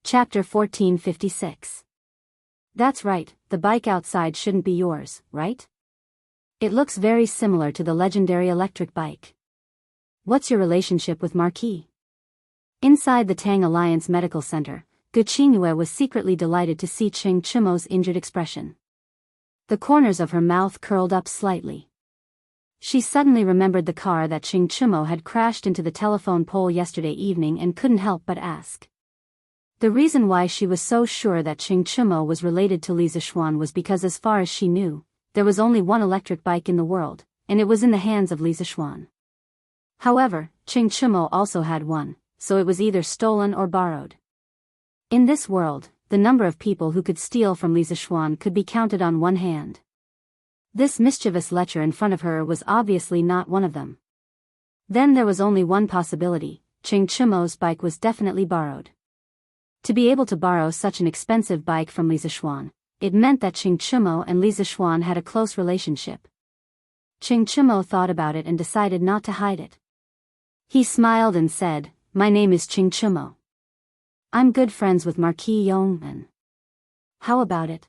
Chapter 1456. That's right, the bike outside shouldn't be yours, right? It looks very similar to the legendary electric bike. What's your relationship with Marquis? Inside the Tang Alliance Medical Center, Gu Qingyue was secretly delighted to see Ching Chimo's injured expression. The corners of her mouth curled up slightly. She suddenly remembered the car that Ching Chimo had crashed into the telephone pole yesterday evening and couldn't help but ask. The reason why she was so sure that Ching Chimo was related to Li Zixuan was because, as far as she knew, there was only one electric bike in the world, and it was in the hands of Li Zixuan. However, Ching Chimo also had one, so it was either stolen or borrowed. In this world, the number of people who could steal from Li Zixuan could be counted on one hand. This mischievous lecher in front of her was obviously not one of them. Then there was only one possibility: Ching Chimo's bike was definitely borrowed. To be able to borrow such an expensive bike from Li Zixuan, it meant that Ching Chimo and Li Zixuan had a close relationship. Ching Chimo thought about it and decided not to hide it. He smiled and said, "My name is Ching Chimo. I'm good friends with Marquis Yongman. How about it?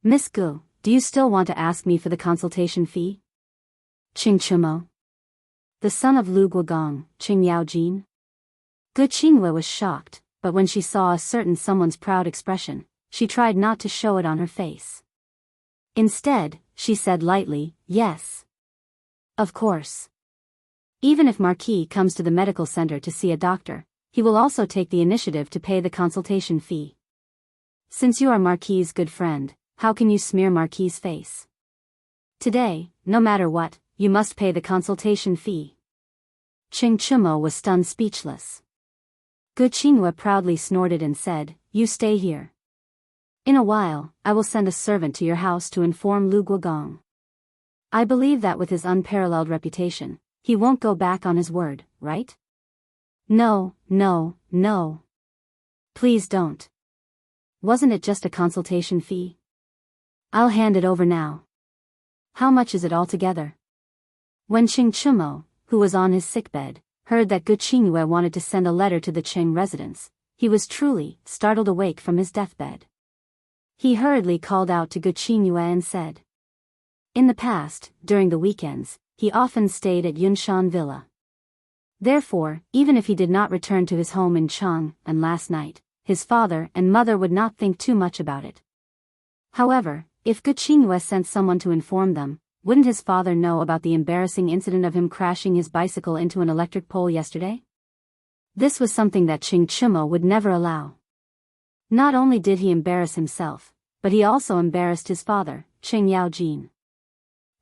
Miss Gu, do you still want to ask me for the consultation fee?" Ching Chimo? The son of Lu Guogong, Ching Yaojin? Gu Qingyue was shocked, but when she saw a certain someone's proud expression, she tried not to show it on her face. Instead, she said lightly, "Yes. Of course. Even if Marquis comes to the medical center to see a doctor, he will also take the initiative to pay the consultation fee. Since you are Marquis' good friend, how can you smear Marquis' face? Today, no matter what, you must pay the consultation fee." Ching Chimo was stunned speechless. Gu Qingyue proudly snorted and said, "You stay here. In a while, I will send a servant to your house to inform Lu Guogong. I believe that with his unparalleled reputation, he won't go back on his word, right?" No. Please don't. Wasn't it just a consultation fee? I'll hand it over now. How much is it altogether?" When Ching Chimo, who was on his sickbed, heard that Gu Qingyue wanted to send a letter to the Ching residence, he was truly startled awake from his deathbed. He hurriedly called out to Gu Qingyue and said. In the past, during the weekends, he often stayed at Yunshan Villa. Therefore, even if he did not return to his home in Chang, and last night, his father and mother would not think too much about it. However, if Gu Qingyue sent someone to inform them, wouldn't his father know about the embarrassing incident of him crashing his bicycle into an electric pole yesterday? This was something that Ching Chimo would never allow. Not only did he embarrass himself, but he also embarrassed his father, Ching Yaojin.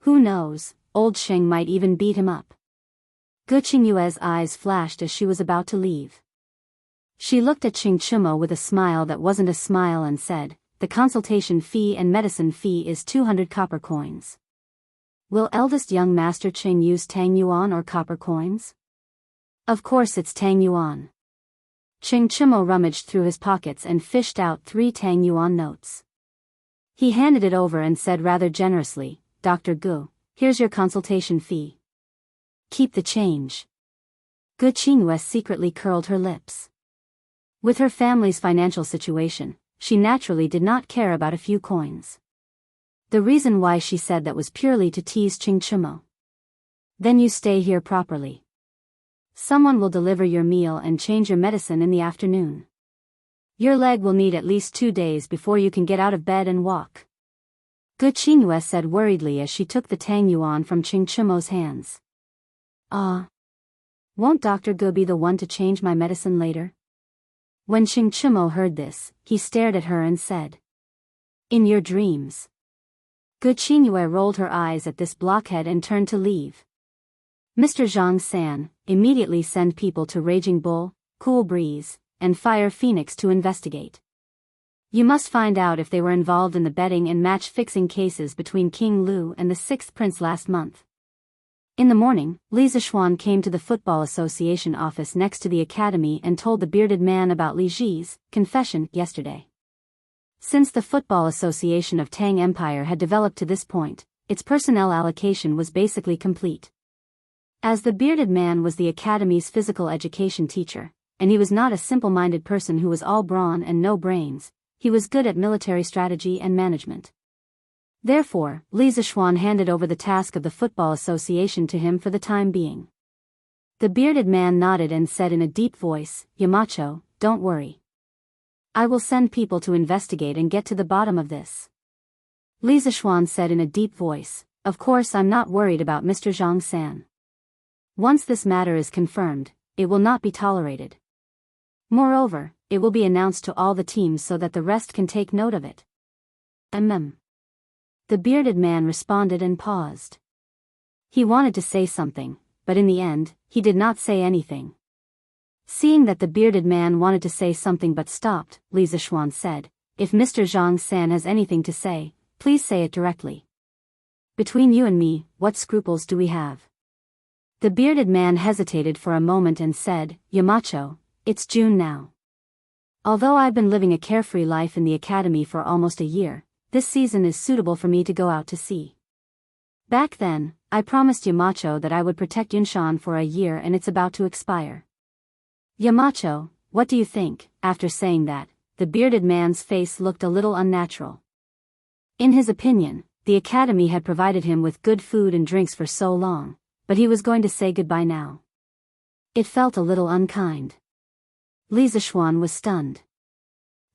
Who knows, old Ching might even beat him up. Gu Qingyue's eyes flashed as she was about to leave. She looked at Ching Chimo with a smile that wasn't a smile and said, "The consultation fee and medicine fee is 200 copper coins. Will eldest young master Ching use Tang Yuan or copper coins?" "Of course it's Tang Yuan." Ching Chimo rummaged through his pockets and fished out 3 Tang Yuan notes. He handed it over and said rather generously, "Dr. Gu, here's your consultation fee. Keep the change." Gu Qingyue secretly curled her lips. With her family's financial situation, she naturally did not care about a few coins. The reason why she said that was purely to tease Ching Chimo. "Then you stay here properly. Someone will deliver your meal and change your medicine in the afternoon. Your leg will need at least 2 days before you can get out of bed and walk." Gu Qingyue said worriedly as she took the Tang Yuan from Ching Chimo's hands. Won't Dr. Gu be the one to change my medicine later?" When Ching Chimo heard this, he stared at her and said, "In your dreams." Gu Qingyue rolled her eyes at this blockhead and turned to leave. "Mr. Zhang San, immediately send people to Raging Bull, Cool Breeze, and Fire Phoenix to investigate. You must find out if they were involved in the betting and match-fixing cases between King Lu and the 6th Prince last month." In the morning, Li Zixuan came to the Football Association office next to the academy and told the bearded man about Li Ji's confession yesterday. Since the Football Association of Tang Empire had developed to this point, its personnel allocation was basically complete. As the bearded man was the academy's physical education teacher, and he was not a simple-minded person who was all brawn and no brains. He was good at military strategy and management. Therefore, Li Zixuan handed over the task of the Football Association to him for the time being. The bearded man nodded and said in a deep voice, "Yamacho, don't worry. I will send people to investigate and get to the bottom of this." Li Zixuan said in a deep voice, "Of course I'm not worried about Mr. Zhang-san. Once this matter is confirmed, it will not be tolerated. Moreover, it will be announced to all the teams so that the rest can take note of it." The bearded man responded and paused. He wanted to say something, but in the end, he did not say anything. Seeing that the bearded man wanted to say something but stopped, Li Zixuan said, "If Mr. Zhang-san has anything to say, please say it directly. Between you and me, what scruples do we have?" The bearded man hesitated for a moment and said, "Yamacho, it's June now. Although I've been living a carefree life in the academy for almost a year, this season is suitable for me to go out to sea. Back then, I promised Yamacho that I would protect Yunshan for a year and it's about to expire. Yamacho, what do you think?" After saying that, the bearded man's face looked a little unnatural. In his opinion, the academy had provided him with good food and drinks for so long, but he was going to say goodbye now. It felt a little unkind. Li Zixuan was stunned.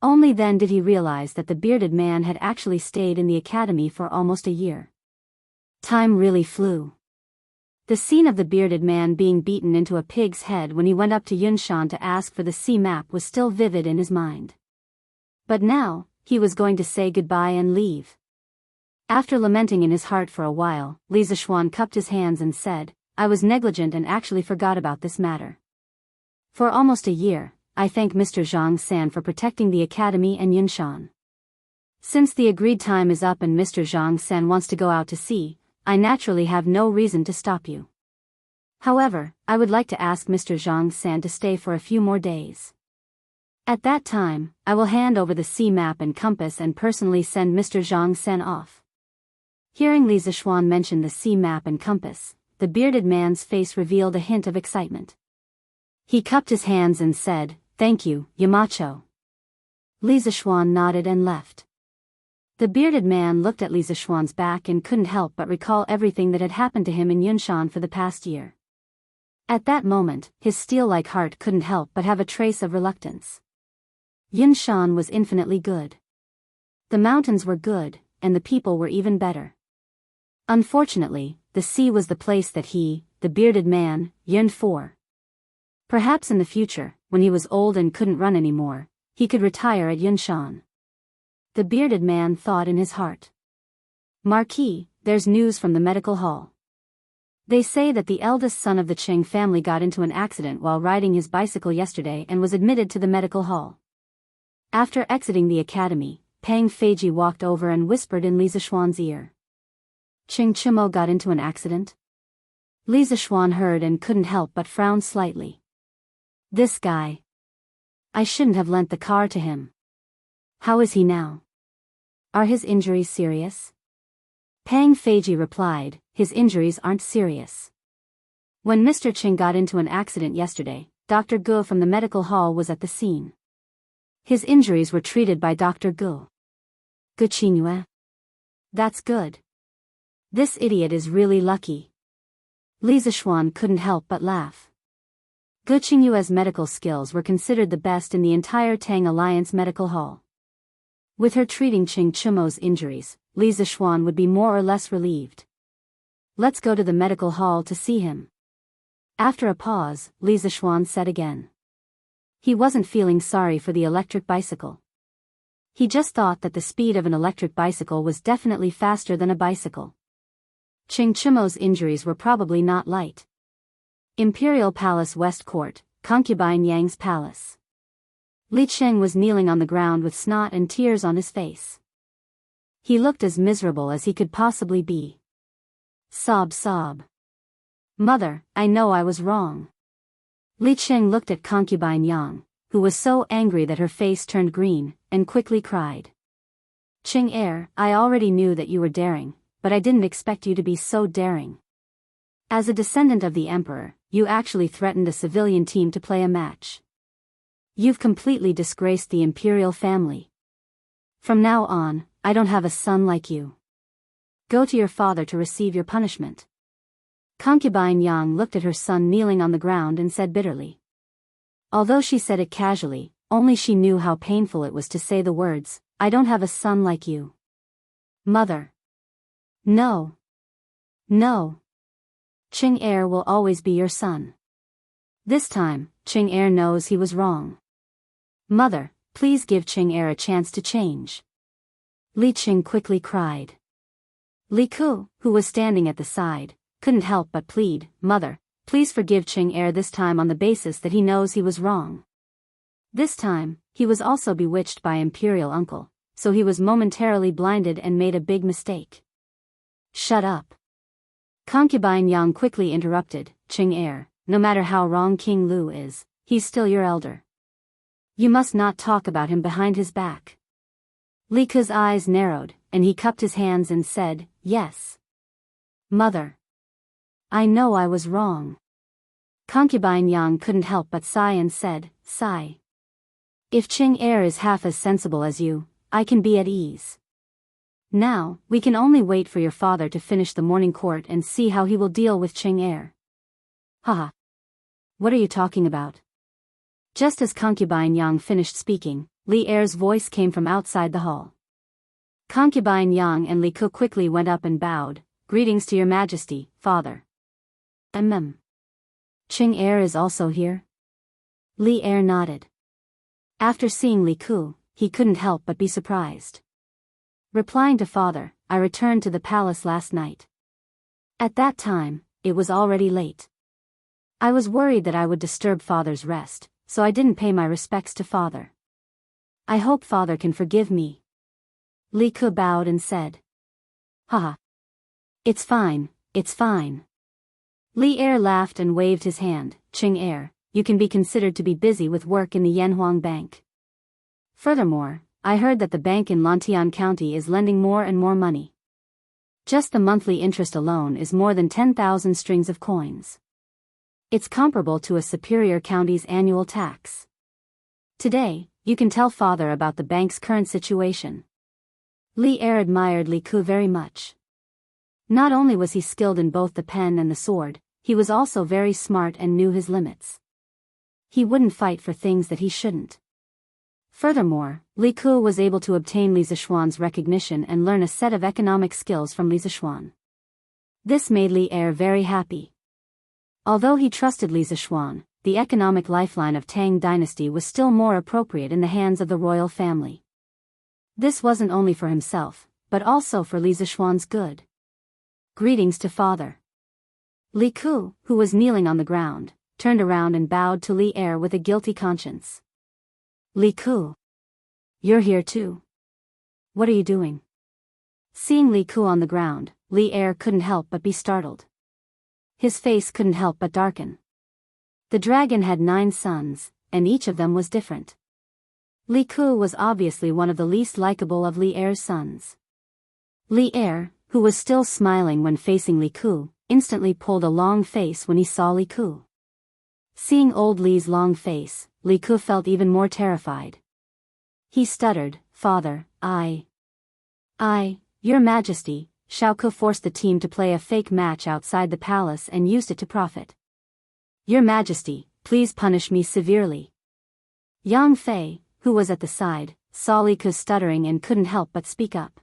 Only then did he realize that the bearded man had actually stayed in the academy for almost a year. Time really flew. The scene of the bearded man being beaten into a pig's head when he went up to Yunshan to ask for the sea map was still vivid in his mind. But now, he was going to say goodbye and leave. After lamenting in his heart for a while, Li Zixuan cupped his hands and said, "I was negligent and actually forgot about this matter. For almost a year, I thank Mr. Zhang-san for protecting the academy and Yunshan. Since the agreed time is up and Mr. Zhang-san wants to go out to sea, I naturally have no reason to stop you. However, I would like to ask Mr. Zhang-san to stay for a few more days. At that time, I will hand over the sea map and compass and personally send Mr. Zhang-san off." Hearing Li Zixuan mention the sea map and compass, the bearded man's face revealed a hint of excitement. He cupped his hands and said, "Thank you, Yamacho." Li Zixuan nodded and left. The bearded man looked at Li Zixuan's back and couldn't help but recall everything that had happened to him in Yunshan for the past year. At that moment, his steel-like heart couldn't help but have a trace of reluctance. Yunshan was infinitely good. The mountains were good, and the people were even better. Unfortunately, the sea was the place that he, the bearded man, yearned for. Perhaps in the future, when he was old and couldn't run anymore, he could retire at Yunshan. The bearded man thought in his heart. "Marquis, there's news from the medical hall. They say that the eldest son of the Qing family got into an accident while riding his bicycle yesterday and was admitted to the medical hall." After exiting the academy, Pang Feiji walked over and whispered in Li Zixuan's ear. "Qing Chimo got into an accident?" Li Zixuan heard and couldn't help but frown slightly. This guy. I shouldn't have lent the car to him. How is he now? Are his injuries serious? Pang Feiji replied, "His injuries aren't serious. When Mr. Qing got into an accident yesterday, Dr. Gu from the medical hall was at the scene. His injuries were treated by Dr. Gu. Gu Qingyue. That's good. This idiot is really lucky." Li Zixuan couldn't help but laugh. Gu Qingyue's medical skills were considered the best in the entire Tang Alliance medical hall. With her treating Qing Chimo's injuries, Li Zixuan would be more or less relieved. "Let's go to the medical hall to see him." After a pause, Li Zixuan said again. He wasn't feeling sorry for the electric bicycle. He just thought that the speed of an electric bicycle was definitely faster than a bicycle. Qing Chimo's injuries were probably not light. Imperial Palace West Court, Concubine Yang's palace. Li Cheng was kneeling on the ground with snot and tears on his face. He looked as miserable as he could possibly be. Sob, sob. "Mother, I know I was wrong." Li Cheng looked at Concubine Yang, who was so angry that her face turned green, and quickly cried. "Qing heir, I already knew that you were daring, but I didn't expect you to be so daring. As a descendant of the emperor, you actually threatened a civilian team to play a match. You've completely disgraced the imperial family. From now on, I don't have a son like you. Go to your father to receive your punishment. Concubine Yang looked at her son kneeling on the ground and said bitterly. Although she said it casually, only she knew how painful it was to say the words, I don't have a son like you. Mother. No. No. Ching Er will always be your son. This time, Ching Er knows he was wrong. Mother, please give Ching Er a chance to change. Li Qing quickly cried. Li Ku, who was standing at the side, couldn't help but plead, Mother, please forgive Ching Er this time on the basis that he knows he was wrong. This time, he was also bewitched by Imperial Uncle, so he was momentarily blinded and made a big mistake. Shut up. Concubine Yang quickly interrupted, Ching Er, no matter how wrong King Lu is, he's still your elder. You must not talk about him behind his back. Li Ke's eyes narrowed, and he cupped his hands and said, Yes. Mother. I know I was wrong. Concubine Yang couldn't help but sigh and said, Sigh. If Ching Er is half as sensible as you, I can be at ease. Now, we can only wait for your father to finish the morning court and see how he will deal with Ching Er. Haha. What are you talking about? Just as Concubine Yang finished speaking, Li Er's voice came from outside the hall. Concubine Yang and Li Ke quickly went up and bowed, Greetings to your majesty, father. Ching Er is also here? Li Er nodded. After seeing Li Ku, he couldn't help but be surprised. Replying to father, I returned to the palace last night. At that time, it was already late. I was worried that I would disturb father's rest, so I didn't pay my respects to father. I hope father can forgive me. Li Ke bowed and said. Haha. It's fine, it's fine. Li Er laughed and waved his hand, Ching Er, you can be considered to be busy with work in the Yanhuang Bank. Furthermore, I heard that the bank in Lantian County is lending more and more money. Just the monthly interest alone is more than 10,000 strings of coins. It's comparable to a superior county's annual tax. Today, you can tell father about the bank's current situation. Li Er admired Li Ku very much. Not only was he skilled in both the pen and the sword, he was also very smart and knew his limits. He wouldn't fight for things that he shouldn't. Furthermore, Li Ku was able to obtain Li Zishuan's recognition and learn a set of economic skills from Li Zishuan. This made Li Er very happy. Although he trusted Li Zishuan, the economic lifeline of Tang dynasty was still more appropriate in the hands of the royal family. This wasn't only for himself, but also for Li Zishuan's good. Greetings to father. Li Ku, who was kneeling on the ground, turned around and bowed to Li Er with a guilty conscience. Li Ku. You're here too. What are you doing? Seeing Li Ku on the ground, Li Er couldn't help but be startled. His face couldn't help but darken. The dragon had 9 sons, and each of them was different. Li Ku was obviously one of the least likable of Li Er's sons. Li Er, who was still smiling when facing Li Ku, instantly pulled a long face when he saw Li Ku. Seeing old Li's long face, Li Ku felt even more terrified. He stuttered, Father, Your Majesty. Xiao Ke forced the team to play a fake match outside the palace and used it to profit. Your Majesty, please punish me severely. Yang Fei, who was at the side, saw Li Ke stuttering and couldn't help but speak up.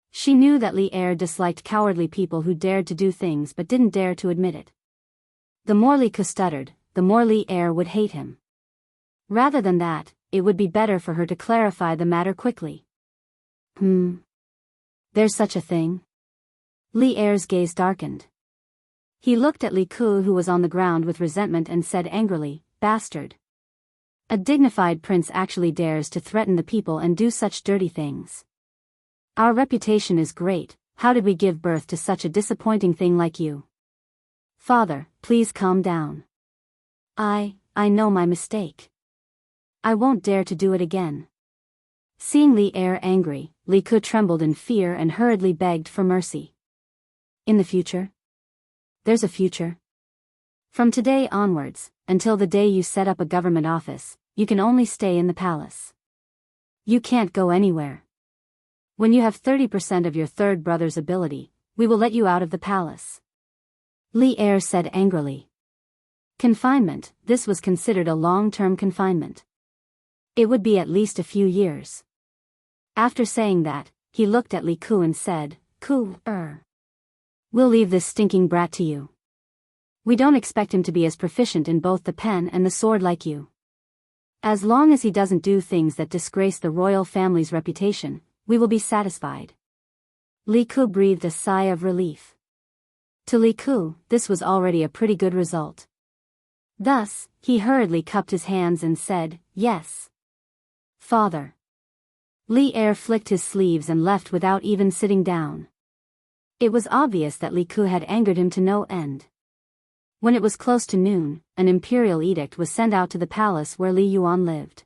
She knew that Li Er disliked cowardly people who dared to do things but didn't dare to admit it. The more Li Ke stuttered, the more Li Er would hate him. Rather than that, it would be better for her to clarify the matter quickly. There's such a thing? Li Er's gaze darkened. He looked at Li Ku, who was on the ground with resentment, and said angrily, Bastard. A dignified prince actually dares to threaten the people and do such dirty things. Our reputation is great, how did we give birth to such a disappointing thing like you? Father, please calm down. I know my mistake. I won't dare to do it again. Seeing Li Er angry, Li Ku trembled in fear and hurriedly begged for mercy. In the future? There's a future. From today onwards, until the day you set up a government office, you can only stay in the palace. You can't go anywhere. When you have 30% of your third brother's ability, we will let you out of the palace. Li Er said angrily. Confinement, this was considered a long-term confinement. It would be at least a few years. After saying that, he looked at Li Ku and said, We'll leave this stinking brat to you. We don't expect him to be as proficient in both the pen and the sword like you. As long as he doesn't do things that disgrace the royal family's reputation, we will be satisfied. Li Ku breathed a sigh of relief. To Li Ku, this was already a pretty good result. Thus, he hurriedly cupped his hands and said, Yes. Father. Li Er flicked his sleeves and left without even sitting down. It was obvious that Li Ku had angered him to no end. When it was close to noon, an imperial edict was sent out to the palace where Li Yuan lived.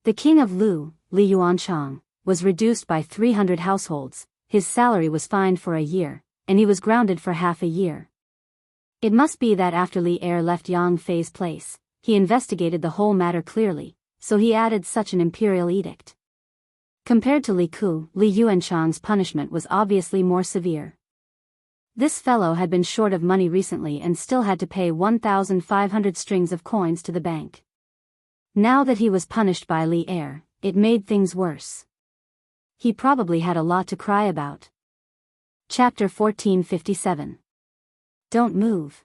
The king of Lu, Li Yuanchang, was reduced by 300 households, his salary was fined for a year, and he was grounded for half a year. It must be that after Li Er left Yang Fei's place, he investigated the whole matter clearly, so he added such an imperial edict. Compared to Li Ku, Li Yuanchang's punishment was obviously more severe. This fellow had been short of money recently and still had to pay 1,500 strings of coins to the bank. Now that he was punished by Li Er, it made things worse. He probably had a lot to cry about. Chapter 1457. Don't move.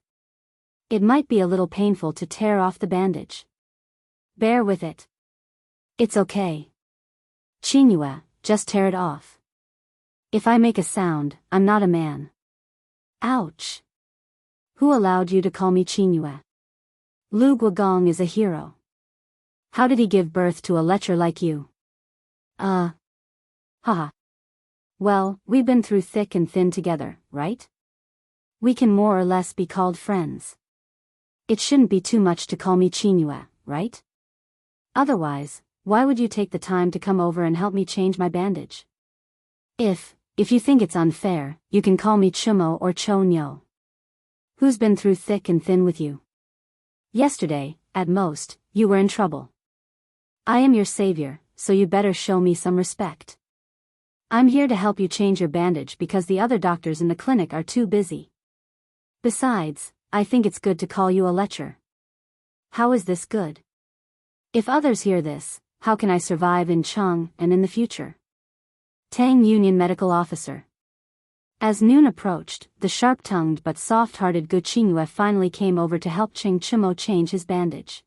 It might be a little painful to tear off the bandage. Bear with it. It's okay. Qingyue, just tear it off. If I make a sound, I'm not a man. Ouch. Who allowed you to call me Qingyue? Lu Guogong is a hero. How did he give birth to a lecher like you? Haha. Well, we've been through thick and thin together, right? We can more or less be called friends. It shouldn't be too much to call me Qingyue, right? Otherwise, why would you take the time to come over and help me change my bandage? If you think it's unfair, you can call me Chumo or Chonyo. Who's been through thick and thin with you? Yesterday, at most, you were in trouble. I am your savior, so you better show me some respect. I'm here to help you change your bandage because the other doctors in the clinic are too busy. Besides, I think it's good to call you a lecher. How is this good? If others hear this, how can I survive in Cheng and in the future? Tang Union Medical Officer. As noon approached, the sharp-tongued but soft-hearted Gu Qingyue finally came over to help Ching Chimo change his bandage.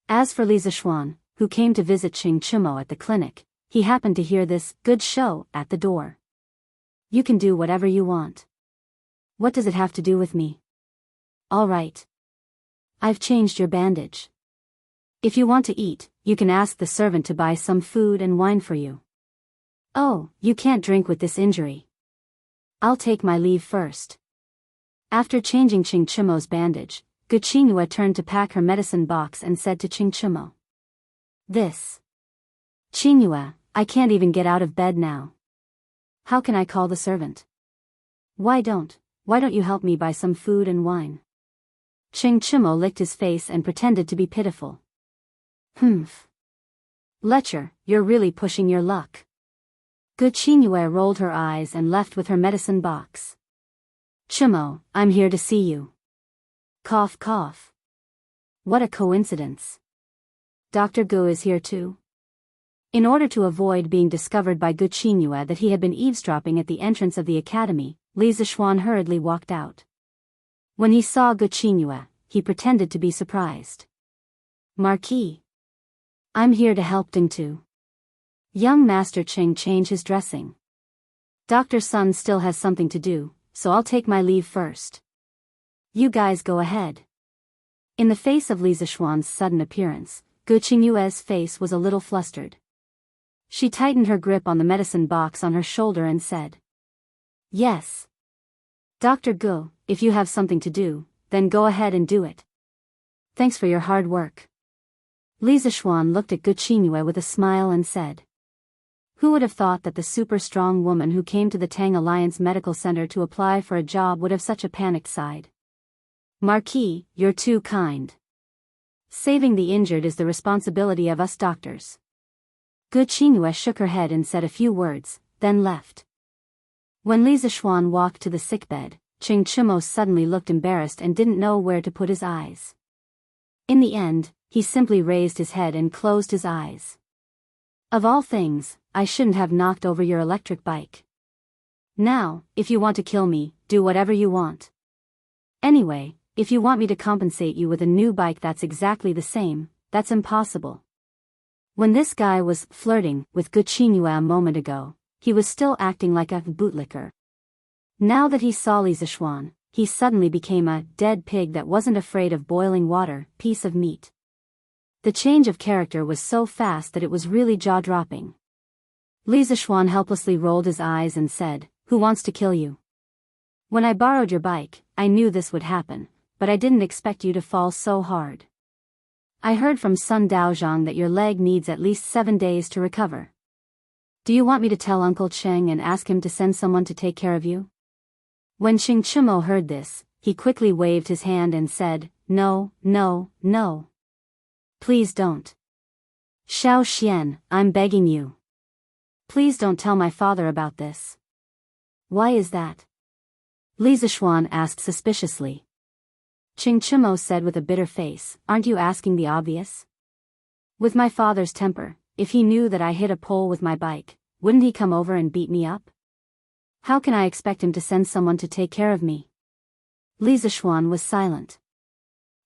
As for Li Zishuan, who came to visit Ching Chimo at the clinic, he happened to hear this good show at the door. You can do whatever you want. What does it have to do with me? All right. I've changed your bandage. If you want to eat, you can ask the servant to buy some food and wine for you. Oh, you can't drink with this injury. I'll take my leave first. After changing Ching Chimo's bandage, Gu Qingyue turned to pack her medicine box and said to Ching Chimo. This. Qingyue, I can't even get out of bed now. How can I call the servant? Why don't you help me buy some food and wine? Ching Chimo licked his face and pretended to be pitiful. Humph. Lecher, you're really pushing your luck. Gu Qingyue rolled her eyes and left with her medicine box. Chimo, I'm here to see you. Cough cough. What a coincidence. Dr. Gu is here too. In order to avoid being discovered by Gu Qingyue that he had been eavesdropping at the entrance of the academy, Li Zishuan hurriedly walked out. When he saw Gu Qingyue, he pretended to be surprised. Marquis. I'm here to help Ding Tu. Young Master Ching change his dressing. Dr. Sun still has something to do, so I'll take my leave first. You guys go ahead. In the face of Li Zishuan's sudden appearance, Gu Qingyue's face was a little flustered. She tightened her grip on the medicine box on her shoulder and said. Yes. Dr. Gu, if you have something to do, then go ahead and do it. Thanks for your hard work. Li Zishuan looked at Gu Qingyue with a smile and said. Who would have thought that the super-strong woman who came to the Tang Alliance Medical Center to apply for a job would have such a panicked side? Marquis, you're too kind. Saving the injured is the responsibility of us doctors. Gu Qingyue shook her head and said a few words, then left. When Li Zishuan walked to the sickbed, Qing Chimo suddenly looked embarrassed and didn't know where to put his eyes. In the end, he simply raised his head and closed his eyes. Of all things, I shouldn't have knocked over your electric bike. Now, if you want to kill me, do whatever you want. Anyway, if you want me to compensate you with a new bike that's exactly the same, that's impossible. When this guy was flirting with Gu Qingyue a moment ago, he was still acting like a bootlicker. Now that he saw Li Zishuan, he suddenly became a dead pig that wasn't afraid of boiling water, piece of meat. The change of character was so fast that it was really jaw-dropping. Li Zishuan helplessly rolled his eyes and said, "Who wants to kill you? When I borrowed your bike, I knew this would happen, but I didn't expect you to fall so hard. I heard from Sun Daozhang that your leg needs at least 7 days to recover. Do you want me to tell Uncle Cheng and ask him to send someone to take care of you?" When Qing Chimo heard this, he quickly waved his hand and said, "No, no, no. Please don't. Xiao Xian, I'm begging you. Please don't tell my father about this." "Why is that?" Li Zishuan asked suspiciously. Qing Chimo said with a bitter face, "Aren't you asking the obvious? With my father's temper, if he knew that I hit a pole with my bike, wouldn't he come over and beat me up? How can I expect him to send someone to take care of me?" Li Zishuan was silent.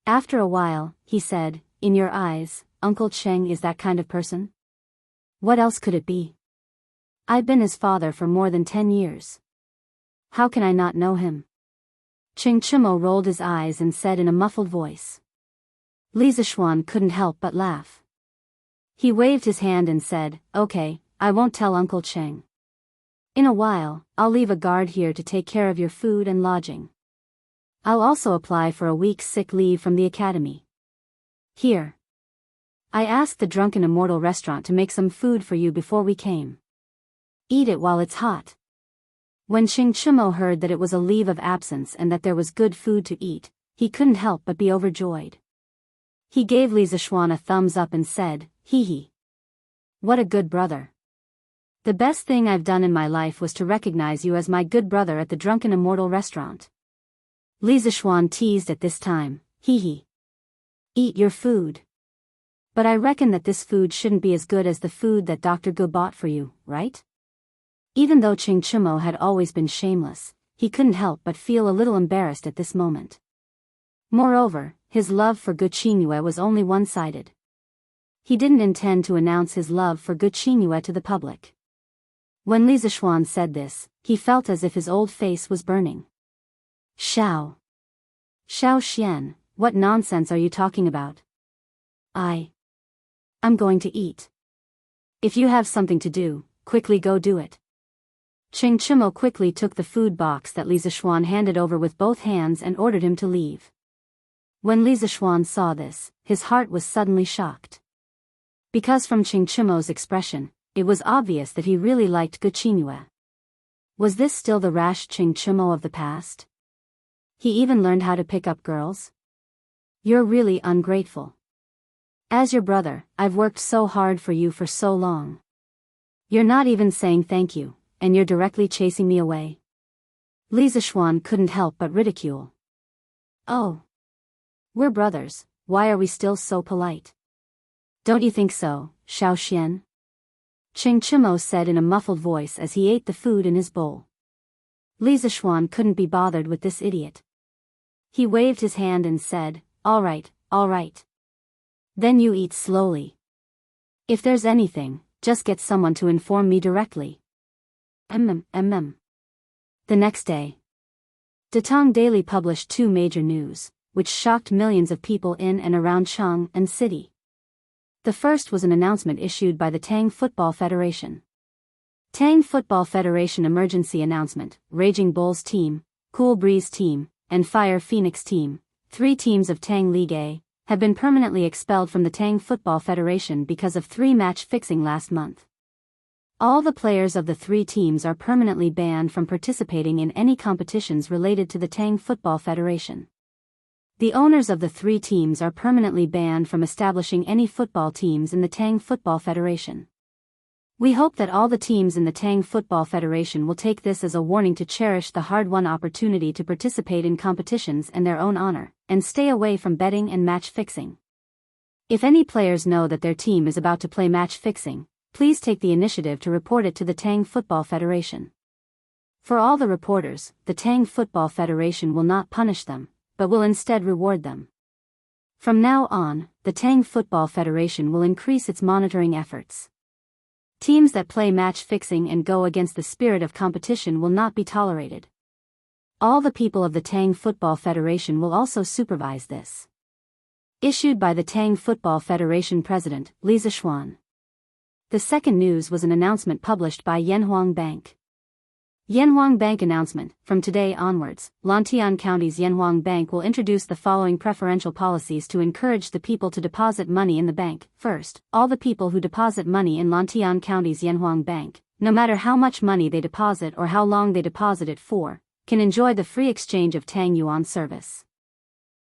After a while, he said, "In your eyes, Uncle Cheng is that kind of person? What else could it be? I've been his father for more than 10 years. How can I not know him?" Qing Chimo rolled his eyes and said in a muffled voice. Li Zishuan couldn't help but laugh. He waved his hand and said, "Okay, I won't tell Uncle Cheng. In a while, I'll leave a guard here to take care of your food and lodging. I'll also apply for a week's sick leave from the academy. Here. I asked the Drunken Immortal restaurant to make some food for you before we came. Eat it while it's hot." When Qing Chimo heard that it was a leave of absence and that there was good food to eat, he couldn't help but be overjoyed. He gave Li Zishuan a thumbs up and said, "Hee hee. What a good brother. The best thing I've done in my life was to recognize you as my good brother at the Drunken Immortal restaurant." Li Zishuan teased at this time, "Hee hee. Eat your food. But I reckon that this food shouldn't be as good as the food that Dr. Gu bought for you, right?" Even though Qing Chimo had always been shameless, he couldn't help but feel a little embarrassed at this moment. Moreover, his love for Gu Qingyue was only one-sided. He didn't intend to announce his love for Gu Qingyue to the public. When Li Zishuan said this, he felt as if his old face was burning. Xiao Xian, what nonsense are you talking about? I'm going to eat. If you have something to do, quickly go do it." Qing Chimo quickly took the food box that Li Zishuan handed over with both hands and ordered him to leave. When Li Zishuan saw this, his heart was suddenly shocked. Because from Qing Chimo's expression, it was obvious that he really liked Gu Qingyue. Was this still the rash Qing Chimo of the past? He even learned how to pick up girls? You're really ungrateful. As your brother, I've worked so hard for you for so long. You're not even saying thank you, and you're directly chasing me away. Li Zishuan couldn't help but ridicule. Oh. We're brothers, why are we still so polite? Don't you think so, Xiao Xian? Qing Chimo said in a muffled voice as he ate the food in his bowl. Li Zishuan couldn't be bothered with this idiot. He waved his hand and said, all right. Then you eat slowly. If there's anything, just get someone to inform me directly. The next day, Datong Daily published 2 major news, which shocked millions of people in and around Chang'an City. The first was an announcement issued by the Tang Football Federation. Tang Football Federation emergency announcement: Raging Bulls team, Cool Breeze team, and Fire Phoenix team, 3 teams of Tang League A, have been permanently expelled from the Tang Football Federation because of 3 match fixing last month. All the players of the 3 teams are permanently banned from participating in any competitions related to the Tang Football Federation. The owners of the three teams are permanently banned from establishing any football teams in the Tang Football Federation. We hope that all the teams in the Tang Football Federation will take this as a warning to cherish the hard-won opportunity to participate in competitions in their own honor, and stay away from betting and match fixing. If any players know that their team is about to play match fixing, please take the initiative to report it to the Tang Football Federation. For all the reporters, the Tang Football Federation will not punish them, but will instead reward them. From now on, the Tang Football Federation will increase its monitoring efforts. Teams that play match fixing and go against the spirit of competition will not be tolerated. All the people of the Tang Football Federation will also supervise this. Issued by the Tang Football Federation President, Li Zixuan. The second news was an announcement published by Yanhuang Bank. Yanhuang Bank announcement: from today onwards, Lantian County's Yanhuang Bank will introduce the following preferential policies to encourage the people to deposit money in the bank. First, all the people who deposit money in Lantian County's Yanhuang Bank, no matter how much money they deposit or how long they deposit it for, can enjoy the free exchange of Tang Yuan service.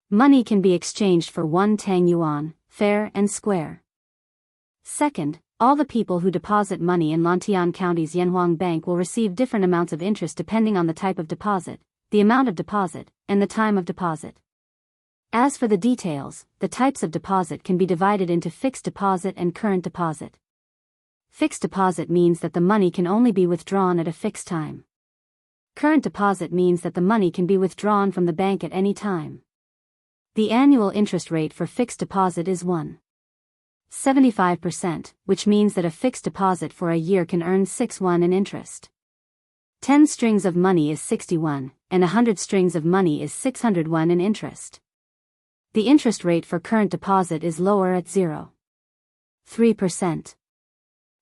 Money can be exchanged for 1 Tang Yuan, fair and square. Second, all the people who deposit money in Lantian County's Yanhuang Bank will receive different amounts of interest depending on the type of deposit, the amount of deposit, and the time of deposit. As for the details, the types of deposit can be divided into fixed deposit and current deposit. Fixed deposit means that the money can only be withdrawn at a fixed time. Current deposit means that the money can be withdrawn from the bank at any time. The annual interest rate for fixed deposit is 1.75%, which means that a fixed deposit for a year can earn 6 won in interest. 10 strings of money is 60 won, and 100 strings of money is 600 won in interest. The interest rate for current deposit is lower at 0.3%.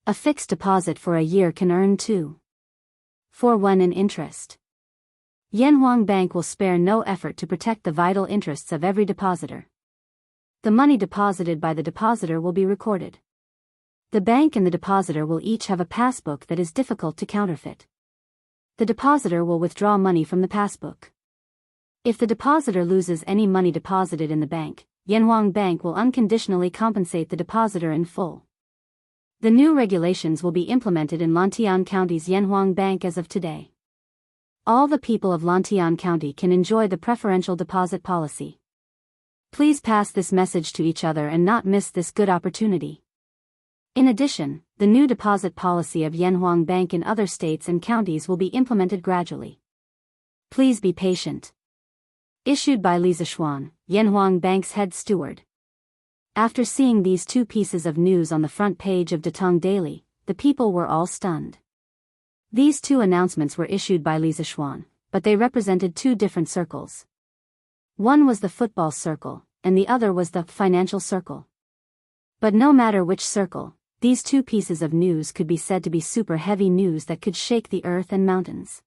A fixed deposit for a year can earn 2.4 won in interest. Yanhuang Bank will spare no effort to protect the vital interests of every depositor. The money deposited by the depositor will be recorded. The bank and the depositor will each have a passbook that is difficult to counterfeit. The depositor will withdraw money from the passbook. If the depositor loses any money deposited in the bank, Yanhuang Bank will unconditionally compensate the depositor in full. The new regulations will be implemented in Lantian County's Yanhuang Bank as of today. All the people of Lantian County can enjoy the preferential deposit policy. Please pass this message to each other and not miss this good opportunity. In addition, the new deposit policy of Yanhuang Bank in other states and counties will be implemented gradually. Please be patient. Issued by Li Zixuan, Yanhuang Bank's head steward. After seeing these two pieces of news on the front page of Datong Daily, the people were all stunned. These two announcements were issued by Li Zixuan, but they represented two different circles. One was the football circle, and the other was the financial circle. But no matter which circle, these two pieces of news could be said to be super heavy news that could shake the earth and mountains.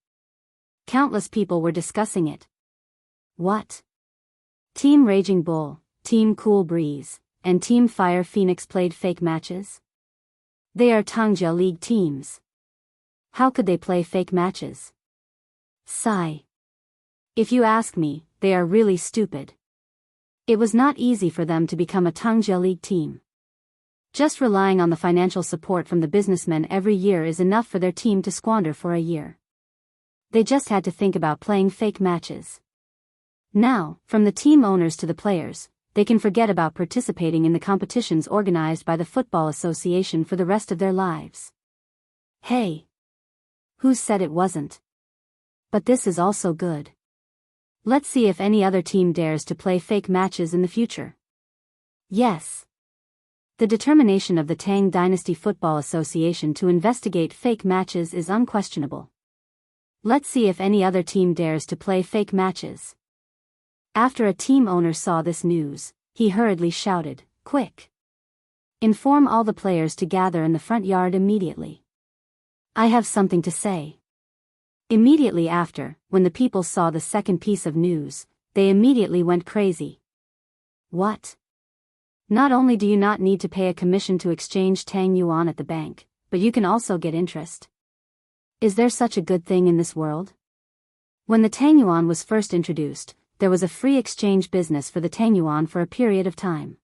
Countless people were discussing it. What? Team Raging Bull, Team Cool Breeze, and Team Fire Phoenix played fake matches? They are Tangjia League teams. How could they play fake matches? Sigh. If you ask me, they are really stupid. It was not easy for them to become a Tangjia League team. Just relying on the financial support from the businessmen every year is enough for their team to squander for a year. They just had to think about playing fake matches. Now, from the team owners to the players, they can forget about participating in the competitions organized by the Football Association for the rest of their lives. Hey! Who said it wasn't? But this is also good. Let's see if any other team dares to play fake matches in the future. Yes. The determination of the Tang Dynasty Football Association to investigate fake matches is unquestionable. Let's see if any other team dares to play fake matches. After a team owner saw this news, he hurriedly shouted, "Quick! Inform all the players to gather in the front yard immediately. I have something to say." Immediately after, when the people saw the second piece of news, they immediately went crazy. What? Not only do you not need to pay a commission to exchange Tang Yuan at the bank, but you can also get interest. Is there such a good thing in this world? When the Tang Yuan was first introduced, there was a free exchange business for the Tang Yuan for a period of time.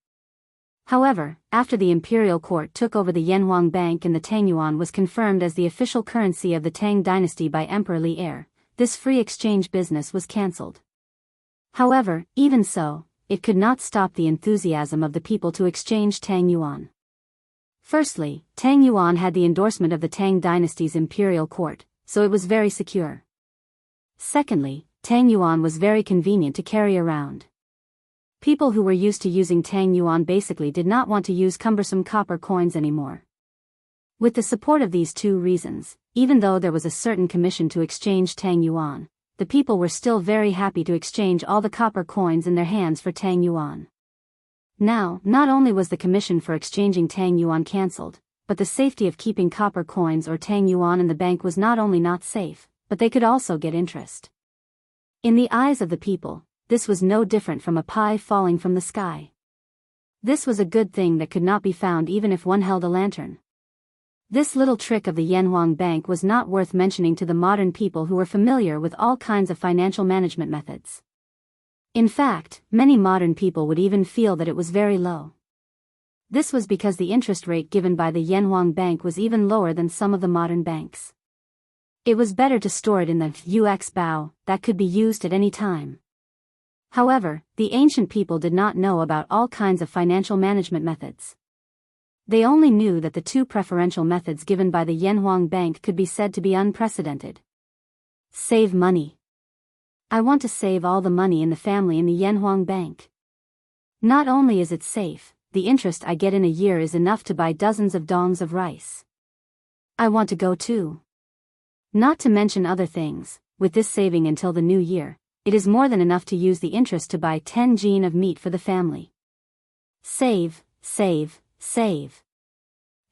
However, after the imperial court took over the Yanhuang Bank and the Tang Yuan was confirmed as the official currency of the Tang dynasty by Emperor Li Er, this free exchange business was cancelled. However, even so, it could not stop the enthusiasm of the people to exchange Tang Yuan. Firstly, Tang Yuan had the endorsement of the Tang dynasty's imperial court, so it was very secure. Secondly, Tang Yuan was very convenient to carry around. People who were used to using Tang Yuan basically did not want to use cumbersome copper coins anymore. With the support of these two reasons, even though there was a certain commission to exchange Tang Yuan, the people were still very happy to exchange all the copper coins in their hands for Tang Yuan. Now, not only was the commission for exchanging Tang Yuan cancelled, but the safety of keeping copper coins or Tang Yuan in the bank was not only not safe, but they could also get interest. In the eyes of the people, this was no different from a pie falling from the sky. This was a good thing that could not be found even if one held a lantern. This little trick of the Yanhuang Bank was not worth mentioning to the modern people who were familiar with all kinds of financial management methods. In fact, many modern people would even feel that it was very low. This was because the interest rate given by the Yanhuang Bank was even lower than some of the modern banks. It was better to store it in the UX bao that could be used at any time. However, the ancient people did not know about all kinds of financial management methods. They only knew that the two preferential methods given by the Yanhuang Bank could be said to be unprecedented. Save money. I want to save all the money in the family in the Yanhuang Bank. Not only is it safe, the interest I get in a year is enough to buy dozens of dongs of rice. I want to go too. Not to mention other things, with this saving until the new year, it is more than enough to use the interest to buy 10 jin of meat for the family. Save, save, save.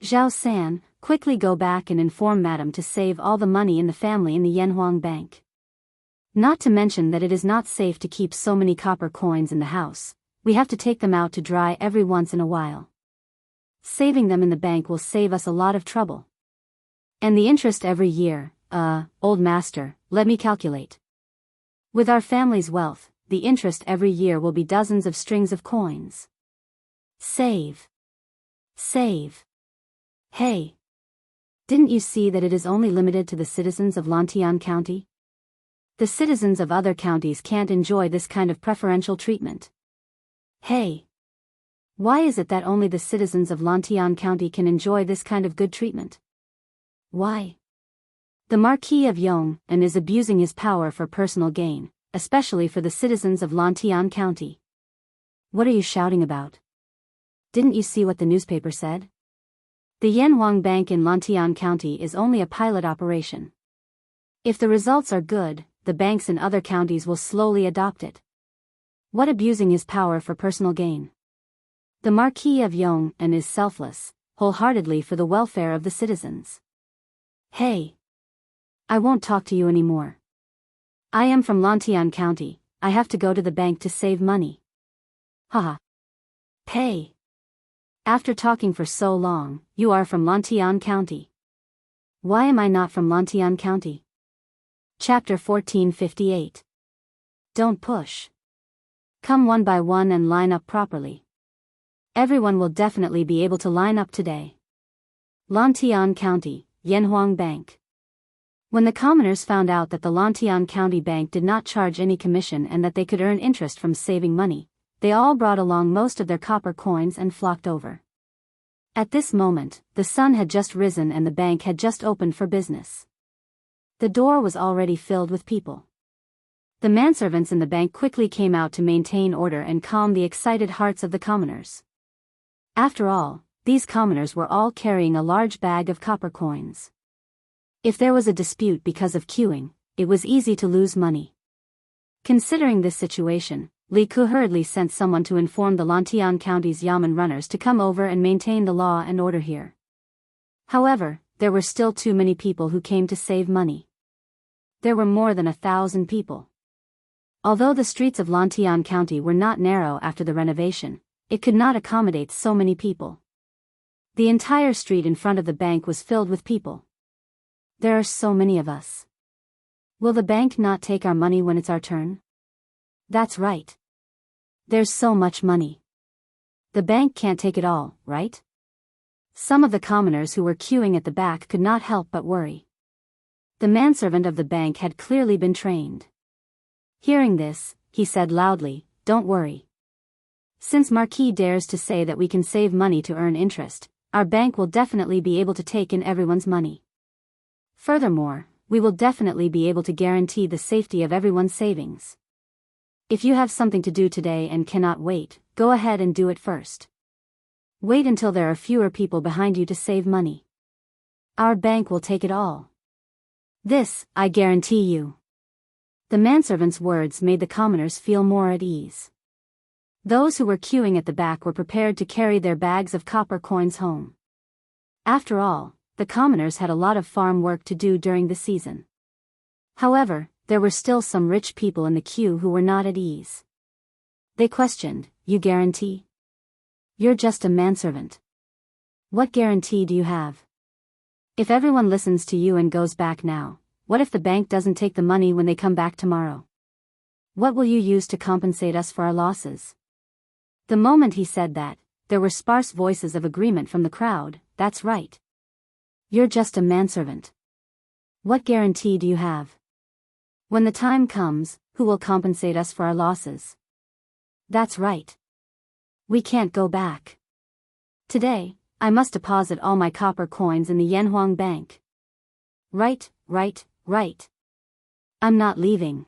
Zhao San, quickly go back and inform Madam to save all the money in the family in the Yanhuang Bank. Not to mention that it is not safe to keep so many copper coins in the house, we have to take them out to dry every once in a while. Saving them in the bank will save us a lot of trouble. And the interest every year, old master, let me calculate. With our family's wealth, the interest every year will be dozens of strings of coins. Save. Save. Hey. Didn't you see that it is only limited to the citizens of Lantian County? The citizens of other counties can't enjoy this kind of preferential treatment. Hey. Why is it that only the citizens of Lantian County can enjoy this kind of good treatment? Why? The Marquis of Yong and is abusing his power for personal gain, especially for the citizens of Lantian County. What are you shouting about? Didn't you see what the newspaper said? The Yanhuang Bank in Lantian County is only a pilot operation. If the results are good, the banks in other counties will slowly adopt it. What abusing his power for personal gain? The Marquis of Yong and is selfless, wholeheartedly for the welfare of the citizens. Hey. I won't talk to you anymore. I am from Lantian County, I have to go to the bank to save money. Haha. Pay. After talking for so long, you are from Lantian County. Why am I not from Lantian County? Chapter 1458. Don't push. Come one by one and line up properly. Everyone will definitely be able to line up today. Lantian County, Yanhuang Bank. When the commoners found out that the Lantian County Bank did not charge any commission and that they could earn interest from saving money, they all brought along most of their copper coins and flocked over. At this moment, the sun had just risen and the bank had just opened for business. The door was already filled with people. The manservants in the bank quickly came out to maintain order and calm the excited hearts of the commoners. After all, these commoners were all carrying a large bag of copper coins. If there was a dispute because of queuing, it was easy to lose money. Considering this situation, Li Ku hurriedly sent someone to inform the Lantian County's yamen runners to come over and maintain the law and order here. However, there were still too many people who came to save money. There were more than 1,000 people. Although the streets of Lantian County were not narrow after the renovation, it could not accommodate so many people. The entire street in front of the bank was filled with people. There are so many of us. Will the bank not take our money when it's our turn? That's right. There's so much money. The bank can't take it all, right? Some of the commoners who were queuing at the back could not help but worry. The manservant of the bank had clearly been trained. Hearing this, he said loudly, "Don't worry. Since Marquis dares to say that we can save money to earn interest, our bank will definitely be able to take in everyone's money. Furthermore, we will definitely be able to guarantee the safety of everyone's savings. If you have something to do today and cannot wait, go ahead and do it first. Wait until there are fewer people behind you to save money. Our bank will take it all. This, I guarantee you." The manservant's words made the commoners feel more at ease. Those who were queuing at the back were prepared to carry their bags of copper coins home. After all, the commoners had a lot of farm work to do during the season. However, there were still some rich people in the queue who were not at ease. They questioned, "You guarantee? You're just a manservant. What guarantee do you have? If everyone listens to you and goes back now, what if the bank doesn't take the money when they come back tomorrow? What will you use to compensate us for our losses?" The moment he said that, there were sparse voices of agreement from the crowd. "That's right. You're just a manservant. What guarantee do you have? When the time comes, who will compensate us for our losses? That's right. We can't go back. Today, I must deposit all my copper coins in the Yanhuang Bank. Right. I'm not leaving."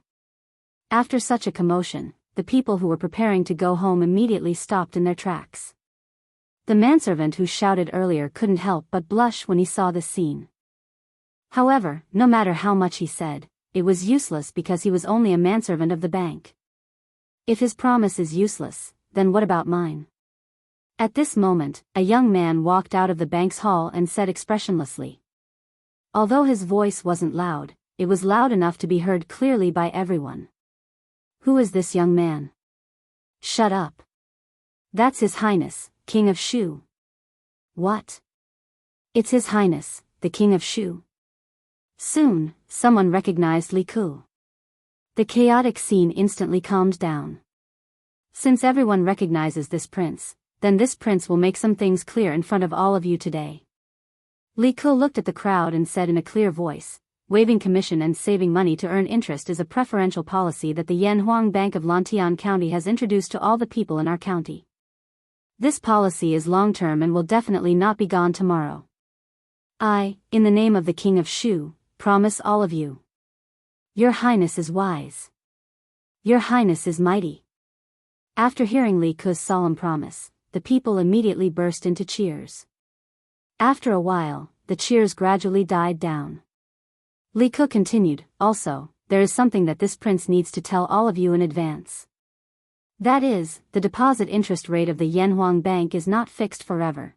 After such a commotion, the people who were preparing to go home immediately stopped in their tracks. The manservant who shouted earlier couldn't help but blush when he saw this scene. However, no matter how much he said, it was useless because he was only a manservant of the bank. If his promise is useless, then what about mine? At this moment, a young man walked out of the bank's hall and said expressionlessly. Although his voice wasn't loud, it was loud enough to be heard clearly by everyone. "Who is this young man?" "Shut up. That's His Highness, King of Shu." "What?" "It's His Highness, the King of Shu." Soon, someone recognized Li Ku. The chaotic scene instantly calmed down. Since everyone recognizes this prince, then this prince will make some things clear in front of all of you today. Li Ku looked at the crowd and said in a clear voice, "Waiving commission and saving money to earn interest is a preferential policy that the Yanhuang Bank of Lantian County has introduced to all the people in our county. This policy is long-term and will definitely not be gone tomorrow. I, in the name of the King of Shu, promise all of you. Your Highness is wise. Your Highness is mighty." After hearing Li Ku's solemn promise, the people immediately burst into cheers. After a while, the cheers gradually died down. Li Ku continued, "Also, there is something that this prince needs to tell all of you in advance. That is, the deposit interest rate of the Yanhuang Bank is not fixed forever.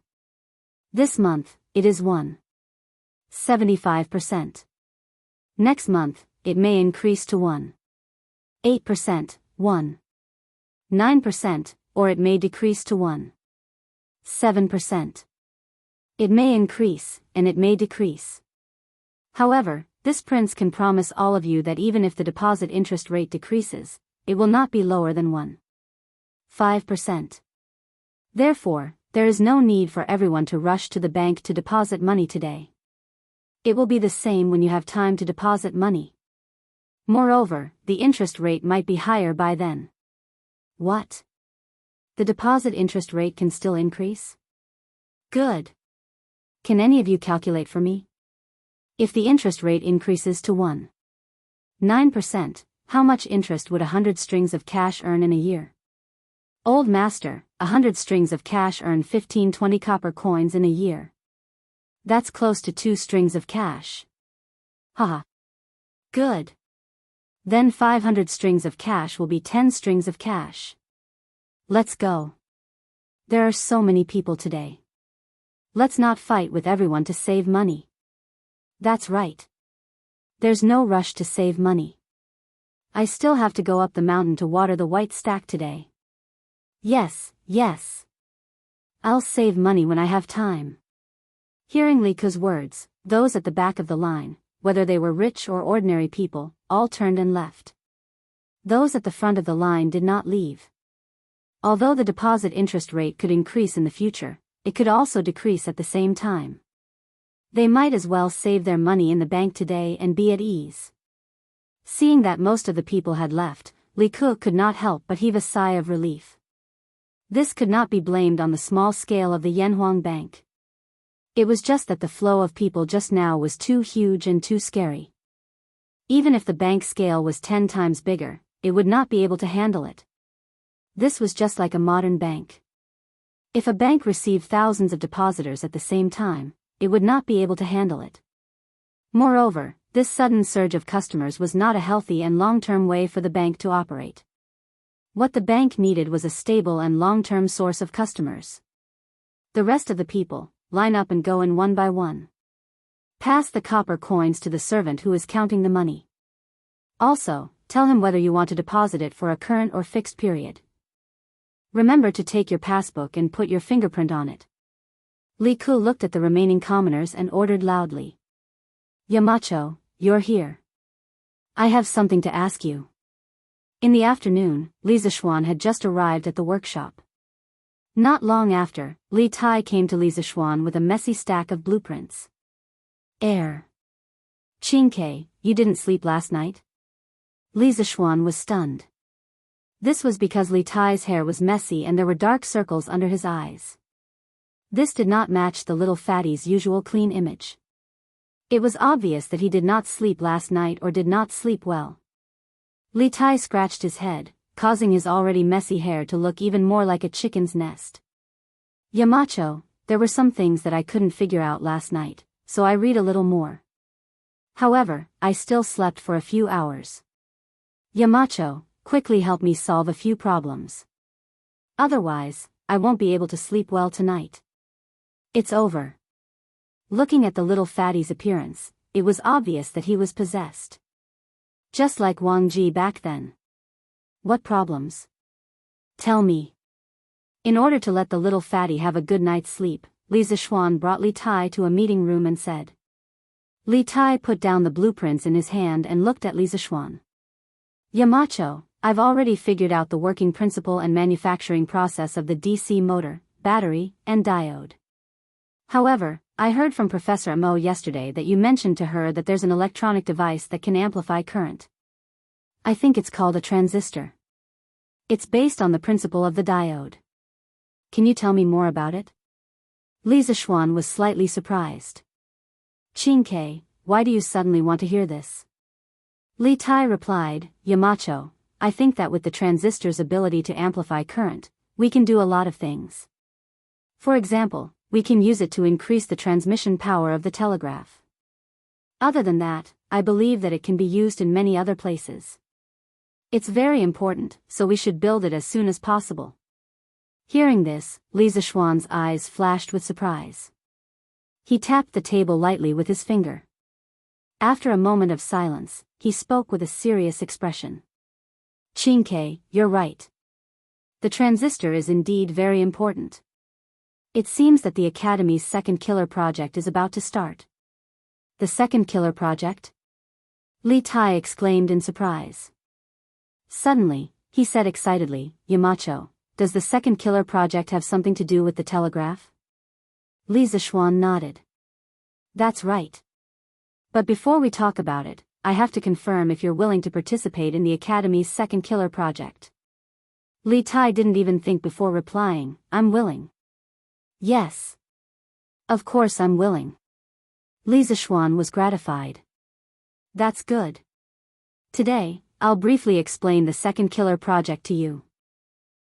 This month, it is 1.75%. Next month, it may increase to 1.8%, 1.9%, or it may decrease to 1.7%. It may increase, and it may decrease. However, this prince can promise all of you that even if the deposit interest rate decreases, it will not be lower than 1.5%. Therefore, there is no need for everyone to rush to the bank to deposit money today. It will be the same when you have time to deposit money. Moreover, the interest rate might be higher by then." "What? The deposit interest rate can still increase? Good. Can any of you calculate for me? If the interest rate increases to 1.9%, how much interest would 100 strings of cash earn in a year?" "Old master, 100 strings of cash earn 15-20 copper coins in a year. That's close to 2 strings of cash." "Haha. Good. Then 500 strings of cash will be 10 strings of cash. Let's go. There are so many people today. Let's not fight with everyone to save money." "That's right. There's no rush to save money. I still have to go up the mountain to water the white stack today. Yes. I'll save money when I have time." Hearing Li Ku's words, those at the back of the line, whether they were rich or ordinary people, all turned and left. Those at the front of the line did not leave. Although the deposit interest rate could increase in the future, it could also decrease at the same time. They might as well save their money in the bank today and be at ease. Seeing that most of the people had left, Li Ke could not help but heave a sigh of relief. This could not be blamed on the small scale of the Yanhuang Bank. It was just that the flow of people just now was too huge and too scary. Even if the bank scale was 10 times bigger, it would not be able to handle it. This was just like a modern bank. If a bank received thousands of depositors at the same time, it would not be able to handle it. Moreover, this sudden surge of customers was not a healthy and long-term way for the bank to operate. What the bank needed was a stable and long-term source of customers. The rest of the people, line up and go in one by one. Pass the copper coins to the servant who is counting the money. Also, tell him whether you want to deposit it for a current or fixed period. Remember to take your passbook and put your fingerprint on it. Li Ke looked at the remaining commoners and ordered loudly. Yamacho, you're here. I have something to ask you. In the afternoon, Li Zishuan had just arrived at the workshop. Not long after, Li Tai came to Li Zishuan with a messy stack of blueprints. Qingke, you didn't sleep last night? Li Zishuan was stunned. This was because Li Tai's hair was messy and there were dark circles under his eyes. This did not match the little fatty's usual clean image. It was obvious that he did not sleep last night or did not sleep well. Li Tai scratched his head, causing his already messy hair to look even more like a chicken's nest. Yamacho, there were some things that I couldn't figure out last night, so I read a little more. However, I still slept for a few hours. Yamacho, quickly help me solve a few problems. Otherwise, I won't be able to sleep well tonight. It's over. Looking at the little fatty's appearance, it was obvious that he was possessed. Just like Wang Ji back then. What problems? Tell me. In order to let the little fatty have a good night's sleep, Li Zishuan brought Li Tai to a meeting room and said. Li Tai put down the blueprints in his hand and looked at Li Zishuan. Yamacho, I've already figured out the working principle and manufacturing process of the DC motor, battery, and diode. However, I heard from Professor Mo yesterday that you mentioned to her that there's an electronic device that can amplify current. I think it's called a transistor. It's based on the principle of the diode. Can you tell me more about it? Li Zishuan was slightly surprised. Qingke, why do you suddenly want to hear this? Li Tai replied, Yamacho, I think that with the transistor's ability to amplify current, we can do a lot of things. For example, we can use it to increase the transmission power of the telegraph. Other than that, I believe that it can be used in many other places. It's very important, so we should build it as soon as possible. Hearing this, Li Zishuan's eyes flashed with surprise. He tapped the table lightly with his finger. After a moment of silence, he spoke with a serious expression. Qingke, you're right. The transistor is indeed very important. It seems that the Academy's second killer project is about to start. The second killer project? Li Tai exclaimed in surprise. Suddenly, he said excitedly, Yamacho, does the second killer project have something to do with the telegraph? Li Zishuan nodded. That's right. But before we talk about it, I have to confirm if you're willing to participate in the Academy's second killer project. Li Tai didn't even think before replying, I'm willing. Yes. Of course I'm willing. Li Zishuan was gratified. That's good. Today, I'll briefly explain the second killer project to you.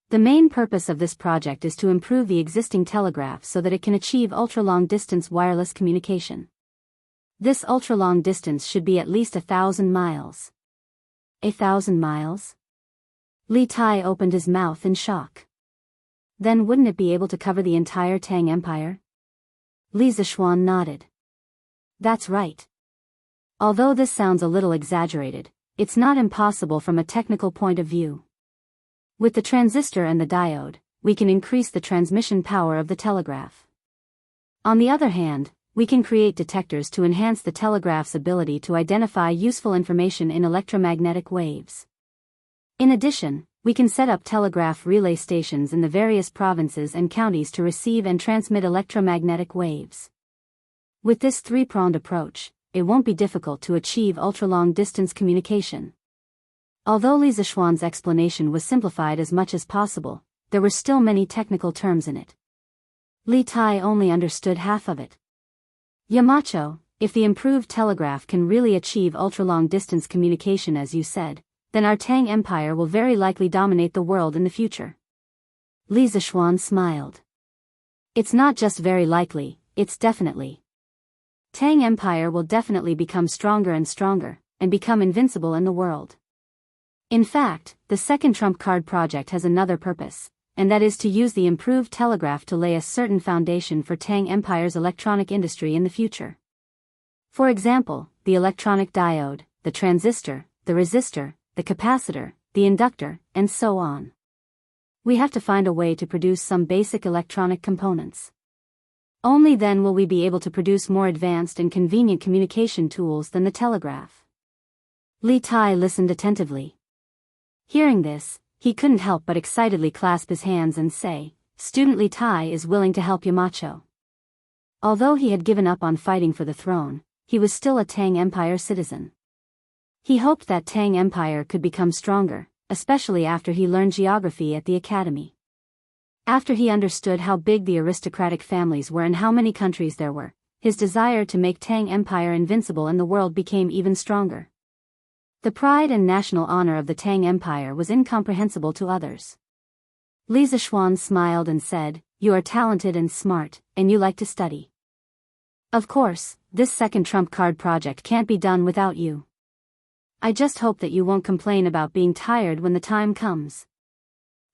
The main purpose of this project is to improve the existing telegraph so that it can achieve ultra-long-distance wireless communication. This ultra-long distance should be at least 1,000 miles. 1,000 miles? Li Tai opened his mouth in shock. Then wouldn't it be able to cover the entire Tang Empire? Li Zishuan nodded. That's right. Although this sounds a little exaggerated, it's not impossible from a technical point of view. With the transistor and the diode, we can increase the transmission power of the telegraph. On the other hand, we can create detectors to enhance the telegraph's ability to identify useful information in electromagnetic waves. In addition, we can set up telegraph relay stations in the various provinces and counties to receive and transmit electromagnetic waves. With this three-pronged approach, it won't be difficult to achieve ultra-long distance communication. Although Li Zishuan's explanation was simplified as much as possible, there were still many technical terms in it. Li Tai only understood half of it. Yamacho, if the improved telegraph can really achieve ultra-long distance communication as you said, then our Tang Empire will very likely dominate the world in the future. Li Zishuan smiled. It's not just very likely, it's definitely. Tang Empire will definitely become stronger and stronger, and become invincible in the world. In fact, the second trump card project has another purpose, and that is to use the improved telegraph to lay a certain foundation for Tang Empire's electronic industry in the future. For example, the electronic diode, the transistor, the resistor, the capacitor, the inductor, and so on. We have to find a way to produce some basic electronic components. Only then will we be able to produce more advanced and convenient communication tools than the telegraph. Li Tai listened attentively. Hearing this, he couldn't help but excitedly clasp his hands and say, "Student Li Tai is willing to help Yamacho." Although he had given up on fighting for the throne, he was still a Tang Empire citizen. He hoped that Tang Empire could become stronger, especially after he learned geography at the academy. After he understood how big the aristocratic families were and how many countries there were, his desire to make Tang Empire invincible in the world became even stronger. The pride and national honor of the Tang Empire was incomprehensible to others. Li Zishuan smiled and said, "You are talented and smart, and you like to study. Of course, this second trump card project can't be done without you. I just hope that you won't complain about being tired when the time comes."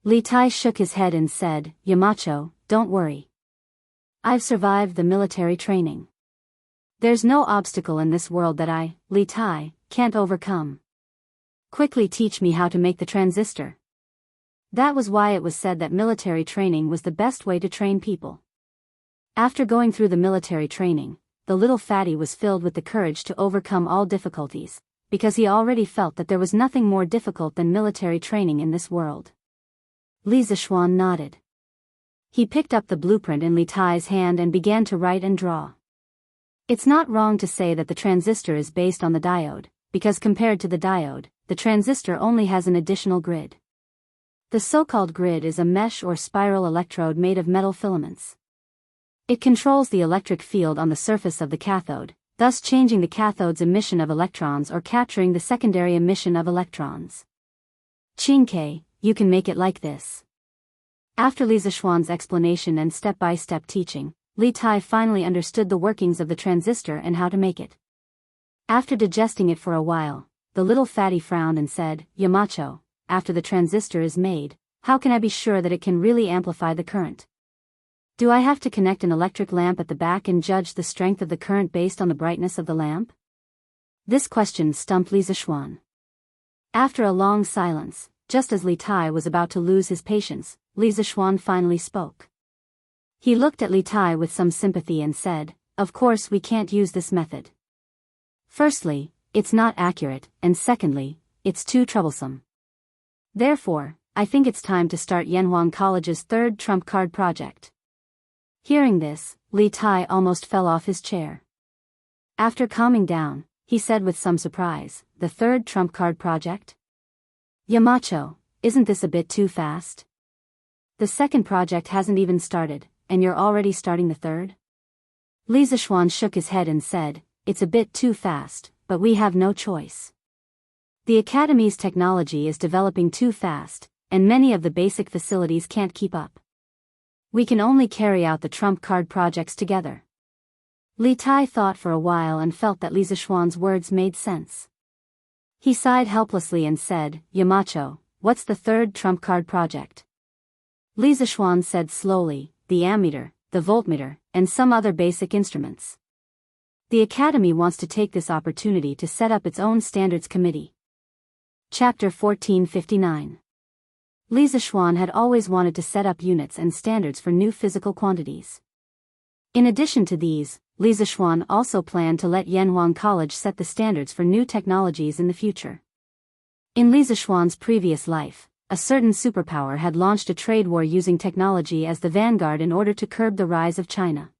Li Tai shook his head and said, "Yamacho, don't worry. I've survived the military training. There's no obstacle in this world that I, Li Tai, can't overcome. Quickly teach me how to make the transistor." That was why it was said that military training was the best way to train people. After going through the military training, the little fatty was filled with the courage to overcome all difficulties, because he already felt that there was nothing more difficult than military training in this world. Li Zishuan nodded. He picked up the blueprint in Li Tai's hand and began to write and draw. It's not wrong to say that the transistor is based on the diode, because compared to the diode, the transistor only has an additional grid. The so-called grid is a mesh or spiral electrode made of metal filaments. It controls the electric field on the surface of the cathode, thus changing the cathode's emission of electrons or capturing the secondary emission of electrons. Qingke, you can make it like this. After Li Zishuan's explanation and step-by-step teaching, Li Tai finally understood the workings of the transistor and how to make it. After digesting it for a while, the little fatty frowned and said, "Yamacho, after the transistor is made, how can I be sure that it can really amplify the current? Do I have to connect an electric lamp at the back and judge the strength of the current based on the brightness of the lamp?" This question stumped Li Zishuan. After a long silence, just as Li Tai was about to lose his patience, Li Zishuan finally spoke. He looked at Li Tai with some sympathy and said, "Of course we can't use this method. Firstly, it's not accurate, and secondly, it's too troublesome. Therefore, I think it's time to start Yanhuang College's third trump card project." Hearing this, Li Tai almost fell off his chair. After calming down, he said with some surprise, "The third trump card project? Yamacho, isn't this a bit too fast? The second project hasn't even started, and you're already starting the third?" Li Zishuan shook his head and said, "It's a bit too fast, but we have no choice. The Academy's technology is developing too fast, and many of the basic facilities can't keep up. We can only carry out the trump card projects together." Li Tai thought for a while and felt that Li Zishuan's words made sense. He sighed helplessly and said, "Yamacho, what's the third trump card project?" Li Zishuan said slowly, "The ammeter, the voltmeter, and some other basic instruments. The Academy wants to take this opportunity to set up its own standards committee." Chapter 1459. Li Zishuan had always wanted to set up units and standards for new physical quantities. In addition to these, Li Zishuan also planned to let Yanhuang College set the standards for new technologies in the future. In Li Zixuan's previous life, a certain superpower had launched a trade war using technology as the vanguard in order to curb the rise of China.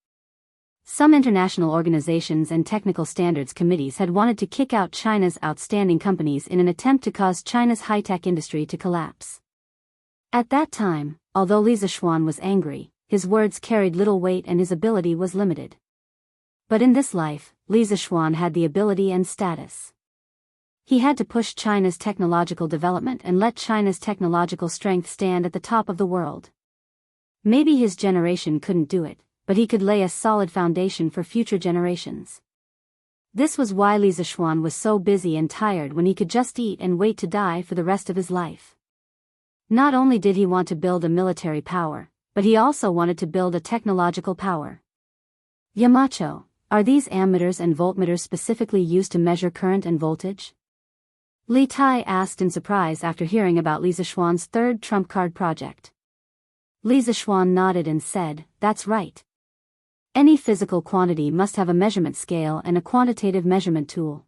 Some international organizations and technical standards committees had wanted to kick out China's outstanding companies in an attempt to cause China's high-tech industry to collapse. At that time, although Li Zixuan was angry, his words carried little weight and his ability was limited. But in this life, Li Zixuan had the ability and status. He had to push China's technological development and let China's technological strength stand at the top of the world. Maybe his generation couldn't do it, but he could lay a solid foundation for future generations. This was why Li Zixuan was so busy and tired when he could just eat and wait to die for the rest of his life. Not only did he want to build a military power, but he also wanted to build a technological power. Yamacho, are these ammeters and voltmeters specifically used to measure current and voltage? Li Tai asked in surprise after hearing about Li Zixuan's third trump card project. Li Zixuan nodded and said, "That's right. Any physical quantity must have a measurement scale and a quantitative measurement tool.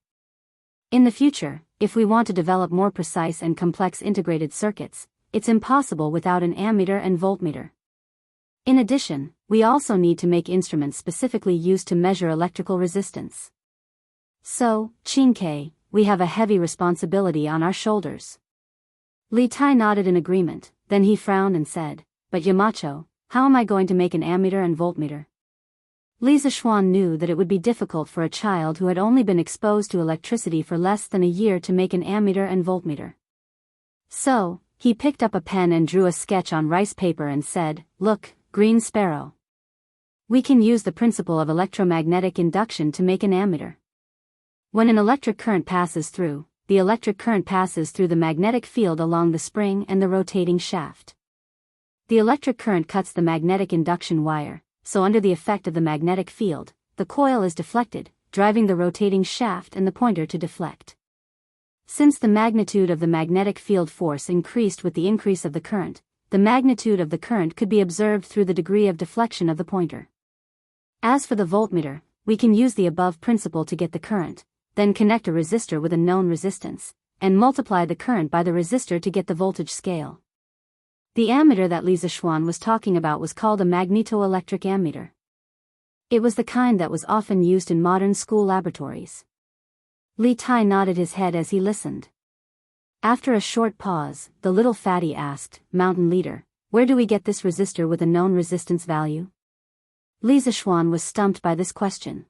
In the future, if we want to develop more precise and complex integrated circuits, it's impossible without an ammeter and voltmeter. In addition, we also need to make instruments specifically used to measure electrical resistance. So, Qingke, we have a heavy responsibility on our shoulders." Li Tai nodded in agreement, then he frowned and said, "But Yamacho, how am I going to make an ammeter and voltmeter?" Li Zixuan knew that it would be difficult for a child who had only been exposed to electricity for less than a year to make an ammeter and voltmeter. So, he picked up a pen and drew a sketch on rice paper and said, "Look, Green Sparrow. We can use the principle of electromagnetic induction to make an ammeter. When an electric current passes through, the electric current passes through the magnetic field along the spring and the rotating shaft. The electric current cuts the magnetic induction wire, so under the effect of the magnetic field, the coil is deflected, driving the rotating shaft and the pointer to deflect. Since the magnitude of the magnetic field force increased with the increase of the current, the magnitude of the current could be observed through the degree of deflection of the pointer. As for the voltmeter, we can use the above principle to get the current, then connect a resistor with a known resistance, and multiply the current by the resistor to get the voltage scale." The ammeter that Li Zixuan was talking about was called a magnetoelectric ammeter. It was the kind that was often used in modern school laboratories. Li Tai nodded his head as he listened. After a short pause, the little fatty asked, "Mountain leader, where do we get this resistor with a known resistance value?" Li Zixuan was stumped by this question.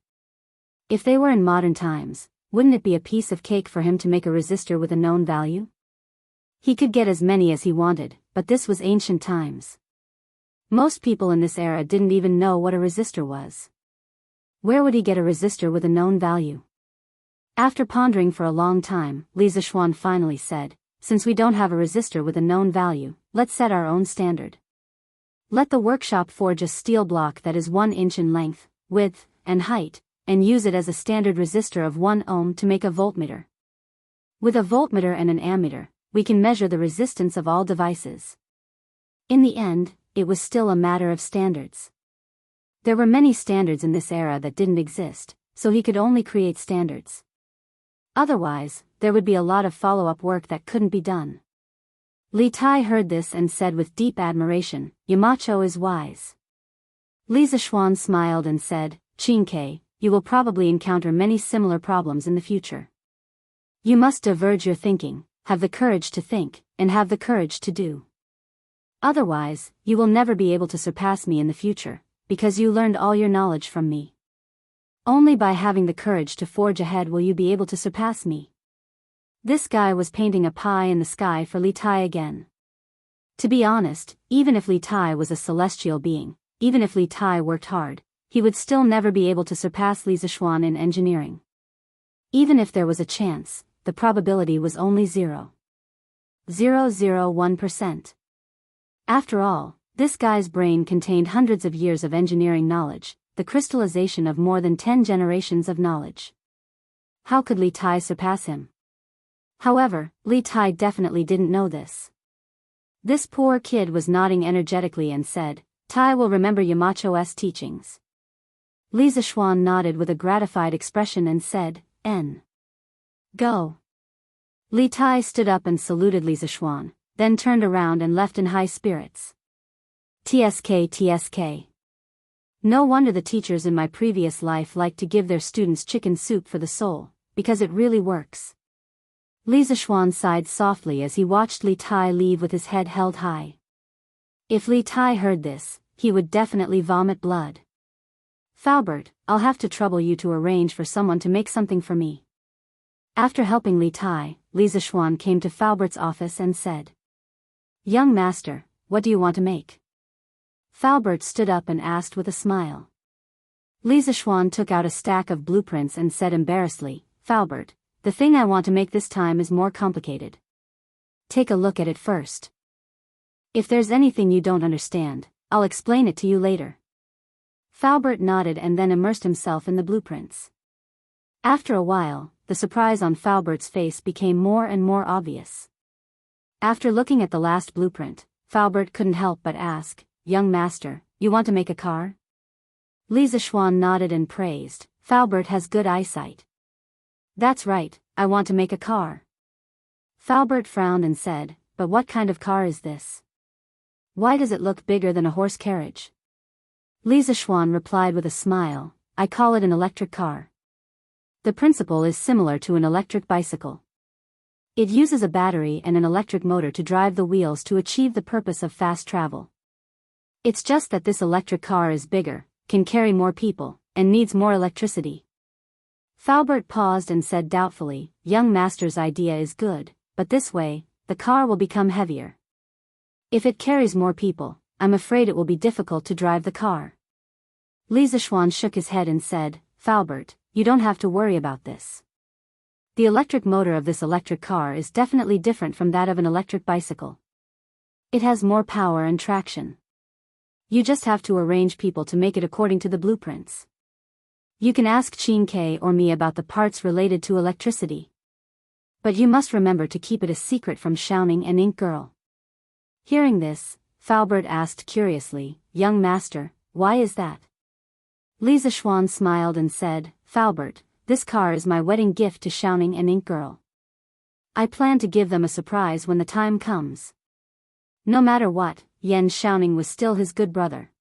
If they were in modern times, wouldn't it be a piece of cake for him to make a resistor with a known value? He could get as many as he wanted, but this was ancient times. Most people in this era didn't even know what a resistor was. Where would he get a resistor with a known value? After pondering for a long time, Li Zixuan finally said, "Since we don't have a resistor with a known value, let's set our own standard. Let the workshop forge a steel block that is 1 inch in length, width, and height, and use it as a standard resistor of 1 ohm to make a voltmeter. With a voltmeter and an ammeter, we can measure the resistance of all devices." In the end, it was still a matter of standards. There were many standards in this era that didn't exist, so he could only create standards. Otherwise, there would be a lot of follow-up work that couldn't be done. Li Tai heard this and said with deep admiration, "Yamacho is wise." Li Zixuan smiled and said, "Qingke, you will probably encounter many similar problems in the future. You must diverge your thinking, have the courage to think, and have the courage to do. Otherwise, you will never be able to surpass me in the future, because you learned all your knowledge from me. Only by having the courage to forge ahead will you be able to surpass me." This guy was painting a pie in the sky for Li Tai again. To be honest, even if Li Tai was a celestial being, even if Li Tai worked hard, he would still never be able to surpass Li Zixuan in engineering. Even if there was a chance, the probability was only 0.001%. After all, this guy's brain contained hundreds of years of engineering knowledge, the crystallization of more than 10 generations of knowledge. How could Li Tai surpass him? However, Li Tai definitely didn't know this. This poor kid was nodding energetically and said, "Tai will remember Yamacho's teachings." Li Zixuan nodded with a gratified expression and said, "N. Go." Li Tai stood up and saluted Li Zishuan, then turned around and left in high spirits. TSK TSK. No wonder the teachers in my previous life liked to give their students chicken soup for the soul, because it really works. Li Zishuan sighed softly as he watched Li Tai leave with his head held high. If Li Tai heard this, he would definitely vomit blood. Faubert, I'll have to trouble you to arrange for someone to make something for me. After helping Li Tai, Li Zishuan came to Faubert's office and said, Young master, what do you want to make? Faubert stood up and asked with a smile. Li Zishuan took out a stack of blueprints and said embarrassedly, Faubert, the thing I want to make this time is more complicated. Take a look at it first. If there's anything you don't understand, I'll explain it to you later. Faubert nodded and then immersed himself in the blueprints. After a while, the surprise on Faubert's face became more and more obvious. After looking at the last blueprint, Faubert couldn't help but ask, Young master, you want to make a car? Li Zishuan nodded and praised, Faubert has good eyesight. That's right, I want to make a car. Faubert frowned and said, but what kind of car is this? Why does it look bigger than a horse carriage? Li Zishuan replied with a smile, I call it an electric car. The principle is similar to an electric bicycle. It uses a battery and an electric motor to drive the wheels to achieve the purpose of fast travel. It's just that this electric car is bigger, can carry more people, and needs more electricity. Faubert paused and said doubtfully, Young master's idea is good, but this way, the car will become heavier. If it carries more people, I'm afraid it will be difficult to drive the car. Li Zishuan shook his head and said, Faubert, you don't have to worry about this. The electric motor of this electric car is definitely different from that of an electric bicycle. It has more power and traction. You just have to arrange people to make it according to the blueprints. You can ask Chin K or me about the parts related to electricity. But you must remember to keep it a secret from Xiaoning and Ink Girl. Hearing this, Faubert asked curiously, Young master, why is that? Li Zishuan smiled and said, Faubert, this car is my wedding gift to Xiaoning and Ink Girl. I plan to give them a surprise when the time comes. No matter what, Yan Xiaoning was still his good brother.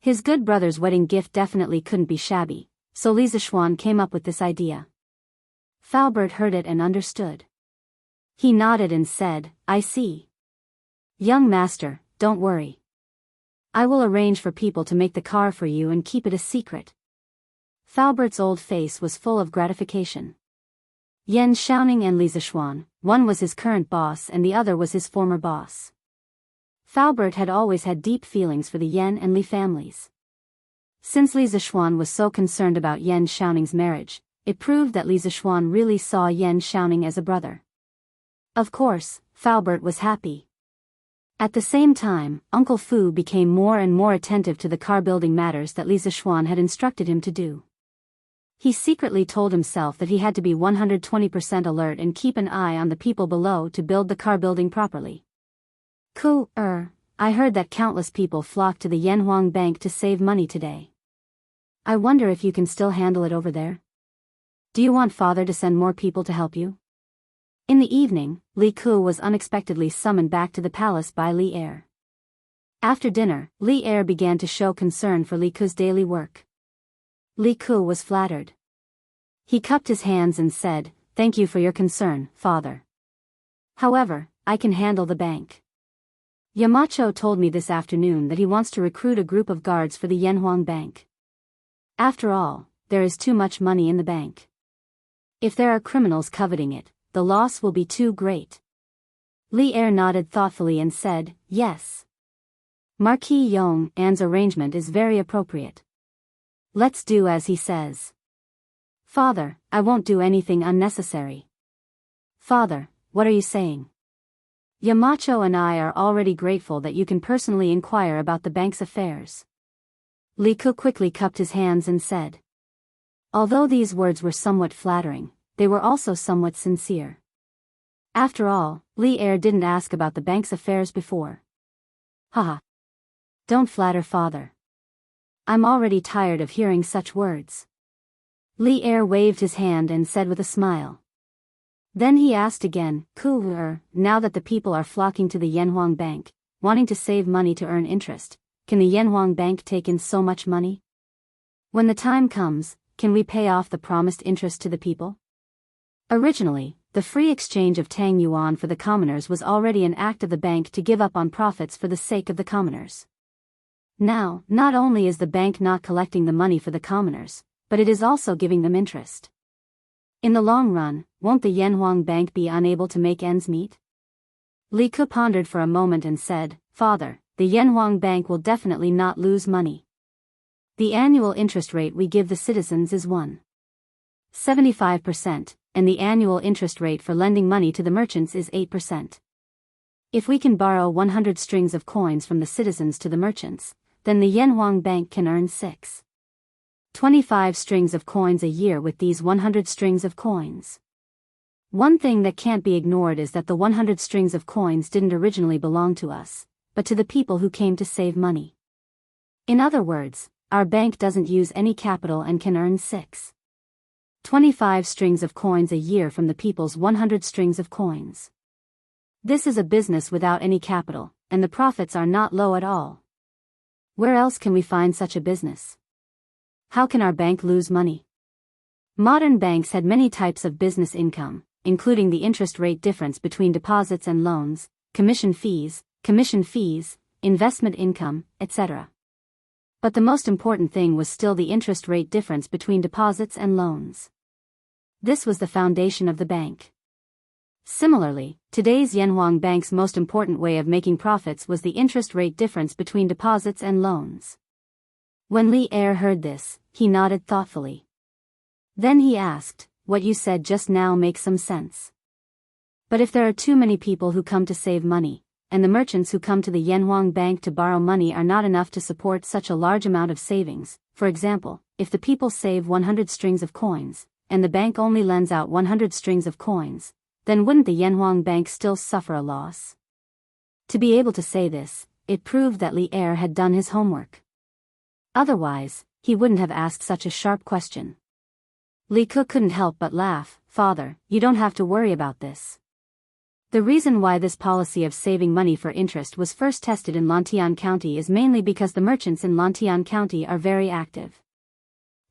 His good brother's wedding gift definitely couldn't be shabby, so Li Zishuan came up with this idea. Faubert heard it and understood. He nodded and said, I see. Young master, don't worry. I will arrange for people to make the car for you and keep it a secret. Faubert's old face was full of gratification. Yan Xiaoning and Li Zishuan, one was his current boss and the other was his former boss. Faubert had always had deep feelings for the Yan and Li families. Since Li Zishuan was so concerned about Yan Xiaoning's marriage, it proved that Li Zishuan really saw Yan Xiaoning as a brother. Of course, Faubert was happy. At the same time, Uncle Fu became more and more attentive to the car-building matters that Li Zishuan had instructed him to do. He secretly told himself that he had to be 120% alert and keep an eye on the people below to build the car building properly. I heard that countless people flocked to the Yanhuang Bank to save money today. I wonder if you can still handle it over there? Do you want father to send more people to help you? In the evening, Li Ku was unexpectedly summoned back to the palace by Li Er. After dinner, Li Er began to show concern for Li Ku's daily work. Li Ku was flattered. He cupped his hands and said, Thank you for your concern, father. However, I can handle the bank. Yamacho told me this afternoon that he wants to recruit a group of guards for the Yanhuang Bank. After all, there is too much money in the bank. If there are criminals coveting it, the loss will be too great. Li Er nodded thoughtfully and said, Yes. Marquis Yong An's arrangement is very appropriate. Let's do as he says. Father, I won't do anything unnecessary. Father, what are you saying? Yamacho and I are already grateful that you can personally inquire about the bank's affairs. Li Ku quickly cupped his hands and said. Although these words were somewhat flattering, they were also somewhat sincere. After all, Li Er didn't ask about the bank's affairs before. Haha. Don't flatter father. I'm already tired of hearing such words. Li Er waved his hand and said with a smile. Then he asked again, now that the people are flocking to the Yanhuang Bank, wanting to save money to earn interest, can the Yanhuang Bank take in so much money? When the time comes, can we pay off the promised interest to the people? Originally, the free exchange of Tang Yuan for the commoners was already an act of the bank to give up on profits for the sake of the commoners. Now, not only is the bank not collecting the money for the commoners, but it is also giving them interest. In the long run, won't the Yanhuang Bank be unable to make ends meet? Li Ke pondered for a moment and said, Father, the Yanhuang Bank will definitely not lose money. The annual interest rate we give the citizens is 1.75%, and the annual interest rate for lending money to the merchants is 8%. If we can borrow 100 strings of coins from the citizens to the merchants, then the Yanhuang Bank can earn 6.25 strings of coins a year with these 100 strings of coins. One thing that can't be ignored is that the 100 strings of coins didn't originally belong to us, but to the people who came to save money. In other words, our bank doesn't use any capital and can earn 6.25 strings of coins a year from the people's 100 strings of coins. This is a business without any capital, and the profits are not low at all. Where else can we find such a business? How can our bank lose money? Modern banks had many types of business income, including the interest rate difference between deposits and loans, commission fees, investment income, etc. But the most important thing was still the interest rate difference between deposits and loans. This was the foundation of the bank. Similarly, today's Yanhuang Bank's most important way of making profits was the interest rate difference between deposits and loans. When Li Er heard this, he nodded thoughtfully. Then he asked, What you said just now makes some sense. But if there are too many people who come to save money, and the merchants who come to the Yanhuang Bank to borrow money are not enough to support such a large amount of savings, for example, if the people save 100 strings of coins, and the bank only lends out 100 strings of coins, then wouldn't the Yanhuang Bank still suffer a loss? To be able to say this, it proved that Li Er had done his homework. Otherwise, he wouldn't have asked such a sharp question. Li Ke couldn't help but laugh. Father, you don't have to worry about this. The reason why this policy of saving money for interest was first tested in Lantian County is mainly because the merchants in Lantian County are very active.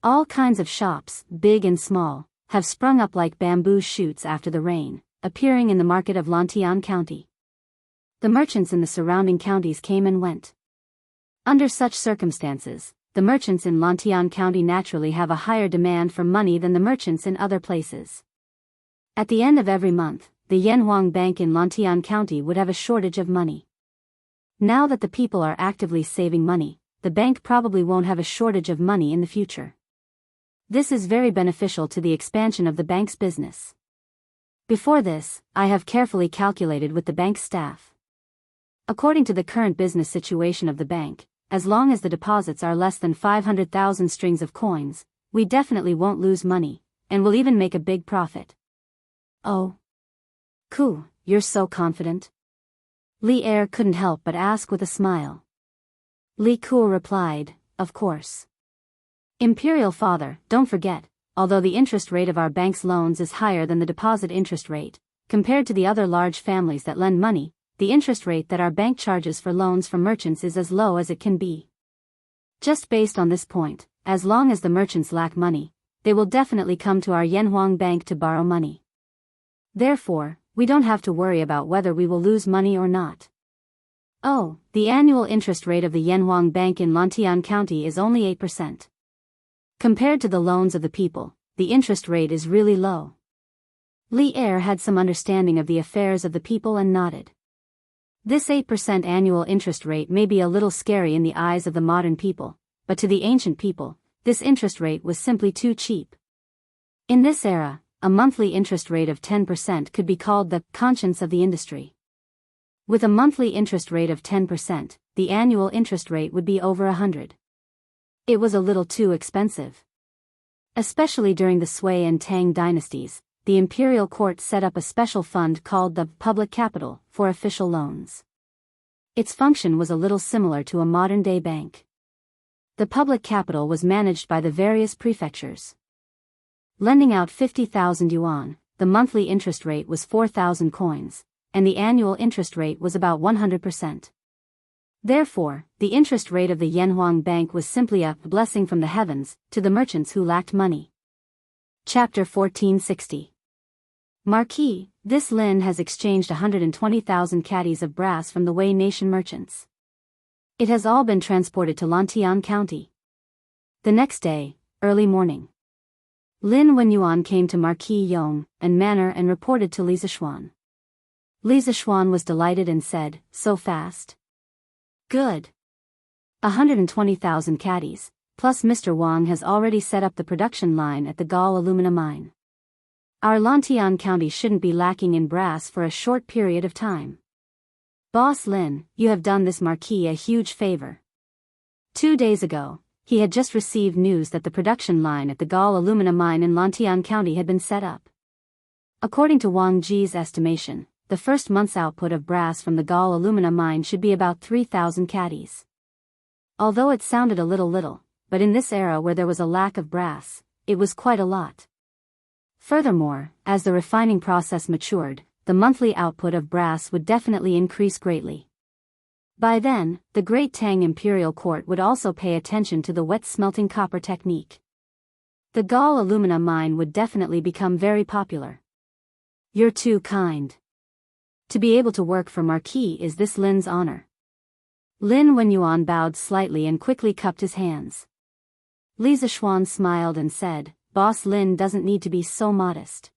All kinds of shops, big and small, have sprung up like bamboo shoots after the rain, appearing in the market of Lantian County. The merchants in the surrounding counties came and went. Under such circumstances, the merchants in Lantian County naturally have a higher demand for money than the merchants in other places. At the end of every month, the Yanhuang Bank in Lantian County would have a shortage of money. Now that the people are actively saving money, the bank probably won't have a shortage of money in the future. This is very beneficial to the expansion of the bank's business. Before this, I have carefully calculated with the bank staff. According to the current business situation of the bank, as long as the deposits are less than 500,000 strings of coins, we definitely won't lose money, and will even make a big profit. Oh. Ku, you're so confident. Li Er couldn't help but ask with a smile. Li Ku replied, Of course. Imperial Father, don't forget, although the interest rate of our bank's loans is higher than the deposit interest rate, compared to the other large families that lend money, the interest rate that our bank charges for loans from merchants is as low as it can be. Just based on this point, as long as the merchants lack money, they will definitely come to our Yanhuang Bank to borrow money. Therefore, we don't have to worry about whether we will lose money or not. Oh, the annual interest rate of the Yanhuang Bank in Lantian County is only 8%. Compared to the loans of the people, the interest rate is really low. Li Er had some understanding of the affairs of the people and nodded. This 8% annual interest rate may be a little scary in the eyes of the modern people, but to the ancient people, this interest rate was simply too cheap. In this era, a monthly interest rate of 10% could be called the conscience of the industry. With a monthly interest rate of 10%, the annual interest rate would be over 100. It was a little too expensive. Especially during the Sui and Tang dynasties, the imperial court set up a special fund called the public capital for official loans. Its function was a little similar to a modern-day bank. The public capital was managed by the various prefectures, lending out 50,000 yuan, the monthly interest rate was 4,000 coins, and the annual interest rate was about 100%. Therefore, the interest rate of the Yanhuang Bank was simply a blessing from the heavens to the merchants who lacked money. Chapter 1460. Marquis, this Lin has exchanged 120,000 caddies of brass from the Wei Nation merchants. It has all been transported to Lantian County. The next day, early morning, Lin Wenyuan came to Marquis Yong and Manor and reported to Li Zishuan. Li Zishuan was delighted and said, "So fast? Good. 120,000 caddies, plus Mr. Wang has already set up the production line at the Gall alumina mine. Our Lantian County shouldn't be lacking in brass for a short period of time. Boss Lin, you have done this Marquis a huge favor." 2 days ago, he had just received news that the production line at the Gall alumina mine in Lantian County had been set up. According to Wang Ji's estimation, the first month's output of brass from the Gall alumina mine should be about 3,000 caddies. Although it sounded a little, but in this era where there was a lack of brass, it was quite a lot. Furthermore, as the refining process matured, the monthly output of brass would definitely increase greatly. By then, the Great Tang Imperial Court would also pay attention to the wet smelting copper technique. The Gall alumina mine would definitely become very popular. You're too kind. To be able to work for Marquis is this Lin's honor. Lin Wenyuan bowed slightly and quickly cupped his hands. Li Zishuan smiled and said, "Boss Lin doesn't need to be so modest.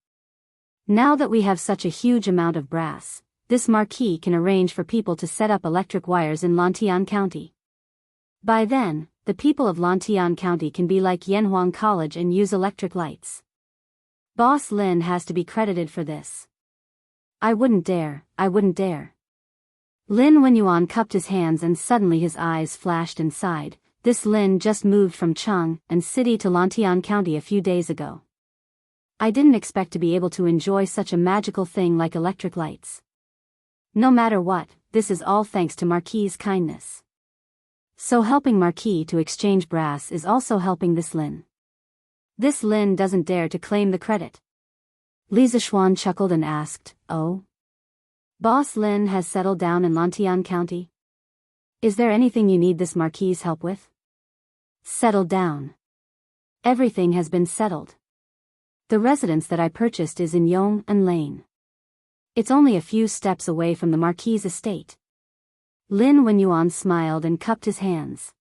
Now that we have such a huge amount of brass, this Marquis can arrange for people to set up electric wires in Lantian County. By then, the people of Lantian County can be like Yanhuang College and use electric lights. Boss Lin has to be credited for this." I wouldn't dare. Lin Wenyuan cupped his hands and suddenly his eyes flashed and sighed. This Lin just moved from Cheng and City to Lantian County a few days ago. I didn't expect to be able to enjoy such a magical thing like electric lights. No matter what, this is all thanks to Marquis's kindness. So helping Marquis to exchange brass is also helping this Lin. This Lin doesn't dare to claim the credit. Li Zishuan chuckled and asked, "Oh? Boss Lin has settled down in Lantian County? Is there anything you need this Marquis's help with?" "Settled down. Everything has been settled. The residence that I purchased is in Yong and Lane. It's only a few steps away from the Marquis's estate." Lin Wenyuan smiled and cupped his hands.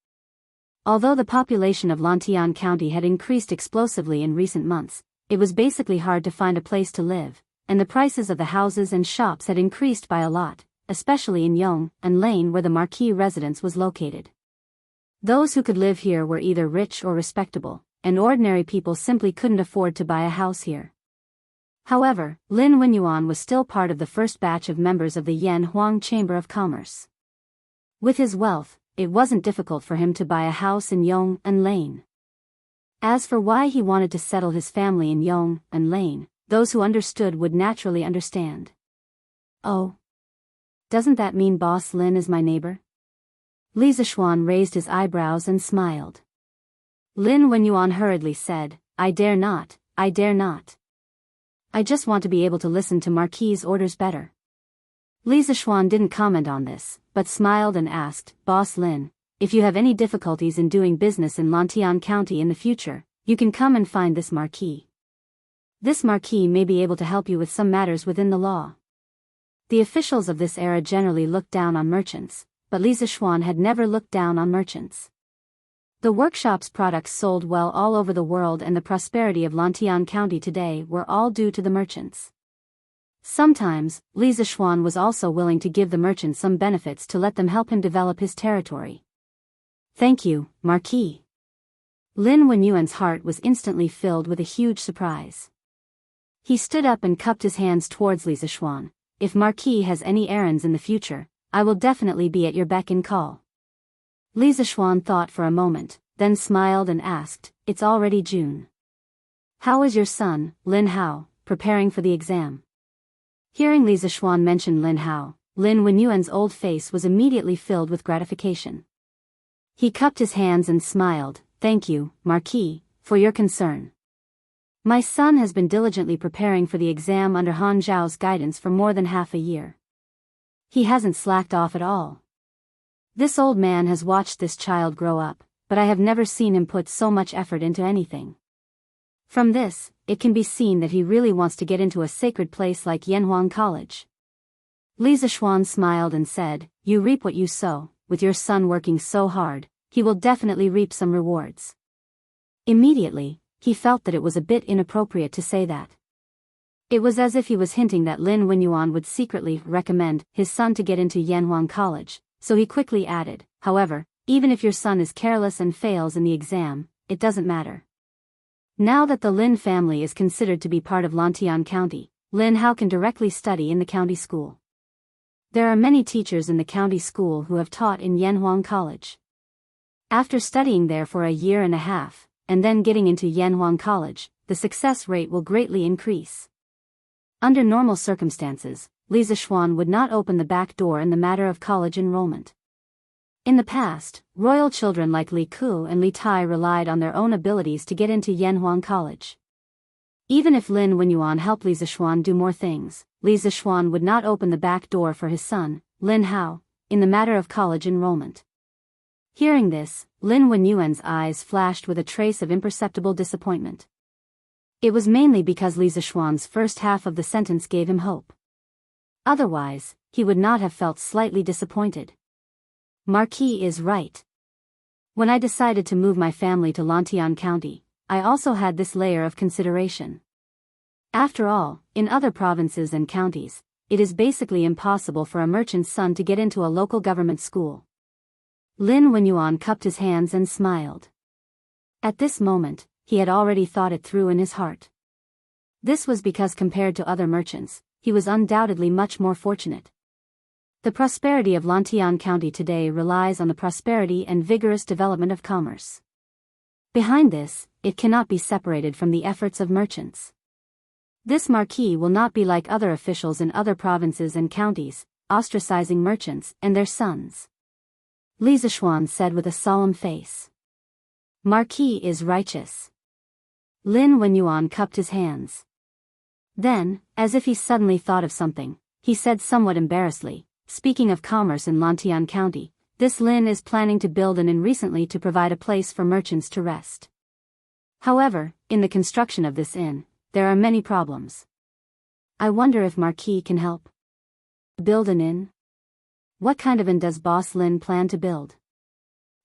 Although the population of Lantian County had increased explosively in recent months, it was basically hard to find a place to live, and the prices of the houses and shops had increased by a lot, especially in Yong and Lane where the Marquis residence was located. Those who could live here were either rich or respectable, and ordinary people simply couldn't afford to buy a house here. However, Lin Wenyuan was still part of the first batch of members of the Yanhuang Chamber of Commerce. With his wealth, it wasn't difficult for him to buy a house in Yong and Lane. As for why he wanted to settle his family in Yong and Lane, those who understood would naturally understand. "Oh? Doesn't that mean Boss Lin is my neighbor?" Li Zishuan raised his eyebrows and smiled. Lin Wenyuan hurriedly said, I dare not. I just want to be able to listen to Marquis's orders better." Li Zishuan didn't comment on this, but smiled and asked, "Boss Lin, if you have any difficulties in doing business in Lantian County in the future, you can come and find this Marquis. This Marquis may be able to help you with some matters within the law." The officials of this era generally looked down on merchants, but Li Zishuan had never looked down on merchants. The workshop's products sold well all over the world, and the prosperity of Lantian County today were all due to the merchants. Sometimes, Li Zishuan was also willing to give the merchants some benefits to let them help him develop his territory. "Thank you, Marquis." Lin Wenyuan's heart was instantly filled with a huge surprise. He stood up and cupped his hands towards Li Zishuan. "If Marquis has any errands in the future, I will definitely be at your beck and call." Li Zishuan thought for a moment, then smiled and asked, "It's already June. How is your son, Lin Hao, preparing for the exam?" Hearing Li Zishuan mention Lin Hao, Lin Wenyuan's old face was immediately filled with gratification. He cupped his hands and smiled, "Thank you, Marquis, for your concern. My son has been diligently preparing for the exam under Han Zhao's guidance for more than half a year. He hasn't slacked off at all. This old man has watched this child grow up, but I have never seen him put so much effort into anything. From this, it can be seen that he really wants to get into a sacred place like Yanhuang College. Li Zishuan smiled and said, "You reap what you sow. With your son working so hard, he will definitely reap some rewards." Immediately, he felt that it was a bit inappropriate to say that. It was as if he was hinting that Lin Wenyuan would secretly recommend his son to get into Yanhuang College, so he quickly added, "However, even if your son is careless and fails in the exam, it doesn't matter. Now that the Lin family is considered to be part of Lantian County, Lin Hao can directly study in the county school. There are many teachers in the county school who have taught in Yanhuang College. After studying there for a year and a half, and then getting into Yanhuang College, the success rate will greatly increase." Under normal circumstances, Li Zishuan would not open the back door in the matter of college enrollment. In the past, royal children like Li Ku and Li Tai relied on their own abilities to get into Yanhuang College. Even if Lin Wenyuan helped Li Zishuan do more things, Li Zishuan would not open the back door for his son, Lin Hao, in the matter of college enrollment. Hearing this, Lin Wenyuan's eyes flashed with a trace of imperceptible disappointment. It was mainly because Li Zishuan's first half of the sentence gave him hope. Otherwise, he would not have felt slightly disappointed. Marquis is right. When I decided to move my family to Lantian County, I also had this layer of consideration. After all, in other provinces and counties, it is basically impossible for a merchant's son to get into a local government school. Lin Wenyuan cupped his hands and smiled. At this moment, he had already thought it through in his heart. This was because compared to other merchants, he was undoubtedly much more fortunate. The prosperity of Lantian County today relies on the prosperity and vigorous development of commerce. Behind this, it cannot be separated from the efforts of merchants. This marquis will not be like other officials in other provinces and counties, ostracizing merchants and their sons. Li Zishuan said with a solemn face. Marquis is righteous. Lin Wenyuan cupped his hands. Then, as if he suddenly thought of something, he said somewhat embarrassedly, "Speaking of commerce in Lantian County, this Lin is planning to build an inn recently to provide a place for merchants to rest. However, in the construction of this inn, there are many problems. I wonder if Marquis can help. Build an inn? What kind of inn does Boss Lin plan to build?"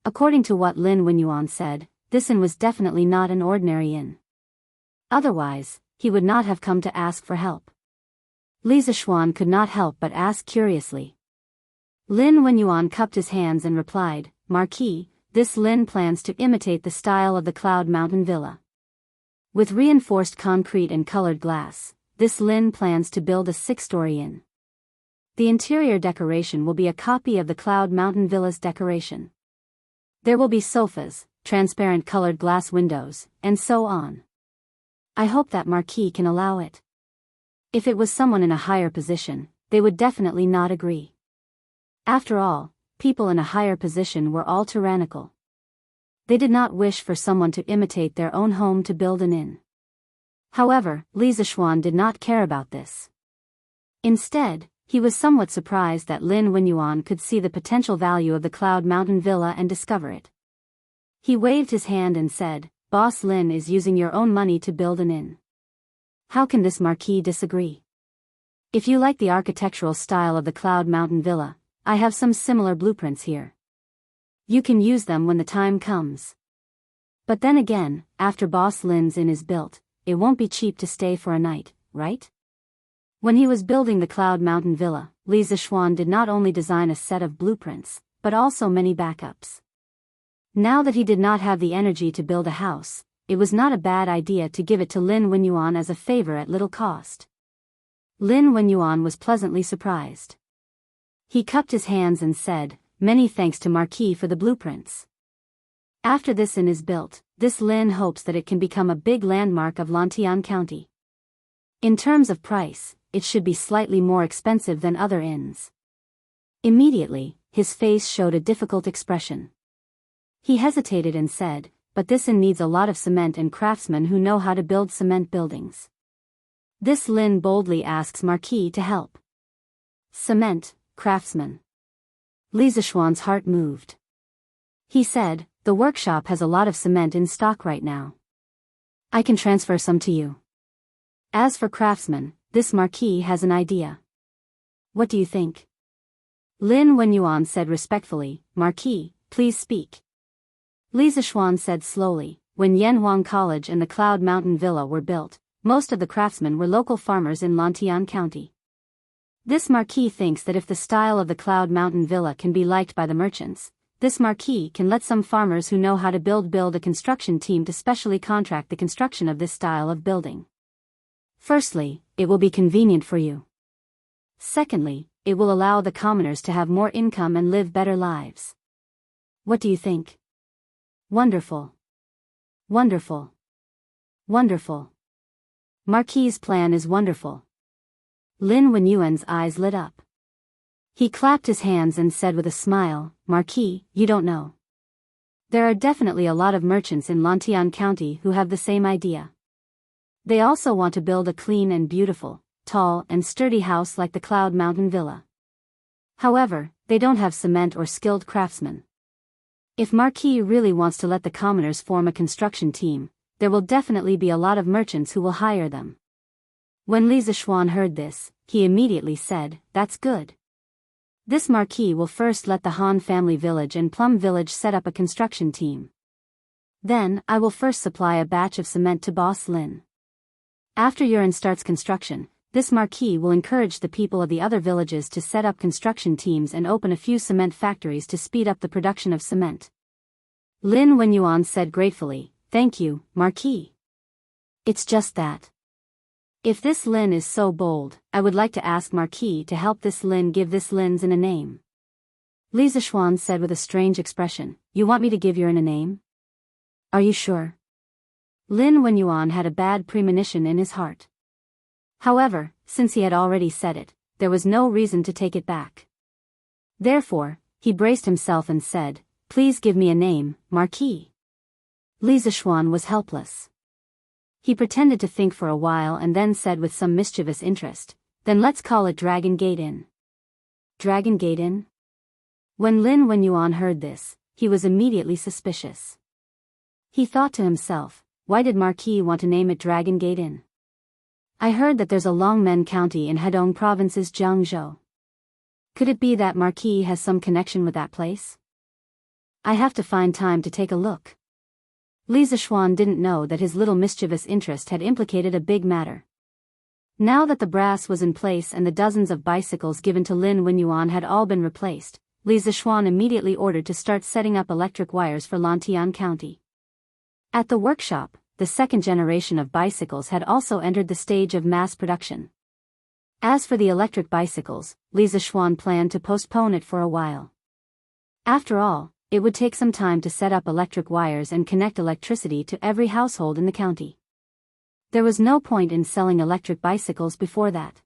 According to what Lin Wenyuan said, this inn was definitely not an ordinary inn. Otherwise, he would not have come to ask for help. Li Zishuan could not help but ask curiously. Lin Wenyuan cupped his hands and replied, "Marquis, this Lin plans to imitate the style of the Cloud Mountain Villa. With reinforced concrete and colored glass, this Lin plans to build a 6-story inn. The interior decoration will be a copy of the Cloud Mountain Villa's decoration. There will be sofas, transparent colored glass windows, and so on. I hope that Marquis can allow it." If it was someone in a higher position, they would definitely not agree. After all, people in a higher position were all tyrannical. They did not wish for someone to imitate their own home to build an inn. However, Li Zishuan did not care about this. Instead, he was somewhat surprised that Lin Wenyuan could see the potential value of the Cloud Mountain Villa and discover it. He waved his hand and said, "Boss Lin is using your own money to build an inn. How can this marquis disagree? If you like the architectural style of the Cloud Mountain Villa, I have some similar blueprints here. You can use them when the time comes. But then again, after Boss Lin's inn is built, it won't be cheap to stay for a night, right?" When he was building the Cloud Mountain Villa, Li Zishuan did not only design a set of blueprints, but also many backups. Now that he did not have the energy to build a house, it was not a bad idea to give it to Lin Wenyuan as a favor at little cost. Lin Wenyuan was pleasantly surprised. He cupped his hands and said, "Many thanks to Marquis for the blueprints. After this inn is built, this Lin hopes that it can become a big landmark of Lantian County. In terms of price, it should be slightly more expensive than other inns." Immediately, his face showed a difficult expression. He hesitated and said, but this inn needs a lot of cement and craftsmen who know how to build cement buildings. This Lin boldly asks Marquis to help. Cement, craftsman. Li Zishuan's heart moved. He said, the workshop has a lot of cement in stock right now. I can transfer some to you. As for craftsmen, this Marquis has an idea. What do you think? Lin Wenyuan said respectfully, Marquis, please speak. Li Zishuan said slowly, when Yanhuang College and the Cloud Mountain Villa were built, most of the craftsmen were local farmers in Lantian County. This Marquis thinks that if the style of the Cloud Mountain Villa can be liked by the merchants, this Marquis can let some farmers who know how to build a construction team to specially contract the construction of this style of building. Firstly, it will be convenient for you. Secondly, it will allow the commoners to have more income and live better lives. What do you think? Wonderful. Wonderful. Wonderful. Marquis's plan is wonderful. Lin Wenyuan's eyes lit up. He clapped his hands and said with a smile, Marquis, you don't know. There are definitely a lot of merchants in Lantian County who have the same idea. They also want to build a clean and beautiful, tall and sturdy house like the Cloud Mountain Villa. However, they don't have cement or skilled craftsmen. If Marquis really wants to let the commoners form a construction team, there will definitely be a lot of merchants who will hire them. When Li Zishuan heard this, he immediately said, that's good. This Marquis will first let the Han family village and Plum village set up a construction team. Then, I will first supply a batch of cement to Boss Lin. After Yuan starts construction, this Marquis will encourage the people of the other villages to set up construction teams and open a few cement factories to speed up the production of cement. Lin Wenyuan said gratefully, thank you, Marquis. It's just that. If this Lin is so bold, I would like to ask Marquis to help this Lin give this Lin's in a name. Li Zishuan said with a strange expression, you want me to give Yuan a name? Are you sure? Lin Wenyuan had a bad premonition in his heart. However, since he had already said it, there was no reason to take it back. Therefore, he braced himself and said, please give me a name, Marquis. Li Zishuan was helpless. He pretended to think for a while and then said with some mischievous interest, then let's call it Dragon Gate Inn. Dragon Gate Inn? When Lin Wenyuan heard this, he was immediately suspicious. He thought to himself, why did Marquis want to name it Dragon Gate Inn? I heard that there's a Longmen County in Hedong Province's Jiangzhou. Could it be that Marquis has some connection with that place? I have to find time to take a look. Li Zishuan didn't know that his little mischievous interest had implicated a big matter. Now that the brass was in place and the dozens of bicycles given to Lin Wenyuan had all been replaced, Li Zishuan immediately ordered to start setting up electric wires for Lantian County. At the workshop, the second generation of bicycles had also entered the stage of mass production. As for the electric bicycles, Li Zishuan planned to postpone it for a while. After all, it would take some time to set up electric wires and connect electricity to every household in the county. There was no point in selling electric bicycles before that.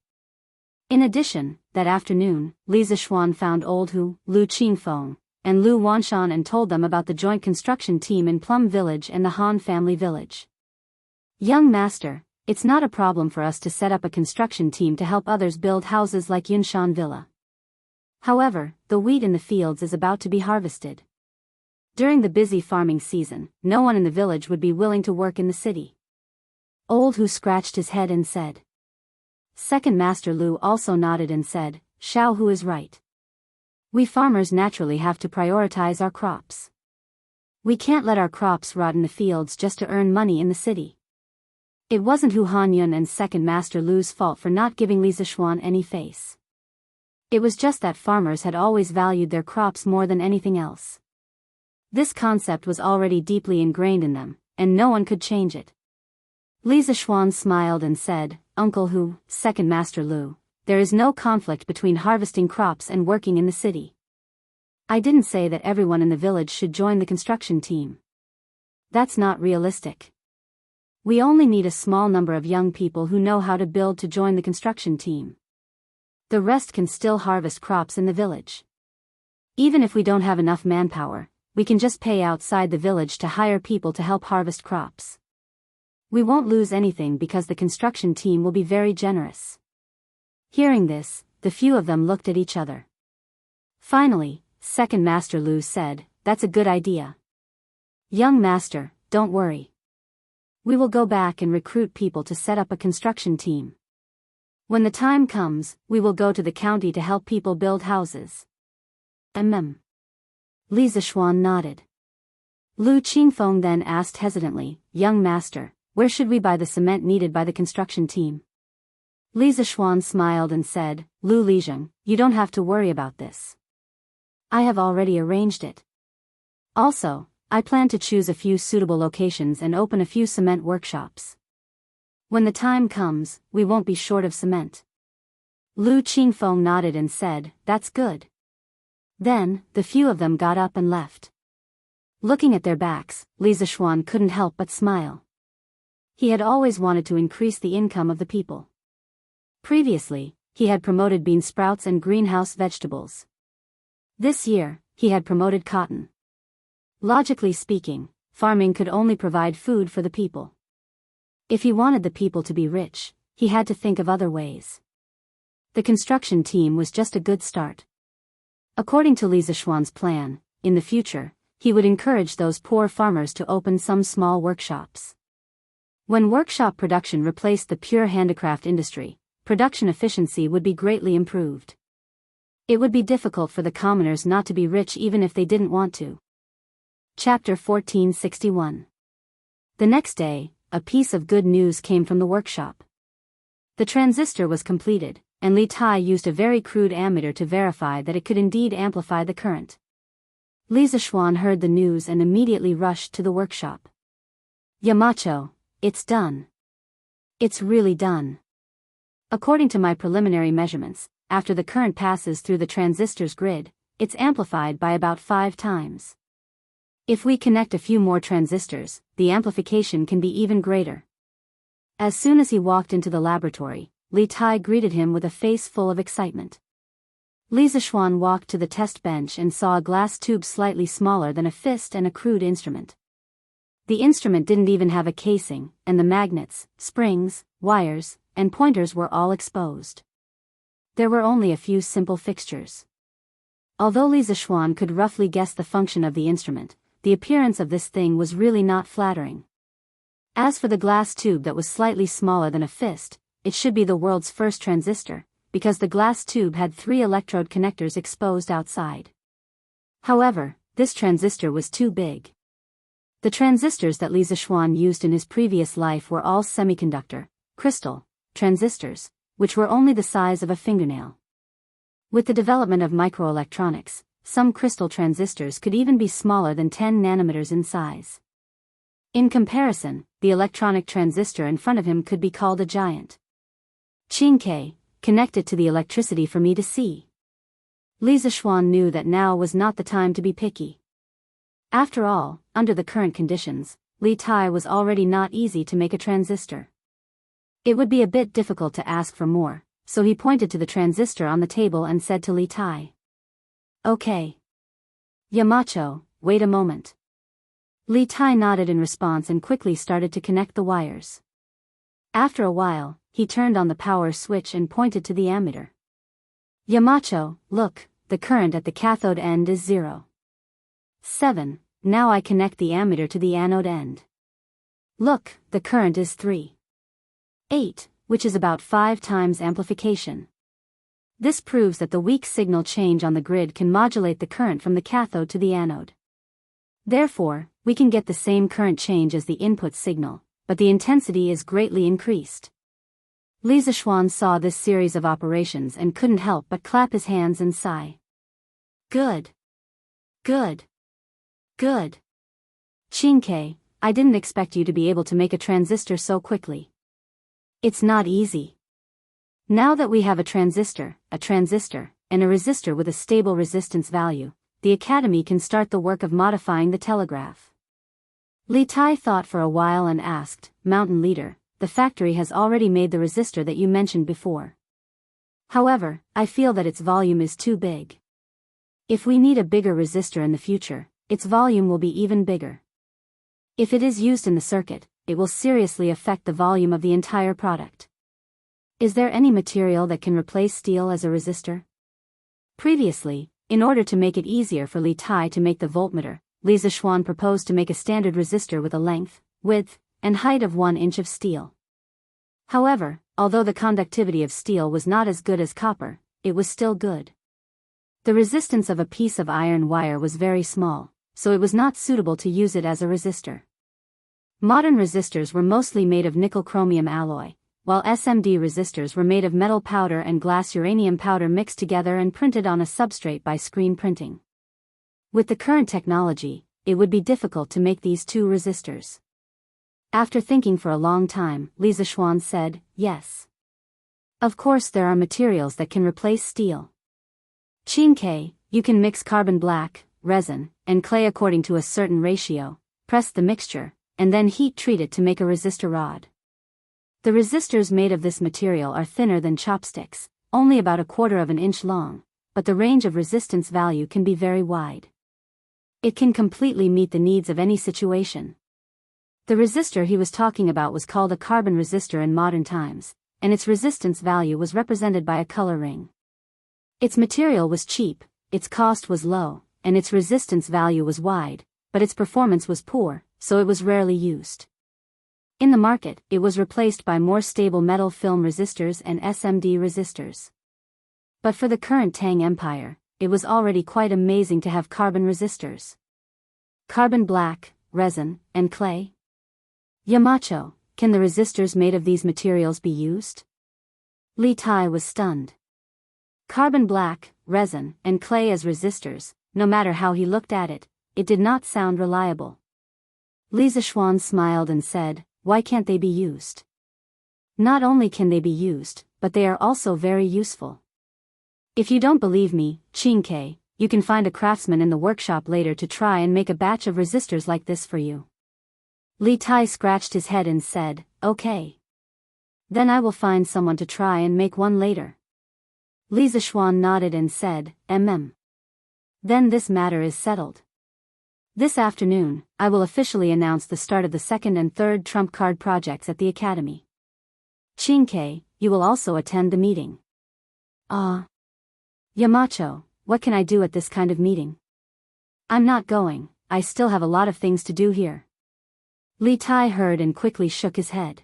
In addition, that afternoon, Li Zishuan found old Hu, Lu Qingfeng, and Lu Wanshan and told them about the joint construction team in Plum Village and the Han family village. Young master, it's not a problem for us to set up a construction team to help others build houses like Yunshan Villa. However, the wheat in the fields is about to be harvested. During the busy farming season, no one in the village would be willing to work in the city. Old Hu scratched his head and said. Second Master Lu also nodded and said, Xiao Hu is right. We farmers naturally have to prioritize our crops. We can't let our crops rot in the fields just to earn money in the city. It wasn't Hu Hanyun and Second Master Lu's fault for not giving Li Zishuan any face. It was just that farmers had always valued their crops more than anything else. This concept was already deeply ingrained in them, and no one could change it. Li Zishuan smiled and said, Uncle Hu, Second Master Lu, there is no conflict between harvesting crops and working in the city. I didn't say that everyone in the village should join the construction team. That's not realistic. We only need a small number of young people who know how to build to join the construction team. The rest can still harvest crops in the village. Even if we don't have enough manpower, we can just pay outside the village to hire people to help harvest crops. We won't lose anything because the construction team will be very generous." Hearing this, the few of them looked at each other. Finally, second Master Lu said, "That's a good idea. Young Master, don't worry. We will go back and recruit people to set up a construction team. When the time comes, we will go to the county to help people build houses." Li Zishuan nodded. Lu Qingfeng then asked hesitantly, "Young Master, where should we buy the cement needed by the construction team?" Li Zishuan smiled and said, "Lu Lizheng, you don't have to worry about this. I have already arranged it. Also, I plan to choose a few suitable locations and open a few cement workshops. When the time comes, we won't be short of cement." Lu Qingfeng nodded and said, "That's good." Then, the few of them got up and left. Looking at their backs, Li Zishuan couldn't help but smile. He had always wanted to increase the income of the people. Previously, he had promoted bean sprouts and greenhouse vegetables. This year, he had promoted cotton. Logically speaking, farming could only provide food for the people. If he wanted the people to be rich, he had to think of other ways. The construction team was just a good start. According to Li Zishuan's plan, in the future, he would encourage those poor farmers to open some small workshops. When workshop production replaced the pure handicraft industry, production efficiency would be greatly improved. It would be difficult for the commoners not to be rich even if they didn't want to. Chapter 1461. The next day, a piece of good news came from the workshop. The transistor was completed, and Li Tai used a very crude ammeter to verify that it could indeed amplify the current. Li Zishuan heard the news and immediately rushed to the workshop. "Yamacho, it's done. It's really done. According to my preliminary measurements, after the current passes through the transistor's grid, it's amplified by about 5 times. If we connect a few more transistors, the amplification can be even greater." As soon as he walked into the laboratory, Li Tai greeted him with a face full of excitement. Li Zishuan walked to the test bench and saw a glass tube slightly smaller than a fist and a crude instrument. The instrument didn't even have a casing, and the magnets, springs, wires, and pointers were all exposed. There were only a few simple fixtures. Although Li Zishuan could roughly guess the function of the instrument, the appearance of this thing was really not flattering. As for the glass tube that was slightly smaller than a fist, it should be the world's first transistor, because the glass tube had 3 electrode connectors exposed outside. However, this transistor was too big. The transistors that Li Zishuan used in his previous life were all semiconductor, crystal, transistors, which were only the size of a fingernail. With the development of microelectronics, some crystal transistors could even be smaller than 10 nanometers in size. In comparison, the electronic transistor in front of him could be called a giant. "Qingke, connect it to the electricity for me to see." Li Zishuan knew that now was not the time to be picky. After all, under the current conditions, Li Tai was already not easy to make a transistor. It would be a bit difficult to ask for more, so he pointed to the transistor on the table and said to Li Tai, "Okay. Yamacho, wait a moment." Li Tai nodded in response and quickly started to connect the wires. After a while, he turned on the power switch and pointed to the ammeter. "Yamacho, look, the current at the cathode end is 0.7. Now I connect the ammeter to the anode end. Look, the current is 3.8, which is about 5 times amplification. This proves that the weak signal change on the grid can modulate the current from the cathode to the anode. Therefore, we can get the same current change as the input signal, but the intensity is greatly increased." Li Zishuan saw this series of operations and couldn't help but clap his hands and sigh. Good. Good. Good. Qingke, I didn't expect you to be able to make a transistor so quickly. It's not easy. Now that we have a transistor, and a resistor with a stable resistance value, the Academy can start the work of modifying the telegraph. Li Tai thought for a while and asked, "Mountain Leader, the factory has already made the resistor that you mentioned before. However, I feel that its volume is too big. If we need a bigger resistor in the future, its volume will be even bigger. If it is used in the circuit, it will seriously affect the volume of the entire product. Is there any material that can replace steel as a resistor? Previously, in order to make it easier for Li Tai to make the voltmeter, Li Zixuan proposed to make a standard resistor with a length, width, and height of 1 inch of steel. However, although the conductivity of steel was not as good as copper, it was still good. The resistance of a piece of iron wire was very small, so it was not suitable to use it as a resistor. Modern resistors were mostly made of nickel-chromium alloy, while SMD resistors were made of metal powder and glass uranium powder mixed together and printed on a substrate by screen printing. With the current technology, it would be difficult to make these two resistors. After thinking for a long time, Li Zixuan said, yes. Of course there are materials that can replace steel. Qingke, you can mix carbon black, resin, and clay according to a certain ratio, press the mixture, and then heat treat it to make a resistor rod. The resistors made of this material are thinner than chopsticks, only about 1/4 of an inch long, but the range of resistance value can be very wide. It can completely meet the needs of any situation. The resistor he was talking about was called a carbon resistor in modern times, and its resistance value was represented by a color ring. Its material was cheap, its cost was low, and its resistance value was wide, but its performance was poor, so it was rarely used. In the market, it was replaced by more stable metal film resistors and SMD resistors. But for the current Tang Empire, it was already quite amazing to have carbon resistors. Carbon black, resin, and clay? Yamacho, can the resistors made of these materials be used? Li Tai was stunned. Carbon black, resin, and clay as resistors, no matter how he looked at it, it did not sound reliable. Li Zixuan smiled and said, why can't they be used? Not only can they be used, but they are also very useful. If you don't believe me, Qingke, you can find a craftsman in the workshop later to try and make a batch of resistors like this for you. Li Tai scratched his head and said, okay. Then I will find someone to try and make one later. Li Zixuan nodded and said, Then this matter is settled. This afternoon, I will officially announce the start of the second and third trump card projects at the Academy. Qingke, you will also attend the meeting. Yamacho, what can I do at this kind of meeting? I'm not going, I still have a lot of things to do here. Li Tai heard and quickly shook his head.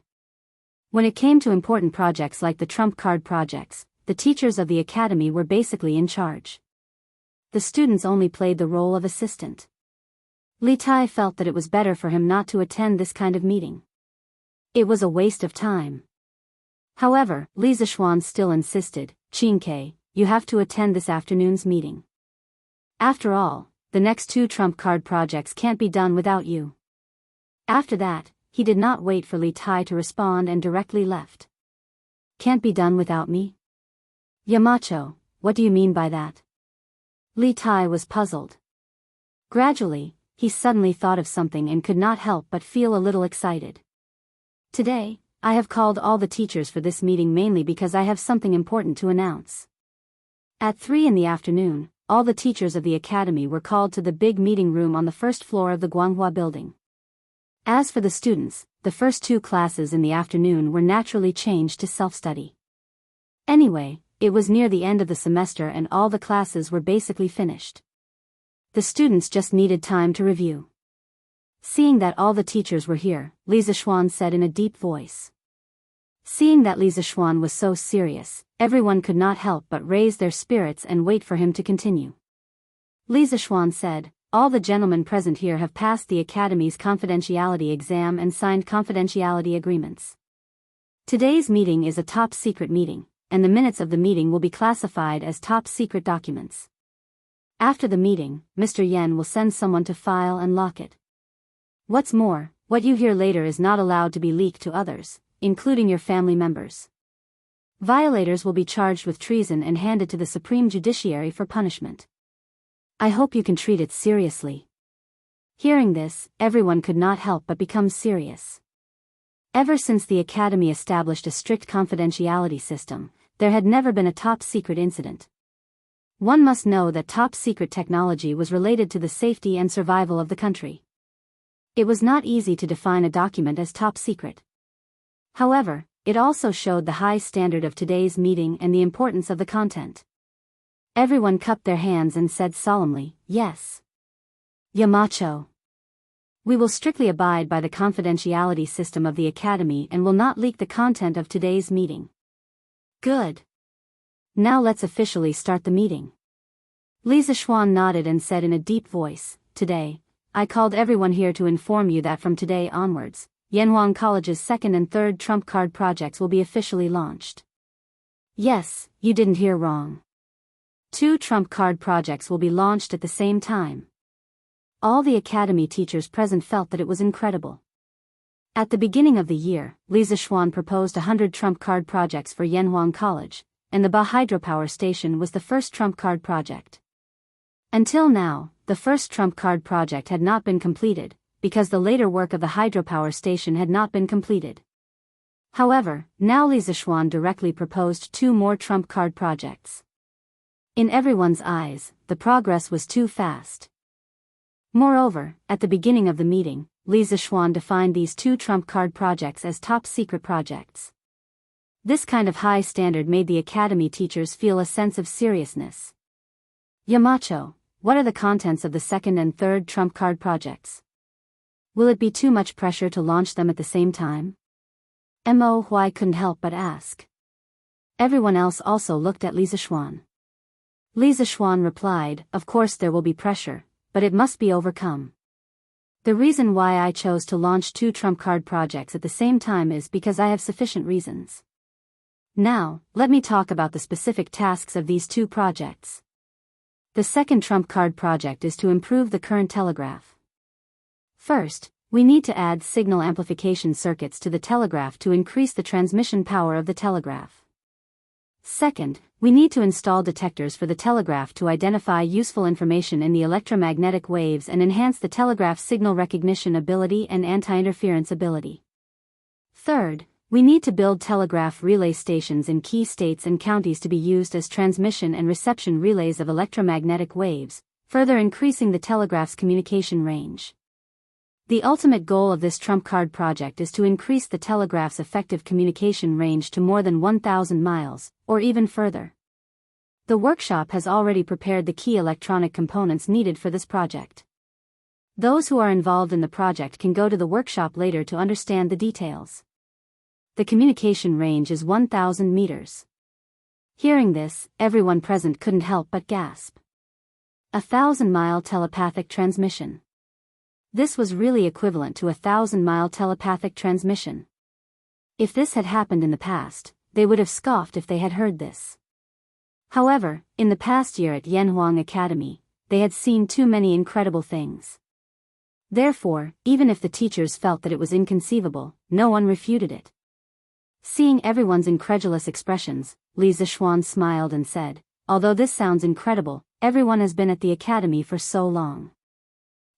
When it came to important projects like the trump card projects, the teachers of the academy were basically in charge. The students only played the role of assistant. Li Tai felt that it was better for him not to attend this kind of meeting. It was a waste of time. However, Li Zixuan still insisted, Qingke, you have to attend this afternoon's meeting. After all, the next 2 trump card projects can't be done without you. After that, he did not wait for Li Tai to respond and directly left. Can't be done without me? Yamacho, what do you mean by that? Li Tai was puzzled. Gradually, he suddenly thought of something and could not help but feel a little excited. Today, I have called all the teachers for this meeting mainly because I have something important to announce. At 3 in the afternoon, all the teachers of the academy were called to the big meeting room on the first floor of the Guanghua building. As for the students, the first 2 classes in the afternoon were naturally changed to self-study. Anyway, it was near the end of the semester and all the classes were basically finished. The students just needed time to review. Seeing that all the teachers were here, Li Zixuan said in a deep voice. Seeing that Li Zixuan was so serious, everyone could not help but raise their spirits and wait for him to continue. Li Zixuan said, all the gentlemen present here have passed the Academy's confidentiality exam and signed confidentiality agreements. Today's meeting is a top-secret meeting, and the minutes of the meeting will be classified as top-secret documents. After the meeting, Mr. Yen will send someone to file and lock it. What's more, what you hear later is not allowed to be leaked to others, including your family members. Violators will be charged with treason and handed to the Supreme Judiciary for punishment. I hope you can treat it seriously. Hearing this, everyone could not help but become serious. Ever since the Academy established a strict confidentiality system, there had never been a top-secret incident. One must know that top-secret technology was related to the safety and survival of the country. It was not easy to define a document as top secret. However, it also showed the high standard of today's meeting and the importance of the content. Everyone cupped their hands and said solemnly, "Yes. Yamacho. We will strictly abide by the confidentiality system of the Academy and will not leak the content of today's meeting." Good. Now let's officially start the meeting. Li Zixuan nodded and said in a deep voice, "Today, I called everyone here to inform you that from today onwards, Yanhuang College's second and third trump card projects will be officially launched." Yes, you didn't hear wrong. 2 trump card projects will be launched at the same time. All the academy teachers present felt that it was incredible. At the beginning of the year, Li Zixuan proposed 100 trump card projects for Yanhuang College, and the Ba hydropower station was the first trump card project. Until now, the first trump card project had not been completed, because the later work of the hydropower station had not been completed. However, now Li Zixuan directly proposed 2 more trump card projects. In everyone's eyes, the progress was too fast. Moreover, at the beginning of the meeting, Li Zixuan defined these 2 trump card projects as top-secret projects. This kind of high standard made the academy teachers feel a sense of seriousness. Yamacho, what are the contents of the second and third trump card projects? Will it be too much pressure to launch them at the same time? Mo Huai couldn't help but ask. Everyone else also looked at Li Zixuan. Li Zixuan replied, "Of course there will be pressure, but it must be overcome. The reason why I chose to launch 2 trump card projects at the same time is because I have sufficient reasons. Now, let me talk about the specific tasks of these 2 projects. The second trump card project is to improve the current telegraph. First, we need to add signal amplification circuits to the telegraph to increase the transmission power of the telegraph. Second, we need to install detectors for the telegraph to identify useful information in the electromagnetic waves and enhance the telegraph signal recognition ability and anti-interference ability. Third, we need to build telegraph relay stations in key states and counties to be used as transmission and reception relays of electromagnetic waves, further increasing the telegraph's communication range. The ultimate goal of this trump card project is to increase the telegraph's effective communication range to more than 1,000 miles, or even further. The workshop has already prepared the key electronic components needed for this project. Those who are involved in the project can go to the workshop later to understand the details. The communication range is 1,000 meters. Hearing this, everyone present couldn't help but gasp. 1,000-mile telepathic transmission. This was really equivalent to a 1,000-mile telepathic transmission. If this had happened in the past, they would have scoffed if they had heard this. However, in the past year at Yanhuang Academy, they had seen too many incredible things. Therefore, even if the teachers felt that it was inconceivable, no one refuted it. Seeing everyone's incredulous expressions, Li Zixuan smiled and said, "Although this sounds incredible, everyone has been at the academy for so long.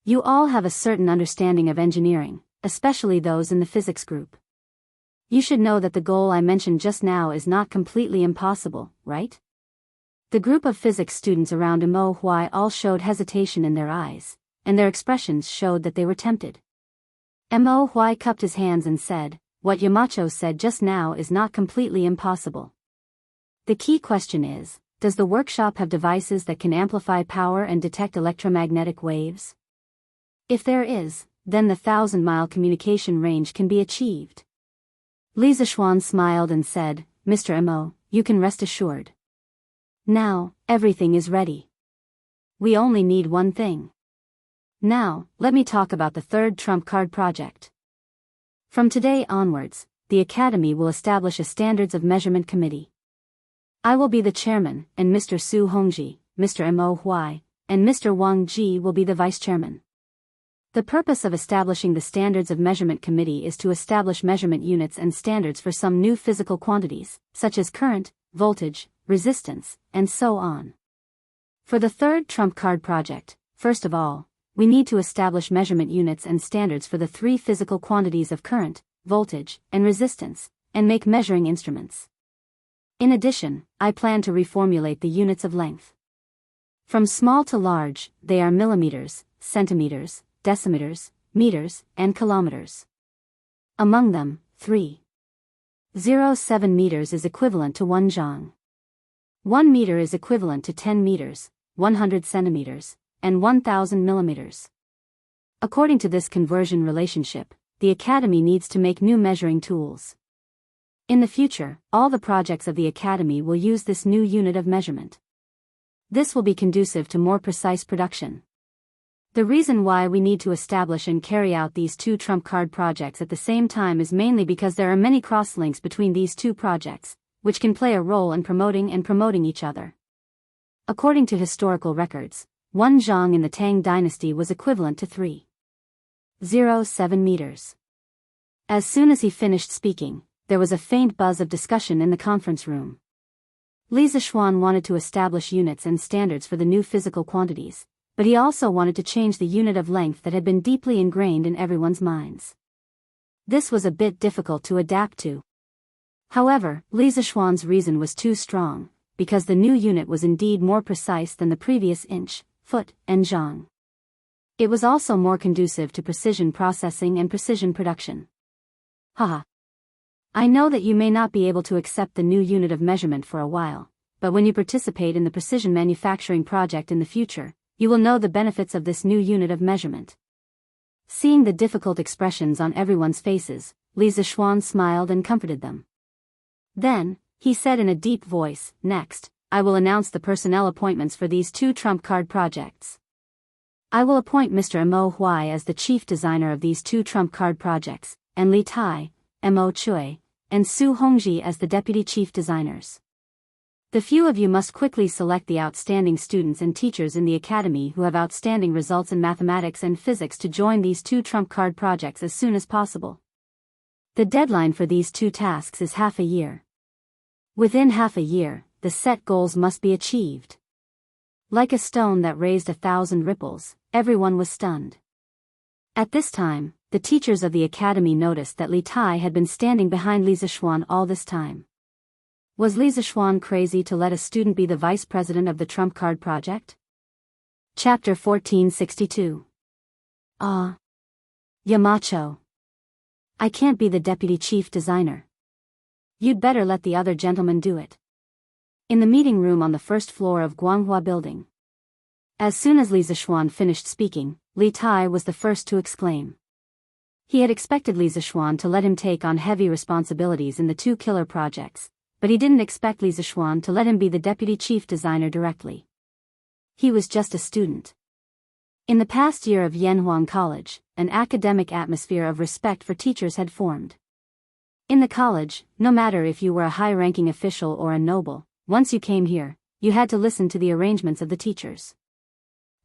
You all have a certain understanding of engineering, especially those in the physics group. You should know that the goal I mentioned just now is not completely impossible, right?" The group of physics students around Mo Huai all showed hesitation in their eyes, and their expressions showed that they were tempted. Mo Huai cupped his hands and said, "What Yamacho said just now is not completely impossible. The key question is, does the workshop have devices that can amplify power and detect electromagnetic waves? If there is, then the 1,000-mile communication range can be achieved." Li Zixuan smiled and said, "Mr. Mo, you can rest assured. Now, everything is ready. We only need one thing. Now, let me talk about the third trump card project. From today onwards, the Academy will establish a Standards of Measurement Committee. I will be the chairman, and Mr. Su Hongji, Mr. Mo Huai, and Mr. Wang Ji will be the vice chairman. The purpose of establishing the Standards of Measurement Committee is to establish measurement units and standards for some new physical quantities, such as current, voltage, resistance, and so on. For the third trump card project, first of all, we need to establish measurement units and standards for the 3 physical quantities of current, voltage, and resistance, and make measuring instruments. In addition, I plan to reformulate the units of length. From small to large, they are millimeters, centimeters, decimeters, meters, and kilometers. Among them, 3.07 meters is equivalent to 1 zhang. 1 meter is equivalent to 10 meters, 100 centimeters, and 1000 millimeters. According to this conversion relationship, the Academy needs to make new measuring tools. In the future, all the projects of the Academy will use this new unit of measurement. This will be conducive to more precise production. The reason why we need to establish and carry out these two trump card projects at the same time is mainly because there are many cross-links between these two projects, which can play a role in promoting each other. According to historical records, 1 zhang in the Tang dynasty was equivalent to 3.07 meters. As soon as he finished speaking, there was a faint buzz of discussion in the conference room. Li Zishuan wanted to establish units and standards for the new physical quantities, but he also wanted to change the unit of length that had been deeply ingrained in everyone's minds. This was a bit difficult to adapt to. However, Li Zishuan's reason was too strong, because the new unit was indeed more precise than the previous inch, foot, and zhang. It was also more conducive to precision processing and precision production. Haha. I know that you may not be able to accept the new unit of measurement for a while, but when you participate in the precision manufacturing project in the future, you will know the benefits of this new unit of measurement. Seeing the difficult expressions on everyone's faces, Li Zishuan smiled and comforted them. Then, he said in a deep voice, "Next, I will announce the personnel appointments for these two trump card projects. I will appoint Mr. Mo Huai as the chief designer of these two trump card projects, and Li Tai, Mo Chui, and Su Hongji as the deputy chief designers. The few of you must quickly select the outstanding students and teachers in the academy who have outstanding results in mathematics and physics to join these two trump card projects as soon as possible. The deadline for these two tasks is half a year. Within half a year, the set goals must be achieved." Like a stone that raised 1,000 ripples, everyone was stunned. At this time, the teachers of the academy noticed that Li Tai had been standing behind Li Zishuan all this time. Was Li Zishuan crazy to let a student be the vice president of the trump card project? Chapter 1462. Yamacho. I can't be the deputy chief designer. You'd better let the other gentleman do it. In the meeting room on the first floor of Guanghua building. As soon as Li Zishuan finished speaking, Li Tai was the first to exclaim. He had expected Li Zishuan to let him take on heavy responsibilities in the two killer projects, but he didn't expect Li Zishuan to let him be the deputy chief designer directly. He was just a student. In the past year of Yanhuang College, an academic atmosphere of respect for teachers had formed. In the college, no matter if you were a high-ranking official or a noble, once you came here, you had to listen to the arrangements of the teachers.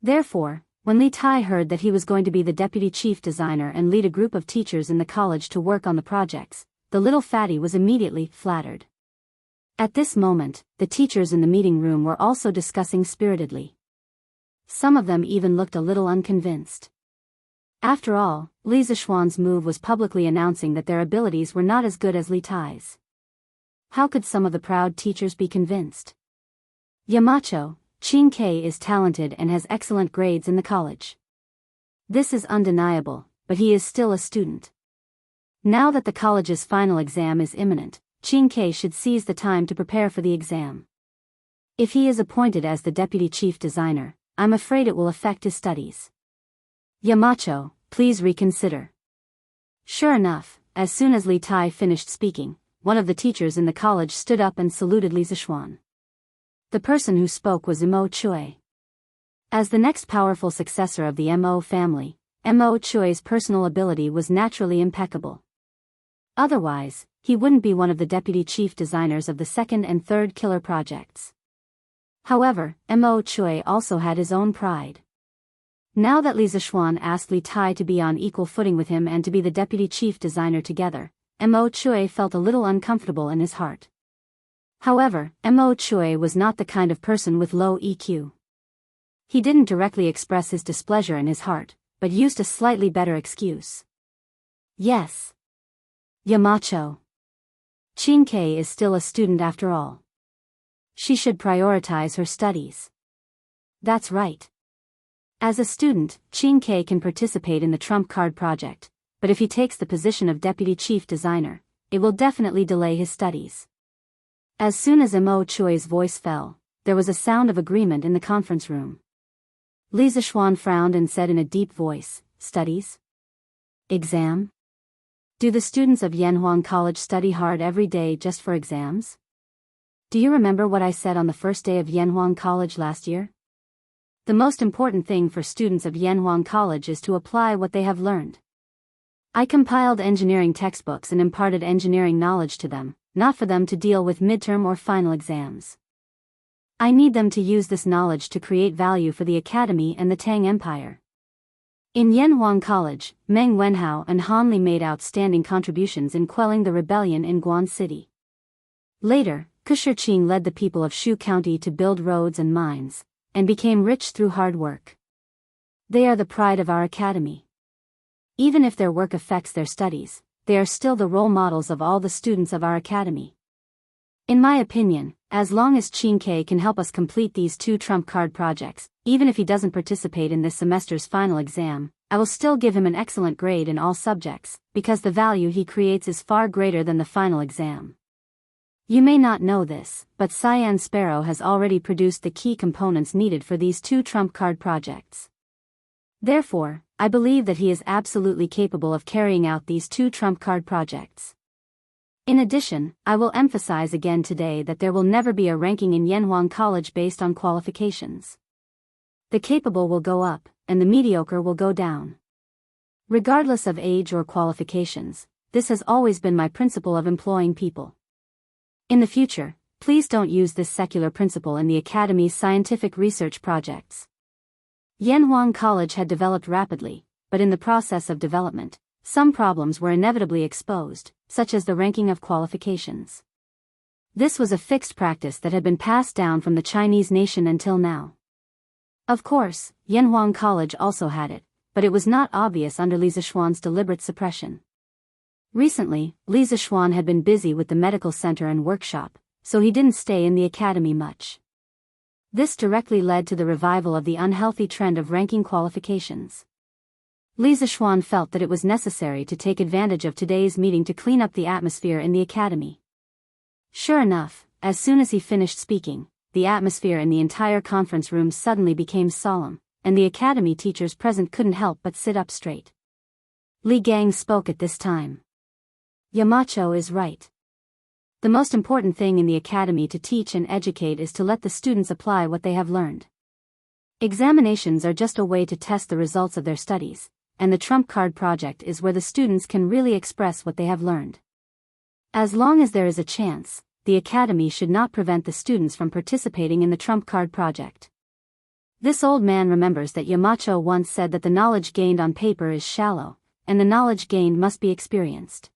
Therefore, when Li Tai heard that he was going to be the deputy chief designer and lead a group of teachers in the college to work on the projects, the little fatty was immediately flattered. At this moment, the teachers in the meeting room were also discussing spiritedly. Some of them even looked a little unconvinced. After all, Li Zishuan's move was publicly announcing that their abilities were not as good as Li Tai's. How could some of the proud teachers be convinced? Yamacho, Qin Kei is talented and has excellent grades in the college. This is undeniable, but he is still a student. Now that the college's final exam is imminent, Qin Kei should seize the time to prepare for the exam. If he is appointed as the deputy chief designer, I'm afraid it will affect his studies. Yamacho, please reconsider. Sure enough, as soon as Li Tai finished speaking, one of the teachers in the college stood up and saluted Li Zishuan. The person who spoke was Mo Chui. As the next powerful successor of the Mo family, Mo Chui's personal ability was naturally impeccable. Otherwise, he wouldn't be one of the deputy chief designers of the second and third killer projects. However, Mo Chui also had his own pride. Now that Li Zishuan asked Li Tai to be on equal footing with him and to be the deputy chief designer together, Mo Chui felt a little uncomfortable in his heart. However, Mo Chui was not the kind of person with low EQ. He didn't directly express his displeasure in his heart, but used a slightly better excuse. Yes. Yamacho. Qin Kei is still a student after all. She should prioritize her studies. That's right. As a student, Qin Ke can participate in the trump card project, but if he takes the position of deputy chief designer, it will definitely delay his studies. As soon as Mo Choi's voice fell, there was a sound of agreement in the conference room. Li Zishuan frowned and said in a deep voice, "Studies? Exam? Do the students of Yanhuang College study hard every day just for exams? Do you remember what I said on the first day of Yanhuang College last year? The most important thing for students of Yanhuang College is to apply what they have learned. I compiled engineering textbooks and imparted engineering knowledge to them, not for them to deal with midterm or final exams. I need them to use this knowledge to create value for the academy and the Tang Empire." In Yanhuang College, Meng Wenhao and Han Li made outstanding contributions in quelling the rebellion in Guan City. Later, Kusher Qing led the people of Shu County to build roads and mines, and became rich through hard work. They are the pride of our academy. Even if their work affects their studies, they are still the role models of all the students of our academy. In my opinion, as long as Qin Ke can help us complete these 2 trump card projects, even if he doesn't participate in this semester's final exam, I will still give him an excellent grade in all subjects, because the value he creates is far greater than the final exam. You may not know this, but Cyan Sparrow has already produced the key components needed for these 2 trump card projects. Therefore, I believe that he is absolutely capable of carrying out these 2 trump card projects. In addition, I will emphasize again today that there will never be a ranking in Yanhuang College based on qualifications. The capable will go up, and the mediocre will go down. Regardless of age or qualifications, this has always been my principle of employing people. In the future, please don't use this secular principle in the Academy's scientific research projects. Yanhuang College had developed rapidly, but in the process of development, some problems were inevitably exposed, such as the ranking of qualifications. This was a fixed practice that had been passed down from the Chinese nation until now. Of course, Yanhuang College also had it, but it was not obvious under Li Zishuan's deliberate suppression. Recently, Li Zishuan had been busy with the medical center and workshop, so he didn't stay in the academy much. This directly led to the revival of the unhealthy trend of ranking qualifications. Li Zishuan felt that it was necessary to take advantage of today's meeting to clean up the atmosphere in the academy. Sure enough, as soon as he finished speaking, the atmosphere in the entire conference room suddenly became solemn, and the academy teachers present couldn't help but sit up straight. Li Gang spoke at this time. Yamacho is right. The most important thing in the academy to teach and educate is to let the students apply what they have learned. Examinations are just a way to test the results of their studies, and the trump card project is where the students can really express what they have learned. As long as there is a chance, the academy should not prevent the students from participating in the trump card project. This old man remembers that Yamacho once said that the knowledge gained on paper is shallow, and the knowledge gained must be experienced.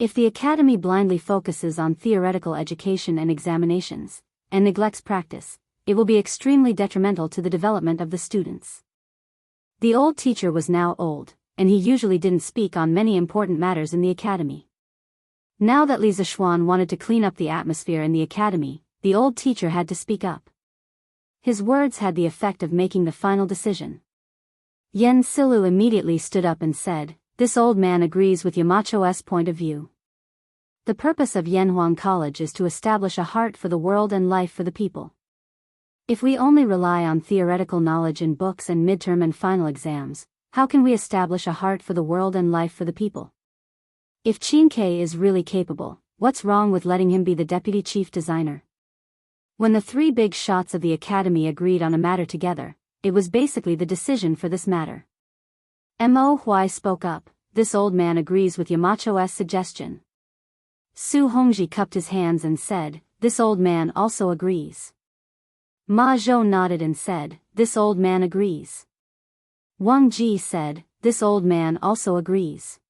If the academy blindly focuses on theoretical education and examinations, and neglects practice, it will be extremely detrimental to the development of the students. The old teacher was now old, and he usually didn't speak on many important matters in the academy. Now that Li Zishuan wanted to clean up the atmosphere in the academy, the old teacher had to speak up. His words had the effect of making the final decision. Yen Silu immediately stood up and said, "This old man agrees with Yamacho's point of view. The purpose of Yanhuang College is to establish a heart for the world and life for the people. If we only rely on theoretical knowledge in books and midterm and final exams, how can we establish a heart for the world and life for the people? If Qin Ke is really capable, what's wrong with letting him be the deputy chief designer?" When the 3 big shots of the academy agreed on a matter together, it was basically the decision for this matter. Mo Huai spoke up, "This old man agrees with Yamacho's suggestion." Su Hongji cupped his hands and said, "This old man also agrees." Ma Zhou nodded and said, "This old man agrees." Wang Ji said, "This old man also agrees."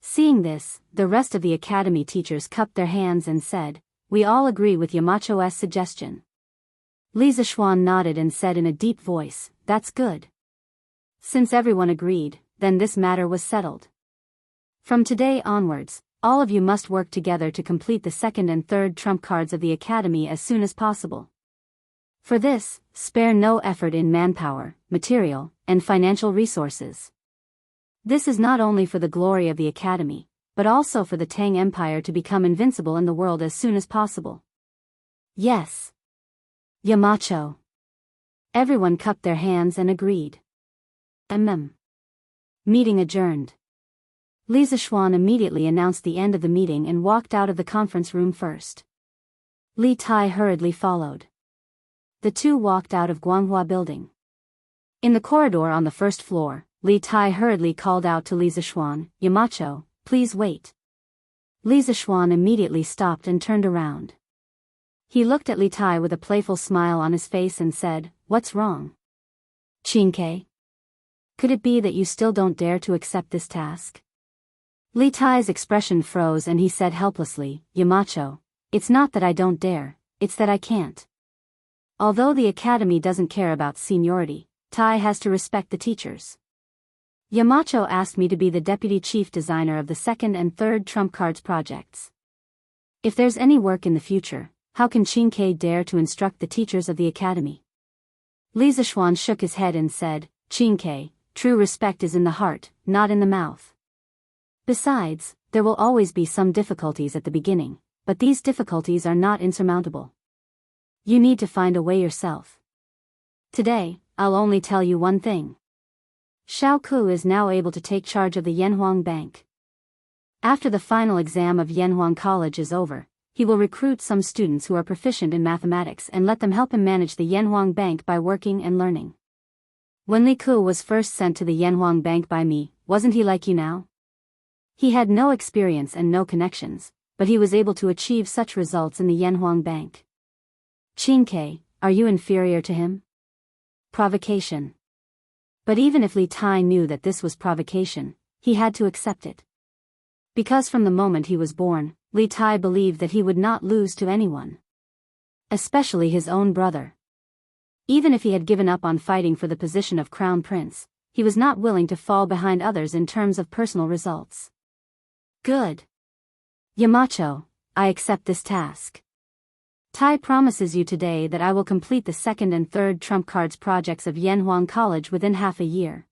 Seeing this, the rest of the academy teachers cupped their hands and said, "We all agree with Yamacho's suggestion." Li Zishuan nodded and said in a deep voice, "That's good." Since everyone agreed, then this matter was settled. From today onwards, all of you must work together to complete the second and third trump cards of the academy as soon as possible. For this, spare no effort in manpower, material, and financial resources. This is not only for the glory of the Academy, but also for the Tang Empire to become invincible in the world as soon as possible. Yes. Yamacho. Everyone cupped their hands and agreed. Meeting adjourned. Li Zishuan immediately announced the end of the meeting and walked out of the conference room first. Li Tai hurriedly followed. The two walked out of Guanghua building. In the corridor on the first floor, Li Tai hurriedly called out to Li Zishuan, "Yamacho, please wait." Li Zishuan immediately stopped and turned around. He looked at Li Tai with a playful smile on his face and said, "What's wrong? Qingke? Could it be that you still don't dare to accept this task?" Li Tai's expression froze and he said helplessly, "Yamacho, it's not that I don't dare, it's that I can't. Although the Academy doesn't care about seniority, Tai has to respect the teachers. Yamacho asked me to be the deputy chief designer of the second and third trump cards projects. If there's any work in the future, how can Qingke dare to instruct the teachers of the Academy?" Li Zishuan shook his head and said, "Qingke, true respect is in the heart, not in the mouth. Besides, there will always be some difficulties at the beginning, but these difficulties are not insurmountable. You need to find a way yourself. Today, I'll only tell you one thing. Xiao Ku is now able to take charge of the Yanhuang Bank. After the final exam of Yanhuang College is over, he will recruit some students who are proficient in mathematics and let them help him manage the Yanhuang Bank by working and learning. When Li Ku was first sent to the Yanhuang Bank by me, wasn't he like you now? He had no experience and no connections, but he was able to achieve such results in the Yanhuang Bank. Qingke, are you inferior to him?" Provocation. But even if Li Tai knew that this was provocation, he had to accept it. Because from the moment he was born, Li Tai believed that he would not lose to anyone. Especially his own brother. Even if he had given up on fighting for the position of Crown Prince, he was not willing to fall behind others in terms of personal results. Good. Yamacho, I accept this task. Tai promises you today that I will complete the second and third trump cards projects of Yanhuang College within half a year.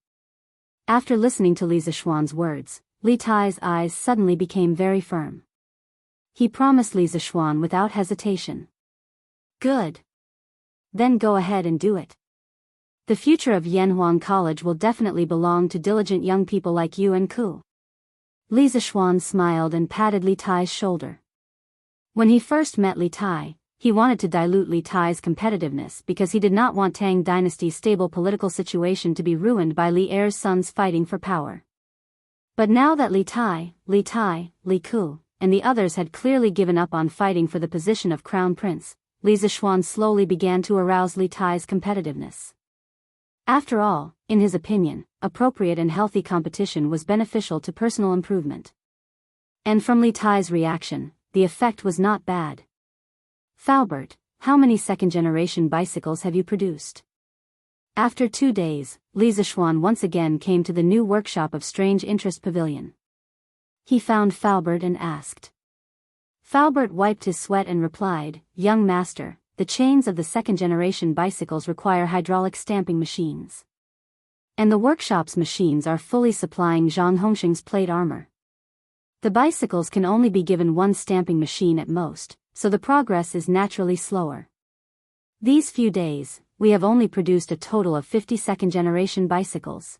After listening to Li Zishuan's words, Li Tai's eyes suddenly became very firm. He promised Li Zishuan without hesitation. Good. Then go ahead and do it. The future of Yanhuang College will definitely belong to diligent young people like you and Ku. Li Zishuan smiled and patted Li Tai's shoulder. When he first met Li Tai, he wanted to dilute Li Tai's competitiveness because he did not want Tang Dynasty's stable political situation to be ruined by Li Er's sons fighting for power. But now that Li Tai, Li Ku, and the others had clearly given up on fighting for the position of Crown Prince, Li Zishuan slowly began to arouse Li Tai's competitiveness. After all, in his opinion, appropriate and healthy competition was beneficial to personal improvement. And from Li Tai's reaction, the effect was not bad. "Faubert, how many second-generation bicycles have you produced?" After 2 days, Li Zishuan once again came to the new workshop of Strange Interest Pavilion. He found Faubert and asked. Faubert wiped his sweat and replied, "Young master, the chains of the second-generation bicycles require hydraulic stamping machines. And the workshop's machines are fully supplying Zhang Hongxing's plate armor. The bicycles can only be given one stamping machine at most, so the progress is naturally slower. These few days, we have only produced a total of 50 second-generation bicycles.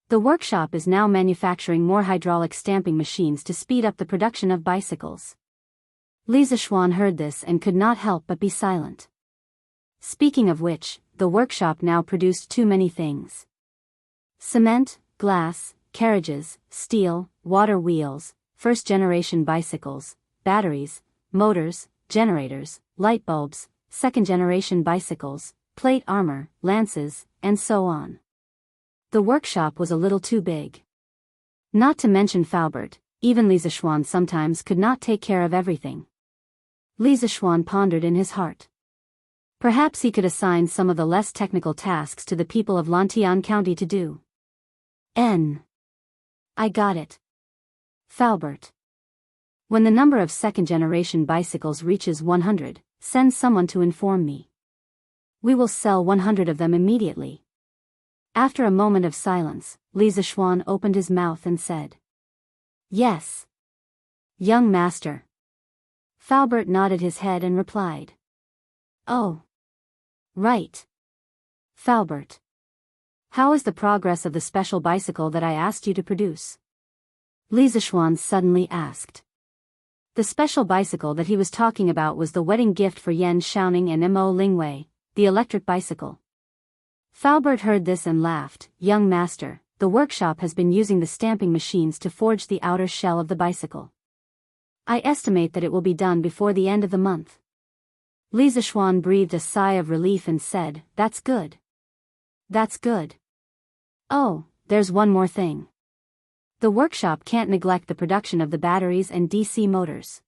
The workshop is now manufacturing more hydraulic stamping machines to speed up the production of bicycles." Li Zishuan heard this and could not help but be silent. Speaking of which, the workshop now produced too many things. Cement, glass, carriages, steel, water wheels, first-generation bicycles, batteries, motors, generators, light bulbs, second-generation bicycles, plate armor, lances, and so on. The workshop was a little too big. Not to mention Faubert, even Li Zishuan sometimes could not take care of everything. Li Zishuan pondered in his heart. Perhaps he could assign some of the less technical tasks to the people of Lantian County to do. I got it. Faubert. When the number of second-generation bicycles reaches 100, send someone to inform me. We will sell 100 of them immediately. After a moment of silence, Li Zishuan opened his mouth and said, "Yes, young master." Faubert nodded his head and replied, "Oh, right. Faubert, how is the progress of the special bicycle that I asked you to produce?" Li Zishuan suddenly asked. The special bicycle that he was talking about was the wedding gift for Yan Xiaoning and Mo Lingwei, the electric bicycle. Faubert heard this and laughed. "Young master, the workshop has been using the stamping machines to forge the outer shell of the bicycle. I estimate that it will be done before the end of the month." Li Zishuan breathed a sigh of relief and said, "That's good. That's good. Oh, there's one more thing. The workshop can't neglect the production of the batteries and DC motors.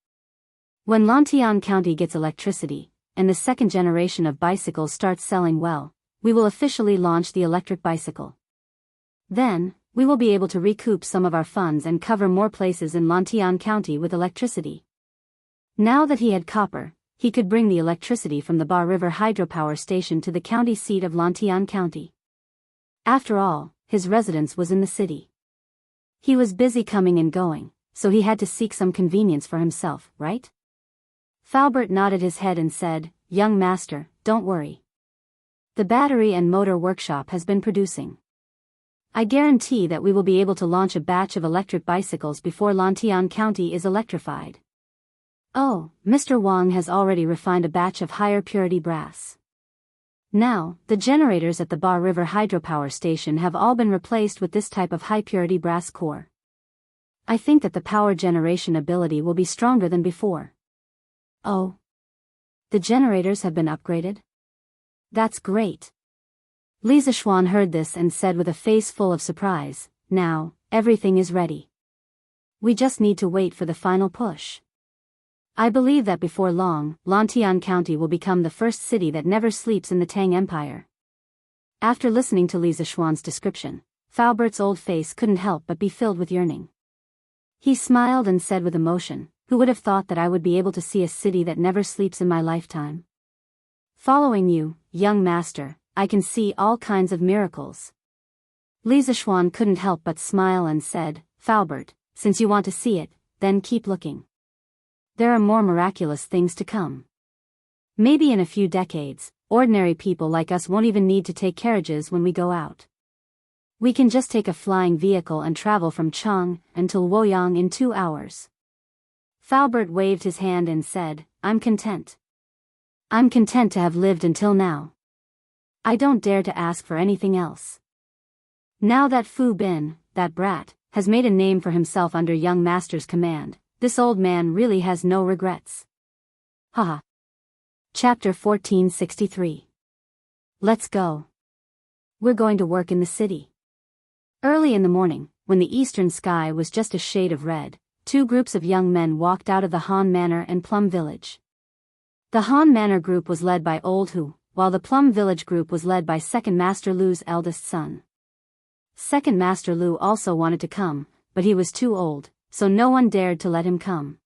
When Lantian County gets electricity, and the second generation of bicycles starts selling well, we will officially launch the electric bicycle. Then, we will be able to recoup some of our funds and cover more places in Lantian County with electricity." Now that he had copper, he could bring the electricity from the Ba River hydropower station to the county seat of Lantian County. After all, his residence was in the city. He was busy coming and going, so he had to seek some convenience for himself, right? Faubert nodded his head and said, "Young master, don't worry. The battery and motor workshop has been producing. I guarantee that we will be able to launch a batch of electric bicycles before Lantian County is electrified. Oh, Mr. Wang has already refined a batch of higher purity brass. Now, the generators at the Ba River hydropower station have all been replaced with this type of high-purity brass core. I think that the power generation ability will be stronger than before." "Oh. The generators have been upgraded? That's great." Li Zishuan heard this and said with a face full of surprise, "Now, everything is ready. We just need to wait for the final push. I believe that before long, Lantian County will become the first city that never sleeps in the Tang Empire." After listening to Li Zishuan's description, Faubert's old face couldn't help but be filled with yearning. He smiled and said with emotion, "Who would have thought that I would be able to see a city that never sleeps in my lifetime? Following you, young master, I can see all kinds of miracles." Li Zishuan couldn't help but smile and said, "Faubert, since you want to see it, then keep looking. There are more miraculous things to come. Maybe in a few decades, ordinary people like us won't even need to take carriages when we go out. We can just take a flying vehicle and travel from Chang until Woyang in 2 hours." Faubert waved his hand and said, "I'm content. I'm content to have lived until now. I don't dare to ask for anything else." Now that Fu Bin, that brat, has made a name for himself under young master's command, this old man really has no regrets. Haha. Chapter 1463. Let's go. We're going to work in the city. Early in the morning, when the eastern sky was just a shade of red, 2 groups of young men walked out of the Han Manor and Plum Village. The Han Manor group was led by Old Hu, while the Plum Village group was led by Second Master Lu's eldest son. Second Master Lu also wanted to come, but he was too old, so no one dared to let him come.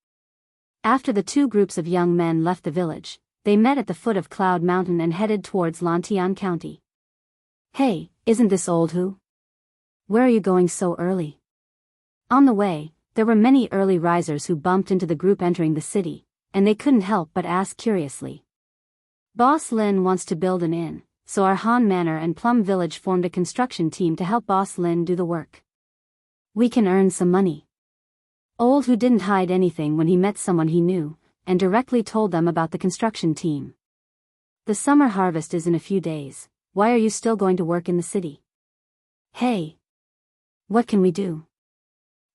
After the 2 groups of young men left the village, they met at the foot of Cloud Mountain and headed towards Lantian County. "Hey, isn't this Old Hu? Where are you going so early?" On the way, there were many early risers who bumped into the group entering the city, and they couldn't help but ask curiously. "Boss Lin wants to build an inn, so our Han Manor and Plum Village formed a construction team to help Boss Lin do the work. We can earn some money." Old Hu didn't hide anything when he met someone he knew, and directly told them about the construction team. "The summer harvest is in a few days. Why are you still going to work in the city? Hey! What can we do?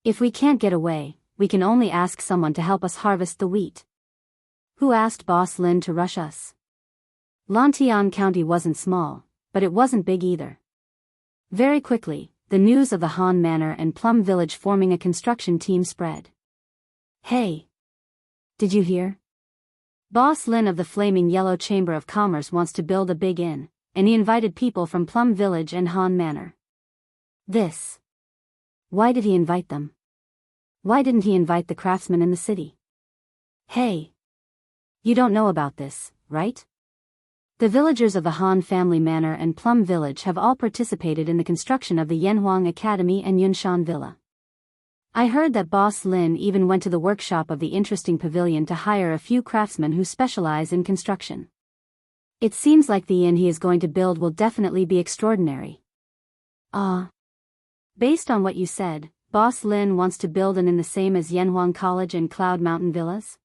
If we can't get away, we can only ask someone to help us harvest the wheat. Who asked Boss Lin to rush us?" Lantian County wasn't small, but it wasn't big either. Very quickly, the news of the Han Manor and Plum Village forming a construction team spread. "Hey! Did you hear? Boss Lin of the Flaming Yellow Chamber of Commerce wants to build a big inn, and he invited people from Plum Village and Han Manor." This. Why did he invite them? Why didn't he invite the craftsmen in the city? Hey! You don't know about this, right? The villagers of the Han family manor and Plum Village have all participated in the construction of the Yanhuang Academy and Yunshan Villa. I heard that Boss Lin even went to the workshop of the interesting pavilion to hire a few craftsmen who specialize in construction. It seems like the inn he is going to build will definitely be extraordinary. Based on what you said, Boss Lin wants to build an inn the same as Yanhuang College and Cloud Mountain Villas?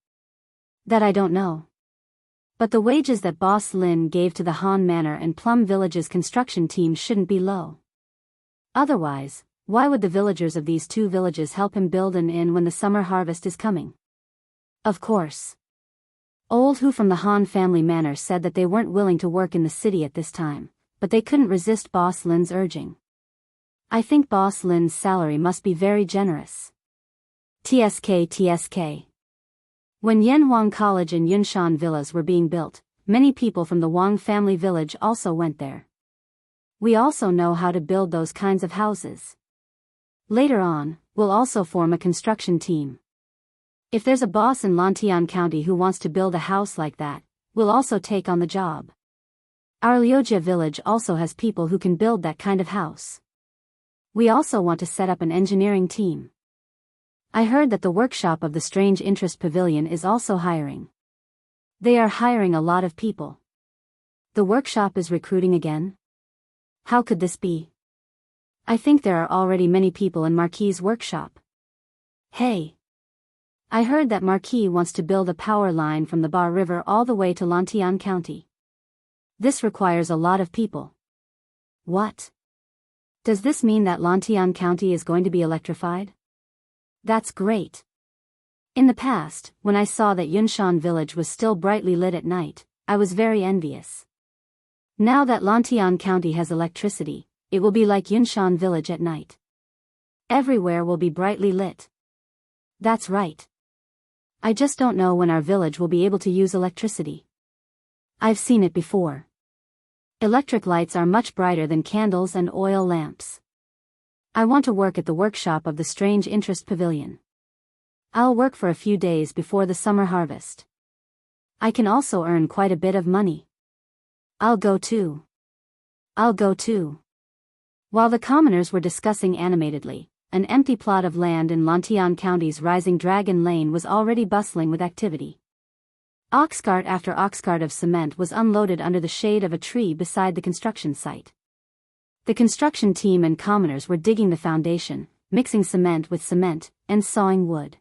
That I don't know. But the wages that Boss Lin gave to the Han Manor and Plum Village's construction team shouldn't be low. Otherwise, why would the villagers of these two villages help him build an inn when the summer harvest is coming? Of course. Old Hu from the Han family manor said that they weren't willing to work in the city at this time, but they couldn't resist Boss Lin's urging. I think Boss Lin's salary must be very generous. TSK. When Yanhuang College and Yunshan Villas were being built, many people from the Wang family village also went there. We also know how to build those kinds of houses. Later on, we'll also form a construction team. If there's a boss in Lantian County who wants to build a house like that, we'll also take on the job. Our Liujia village also has people who can build that kind of house. We also want to set up an engineering team. I heard that the workshop of the Strange Interest Pavilion is also hiring. They are hiring a lot of people. The workshop is recruiting again? How could this be? I think there are already many people in Marquis' workshop. Hey! I heard that Marquis wants to build a power line from the Bar River all the way to Lantian County. This requires a lot of people. What? Does this mean that Lantian County is going to be electrified? That's great. In the past, when I saw that Yunshan Village was still brightly lit at night, I was very envious. Now that Lantian County has electricity, it will be like Yunshan Village at night. Everywhere will be brightly lit. That's right. I just don't know when our village will be able to use electricity. I've seen it before. Electric lights are much brighter than candles and oil lamps. I want to work at the workshop of the Strange Interest Pavilion. I'll work for a few days before the summer harvest. I can also earn quite a bit of money. I'll go too. While the commoners were discussing animatedly, an empty plot of land in Lantian County's Rising Dragon Lane was already bustling with activity. Oxcart after oxcart of cement was unloaded under the shade of a tree beside the construction site. The construction team and commoners were digging the foundation, mixing cement with cement, and sawing wood.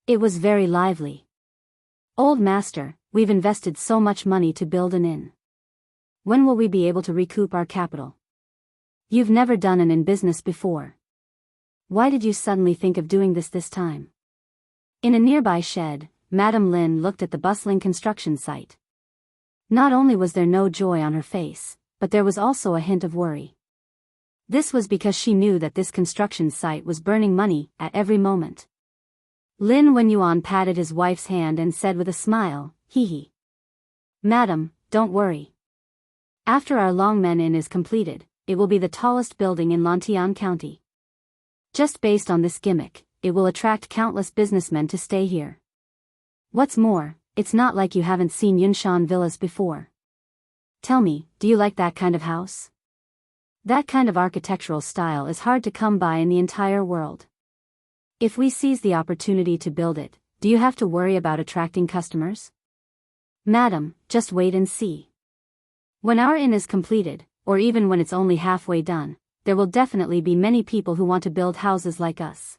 It was very lively. Old master, we've invested so much money to build an inn. When will we be able to recoup our capital? You've never done an inn business before. Why did you suddenly think of doing this time? In a nearby shed, Madame Lin looked at the bustling construction site. Not only was there no joy on her face, but there was also a hint of worry. This was because she knew that this construction site was burning money at every moment. Lin Wenyuan patted his wife's hand and said with a smile, "Hee. Madam, don't worry. After our Longmen Inn is completed, it will be the tallest building in Lantian County. Just based on this gimmick, it will attract countless businessmen to stay here. What's more, it's not like you haven't seen Yunshan villas before. Tell me, do you like that kind of house? That kind of architectural style is hard to come by in the entire world. If we seize the opportunity to build it, do you have to worry about attracting customers? Madam, just wait and see. When our inn is completed, or even when it's only halfway done, there will definitely be many people who want to build houses like us.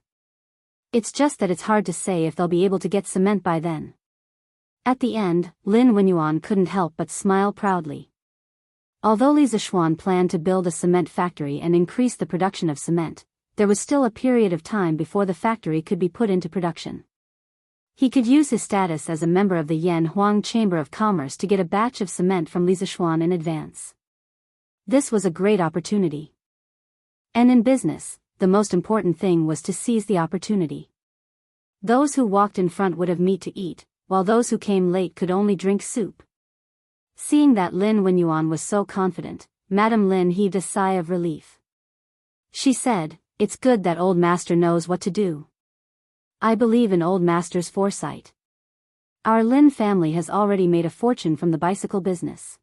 It's just that it's hard to say if they'll be able to get cement by then." At the end, Lin Wenyuan couldn't help but smile proudly. Although Li Zishuan planned to build a cement factory and increase the production of cement, there was still a period of time before the factory could be put into production. He could use his status as a member of the Yanhuang Chamber of Commerce to get a batch of cement from Li Zishuan in advance. This was a great opportunity. And in business, the most important thing was to seize the opportunity. Those who walked in front would have meat to eat, while those who came late could only drink soup. Seeing that Lin Wenyuan was so confident, Madame Lin heaved a sigh of relief. She said, "It's good that old master knows what to do. I believe in old master's foresight. Our Lin family has already made a fortune from the bicycle business.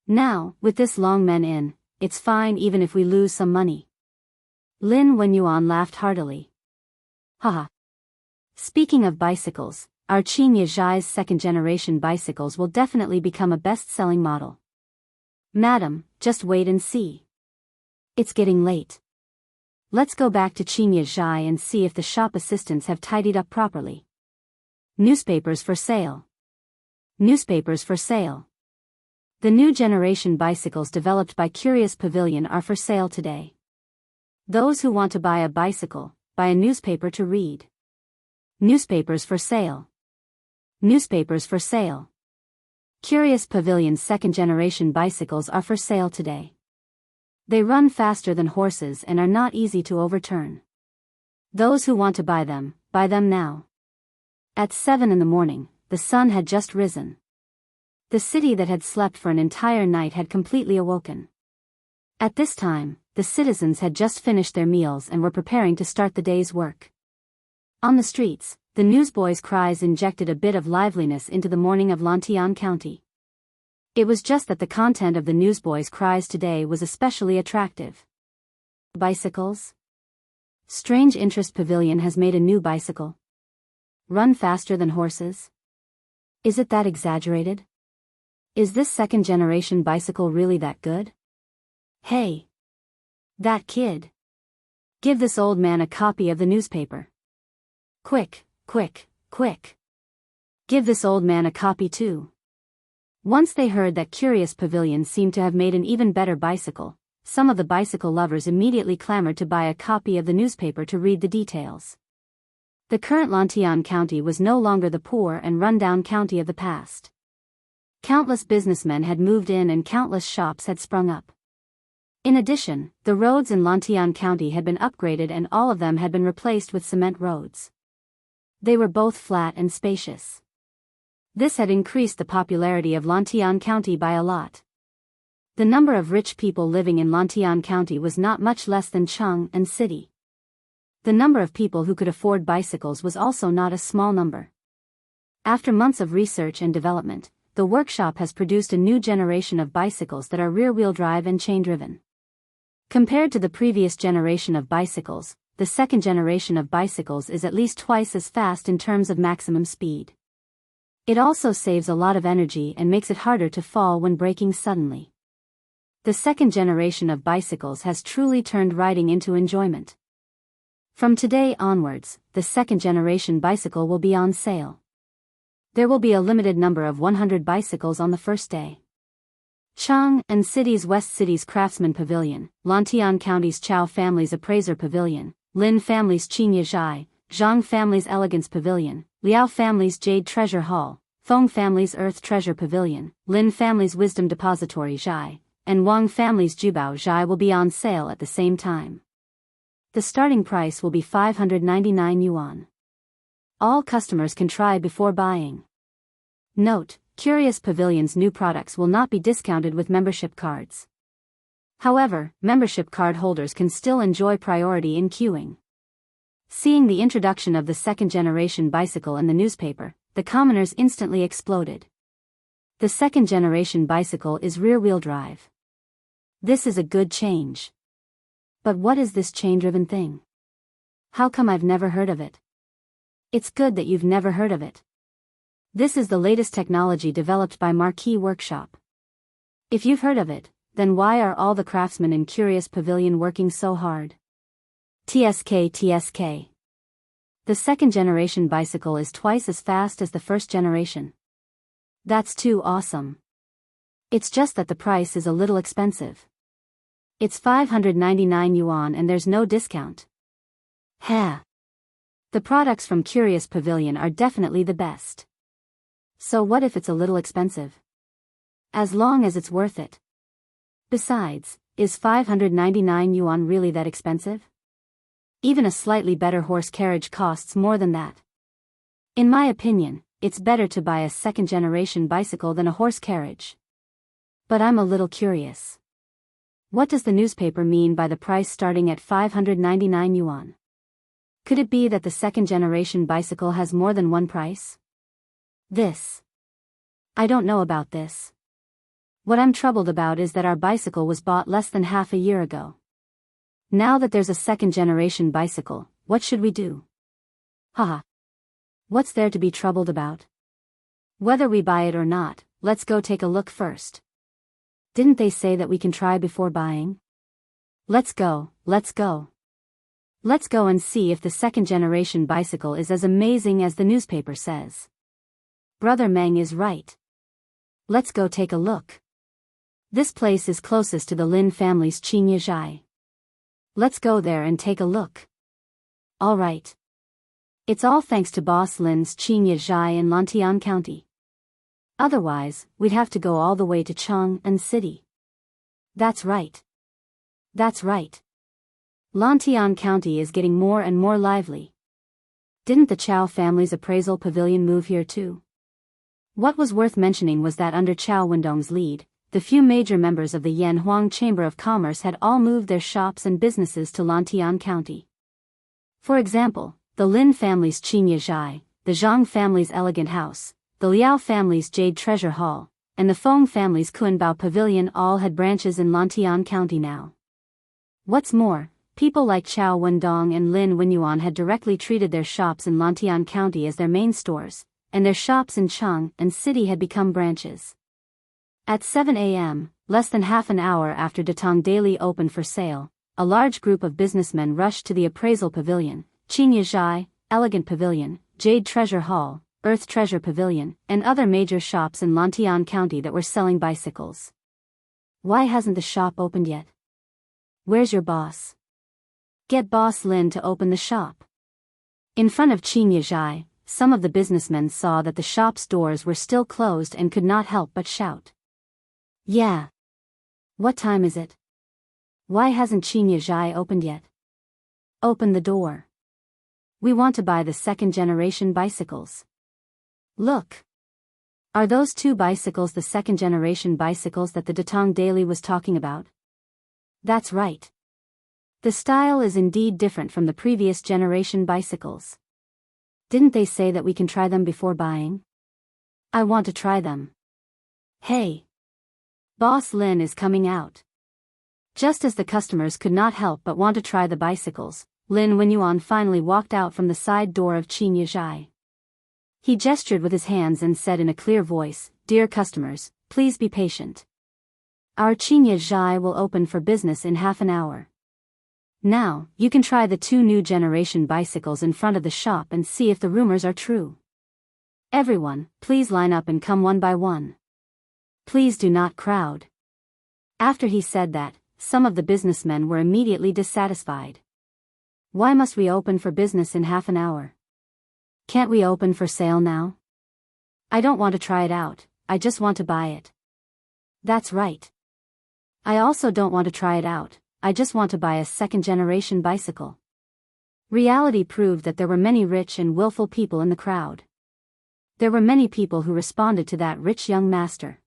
Now, with this long men in, it's fine even if we lose some money. Lin Wenyuan laughed heartily. Haha. Speaking of bicycles, our Qinya Zhai's second-generation bicycles will definitely become a best-selling model. Madam, just wait and see. It's getting late. Let's go back to Qinya Zhai and see if the shop assistants have tidied up properly. Newspapers for sale. Newspapers for sale. The new generation bicycles developed by Curious Pavilion are for sale today. Those who want to buy a bicycle, buy a newspaper to read. Newspapers for sale. Newspapers for sale. Curious Pavilion's second-generation bicycles are for sale today. They run faster than horses and are not easy to overturn. Those who want to buy them now. At 7 in the morning, the sun had just risen. The city that had slept for an entire night had completely awoken. At this time, the citizens had just finished their meals and were preparing to start the day's work. On the streets, the newsboys' cries injected a bit of liveliness into the morning of Lantian County. It was just that the content of the newsboys' cries today was especially attractive. Bicycles? Strange Interest Pavilion has made a new bicycle. Run faster than horses? Is it that exaggerated? Is this second-generation bicycle really that good? Hey! That kid! Give this old man a copy of the newspaper. Quick, quick, quick! Give this old man a copy too. Once they heard that Curious Pavilion seemed to have made an even better bicycle, some of the bicycle lovers immediately clamored to buy a copy of the newspaper to read the details. The current Lantian County was no longer the poor and run-down county of the past. Countless businessmen had moved in and countless shops had sprung up. In addition, the roads in Lantian County had been upgraded and all of them had been replaced with cement roads. They were both flat and spacious. This had increased the popularity of Lantian County by a lot. The number of rich people living in Lantian County was not much less than Cheng and City. The number of people who could afford bicycles was also not a small number. After months of research and development, the workshop has produced a new generation of bicycles that are rear-wheel drive and chain-driven. Compared to the previous generation of bicycles, the second generation of bicycles is at least twice as fast in terms of maximum speed. It also saves a lot of energy and makes it harder to fall when braking suddenly. The second generation of bicycles has truly turned riding into enjoyment. From today onwards, the second generation bicycle will be on sale. There will be a limited number of 100 bicycles on the first day. Cheng and City's West City's Craftsman Pavilion, Lantian County's Chow Family's Appraiser Pavilion, Lin Family's Qinya Zhai, Zhang Family's Elegance Pavilion, Liao Family's Jade Treasure Hall, Feng Family's Earth Treasure Pavilion, Lin Family's Wisdom Depository Zhai, and Wang Family's Jubao Zhai will be on sale at the same time. The starting price will be 599 yuan. All customers can try before buying. Note: Curious Pavilion's new products will not be discounted with membership cards. However, membership card holders can still enjoy priority in queuing. Seeing the introduction of the second-generation bicycle in the newspaper, the commoners instantly exploded. The second-generation bicycle is rear-wheel drive. This is a good change. But what is this chain-driven thing? How come I've never heard of it? It's good that you've never heard of it. This is the latest technology developed by Marquee Workshop. If you've heard of it, then why are all the craftsmen in Curious Pavilion working so hard? TSK. The second-generation bicycle is twice as fast as the first generation. That's too awesome. It's just that the price is a little expensive. It's 599 yuan and there's no discount. Ha! The products from Curious Pavilion are definitely the best. So what if it's a little expensive? As long as it's worth it. Besides, is 599 yuan really that expensive? Even a slightly better horse carriage costs more than that. In my opinion, it's better to buy a second-generation bicycle than a horse carriage. But I'm a little curious. What does the newspaper mean by the price starting at 599 yuan? Could it be that the second-generation bicycle has more than one price? I don't know about this. What I'm troubled about is that our bicycle was bought less than half a year ago. Now that there's a second-generation bicycle, what should we do? Haha. What's there to be troubled about? Whether we buy it or not, let's go take a look first. Didn't they say that we can try before buying? Let's go, let's go. Let's go and see if the second-generation bicycle is as amazing as the newspaper says. Brother Meng is right. Let's go take a look. This place is closest to the Lin family's Qingyezhai. Let's go there and take a look. All right. It's all thanks to Boss Lin's Qingyezhai in Lantian County. Otherwise, we'd have to go all the way to Chang'an City. That's right. That's right. Lantian County is getting more and more lively. Didn't the Chow family's appraisal pavilion move here too? What was worth mentioning was that under Chow Wendong's lead, the few major members of the Yanhuang Chamber of Commerce had all moved their shops and businesses to Lantian County. For example, the Lin family's Qingyezhai, the Zhang family's Elegant House, the Liao family's Jade Treasure Hall, and the Feng family's Kuanbao Pavilion all had branches in Lantian County now. What's more, people like Chow Wendong and Lin Wenyuan had directly treated their shops in Lantian County as their main stores, and their shops in Chang'an City had become branches. At 7 a.m., less than half an hour after Datong Daily opened for sale, a large group of businessmen rushed to the appraisal pavilion, Qingyezhai, Elegant Pavilion, Jade Treasure Hall, Earth Treasure Pavilion, and other major shops in Lantian County that were selling bicycles. Why hasn't the shop opened yet? Where's your boss? Get Boss Lin to open the shop. In front of Qingyezhai, some of the businessmen saw that the shop's doors were still closed and could not help but shout. Yeah. What time is it? Why hasn't Qingyezhai opened yet? Open the door. We want to buy the second-generation bicycles. Look. Are those two bicycles the second-generation bicycles that the Datong Daily was talking about? That's right. The style is indeed different from the previous generation bicycles. Didn't they say that we can try them before buying? I want to try them. Hey. Boss Lin is coming out. Just as the customers could not help but want to try the bicycles, Lin Wenyuan finally walked out from the side door of Qingyezhai. He gestured with his hands and said in a clear voice, "Dear customers, please be patient. Our Qingyezhai will open for business in half an hour. Now, you can try the two new generation bicycles in front of the shop and see if the rumors are true. Everyone, please line up and come one by one. Please do not crowd." After he said that, some of the businessmen were immediately dissatisfied. Why must we open for business in half an hour? Can't we open for sale now? I don't want to try it out, I just want to buy it. That's right. I also don't want to try it out, I just want to buy a second-generation bicycle. Reality proved that there were many rich and willful people in the crowd. There were many people who responded to that rich young master.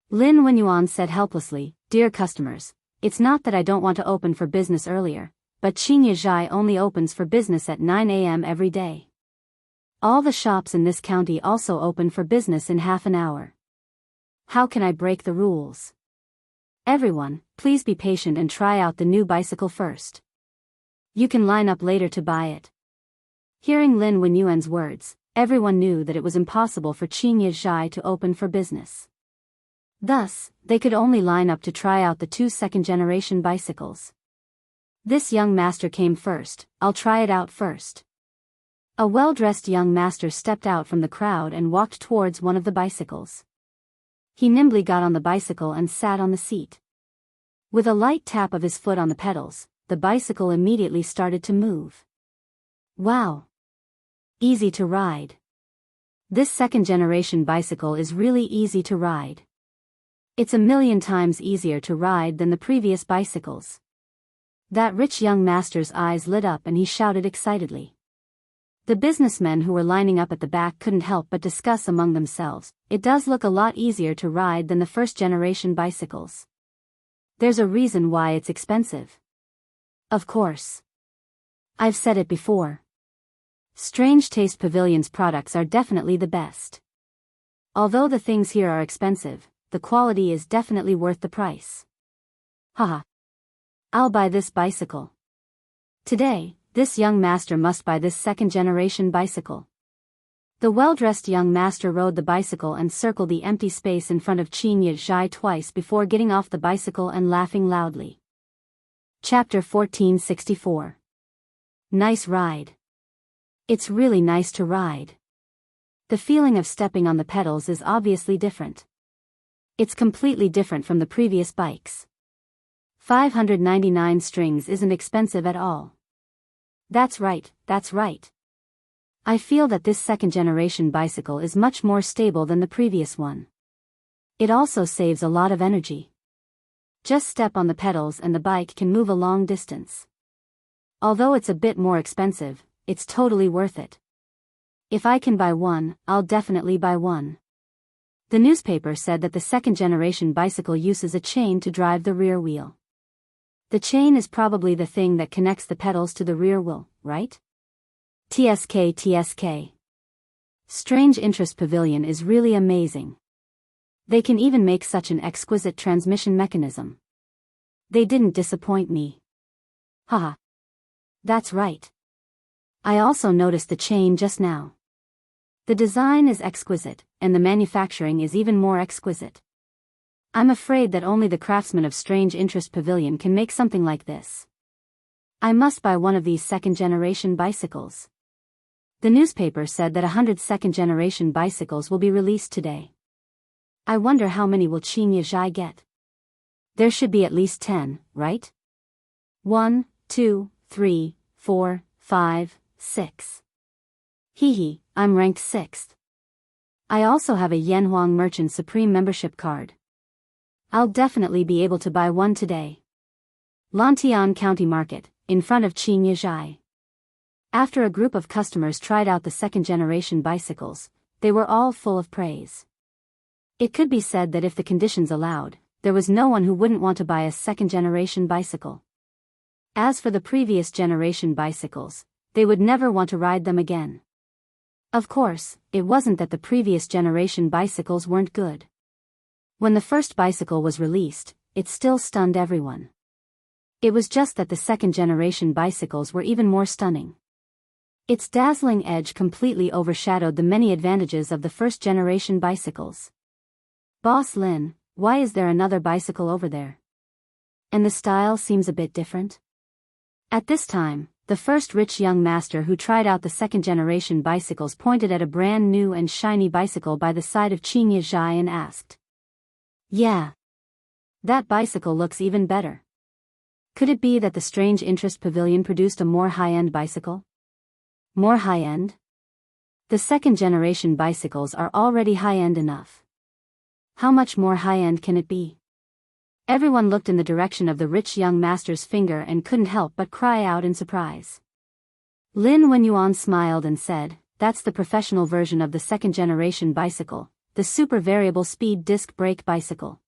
Lin Wenyuan said helplessly, "Dear customers, it's not that I don't want to open for business earlier, but Qingyezhai only opens for business at 9 a.m. every day. All the shops in this county also open for business in half an hour. How can I break the rules? Everyone, please be patient and try out the new bicycle first. You can line up later to buy it." Hearing Lin Wenyuan's words, everyone knew that it was impossible for Qingyezhai to open for business. Thus, they could only line up to try out the two second-generation bicycles. This young master came first, I'll try it out first. A well-dressed young master stepped out from the crowd and walked towards one of the bicycles. He nimbly got on the bicycle and sat on the seat. With a light tap of his foot on the pedals, the bicycle immediately started to move. Wow! Easy to ride. This second-generation bicycle is really easy to ride. It's 1,000,000 times easier to ride than the previous bicycles. That rich young master's eyes lit up and he shouted excitedly. The businessmen who were lining up at the back couldn't help but discuss among themselves, "It does look a lot easier to ride than the first-generation bicycles. There's a reason why it's expensive." Of course. I've said it before. Strange Taste Pavilion's products are definitely the best. Although the things here are expensive, the quality is definitely worth the price. Haha. I'll buy this bicycle. Today, this young master must buy this second-generation bicycle. The well-dressed young master rode the bicycle and circled the empty space in front of Qin Yizhai twice before getting off the bicycle and laughing loudly. Chapter 1464. Nice ride. It's really nice to ride. The feeling of stepping on the pedals is obviously different. It's completely different from the previous bikes. 599 strings isn't expensive at all. That's right, that's right. I feel that this second-generation bicycle is much more stable than the previous one. It also saves a lot of energy. Just step on the pedals and the bike can move a long distance. Although it's a bit more expensive, it's totally worth it. If I can buy one, I'll definitely buy one. The newspaper said that the second-generation bicycle uses a chain to drive the rear wheel. The chain is probably the thing that connects the pedals to the rear wheel, right? TSK. Strange Interest Pavilion is really amazing. They can even make such an exquisite transmission mechanism. They didn't disappoint me. Haha. That's right. I also noticed the chain just now. The design is exquisite, and the manufacturing is even more exquisite. I'm afraid that only the craftsmen of Strange Interest Pavilion can make something like this. I must buy one of these second-generation bicycles. The newspaper said that 100 second-generation bicycles will be released today. I wonder how many will Qin Yizhai get. There should be at least 10, right? 1, 2, 3, 4, 5, 6. Hee, I'm ranked 6th. I also have a Yanhuang Merchant Supreme membership card. I'll definitely be able to buy one today. Lantian County Market, in front of Qin Yizhai. After a group of customers tried out the second-generation bicycles, they were all full of praise. It could be said that if the conditions allowed, there was no one who wouldn't want to buy a second-generation bicycle. As for the previous generation bicycles, they would never want to ride them again. Of course, it wasn't that the previous generation bicycles weren't good. When the first bicycle was released, it still stunned everyone. It was just that the second-generation bicycles were even more stunning. Its dazzling edge completely overshadowed the many advantages of the first-generation bicycles. Boss Lin, why is there another bicycle over there? And the style seems a bit different? At this time, the first rich young master who tried out the second-generation bicycles pointed at a brand new and shiny bicycle by the side of Qin Yizhai and asked. Yeah. That bicycle looks even better. Could it be that the Strange Interest Pavilion produced a more high-end bicycle? More high-end? The second-generation bicycles are already high-end enough. How much more high-end can it be? Everyone looked in the direction of the rich young master's finger and couldn't help but cry out in surprise. Lin Wenyuan smiled and said, that's the professional version of the second-generation bicycle, the super variable speed disc brake bicycle.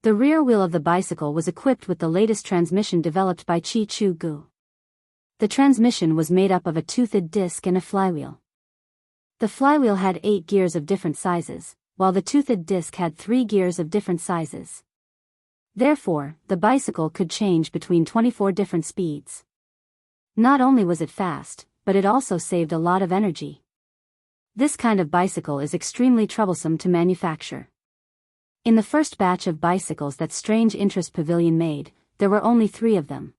The rear wheel of the bicycle was equipped with the latest transmission developed by Chi Chu Gu. The transmission was made up of a toothed disc and a flywheel. The flywheel had 8 gears of different sizes, while the toothed disc had 3 gears of different sizes. Therefore, the bicycle could change between 24 different speeds. Not only was it fast, but it also saved a lot of energy. This kind of bicycle is extremely troublesome to manufacture. In the first batch of bicycles that Strange Interest Pavilion made, there were only 3 of them.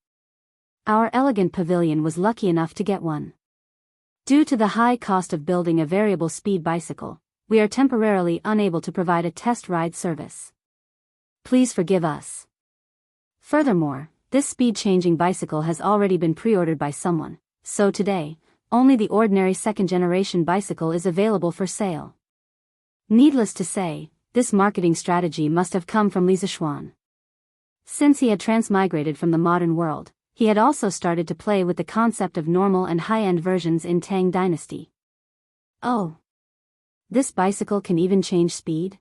Our elegant pavilion was lucky enough to get one. Due to the high cost of building a variable speed bicycle, we are temporarily unable to provide a test ride service. Please forgive us. Furthermore, this speed-changing bicycle has already been pre-ordered by someone, so today, only the ordinary second-generation bicycle is available for sale. Needless to say, this marketing strategy must have come from Li Zishuan. Since he had transmigrated from the modern world, he had also started to play with the concept of normal and high-end versions in Tang Dynasty. Oh! This bicycle can even change speed?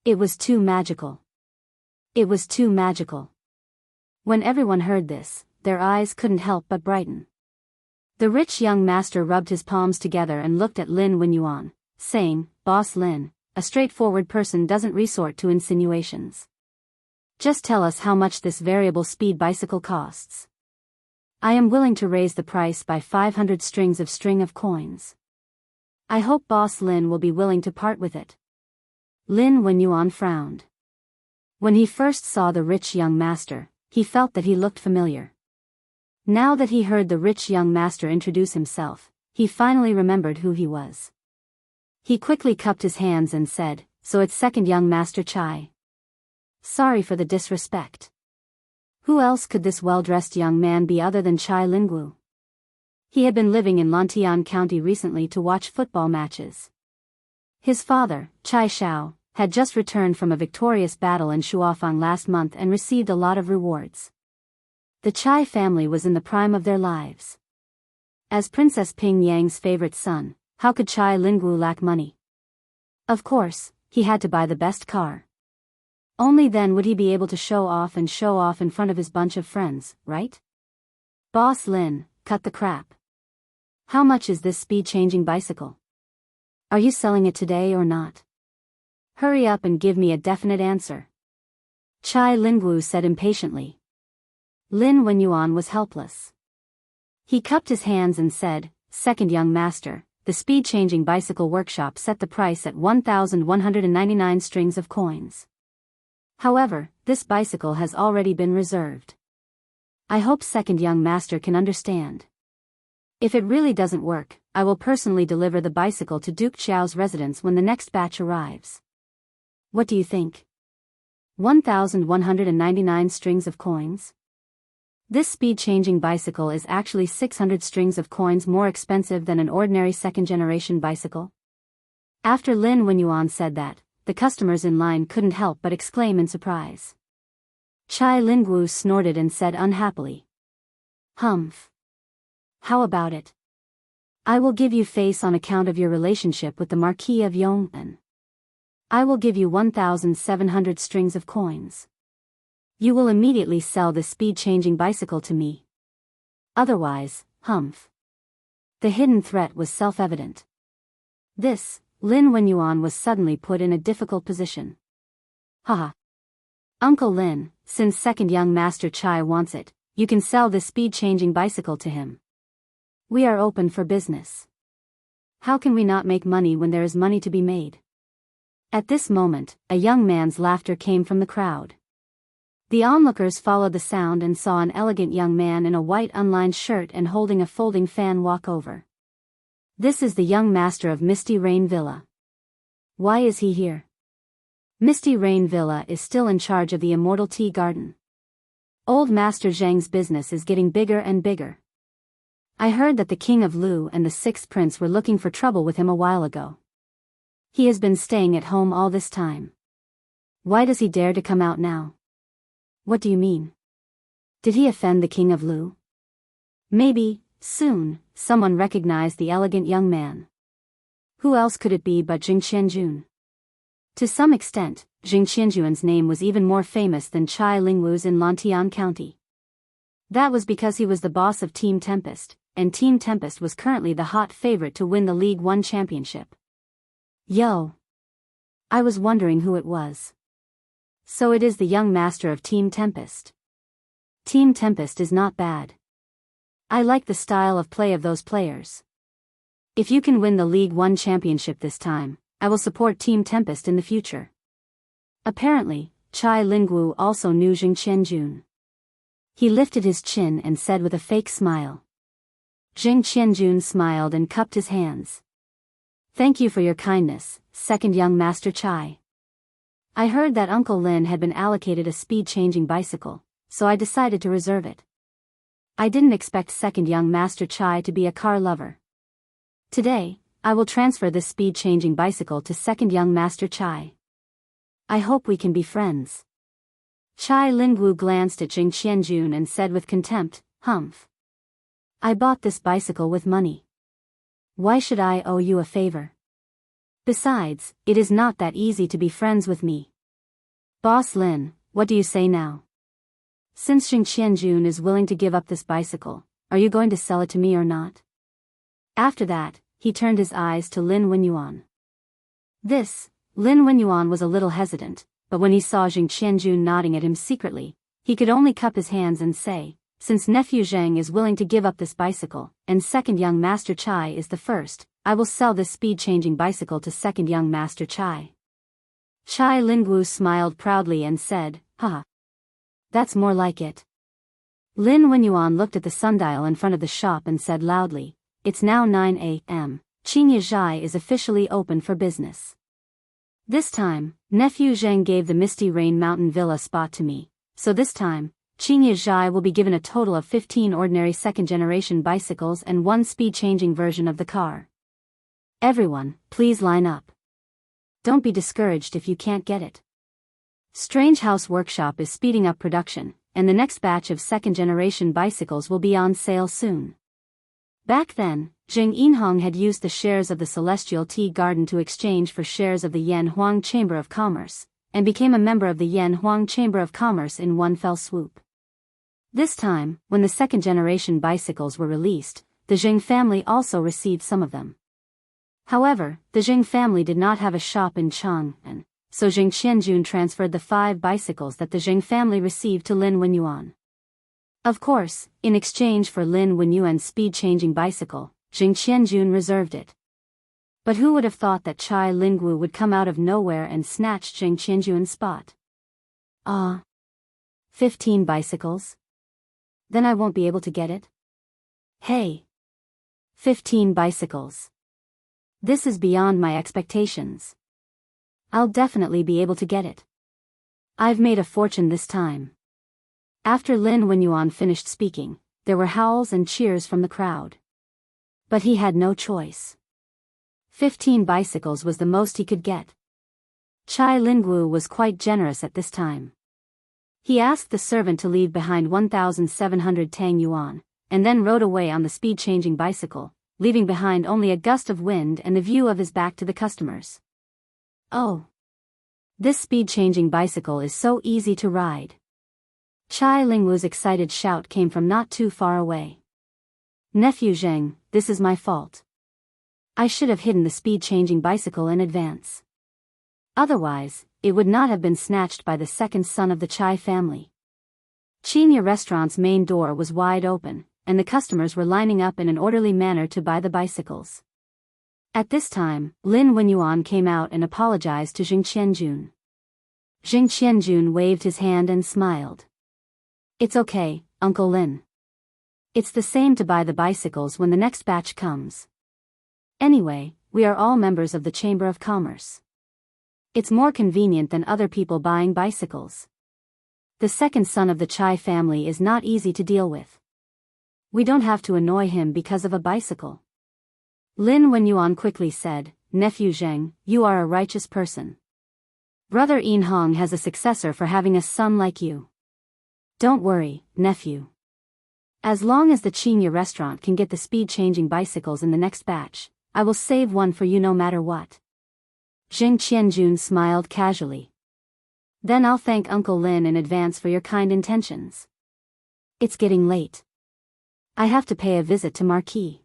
It was too magical. It was too magical. When everyone heard this, their eyes couldn't help but brighten. The rich young master rubbed his palms together and looked at Lin Wenyuan, saying, Boss Lin, a straightforward person doesn't resort to insinuations. Just tell us how much this variable speed bicycle costs. I am willing to raise the price by 500 string of coins. I hope Boss Lin will be willing to part with it. Lin Wenyuan frowned. When he first saw the rich young master, he felt that he looked familiar. Now that he heard the rich young master introduce himself, he finally remembered who he was. He quickly cupped his hands and said, "So it's second young master Chai. Sorry for the disrespect." Who else could this well-dressed young man be other than Chai Lingwu? He had been living in Lantian County recently to watch football matches. His father, Chai Xiao, had just returned from a victorious battle in Shuafang last month and received a lot of rewards. The Chai family was in the prime of their lives. As Princess Ping Yang's favorite son, how could Chai Lingwu lack money? Of course, he had to buy the best car. Only then would he be able to show off in front of his bunch of friends, right? Boss Lin, cut the crap. How much is this speed-changing bicycle? Are you selling it today or not? Hurry up and give me a definite answer. Chai Lingwu said impatiently. Lin Wenyuan was helpless. He cupped his hands and said, "Second young master, the speed-changing bicycle workshop set the price at 1,199 strings of coins. However, this bicycle has already been reserved. I hope second young master can understand. If it really doesn't work, I will personally deliver the bicycle to Duke Xiao's residence when the next batch arrives. What do you think? 1,199 strings of coins? This speed-changing bicycle is actually 600 strings of coins more expensive than an ordinary second-generation bicycle." After Lin Wenyuan said that, the customers in line couldn't help but exclaim in surprise. Chai Lingwu snorted and said unhappily, "Humph. How about it? I will give you face on account of your relationship with the Marquis of Yong'an. I will give you 1,700 strings of coins. You will immediately sell this speed-changing bicycle to me. Otherwise, humph." The hidden threat was self-evident. This, Lin Wenyuan was suddenly put in a difficult position. Haha. Uncle Lin, since second young master Chai wants it, you can sell this speed-changing bicycle to him. We are open for business. How can we not make money when there is money to be made? At this moment, a young man's laughter came from the crowd. The onlookers followed the sound and saw an elegant young man in a white unlined shirt and holding a folding fan walk over. This is the young master of Misty Rain Villa. Why is he here? Misty Rain Villa is still in charge of the Immortal Tea Garden. Old Master Zhang's business is getting bigger and bigger. I heard that the King of Lu and the Sixth Prince were looking for trouble with him a while ago. He has been staying at home all this time. Why does he dare to come out now? What do you mean? Did he offend the King of Lu? Maybe, soon, someone recognized the elegant young man. Who else could it be but Jing Qianjun? To some extent, Jing Qianjun's name was even more famous than Chai Lingwu's in Lantian County. That was because he was the boss of Team Tempest, and Team Tempest was currently the hot favorite to win the League One championship. Yo! I was wondering who it was. So it is the young master of Team Tempest. Team Tempest is not bad. I like the style of play of those players. If you can win the League One championship this time, I will support Team Tempest in the future. Apparently, Chai Lingwu also knew Jing Qianjun. He lifted his chin and said with a fake smile. Jing Qianjun smiled and cupped his hands. Thank you for your kindness, second young master Chai. I heard that Uncle Lin had been allocated a speed-changing bicycle, so I decided to reserve it. I didn't expect second young master Chai to be a car lover. Today, I will transfer this speed-changing bicycle to second young master Chai. I hope we can be friends. Chai Lingwu glanced at Jing Qianjun and said with contempt, humph. I bought this bicycle with money. Why should I owe you a favor? Besides, it is not that easy to be friends with me. Boss Lin, what do you say now? Since Jing Qianjun is willing to give up this bicycle, are you going to sell it to me or not? After that, he turned his eyes to Lin Wenyuan. This, Lin Wenyuan was a little hesitant, but when he saw Jing Qianjun nodding at him secretly, he could only cup his hands and say, since nephew Zheng is willing to give up this bicycle, and second young Master Chai is the first, I will sell this speed-changing bicycle to second young Master Chai. Chai Lingwu smiled proudly and said, haha. That's more like it. Lin Wenyuan looked at the sundial in front of the shop and said loudly, it's now 9 a.m. Qingye Zhai is officially open for business. This time, nephew Zheng gave the Misty Rain Mountain Villa spot to me, so this time, Qingye Zhai will be given a total of 15 ordinary second-generation bicycles and one speed-changing version of the car. Everyone, please line up. Don't be discouraged if you can't get it. Strange House Workshop is speeding up production, and the next batch of second-generation bicycles will be on sale soon. Back then, Zheng Yinhong had used the shares of the Celestial Tea Garden to exchange for shares of the Yanhuang Chamber of Commerce, and became a member of the Yanhuang Chamber of Commerce in one fell swoop. This time, when the second-generation bicycles were released, the Zheng family also received some of them. However, the Zheng family did not have a shop in Chang'an, so Zheng Qianjun transferred the 5 bicycles that the Zheng family received to Lin Wenyuan. Of course, in exchange for Lin Wenyuan's speed-changing bicycle, Zheng Qianjun reserved it. But who would have thought that Chai Lingwu would come out of nowhere and snatch Zheng Qianjun's spot? 15 bicycles? Then I won't be able to get it? Hey! 15 bicycles. This is beyond my expectations. I'll definitely be able to get it. I've made a fortune this time. After Lin Wenyuan finished speaking, there were howls and cheers from the crowd. But he had no choice. 15 bicycles was the most he could get. Chai Lingwu was quite generous at this time. He asked the servant to leave behind 1,700 Tang Yuan, and then rode away on the speed-changing bicycle, leaving behind only a gust of wind and the view of his back to the customers. Oh! This speed-changing bicycle is so easy to ride. Chai Lingwu's excited shout came from not too far away. Nephew Zheng, this is my fault. I should have hidden the speed-changing bicycle in advance. Otherwise, it would not have been snatched by the second son of the Chai family. Qinya restaurant's main door was wide open, and the customers were lining up in an orderly manner to buy the bicycles. At this time, Lin Wenyuan came out and apologized to Zheng Qianjun. Zheng Qianjun waved his hand and smiled. It's okay, Uncle Lin. It's the same to buy the bicycles when the next batch comes. Anyway, we are all members of the Chamber of Commerce. It's more convenient than other people buying bicycles. The second son of the Chai family is not easy to deal with. We don't have to annoy him because of a bicycle. Lin Wenyuan quickly said, Nephew Zheng, you are a righteous person. Brother Yinhong has a successor for having a son like you. Don't worry, nephew. As long as the Qinya restaurant can get the speed-changing bicycles in the next batch, I will save one for you no matter what. Zheng Qianjun smiled casually. Then I'll thank Uncle Lin in advance for your kind intentions. It's getting late. I have to pay a visit to Marquis.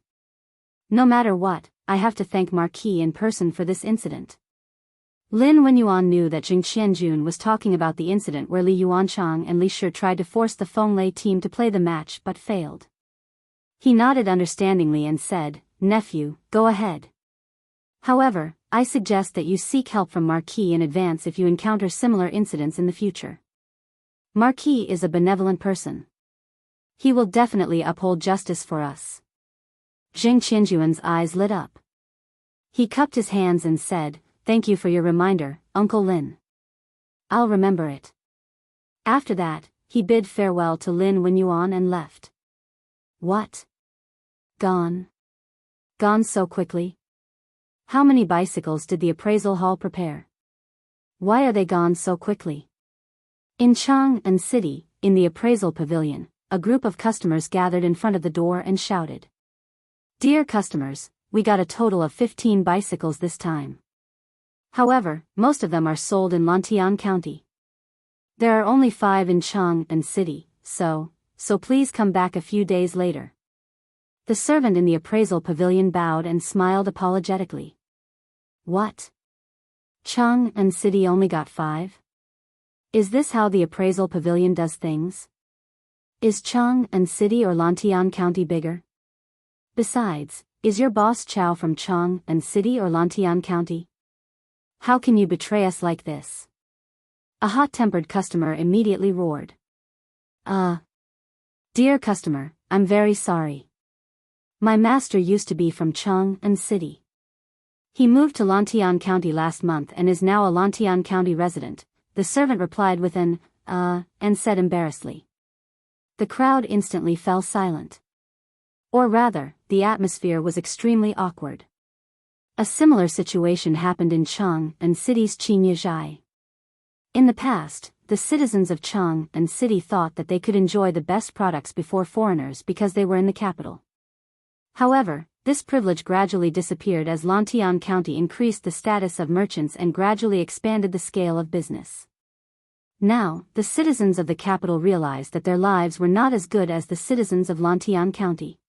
No matter what, I have to thank Marquis in person for this incident. Lin Wenyuan knew that Zheng Qianjun was talking about the incident where Li Yuanchang and Li Shi tried to force the Fenglei team to play the match but failed. He nodded understandingly and said, Nephew, go ahead. However, I suggest that you seek help from Marquis in advance if you encounter similar incidents in the future. Marquis is a benevolent person. He will definitely uphold justice for us. Zheng Qianjuan's eyes lit up. He cupped his hands and said, Thank you for your reminder, Uncle Lin. I'll remember it. After that, he bid farewell to Lin Wenyuan and left. What? Gone? Gone so quickly? How many bicycles did the appraisal hall prepare? Why are they gone so quickly? In Chang'an City, in the appraisal pavilion, a group of customers gathered in front of the door and shouted. Dear customers, we got a total of 15 bicycles this time. However, most of them are sold in Lantian County. There are only 5 in Chang'an City, so please come back a few days later. The servant in the appraisal pavilion bowed and smiled apologetically. What? Cheng and City only got 5? Is this how the appraisal pavilion does things? Is Cheng and City or Lantian County bigger? Besides, is your boss Chow from Cheng and City or Lantian County? How can you betray us like this? A hot-tempered customer immediately roared. Dear customer, I'm very sorry. My master used to be from Cheng and City. He moved to Lantian County last month and is now a Lantian County resident, the servant replied with an, and said embarrassedly. The crowd instantly fell silent. Or rather, the atmosphere was extremely awkward. A similar situation happened in Cheng and City's Qinyazhai. In the past, the citizens of Cheng and City thought that they could enjoy the best products before foreigners because they were in the capital. However, this privilege gradually disappeared as Lantian County increased the status of merchants and gradually expanded the scale of business. Now, the citizens of the capital realized that their lives were not as good as the citizens of Lantian County.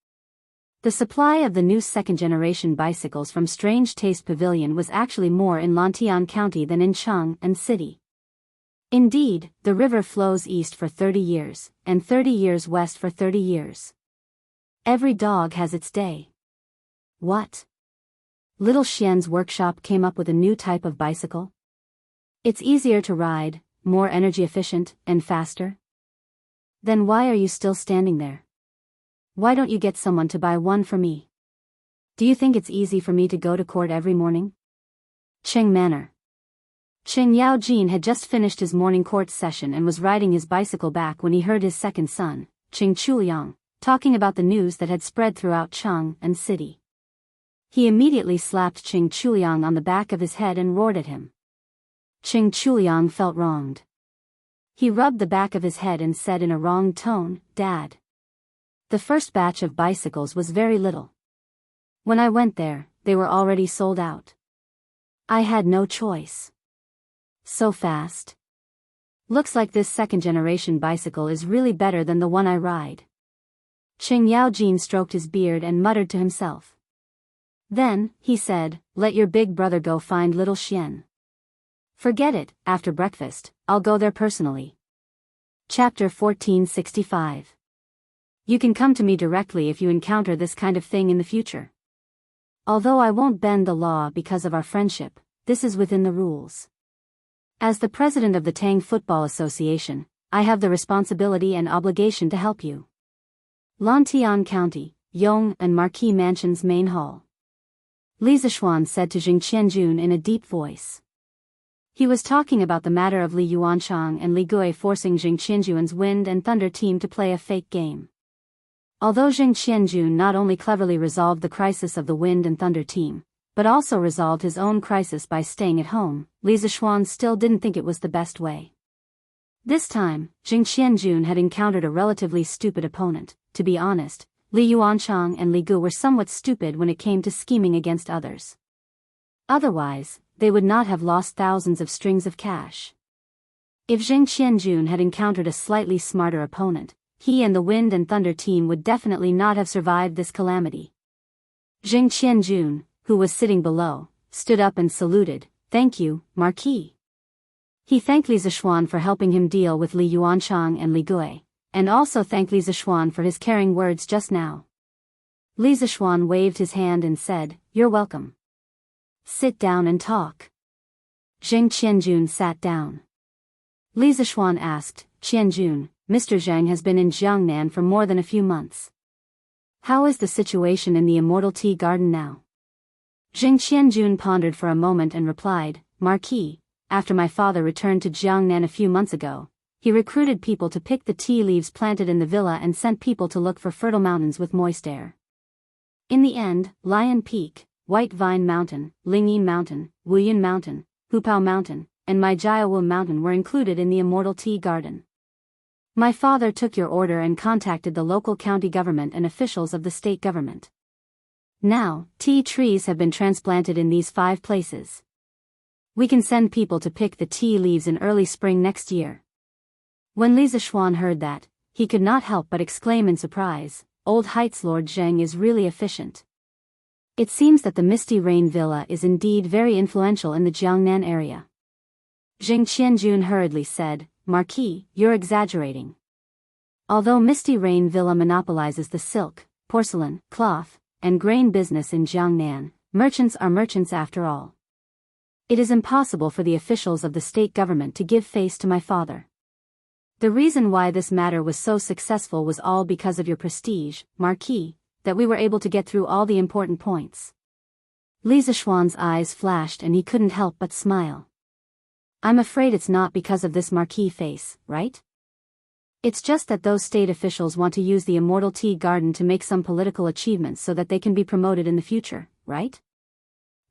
The supply of the new second-generation bicycles from Strange Taste Pavilion was actually more in Lantian County than in Cheng and City. Indeed, the river flows east for 30 years, and 30 years west for 30 years. Every dog has its day. What? Little Xian's workshop came up with a new type of bicycle? It's easier to ride, more energy efficient, and faster? Then why are you still standing there? Why don't you get someone to buy one for me? Do you think it's easy for me to go to court every morning? Cheng Manor. Cheng Yaojin had just finished his morning court session and was riding his bicycle back when he heard his second son, Cheng Chuliang, talking about the news that had spread throughout Cheng and City. He immediately slapped Cheng Chuliang on the back of his head and roared at him. Cheng Chuliang felt wronged. He rubbed the back of his head and said in a wronged tone, "Dad. The first batch of bicycles was very little. When I went there, they were already sold out. I had no choice. So fast. Looks like this second-generation bicycle is really better than the one I ride." Cheng Yaojin stroked his beard and muttered to himself. Then, he said, "Let your big brother go find little Xian. Forget it, after breakfast, I'll go there personally." Chapter 1465. You can come to me directly if you encounter this kind of thing in the future. Although I won't bend the law because of our friendship, this is within the rules. As the president of the Tang Football Association, I have the responsibility and obligation to help you. Lantian County, Yong and Marquis Mansion's main hall. Li Zishuan said to Jing Qianjun in a deep voice. He was talking about the matter of Li Yuanchang and Li Gui forcing Jing Qianjun's Wind and Thunder team to play a fake game. Although Jing Qianjun not only cleverly resolved the crisis of the Wind and Thunder team, but also resolved his own crisis by staying at home, Li Zishuan still didn't think it was the best way. This time, Jing Qianjun had encountered a relatively stupid opponent. To be honest, Li Yuanchang and Li Gu were somewhat stupid when it came to scheming against others. Otherwise, they would not have lost thousands of strings of cash. If Jing Qianjun had encountered a slightly smarter opponent, he and the Wind and Thunder team would definitely not have survived this calamity. Jing Qianjun, who was sitting below, stood up and saluted. "Thank you, Marquis." He thanked Li Zishuan for helping him deal with Li Yuanchang and Li Gui, and also thanked Li Zishuan for his caring words just now. Li Zishuan waved his hand and said, "You're welcome. Sit down and talk." Jing Qianjun sat down. Li Zishuan asked, "Qianjun, Mr. Zhang has been in Jiangnan for more than a few months. How is the situation in the Immortal Tea Garden now?" Jing Qianjun pondered for a moment and replied, "Marquis, after my father returned to Jiangnan a few months ago, he recruited people to pick the tea leaves planted in the villa and sent people to look for fertile mountains with moist air. In the end, Lion Peak, White Vine Mountain, Lingyin Mountain, Wuyun Mountain, Hupao Mountain, and Maijiawu Mountain were included in the Immortal Tea Garden. My father took your order and contacted the local county government and officials of the state government. Now, tea trees have been transplanted in these 5 places. We can send people to pick the tea leaves in early spring next year." When Li Zishuan heard that, he could not help but exclaim in surprise, "Old Heights Lord Zheng is really efficient. It seems that the Misty Rain Villa is indeed very influential in the Jiangnan area. Jing Qianjun hurriedly said, Marquis, you're exaggerating. Although Misty Rain Villa monopolizes the silk, porcelain, cloth, and grain business in Jiangnan, merchants are merchants after all. It is impossible for the officials of the state government to give face to my father. The reason why this matter was so successful was all because of your prestige, Marquis, that we were able to get through all the important points. Li Zishuan's eyes flashed and he couldn't help but smile. I'm afraid it's not because of this Marquis face, right? It's just that those state officials want to use the Immortal Tea Garden to make some political achievements so that they can be promoted in the future, right?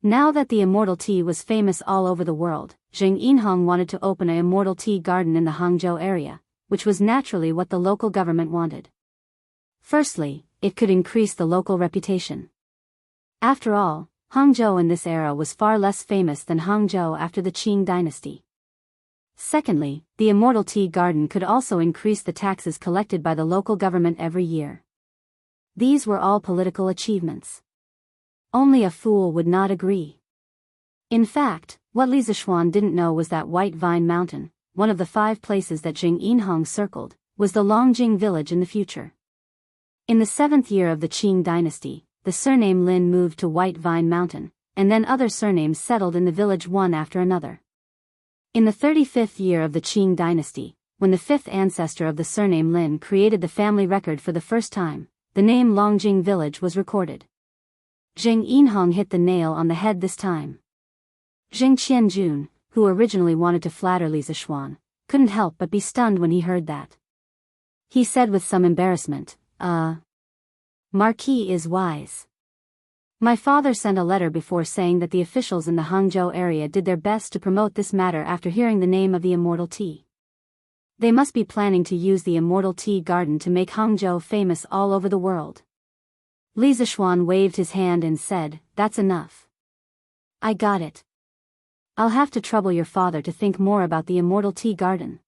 Now that the Immortal Tea was famous all over the world, Zheng Yinhong wanted to open an Immortal Tea Garden in the Hangzhou area, which was naturally what the local government wanted. Firstly, it could increase the local reputation. After all, Hangzhou in this era was far less famous than Hangzhou after the Qing dynasty. Secondly, the Immortal Tea Garden could also increase the taxes collected by the local government every year. These were all political achievements. Only a fool would not agree. In fact, what Li Zishuan didn't know was that White Vine Mountain, one of the 5 places that Jing Yinhong circled, was the Longjing village in the future. In the 7th year of the Qing dynasty, the surname Lin moved to White Vine Mountain, and then other surnames settled in the village one after another. In the 35th year of the Qing dynasty, when the 5th ancestor of the surname Lin created the family record for the first time, the name Longjing village was recorded. Zheng Yinhong hit the nail on the head this time. Jing Qianjun, who originally wanted to flatter Li Zishuan, couldn't help but be stunned when he heard that. He said with some embarrassment, Marquis is wise. My father sent a letter before saying that the officials in the Hangzhou area did their best to promote this matter after hearing the name of the Immortal Tea. They must be planning to use the Immortal Tea Garden to make Hangzhou famous all over the world. Li Zishuan waved his hand and said, That's enough. I got it. I'll have to trouble your father to think more about the Immortal Tea Garden.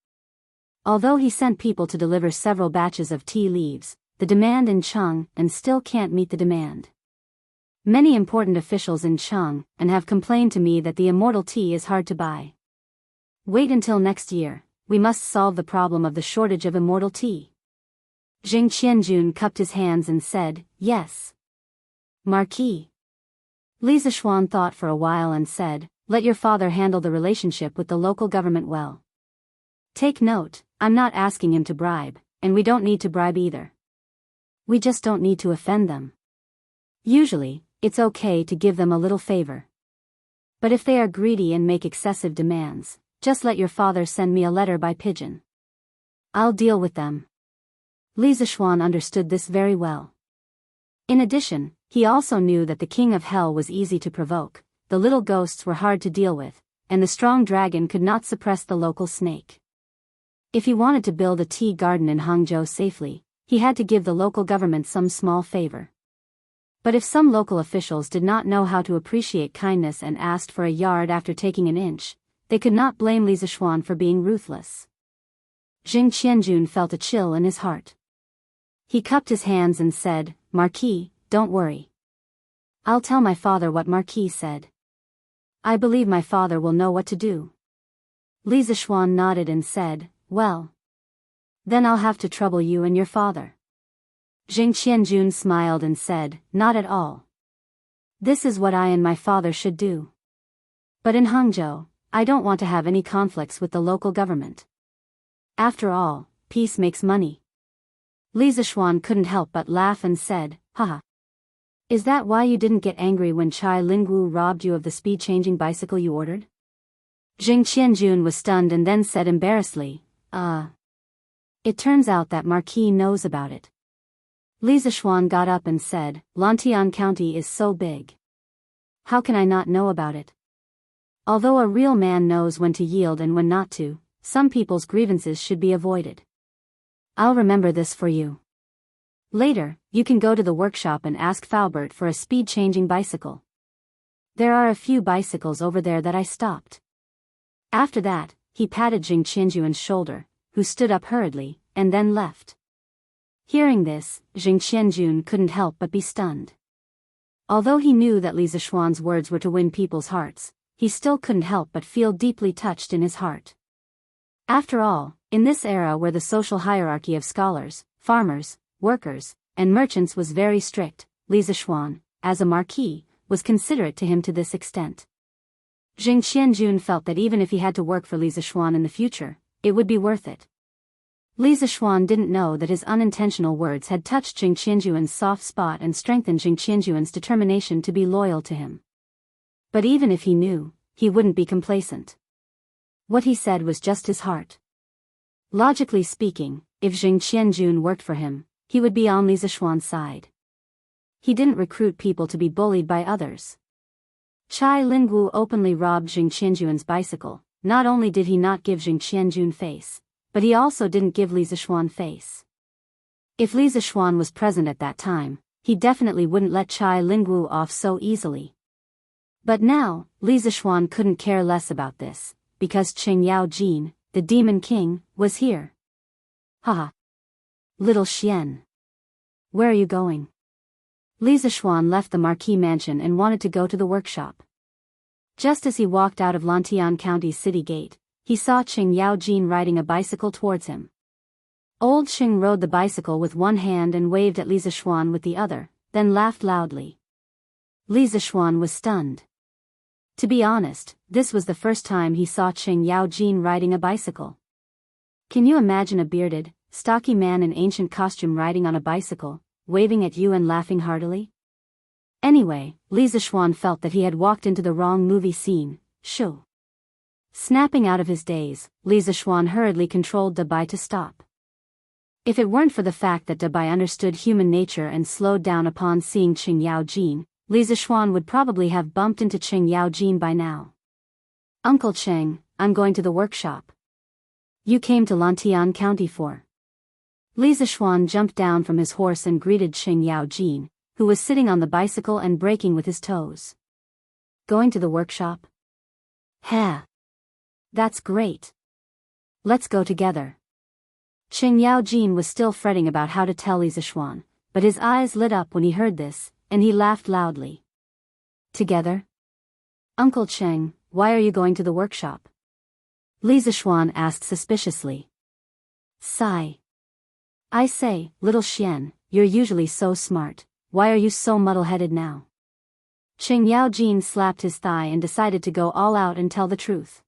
Although he sent people to deliver several batches of tea leaves, the demand in Chang'an still can't meet the demand. Many important officials in Chang'an have complained to me that the Immortal Tea is hard to buy. Wait until next year, we must solve the problem of the shortage of Immortal Tea. Jing Qianjun cupped his hands and said, Yes. Marquis. Li Zishuan thought for a while and said, Let your father handle the relationship with the local government well. Take note, I'm not asking him to bribe, and we don't need to bribe either. We just don't need to offend them. Usually, it's okay to give them a little favor. But if they are greedy and make excessive demands, just let your father send me a letter by pigeon. I'll deal with them. Li Zishuan understood this very well. In addition, he also knew that the King of Hell was easy to provoke, the little ghosts were hard to deal with, and the strong dragon could not suppress the local snake. If he wanted to build a tea garden in Hangzhou safely, he had to give the local government some small favor. But if some local officials did not know how to appreciate kindness and asked for a yard after taking an inch, they could not blame Li Zishuan for being ruthless. Jing Qianjun felt a chill in his heart. He cupped his hands and said, Marquis, don't worry. I'll tell my father what Marquis said. I believe my father will know what to do. Li Zishuan nodded and said, Well. Then I'll have to trouble you and your father. Jing Qianjun smiled and said, Not at all. This is what I and my father should do. But in Hangzhou, I don't want to have any conflicts with the local government. After all, peace makes money. Li Zishuan couldn't help but laugh and said, Haha. Is that why you didn't get angry when Chai Lingwu robbed you of the speed-changing bicycle you ordered? Jing Qianjun was stunned and then said embarrassedly, It turns out that Marquis knows about it. Li Zishuan got up and said, Lantian County is so big. How can I not know about it? Although a real man knows when to yield and when not to, some people's grievances should be avoided. I'll remember this for you. Later, you can go to the workshop and ask Faubert for a speed-changing bicycle. There are a few bicycles over there that I stopped. After that, he patted Jing Qianjuan's shoulder, who stood up hurriedly, and then left. Hearing this, Jing Qianjun couldn't help but be stunned. Although he knew that Li Zishuan's words were to win people's hearts, he still couldn't help but feel deeply touched in his heart. After all, in this era where the social hierarchy of scholars, farmers, workers, and merchants was very strict, Li Zishuan, as a marquis, was considerate to him to this extent. Jing Qianjun felt that even if he had to work for Li Zishuan in the future, it would be worth it. Li Zishuan didn't know that his unintentional words had touched Jing Qianjuan's soft spot and strengthened Jing Qianjuan's determination to be loyal to him. But even if he knew, he wouldn't be complacent. What he said was just his heart. Logically speaking, if Jing Qianjun worked for him, he would be on Li Zishuan's side. He didn't recruit people to be bullied by others. Chai Lingwu openly robbed Jing Qianjuan's bicycle. Not only did he not give Jing Qianjun face, but he also didn't give Li Zishuan face. If Li Zishuan was present at that time, he definitely wouldn't let Chai Lingwu off so easily. But now, Li Zishuan couldn't care less about this, because Qing Yaojin, the Demon King, was here. Haha. Little Xian. Where are you going? Li Zishuan left the Marquis mansion and wanted to go to the workshop. Just as he walked out of Lantian County's city gate, he saw Qing Yaojin riding a bicycle towards him. Old Qing rode the bicycle with one hand and waved at Li Zishuan with the other, then laughed loudly. Li Zishuan was stunned. To be honest, this was the first time he saw Qing Yaojin riding a bicycle. Can you imagine a bearded, stocky man in ancient costume riding on a bicycle, waving at you and laughing heartily? Anyway, Li Zishuan felt that he had walked into the wrong movie scene. Shoo. Snapping out of his daze, Li Zishuan hurriedly controlled Dabai to stop. If it weren't for the fact that Dabai understood human nature and slowed down upon seeing Qing Yaojin, Li Zishuan would probably have bumped into Qing Yaojin by now. Uncle Qing, I'm going to the workshop. You came to Lantian County for? Li Zishuan jumped down from his horse and greeted Qing Yaojin, who was sitting on the bicycle and braking with his toes. Going to the workshop? Ha! That's great. Let's go together. Qing Yaojin was still fretting about how to tell Li Zishuan, but his eyes lit up when he heard this, and he laughed loudly. Together? Uncle Qing, why are you going to the workshop? Li Zishuan asked suspiciously. Sigh. I say, little Xian, you're usually so smart, why are you so muddle-headed now? Qing Yaojin slapped his thigh and decided to go all out and tell the truth.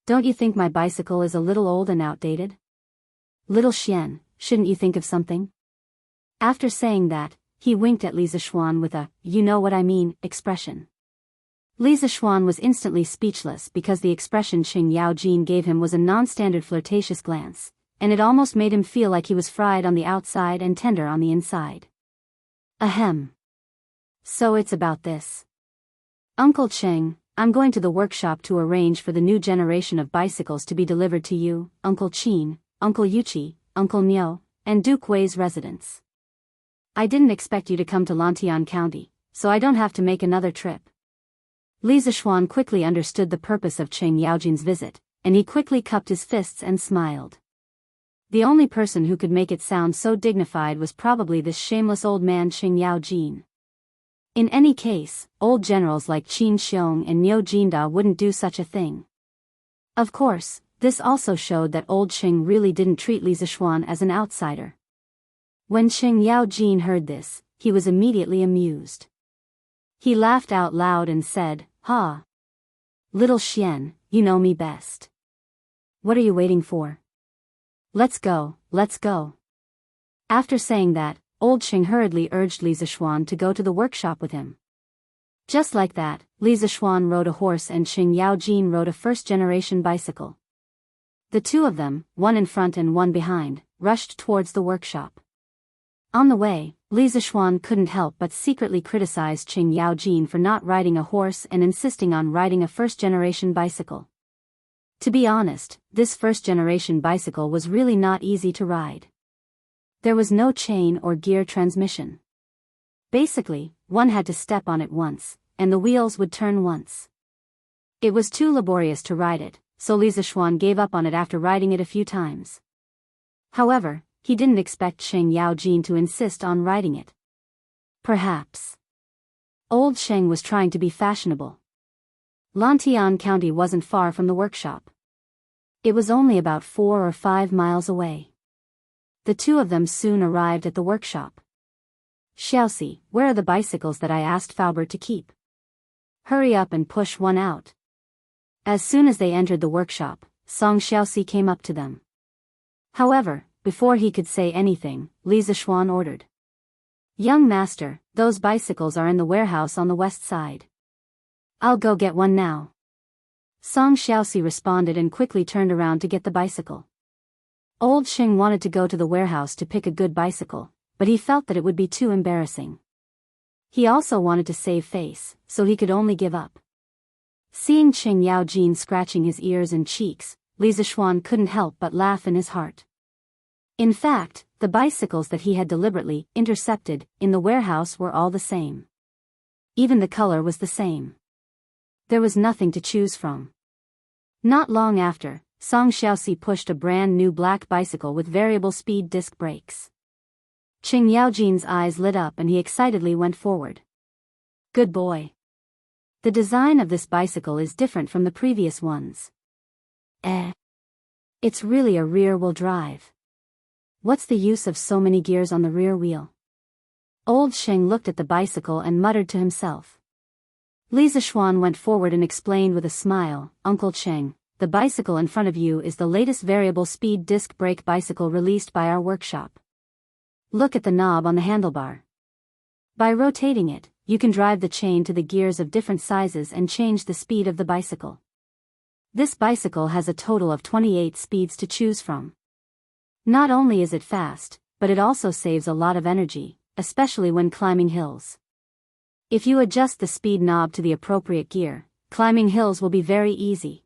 Don't you think my bicycle is a little old and outdated? Little Xian, shouldn't you think of something? After saying that, he winked at Li Zishuan with a, you know what I mean, expression. Li Zishuan was instantly speechless because the expression Qing Yaojin gave him was a non-standard flirtatious glance, and it almost made him feel like he was fried on the outside and tender on the inside. Ahem. So it's about this. Uncle Qing, I'm going to the workshop to arrange for the new generation of bicycles to be delivered to you, Uncle Qin, Uncle Yuqi, Uncle Niu, and Duke Wei's residence. I didn't expect you to come to Lantian County, so I don't have to make another trip. Li Zishuan quickly understood the purpose of Qing Yaojin's visit, and he quickly cupped his fists and smiled. The only person who could make it sound so dignified was probably this shameless old man Qing Yaojin. In any case, old generals like Qin Xiong and Niu Jinda wouldn't do such a thing. Of course, this also showed that old Qing really didn't treat Li Zishuan as an outsider. When Qing Yaojin heard this, he was immediately amused. He laughed out loud and said, Ha! Little Xian, you know me best. What are you waiting for? Let's go, let's go. After saying that, old Qing hurriedly urged Li Zishuan to go to the workshop with him. Just like that, Li Zishuan rode a horse and Qing Yaojin rode a first-generation bicycle. The two of them, one in front and one behind, rushed towards the workshop. On the way, Li Zishuan couldn't help but secretly criticize Qing Yaojin for not riding a horse and insisting on riding a first-generation bicycle. To be honest, this first-generation bicycle was really not easy to ride. There was no chain or gear transmission. Basically, one had to step on it once, and the wheels would turn once. It was too laborious to ride it, so Li Zishuan gave up on it after riding it a few times. However, he didn't expect Qing Yaojin to insist on riding it. Perhaps Old Sheng was trying to be fashionable. Lantian County wasn't far from the workshop. It was only about 4 or 5 miles away. The two of them soon arrived at the workshop. Xiaoxi, where are the bicycles that I asked Faubert to keep? Hurry up and push one out. As soon as they entered the workshop, Song Xiaoxi came up to them. However, before he could say anything, Li Zishuan ordered. Young master, those bicycles are in the warehouse on the west side. I'll go get one now. Song Xiaoxi responded and quickly turned around to get the bicycle. Old Sheng wanted to go to the warehouse to pick a good bicycle, but he felt that it would be too embarrassing. He also wanted to save face, so he could only give up. Seeing Qing Yaojin scratching his ears and cheeks, Li Zishuan couldn't help but laugh in his heart. In fact, the bicycles that he had deliberately intercepted in the warehouse were all the same. Even the color was the same. There was nothing to choose from. Not long after, Song Xiaoxi pushed a brand new black bicycle with variable speed disc brakes. Qing Yaojin's eyes lit up and he excitedly went forward. Good boy. The design of this bicycle is different from the previous ones. It's really a rear-wheel drive. What's the use of so many gears on the rear wheel? Old Sheng looked at the bicycle and muttered to himself. Li Zishuan went forward and explained with a smile, Uncle Cheng, the bicycle in front of you is the latest variable speed disc brake bicycle released by our workshop. Look at the knob on the handlebar. By rotating it, you can drive the chain to the gears of different sizes and change the speed of the bicycle. This bicycle has a total of 28 speeds to choose from. Not only is it fast, but it also saves a lot of energy, especially when climbing hills. If you adjust the speed knob to the appropriate gear, climbing hills will be very easy.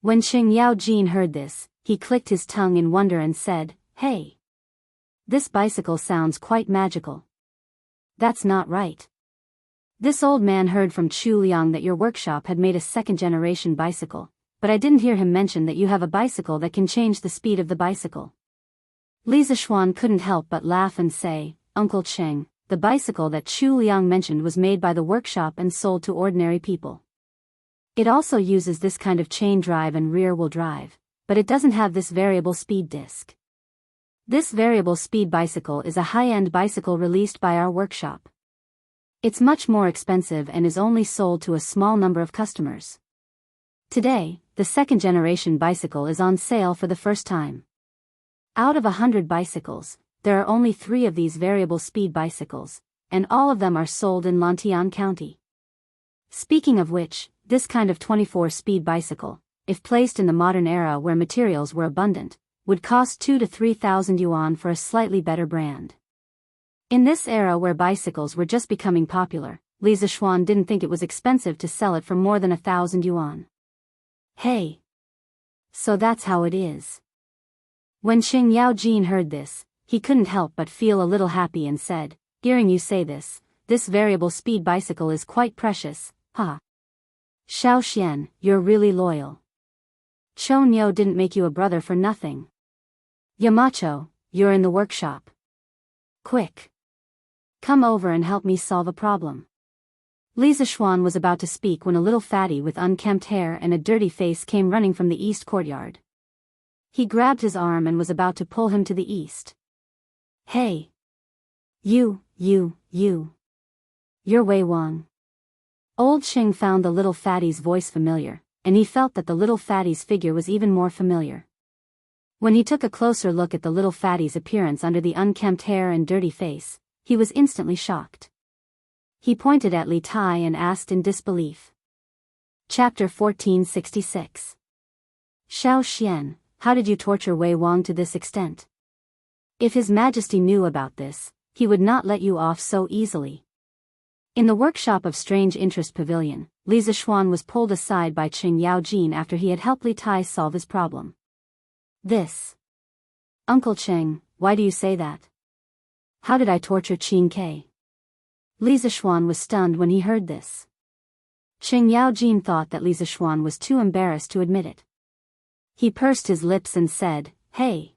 When Qing Yaojin heard this, he clicked his tongue in wonder and said, Hey! This bicycle sounds quite magical. That's not right. This old man heard from Chu Liang that your workshop had made a second-generation bicycle, but I didn't hear him mention that you have a bicycle that can change the speed of the bicycle. Li Zishuan couldn't help but laugh and say, Uncle Cheng, the bicycle that Chu Liang mentioned was made by the workshop and sold to ordinary people. It also uses this kind of chain drive and rear-wheel drive, but it doesn't have this variable speed disc. This variable speed bicycle is a high-end bicycle released by our workshop. It's much more expensive and is only sold to a small number of customers. Today, the second-generation bicycle is on sale for the first time. Out of 100 bicycles, there are only 3 of these variable speed bicycles, and all of them are sold in Lantian County. Speaking of which, this kind of 24-speed bicycle, if placed in the modern era where materials were abundant, would cost 2,000 to 3,000 yuan for a slightly better brand. In this era where bicycles were just becoming popular, Li Zishuan didn't think it was expensive to sell it for more than 1,000 yuan. Hey! So that's how it is. When Qing Yaojin heard this, he couldn't help but feel a little happy and said, Hearing you say this variable speed bicycle is quite precious, ha. Xiao Xian, you're really loyal. Chou Niu didn't make you a brother for nothing. Yamacho, you're in the workshop. Quick! Come over and help me solve a problem. Li Zishuan was about to speak when a little fatty with unkempt hair and a dirty face came running from the east courtyard. He grabbed his arm and was about to pull him to the east. Hey! You. You're Wei Wang. Old Shing found the little fatty's voice familiar, and he felt that the little fatty's figure was even more familiar. When he took a closer look at the little fatty's appearance under the unkempt hair and dirty face, he was instantly shocked. He pointed at Li Tai and asked in disbelief. Chapter 1466. Xiao Xian, how did you torture Wei Wang to this extent? If His Majesty knew about this, he would not let you off so easily. In the workshop of Strange Interest Pavilion, Li Zishuan was pulled aside by Qing Yaojin after he had helped Li Tai solve his problem. This. Uncle Cheng, why do you say that? How did I torture Qing Ke? Li Zishuan was stunned when he heard this. Qing Yaojin thought that Li Zishuan was too embarrassed to admit it. He pursed his lips and said, Hey!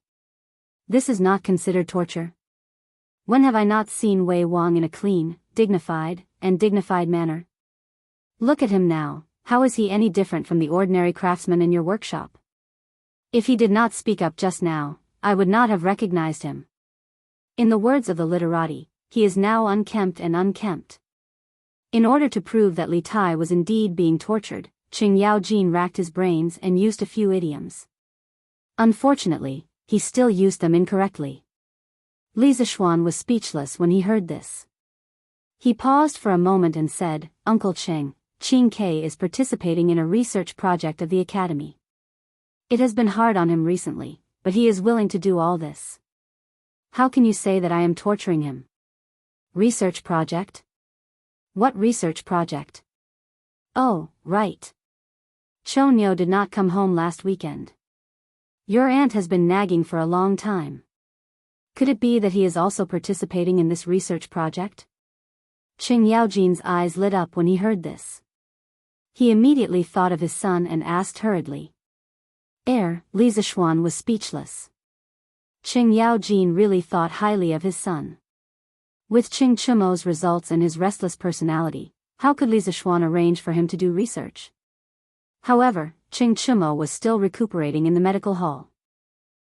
This is not considered torture. When have I not seen Wei Wang in a clean, dignified, and dignified manner. Look at him now, how is he any different from the ordinary craftsman in your workshop? If he did not speak up just now, I would not have recognized him. In the words of the literati, he is now unkempt and unkempt. In order to prove that Li Tai was indeed being tortured, Qing Yaojin racked his brains and used a few idioms. Unfortunately, he still used them incorrectly. Li Zishuan was speechless when he heard this. He paused for a moment and said, Uncle Qing Ke is participating in a research project of the Academy. It has been hard on him recently, but he is willing to do all this. How can you say that I am torturing him? Research project? What research project? Oh, right. Chonyo did not come home last weekend. Your aunt has been nagging for a long time. Could it be that he is also participating in this research project? Qing Yaojin's eyes lit up when he heard this. He immediately thought of his son and asked hurriedly. Li Zishuan was speechless. Qing Yaojin really thought highly of his son. With Qing Chumo's results and his restless personality, how could Li Zishuan arrange for him to do research? However, Qing Chumo was still recuperating in the medical hall.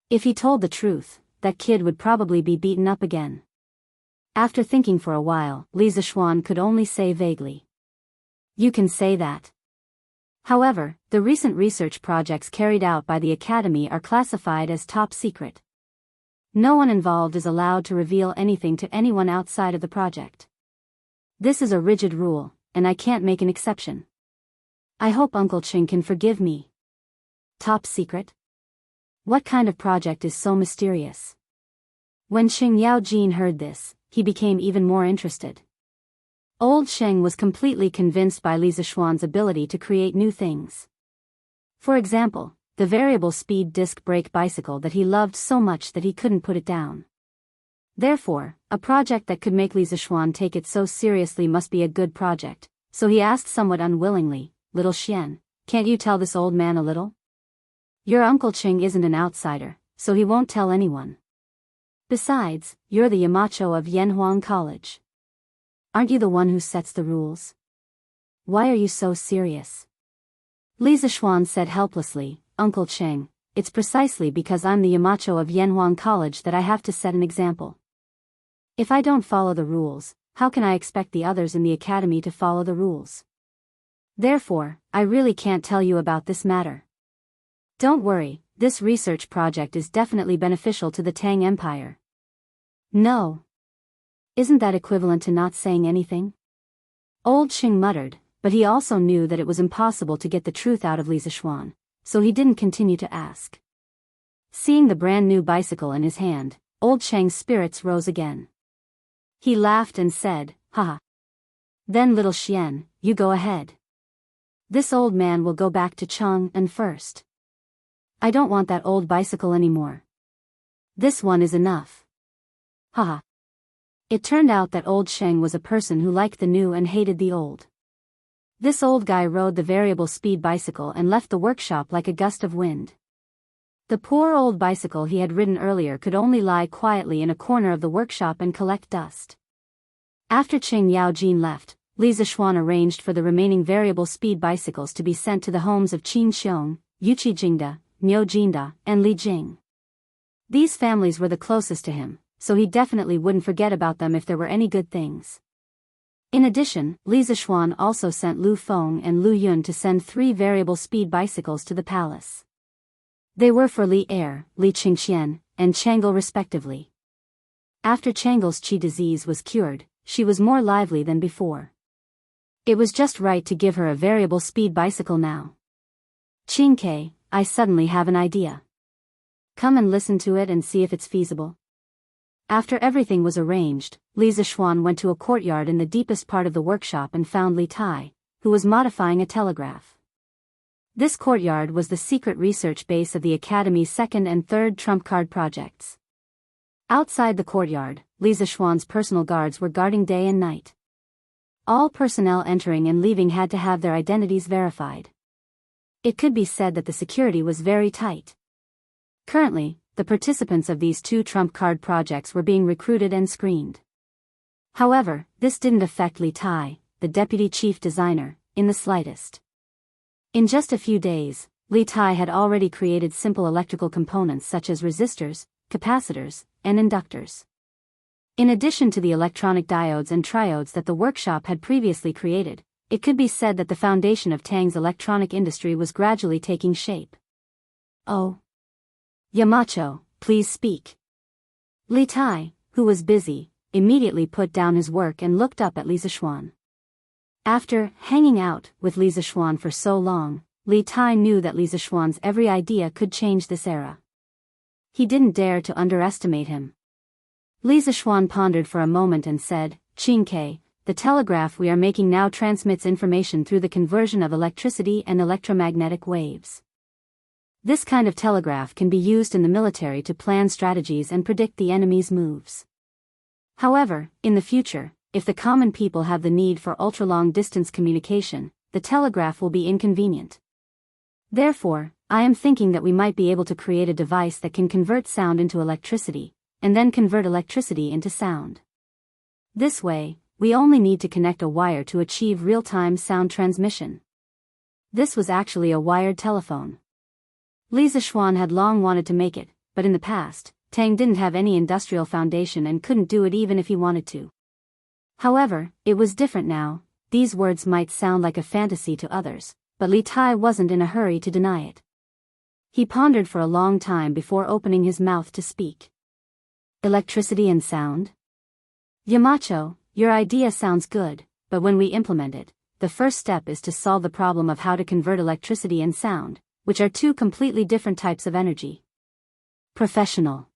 If he told the truth, that kid would probably be beaten up again. After thinking for a while, Li Zishuan could only say vaguely. You can say that. However, the recent research projects carried out by the Academy are classified as top secret. No one involved is allowed to reveal anything to anyone outside of the project. This is a rigid rule, and I can't make an exception. I hope Uncle Qing can forgive me. Top secret? What kind of project is so mysterious? When Qing Yaojin heard this, he became even more interested. Old Sheng was completely convinced by Li Zishuan's ability to create new things. For example, the variable speed disc brake bicycle that he loved so much that he couldn't put it down. Therefore, a project that could make Li Zishuan take it so seriously must be a good project, so he asked somewhat unwillingly, Little Xian, can't you tell this old man a little? Your Uncle Qing isn't an outsider, so he won't tell anyone. Besides, you're the Yamacho of Yanhuang College. Aren't you the one who sets the rules? Why are you so serious? Li Zishuan said helplessly, Uncle Qing, it's precisely because I'm the Yamacho of Yanhuang College that I have to set an example. If I don't follow the rules, how can I expect the others in the academy to follow the rules? Therefore, I really can't tell you about this matter. Don't worry, this research project is definitely beneficial to the Tang Empire. No. Isn't that equivalent to not saying anything? Old Qing muttered, but he also knew that it was impossible to get the truth out of Li Zishuan, so he didn't continue to ask. Seeing the brand new bicycle in his hand, Old Cheng's spirits rose again. He laughed and said, Haha. Then Little Xian, you go ahead. This old man will go back to Chang'an first. I don't want that old bicycle anymore. This one is enough. Haha. It turned out that Old Sheng was a person who liked the new and hated the old. This old guy rode the variable speed bicycle and left the workshop like a gust of wind. The poor old bicycle he had ridden earlier could only lie quietly in a corner of the workshop and collect dust. After Qing Yaojin left, Li Zishuan arranged for the remaining variable speed bicycles to be sent to the homes of Qin Xiong, Yuqi Jingda, Niu Jinda, and Li Jing. These families were the closest to him, so he definitely wouldn't forget about them if there were any good things. In addition, Li Zishuan also sent Lu Feng and Lu Yun to send 3 variable speed bicycles to the palace. They were for Li Er, Li Qingxian, and Chang'el respectively. After Chang'el's qi disease was cured, she was more lively than before. It was just right to give her a variable speed bicycle now. Qingke, I suddenly have an idea. Come and listen to it and see if it's feasible. After everything was arranged, Li Zishuan went to a courtyard in the deepest part of the workshop and found Li Tai, who was modifying a telegraph. This courtyard was the secret research base of the Academy's second and third trump card projects. Outside the courtyard, Li Zishuan's personal guards were guarding day and night. All personnel entering and leaving had to have their identities verified. It could be said that the security was very tight. Currently, the participants of these 2 trump card projects were being recruited and screened. However, this didn't affect Li Tai, the deputy chief designer, in the slightest. In just a few days, Li Tai had already created simple electrical components such as resistors, capacitors, and inductors. In addition to the electronic diodes and triodes that the workshop had previously created, it could be said that the foundation of Tang's electronic industry was gradually taking shape. Oh. Yamacho, please speak. Li Tai, who was busy, immediately put down his work and looked up at Li Zishuan. After hanging out with Li Zishuan for so long, Li Tai knew that Li Zishuan's every idea could change this era. He didn't dare to underestimate him. Li Zishuan pondered for a moment and said, "Qingke, the telegraph we are making now transmits information through the conversion of electricity and electromagnetic waves. This kind of telegraph can be used in the military to plan strategies and predict the enemy's moves. However, in the future, if the common people have the need for ultra-long distance communication, the telegraph will be inconvenient. Therefore, I am thinking that we might be able to create a device that can convert sound into electricity, and then convert electricity into sound. This way, we only need to connect a wire to achieve real-time sound transmission." This was actually a wired telephone. Li Zishuan had long wanted to make it, but in the past, Tang didn't have any industrial foundation and couldn't do it even if he wanted to. However, it was different now. These words might sound like a fantasy to others, but Li Tai wasn't in a hurry to deny it. He pondered for a long time before opening his mouth to speak. "Electricity and sound? Yamacho, your idea sounds good, but when we implement it, the first step is to solve the problem of how to convert electricity and sound, which are two completely different types of energy." Professional.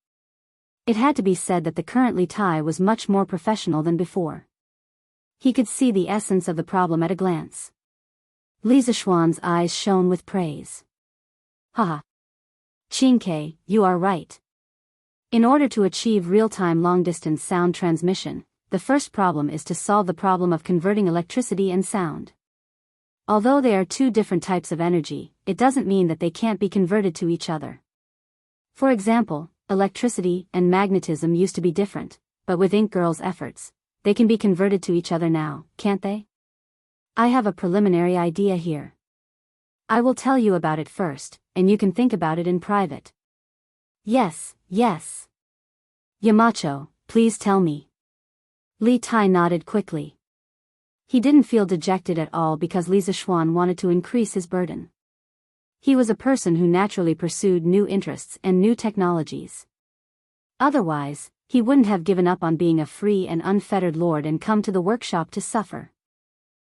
It had to be said that the current Li Tai was much more professional than before. He could see the essence of the problem at a glance. Li Zishuan's eyes shone with praise. "Haha. Qingke, you are right. In order to achieve real-time long-distance sound transmission, the first problem is to solve the problem of converting electricity and sound. Although they are two different types of energy, it doesn't mean that they can't be converted to each other. For example, electricity and magnetism used to be different, but with Ink Girl's efforts, they can be converted to each other now, can't they? I have a preliminary idea here. I will tell you about it first, and you can think about it in private." Yes. "Yamacho, please tell me." Li Tai nodded quickly. He didn't feel dejected at all because Li Zishuan wanted to increase his burden. He was a person who naturally pursued new interests and new technologies. Otherwise, he wouldn't have given up on being a free and unfettered lord and come to the workshop to suffer.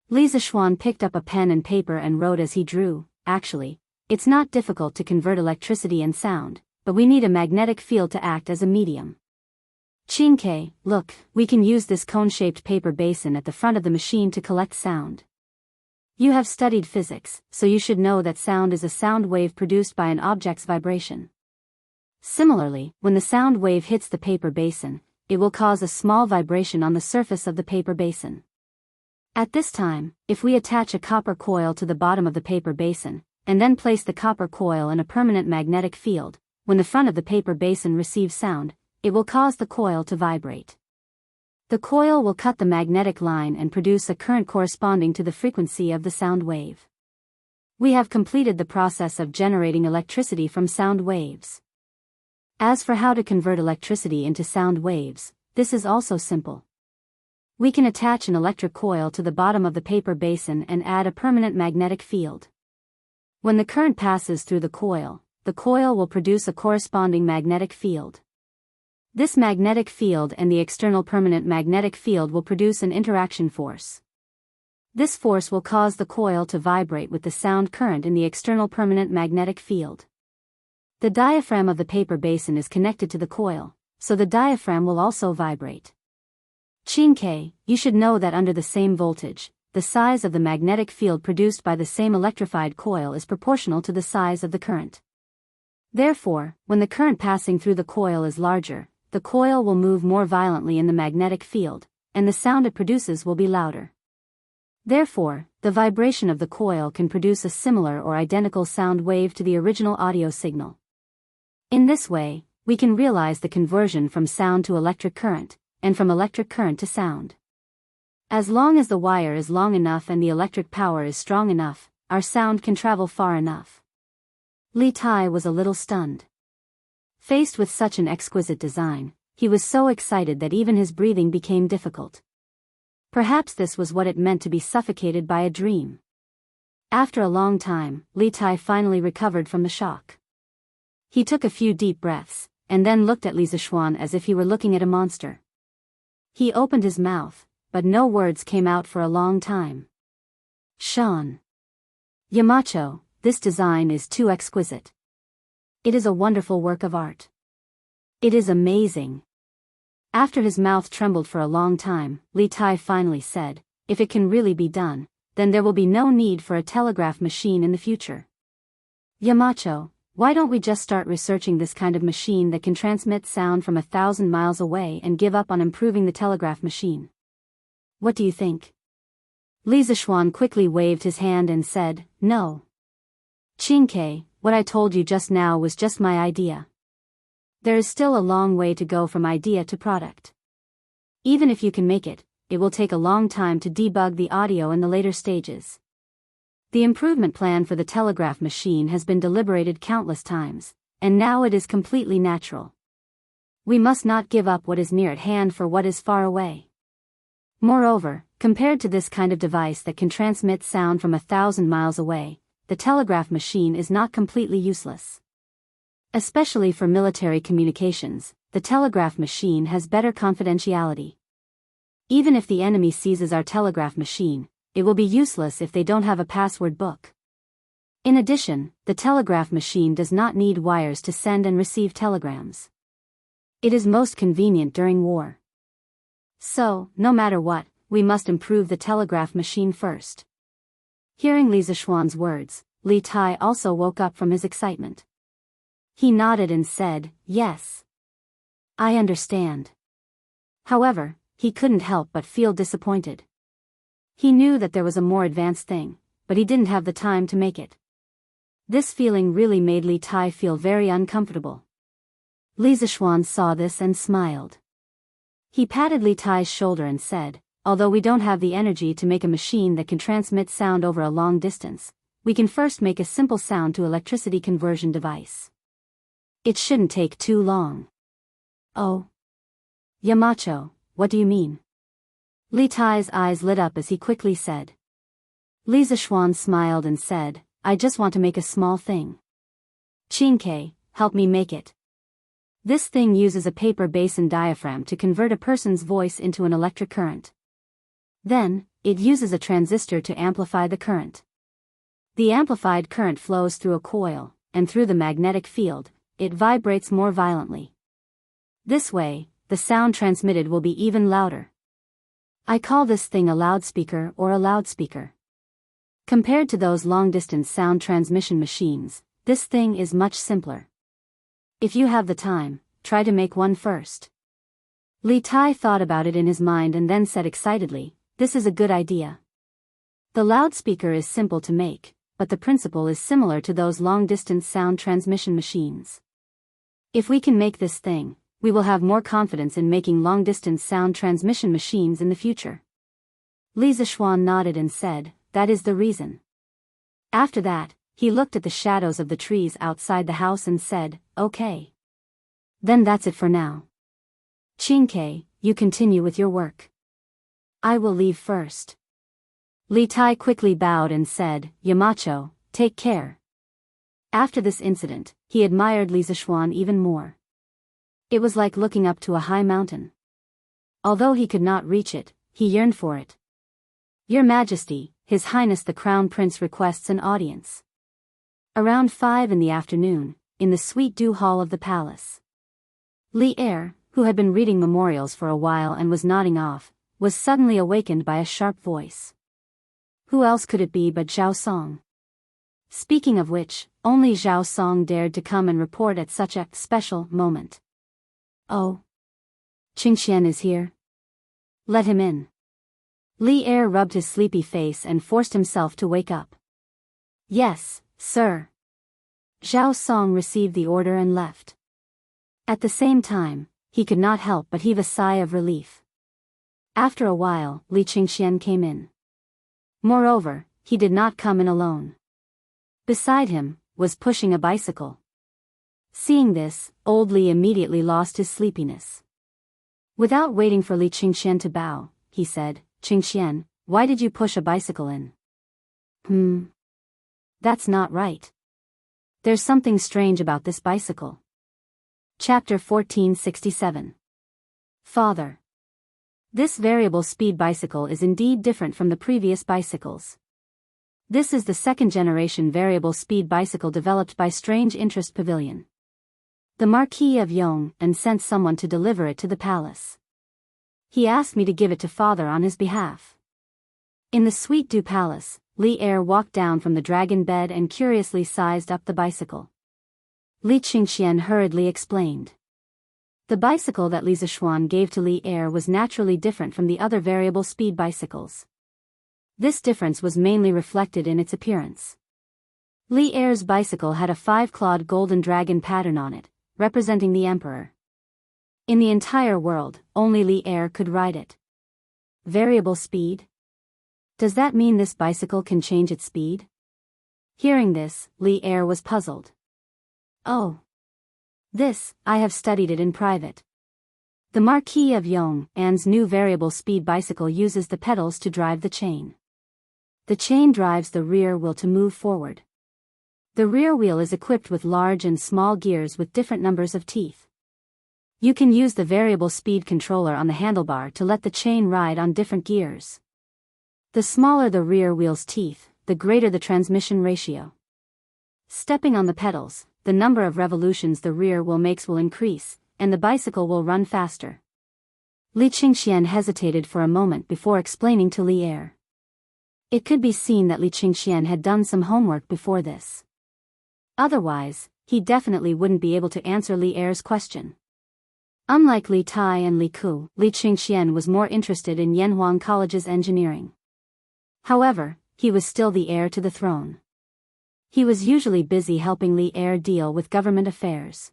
Li Zishuan picked up a pen and paper and wrote as he drew. "Actually, it's not difficult to convert electricity and sound, but we need a magnetic field to act as a medium. Qingke, look, we can use this cone-shaped paper basin at the front of the machine to collect sound. You have studied physics, so you should know that sound is a sound wave produced by an object's vibration. Similarly, when the sound wave hits the paper basin, it will cause a small vibration on the surface of the paper basin. At this time, if we attach a copper coil to the bottom of the paper basin, and then place the copper coil in a permanent magnetic field, when the front of the paper basin receives sound, it will cause the coil to vibrate. The coil will cut the magnetic line and produce a current corresponding to the frequency of the sound wave. We have completed the process of generating electricity from sound waves. As for how to convert electricity into sound waves, this is also simple. We can attach an electric coil to the bottom of the paper basin and add a permanent magnetic field. When the current passes through the coil will produce a corresponding magnetic field. This magnetic field and the external permanent magnetic field will produce an interaction force. This force will cause the coil to vibrate with the sound current in the external permanent magnetic field. The diaphragm of the paper basin is connected to the coil, so the diaphragm will also vibrate. Qingke, you should know that under the same voltage, the size of the magnetic field produced by the same electrified coil is proportional to the size of the current. Therefore, when the current passing through the coil is larger, the coil will move more violently in the magnetic field, and the sound it produces will be louder. Therefore, the vibration of the coil can produce a similar or identical sound wave to the original audio signal. In this way, we can realize the conversion from sound to electric current, and from electric current to sound. As long as the wire is long enough and the electric power is strong enough, our sound can travel far enough. Li Tai was a little stunned. Faced with such an exquisite design, he was so excited that even his breathing became difficult. Perhaps this was what it meant to be suffocated by a dream. After a long time, Li Tai finally recovered from the shock. He took a few deep breaths, and then looked at Li Zishuan as if he were looking at a monster. He opened his mouth, but no words came out for a long time. Shan. Yamacho, this design is too exquisite. It is a wonderful work of art. It is amazing. After his mouth trembled for a long time, Li Tai finally said, if it can really be done, then there will be no need for a telegraph machine in the future. Yamacho, why don't we just start researching this kind of machine that can transmit sound from 1,000 miles away and give up on improving the telegraph machine? What do you think? Li Zishuan quickly waved his hand and said, no. Qingke, what I told you just now was just my idea. There is still a long way to go from idea to product. Even if you can make it, it will take a long time to debug the audio in the later stages. The improvement plan for the telegraph machine has been deliberated countless times, and now it is completely natural. We must not give up what is near at hand for what is far away. Moreover, compared to this kind of device that can transmit sound from 1,000 miles away, the telegraph machine is not completely useless. Especially for military communications, the telegraph machine has better confidentiality. Even if the enemy seizes our telegraph machine, it will be useless if they don't have a password book. In addition, the telegraph machine does not need wires to send and receive telegrams. It is most convenient during war. So, no matter what, we must improve the telegraph machine first. Hearing Li Zishuan's words, Li Tai also woke up from his excitement. He nodded and said, yes. I understand. However, he couldn't help but feel disappointed. He knew that there was a more advanced thing, but he didn't have the time to make it. This feeling really made Li Tai feel very uncomfortable. Li Zishuan saw this and smiled. He patted Li Tai's shoulder and said, although we don't have the energy to make a machine that can transmit sound over a long distance, we can first make a simple sound to electricity conversion device. It shouldn't take too long. Oh. Yamacho, what do you mean? Li Tai's eyes lit up as he quickly said. Li Zishuan smiled and said, I just want to make a small thing. Qingke, help me make it. This thing uses a paper basin diaphragm to convert a person's voice into an electric current. Then, it uses a transistor to amplify the current. The amplified current flows through a coil, and through the magnetic field, it vibrates more violently. This way, the sound transmitted will be even louder. I call this thing a loudspeaker or a loudspeaker. Compared to those long-distance sound transmission machines, this thing is much simpler. If you have the time, try to make one first. Li Tai thought about it in his mind and then said excitedly, this is a good idea. The loudspeaker is simple to make, but the principle is similar to those long-distance sound transmission machines. If we can make this thing, we will have more confidence in making long-distance sound transmission machines in the future. Li Zishuan nodded and said, that is the reason. After that, he looked at the shadows of the trees outside the house and said, okay. Then that's it for now. Qingke, you continue with your work. I will leave first. Li Tai quickly bowed and said, Yamacho, take care. After this incident, he admired Li Zishuan even more. It was like looking up to a high mountain. Although he could not reach it, he yearned for it. Your Majesty, His Highness the Crown Prince requests an audience. Around 5 in the afternoon, in the Suite du Hall of the palace. Li Er, who had been reading memorials for a while and was nodding off, was suddenly awakened by a sharp voice. Who else could it be but Zhao Song? Speaking of which, only Zhao Song dared to come and report at such a special moment. Oh. Qingxian is here? Let him in. Li Er rubbed his sleepy face and forced himself to wake up. Yes, sir. Zhao Song received the order and left. At the same time, he could not help but heave a sigh of relief. After a while, Li Qingxian came in. Moreover, he did not come in alone. Beside him was pushing a bicycle. Seeing this, old Li immediately lost his sleepiness. Without waiting for Li Qingxian to bow, he said, "Qingxian, why did you push a bicycle in?" That's not right. There's something strange about this bicycle." Chapter 1467. Father. This variable speed bicycle is indeed different from the previous bicycles. This is the second-generation variable speed bicycle developed by Strange Interest Pavilion. The Marquis of Yong and sent someone to deliver it to the palace. He asked me to give it to father on his behalf. In the Suite du Palace, Li Er walked down from the dragon bed and curiously sized up the bicycle. Li Qingxian hurriedly explained. The bicycle that Li Zishuan gave to Li Er was naturally different from the other variable speed bicycles. This difference was mainly reflected in its appearance. Li Er's bicycle had a 5-clawed golden dragon pattern on it, representing the emperor. In the entire world, only Li Er could ride it. Variable speed? Does that mean this bicycle can change its speed? Hearing this, Li Er was puzzled. Oh. I have studied it in private. The Marquis of Yong An's new variable speed bicycle uses the pedals to drive the chain. The chain drives the rear wheel to move forward. The rear wheel is equipped with large and small gears with different numbers of teeth. You can use the variable speed controller on the handlebar to let the chain ride on different gears. The smaller the rear wheel's teeth, the greater the transmission ratio. Stepping on the pedals, the number of revolutions the rear wheel makes will increase, and the bicycle will run faster. Li Qingxian hesitated for a moment before explaining to Li Er. It could be seen that Li Qingxian had done some homework before this. Otherwise, he definitely wouldn't be able to answer Li Er's question. Unlike Li Tai and Li Ku, Li Qingxian was more interested in Yanhuang College's engineering. However, he was still the heir to the throne. He was usually busy helping Li Er deal with government affairs.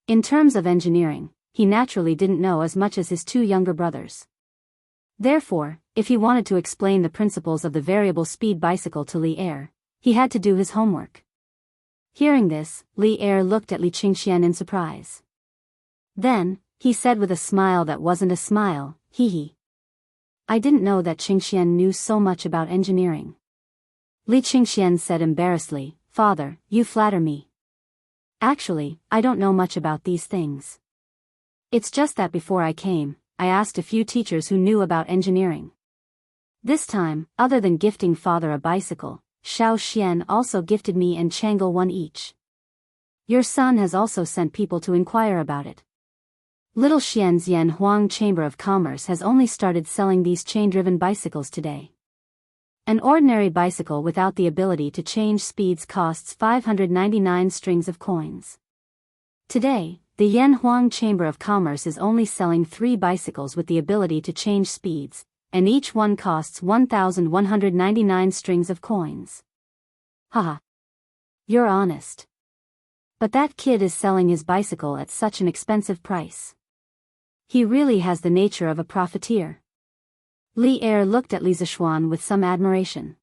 In terms of engineering, he naturally didn't know as much as his 2 younger brothers. Therefore, if he wanted to explain the principles of the variable speed bicycle to Li Er, he had to do his homework. Hearing this, Li Er looked at Li Qingxian in surprise. Then, he said with a smile that wasn't a smile, "Hee. I didn't know that Qingxian knew so much about engineering." Li Qingxian said embarrassedly, "Father, you flatter me. Actually, I don't know much about these things. It's just that before I came, I asked a few teachers who knew about engineering. This time, other than gifting father a bicycle, Xiao Xian also gifted me and Chang'e one each. Your son has also sent people to inquire about it. Little Xian's Yanhuang Chamber of Commerce has only started selling these chain-driven bicycles today. An ordinary bicycle without the ability to change speeds costs 599 strings of coins. Today, the Yanhuang Chamber of Commerce is only selling 3 bicycles with the ability to change speeds, and each one costs 1,199 strings of coins. Haha. You're honest. But that kid is selling his bicycle at such an expensive price. He really has the nature of a profiteer." Li Er looked at Li Zishuan with some admiration.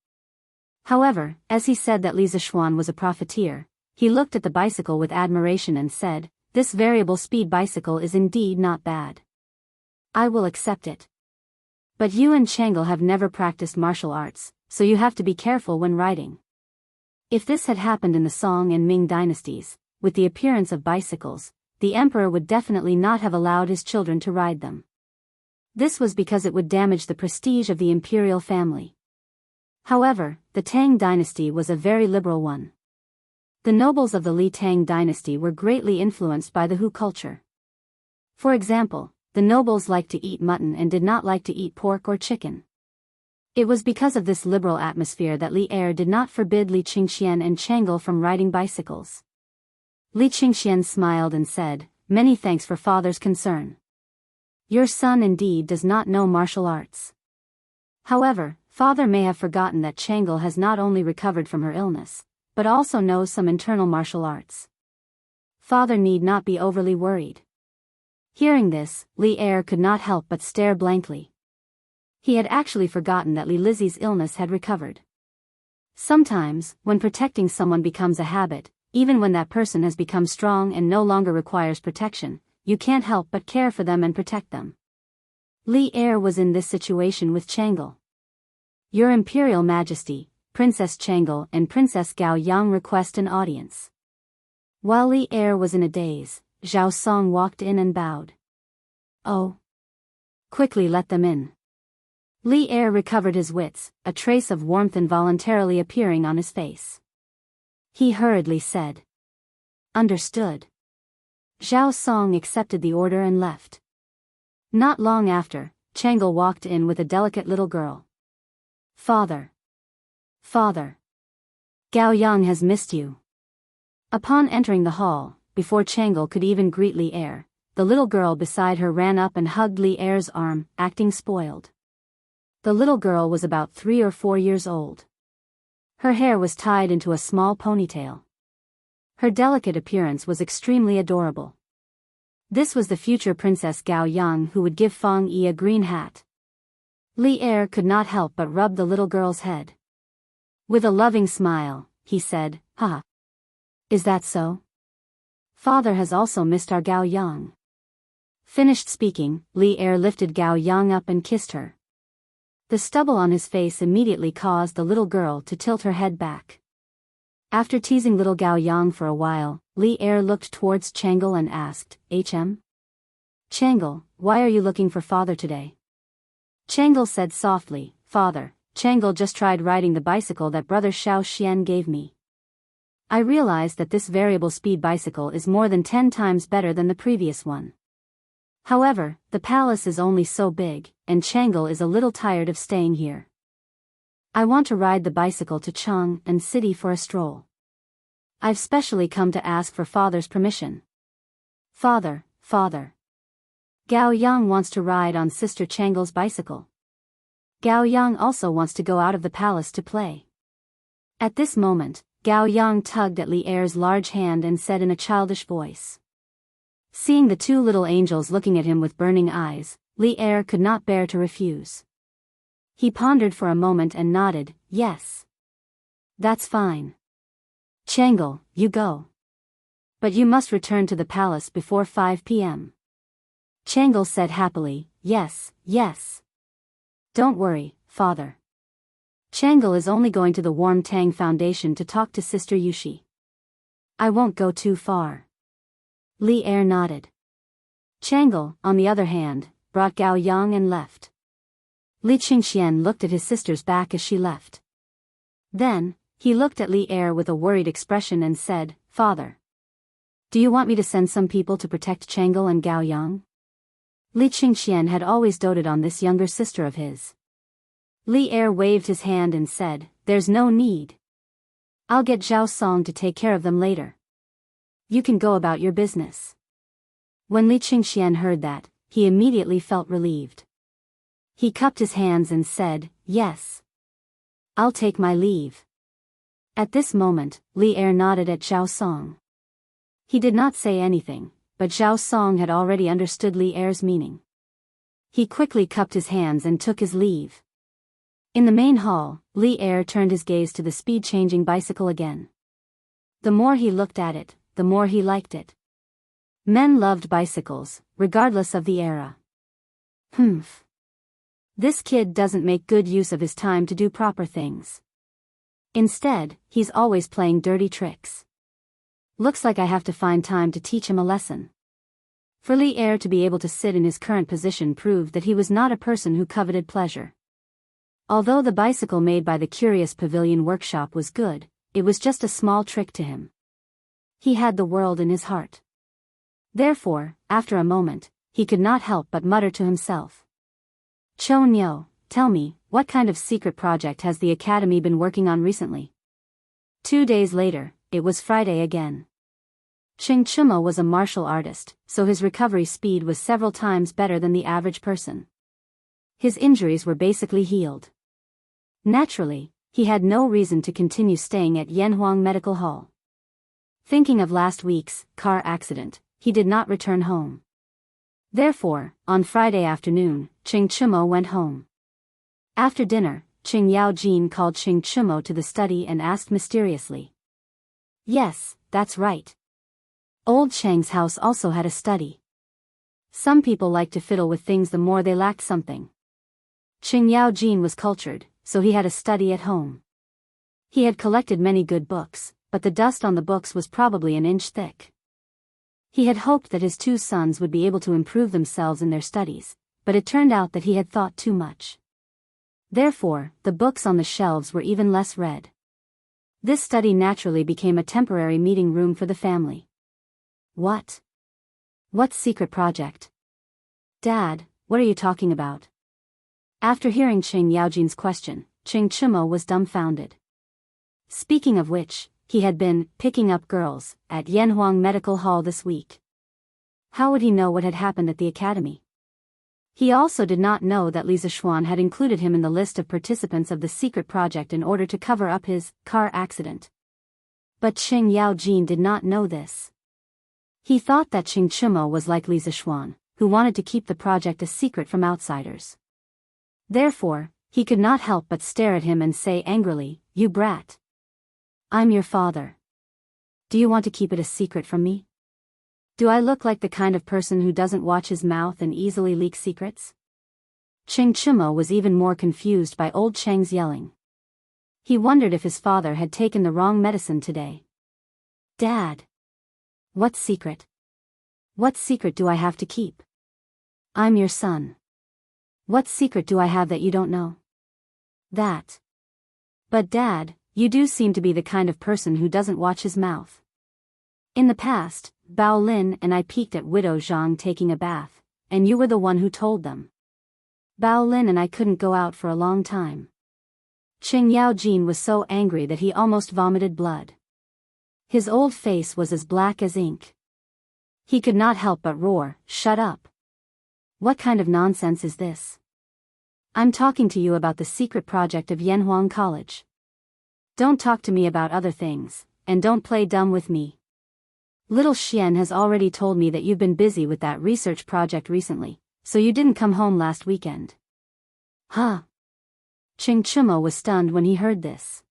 However, as he said that Li Zishuan was a profiteer, he looked at the bicycle with admiration and said, "This variable speed bicycle is indeed not bad. I will accept it. But you and Chang'e have never practiced martial arts, so you have to be careful when riding." If this had happened in the Song and Ming dynasties, with the appearance of bicycles, the emperor would definitely not have allowed his children to ride them. This was because it would damage the prestige of the imperial family. However, the Tang dynasty was a very liberal one. The nobles of the Li Tang dynasty were greatly influenced by the Hu culture. For example, the nobles liked to eat mutton and did not like to eat pork or chicken. It was because of this liberal atmosphere that Li Er did not forbid Li Qingxian and Chang'e from riding bicycles. Li Qingxian smiled and said, "Many thanks for father's concern. Your son indeed does not know martial arts. However, father may have forgotten that Chang'e has not only recovered from her illness, but also knows some internal martial arts. Father need not be overly worried. Hearing this, Li Er could not help but stare blankly. He had actually forgotten that Li Lizzie's illness had recovered. Sometimes, when protecting someone becomes a habit, even when that person has become strong and no longer requires protection, you can't help but care for them and protect them. Li Er was in this situation with Changle. Your Imperial Majesty, Princess Changle and Princess Gao Yang request an audience. While Li Er was in a daze, Zhao Song walked in and bowed. Oh. Quickly let them in. Li Er recovered his wits, a trace of warmth involuntarily appearing on his face. He hurriedly said. Understood. Zhao Song accepted the order and left. Not long after, Changle walked in with a delicate little girl. Father. Father. Gao Yang has missed you. Upon entering the hall, before Changle could even greet Li Er, the little girl beside her ran up and hugged Li Er's arm, acting spoiled. The little girl was about 3 or 4 years old. Her hair was tied into a small ponytail. Her delicate appearance was extremely adorable. This was the future Princess Gao Yang who would give Feng Yi a green hat. Li Er could not help but rub the little girl's head. With a loving smile, he said, "Haha. Is that so? Father has also missed our Gao Yang." Finished speaking, Li Er lifted Gao Yang up and kissed her. The stubble on his face immediately caused the little girl to tilt her head back. After teasing little Gao Yang for a while, Li Er looked towards Changle and asked, "Hm? Changle, why are you looking for father today?" Changle said softly, "Father, Changle just tried riding the bicycle that brother Xiao Xian gave me. I realized that this variable speed bicycle is more than 10 times better than the previous one. However, the palace is only so big, and Changle is a little tired of staying here. I want to ride the bicycle to Chang and City for a stroll. I've specially come to ask for father's permission." Father. Gao Yang wants to ride on Sister Changle's bicycle. Gao Yang also wants to go out of the palace to play. At this moment, Gao Yang tugged at Li Er's large hand and said in a childish voice. Seeing the two little angels looking at him with burning eyes, Li Er could not bear to refuse. He pondered for a moment and nodded, "Yes. That's fine. Changle, you go. But you must return to the palace before 5 p.m. Changle said happily, "Yes. Don't worry, father. Changle is only going to the Warm Tang Foundation to talk to Sister Yushi. I won't go too far." Li Er nodded. Changle, on the other hand, brought Gao Yang and left. Li Qingxian looked at his sister's back as she left. Then, he looked at Li Er with a worried expression and said, "Father. Do you want me to send some people to protect Changle and Gao Yang?" Li Qingxian had always doted on this younger sister of his. Li Er waved his hand and said, "There's no need. I'll get Zhao Song to take care of them later. You can go about your business." When Li Qingxian heard that, he immediately felt relieved. He cupped his hands and said, "Yes. I'll take my leave." At this moment, Li Er nodded at Zhao Song. He did not say anything, but Zhao Song had already understood Li Er's meaning. He quickly cupped his hands and took his leave. In the main hall, Li Er turned his gaze to the speed-changing bicycle again. The more he looked at it, the more he liked it. Men loved bicycles, regardless of the era. This kid doesn't make good use of his time to do proper things. Instead, he's always playing dirty tricks. Looks like I have to find time to teach him a lesson. For Li Er to be able to sit in his current position proved that he was not a person who coveted pleasure. Although the bicycle made by the Curious Pavilion workshop was good, it was just a small trick to him. He had the world in his heart. Therefore, after a moment, he could not help but mutter to himself. "Chou Nyo, tell me, what kind of secret project has the Academy been working on recently?" 2 days later, it was Friday again. Cheng Chuma was a martial artist, so his recovery speed was several times better than the average person. His injuries were basically healed. Naturally, he had no reason to continue staying at Yanhuang Medical Hall. Thinking of last week's car accident, he did not return home. Therefore, on Friday afternoon, Ching Chumo went home. After dinner, Ching Yao Jin called Ching Chumo to the study and asked mysteriously. Yes, that's right. Old Chang's house also had a study. Some people like to fiddle with things the more they lacked something. Ching Yao Jin was cultured, so he had a study at home. He had collected many good books, but the dust on the books was probably an inch thick. He had hoped that his two sons would be able to improve themselves in their studies, but it turned out that he had thought too much. Therefore, the books on the shelves were even less read. This study naturally became a temporary meeting room for the family. What? What secret project? Dad, what are you talking about? After hearing Ching Yaojin's question, Ching Chumo was dumbfounded. Speaking of which, he had been picking up girls at Yanhuang Medical Hall this week. How would he know what had happened at the academy? He also did not know that Li Zishuan had included him in the list of participants of the secret project in order to cover up his car accident. But Ching Yaojin did not know this. He thought that Ching Chumo was like Li Zishuan, who wanted to keep the project a secret from outsiders. Therefore, he could not help but stare at him and say angrily, "You brat. I'm your father. Do you want to keep it a secret from me? Do I look like the kind of person who doesn't watch his mouth and easily leak secrets?" Ching Chumo was even more confused by old Chang's yelling. He wondered if his father had taken the wrong medicine today. Dad. What secret? What secret do I have to keep? I'm your son. What secret do I have that you don't know? That. But Dad, you do seem to be the kind of person who doesn't watch his mouth. In the past, Bao Lin and I peeked at Widow Zhang taking a bath, and you were the one who told them. Bao Lin and I couldn't go out for a long time. Ching Yaojin was so angry that he almost vomited blood. His old face was as black as ink. He could not help but roar, "Shut up! What kind of nonsense is this? I'm talking to you about the secret project of Yanhuang College. Don't talk to me about other things, and don't play dumb with me. Little Xian has already told me that you've been busy with that research project recently, so you didn't come home last weekend." Huh? Ching Chumo was stunned when he heard this.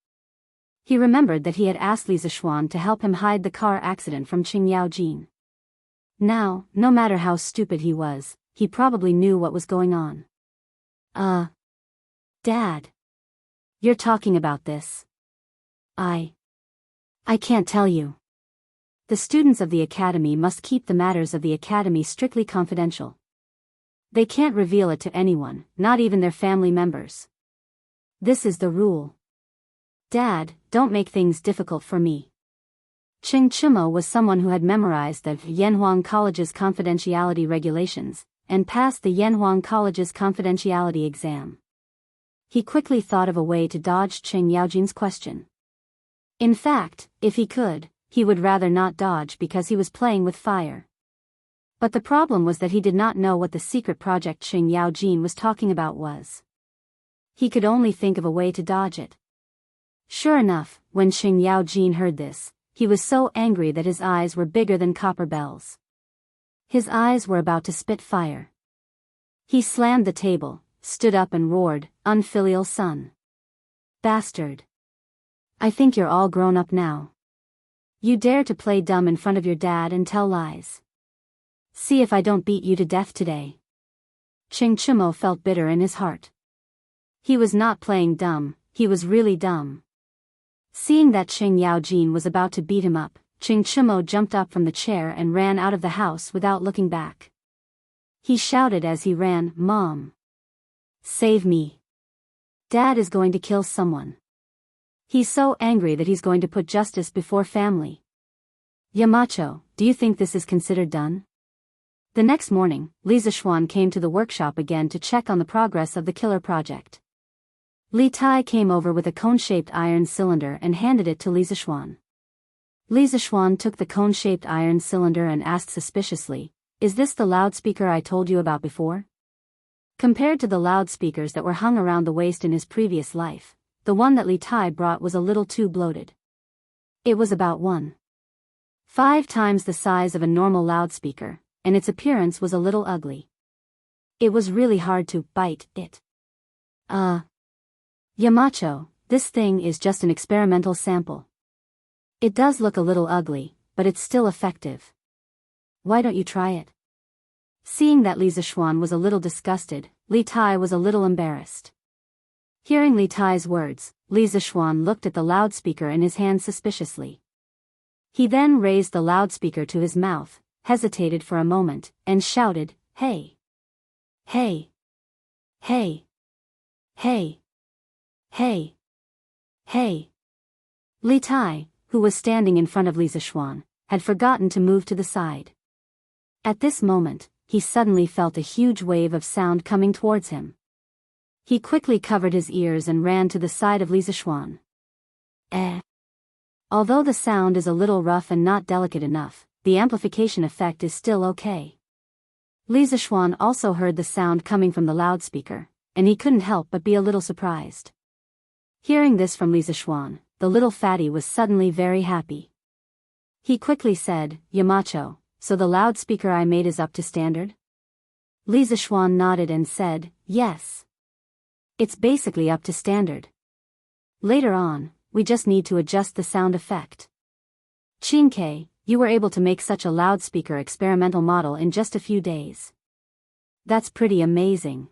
He remembered that he had asked Li Zishuan to help him hide the car accident from Ching Yaojin. Now, no matter how stupid he was, he probably knew what was going on. Dad. You're talking about this. I can't tell you. The students of the academy must keep the matters of the academy strictly confidential. They can't reveal it to anyone, not even their family members. This is the rule. Dad, don't make things difficult for me. Ching Chumo was someone who had memorized the Yanhuang College's confidentiality regulations, and passed the Yanhuang College's confidentiality exam. He quickly thought of a way to dodge Ching Yaojin's question. In fact, if he could, he would rather not dodge because he was playing with fire. But the problem was that he did not know what the secret project Ching Yaojin was talking about was. He could only think of a way to dodge it. Sure enough, when Ching Yaojin heard this, he was so angry that his eyes were bigger than copper bells. His eyes were about to spit fire. He slammed the table, stood up and roared, "Unfilial son! Bastard! I think you're all grown up now. You dare to play dumb in front of your dad and tell lies. See if I don't beat you to death today." Ching Chumo felt bitter in his heart. He was not playing dumb, he was really dumb. Seeing that Ching Yaojin was about to beat him up, Ching Chumo jumped up from the chair and ran out of the house without looking back. He shouted as he ran, "Mom! Save me! Dad is going to kill someone. He's so angry that he's going to put justice before family." "Yamacho, do you think this is considered done?" The next morning, Li Zishuan came to the workshop again to check on the progress of the killer project. Li Tai came over with a cone-shaped iron cylinder and handed it to Li Zishuan. Li Zishuan took the cone-shaped iron cylinder and asked suspiciously, "Is this the loudspeaker I told you about before?" Compared to the loudspeakers that were hung around the waist in his previous life, the one that Li Tai brought was a little too bloated. It was about 1.5 times the size of a normal loudspeaker, and its appearance was a little ugly. It was really hard to bite it. Yamacho, this thing is just an experimental sample. It does look a little ugly, but it's still effective. Why don't you try it? Seeing that Li Zishuan was a little disgusted, Li Tai was a little embarrassed. Hearing Li Tai's words, Li Zishuan looked at the loudspeaker in his hand suspiciously. He then raised the loudspeaker to his mouth, hesitated for a moment, and shouted, "Hey! Hey! Hey! Hey! Hey! Hey!" Li Tai, who was standing in front of Li Zishuan, had forgotten to move to the side. At this moment, he suddenly felt a huge wave of sound coming towards him. He quickly covered his ears and ran to the side of Li Zishuan. Although the sound is a little rough and not delicate enough, the amplification effect is still okay. Li Zishuan also heard the sound coming from the loudspeaker, and he couldn't help but be a little surprised. Hearing this from Li Zishuan, the little fatty was suddenly very happy. He quickly said, "Yamacho, so the loudspeaker I made is up to standard?" Li Zishuan nodded and said, "Yes. It's basically up to standard. Later on, we just need to adjust the sound effect." "Qingke, you were able to make such a loudspeaker experimental model in just a few days. That's pretty amazing."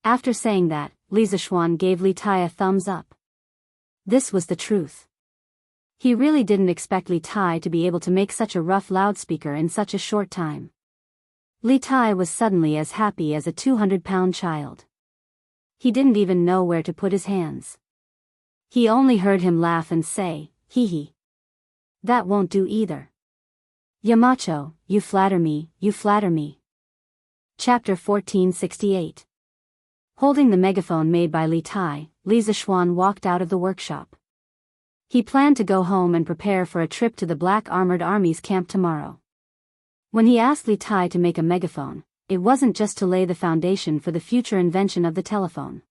After saying that, Li Zishuan gave Li Tai a thumbs up. This was the truth. He really didn't expect Li Tai to be able to make such a rough loudspeaker in such a short time. Li Tai was suddenly as happy as a 200-pound child. He didn't even know where to put his hands. He only heard him laugh and say, "Hee hee. That won't do either. Yamacho, you flatter me, you flatter me." Chapter 1468. Holding the megaphone made by Li Tai, Li Zishuan walked out of the workshop. He planned to go home and prepare for a trip to the Black Armored Army's camp tomorrow. When he asked Li Tai to make a megaphone, it wasn't just to lay the foundation for the future invention of the telephone.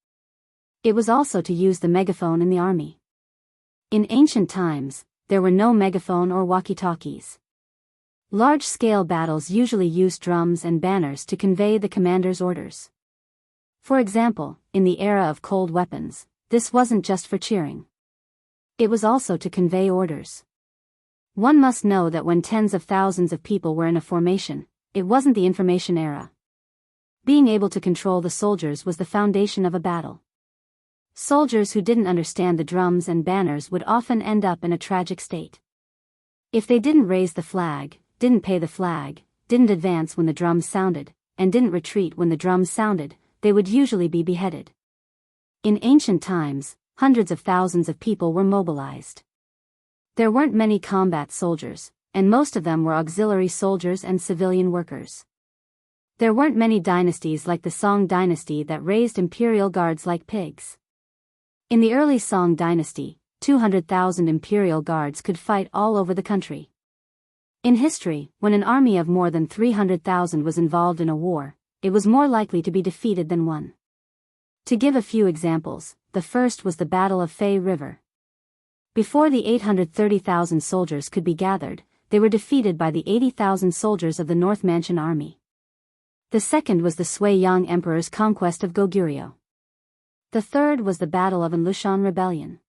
It was also to use the megaphone in the army. In ancient times, there were no megaphone or walkie-talkies. Large-scale battles usually used drums and banners to convey the commander's orders. For example, in the era of cold weapons, this wasn't just for cheering. It was also to convey orders. One must know that when tens of thousands of people were in a formation, it wasn't the information era. Being able to control the soldiers was the foundation of a battle. Soldiers who didn't understand the drums and banners would often end up in a tragic state. If they didn't raise the flag, didn't pay the flag, didn't advance when the drums sounded, and didn't retreat when the drums sounded, they would usually be beheaded. In ancient times, hundreds of thousands of people were mobilized. There weren't many combat soldiers, and most of them were auxiliary soldiers and civilian workers. There weren't many dynasties like the Song dynasty that raised imperial guards like pigs. In the early Song dynasty, 200,000 imperial guards could fight all over the country. In history, when an army of more than 300,000 was involved in a war, it was more likely to be defeated than won. To give a few examples, the first was the Battle of Fei River. Before the 830,000 soldiers could be gathered, they were defeated by the 80,000 soldiers of the North Manchun army. The second was the Sui Yang Emperor's conquest of Goguryeo. The third was the Battle of Anlushan Rebellion.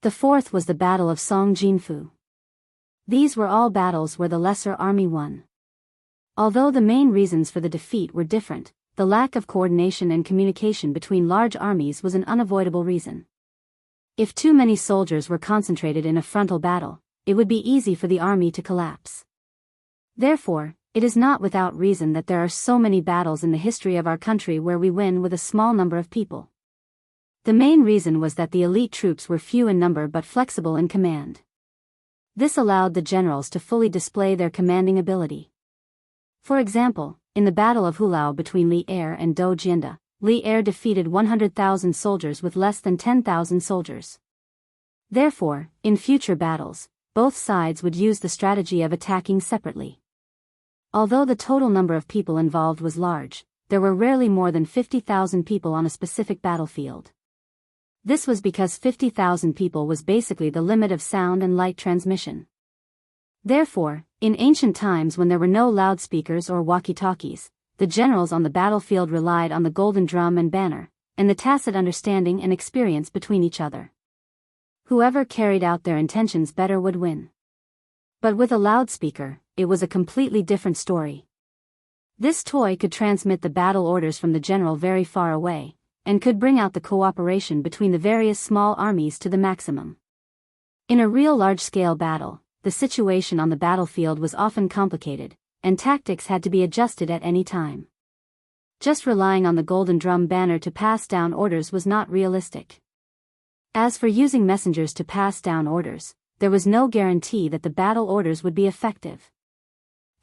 The fourth was the Battle of Song Jinfu. These were all battles where the lesser army won. Although the main reasons for the defeat were different, the lack of coordination and communication between large armies was an unavoidable reason. If too many soldiers were concentrated in a frontal battle, it would be easy for the army to collapse. Therefore, it is not without reason that there are so many battles in the history of our country where we win with a small number of people. The main reason was that the elite troops were few in number but flexible in command. This allowed the generals to fully display their commanding ability. For example, in the Battle of Hulao between Li Er and Do Jianda, Li Er defeated 100,000 soldiers with less than 10,000 soldiers. Therefore, in future battles, both sides would use the strategy of attacking separately. Although the total number of people involved was large, there were rarely more than 50,000 people on a specific battlefield. This was because 50,000 people was basically the limit of sound and light transmission. Therefore, in ancient times when there were no loudspeakers or walkie-talkies, the generals on the battlefield relied on the golden drum and banner, and the tacit understanding and experience between each other. Whoever carried out their intentions better would win. But with a loudspeaker, it was a completely different story. This toy could transmit the battle orders from the general very far away, and could bring out the cooperation between the various small armies to the maximum. In a real large-scale battle, the situation on the battlefield was often complicated, and tactics had to be adjusted at any time. Just relying on the golden drum banner to pass down orders was not realistic. As for using messengers to pass down orders, there was no guarantee that the battle orders would be effective.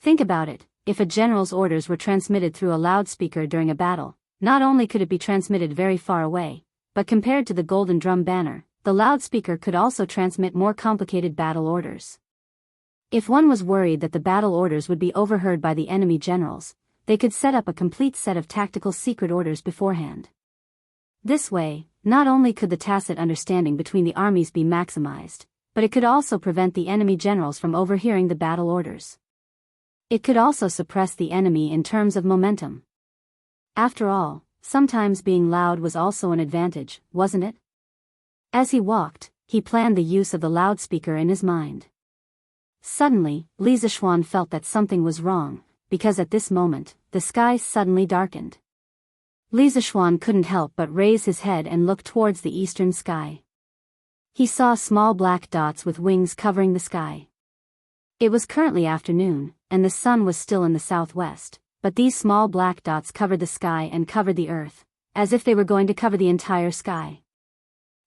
Think about it, if a general's orders were transmitted through a loudspeaker during a battle, not only could it be transmitted very far away, but compared to the golden drum banner, the loudspeaker could also transmit more complicated battle orders. If one was worried that the battle orders would be overheard by the enemy generals, they could set up a complete set of tactical secret orders beforehand. This way, not only could the tacit understanding between the armies be maximized, but it could also prevent the enemy generals from overhearing the battle orders. It could also suppress the enemy in terms of momentum. After all, sometimes being loud was also an advantage, wasn't it? As he walked, he planned the use of the loudspeaker in his mind. Suddenly, Li Zishuan felt that something was wrong, because at this moment, the sky suddenly darkened. Li Zishuan couldn't help but raise his head and look towards the eastern sky. He saw small black dots with wings covering the sky. It was currently afternoon, and the sun was still in the southwest, but these small black dots covered the sky and covered the earth, as if they were going to cover the entire sky.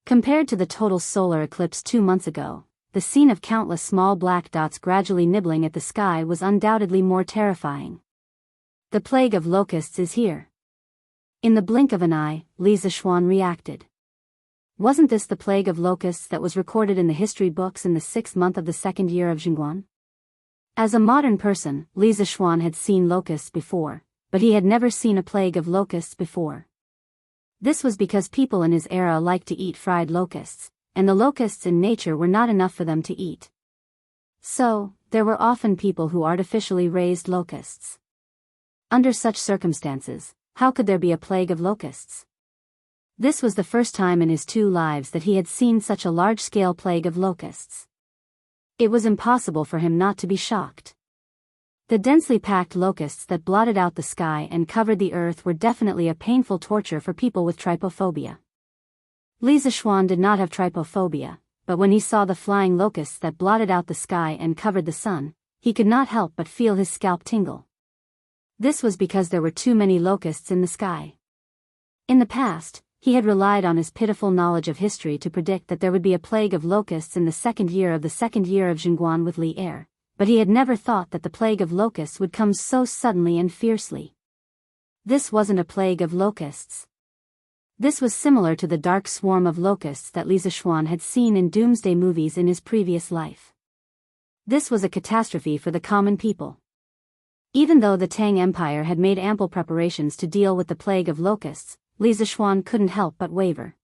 Compared to the total solar eclipse 2 months ago, the scene of countless small black dots gradually nibbling at the sky was undoubtedly more terrifying. The plague of locusts is here. In the blink of an eye, Li Zishuan reacted. Wasn't this the plague of locusts that was recorded in the history books in the 6th month of the 2nd year of Jingguan? As a modern person, Li Zishuan had seen locusts before, but he had never seen a plague of locusts before. This was because people in his era liked to eat fried locusts, and the locusts in nature were not enough for them to eat. So, there were often people who artificially raised locusts. Under such circumstances, how could there be a plague of locusts? This was the first time in his 2 lives that he had seen such a large-scale plague of locusts. It was impossible for him not to be shocked. The densely packed locusts that blotted out the sky and covered the earth were definitely a painful torture for people with trypophobia. Li Zishuan did not have trypophobia, but when he saw the flying locusts that blotted out the sky and covered the sun, he could not help but feel his scalp tingle. This was because there were too many locusts in the sky. In the past, he had relied on his pitiful knowledge of history to predict that there would be a plague of locusts in the 2nd year of the 2nd year of Jingguan with Li Er, but he had never thought that the plague of locusts would come so suddenly and fiercely. This wasn't a plague of locusts. This was similar to the dark swarm of locusts that Li Zishuan had seen in doomsday movies in his previous life. This was a catastrophe for the common people. Even though the Tang Empire had made ample preparations to deal with the plague of locusts, Li Zishuan couldn't help but waver.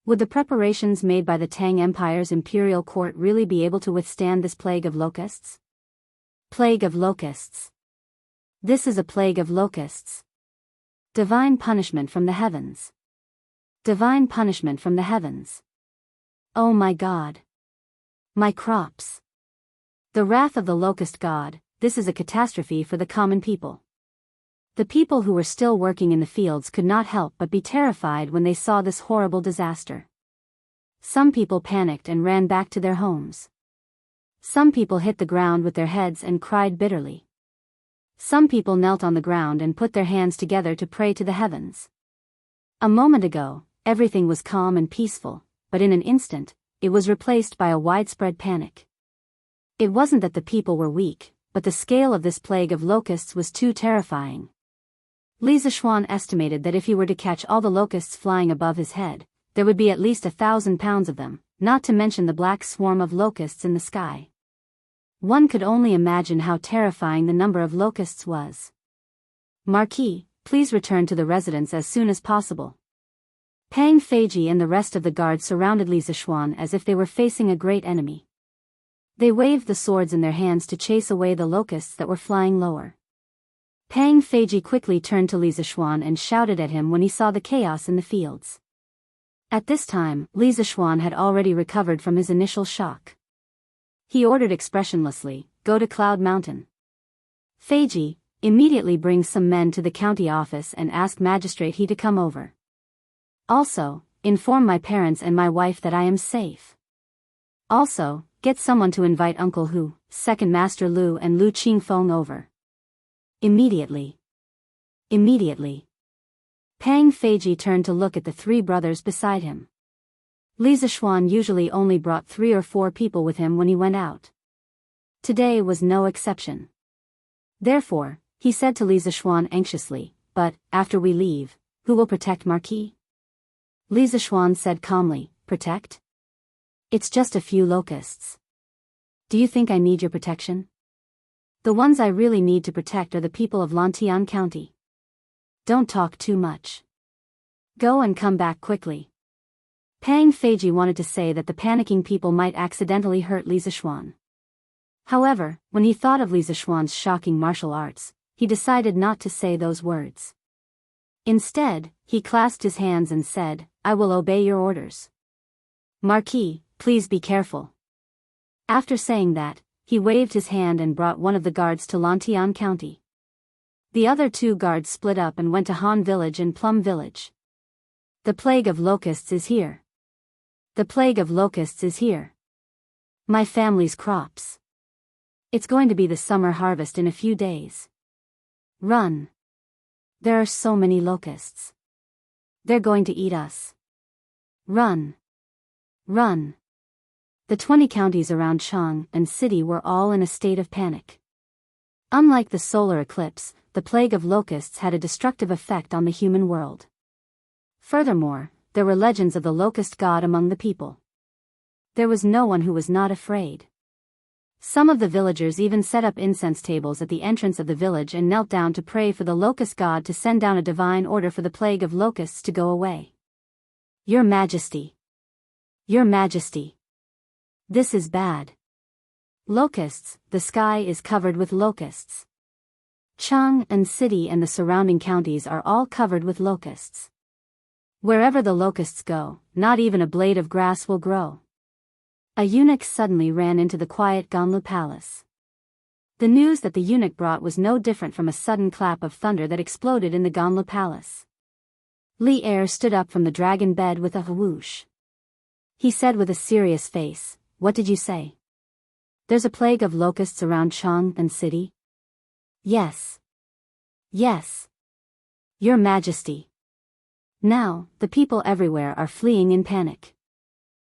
Would the preparations made by the Tang Empire's imperial court really be able to withstand this plague of locusts? Plague of locusts. This is a plague of locusts. Divine punishment from the heavens. Divine punishment from the heavens. Oh my God. My crops. The wrath of the locust god, this is a catastrophe for the common people. The people who were still working in the fields could not help but be terrified when they saw this horrible disaster. Some people panicked and ran back to their homes. Some people hit the ground with their heads and cried bitterly. Some people knelt on the ground and put their hands together to pray to the heavens. A moment ago, everything was calm and peaceful, but in an instant, it was replaced by a widespread panic. It wasn't that the people were weak, but the scale of this plague of locusts was too terrifying. Li Zishuan estimated that if he were to catch all the locusts flying above his head, there would be at least 1,000 pounds of them, not to mention the black swarm of locusts in the sky. One could only imagine how terrifying the number of locusts was. Marquis, please return to the residence as soon as possible. Pang Feiji and the rest of the guard surrounded Li Zishuan as if they were facing a great enemy. They waved the swords in their hands to chase away the locusts that were flying lower. Pang Feiji quickly turned to Li Zishuan and shouted at him when he saw the chaos in the fields. At this time, Li Zishuan had already recovered from his initial shock. He ordered expressionlessly, "Go to Cloud Mountain. Feiji, immediately bring some men to the county office and ask Magistrate He to come over. Also, inform my parents and my wife that I am safe. Also, get someone to invite Uncle Hu, Second Master Lu and Lu Qingfeng over. Immediately. Immediately." Pang Feiji turned to look at the three brothers beside him. Li Zishuan usually only brought 3 or 4 people with him when he went out. Today was no exception. Therefore, he said to Li Zishuan anxiously, "But, after we leave, who will protect Marquis?" Li Zishuan said calmly, "Protect? It's just a few locusts. Do you think I need your protection? The ones I really need to protect are the people of Lantian County. Don't talk too much. Go and come back quickly." Pang Feiji wanted to say that the panicking people might accidentally hurt Li Zishuan. However, when he thought of Li Zishuan's shocking martial arts, he decided not to say those words. Instead, he clasped his hands and said, "I will obey your orders. Marquis, please be careful." After saying that, he waved his hand and brought one of the guards to Lantian County. The other 2 guards split up and went to Han Village and Plum Village. "The plague of locusts is here. The plague of locusts is here. My family's crops. It's going to be the summer harvest in a few days. Run. There are so many locusts. They're going to eat us. Run. Run." The 20 counties around Chang and city were all in a state of panic. Unlike the solar eclipse, the plague of locusts had a destructive effect on the human world. Furthermore, there were legends of the locust god among the people. There was no one who was not afraid. Some of the villagers even set up incense tables at the entrance of the village and knelt down to pray for the locust god to send down a divine order for the plague of locusts to go away. "Your Majesty. Your Majesty. This is bad. Locusts, the sky is covered with locusts. Chang and city and the surrounding counties are all covered with locusts. Wherever the locusts go, not even a blade of grass will grow." A eunuch suddenly ran into the quiet Ganlu palace. The news that the eunuch brought was no different from a sudden clap of thunder that exploded in the Ganlu palace. Li Er stood up from the dragon bed with a whoosh. He said with a serious face, "What did you say? There's a plague of locusts around Chang and city?" "Yes. Yes. Your Majesty. Now, the people everywhere are fleeing in panic.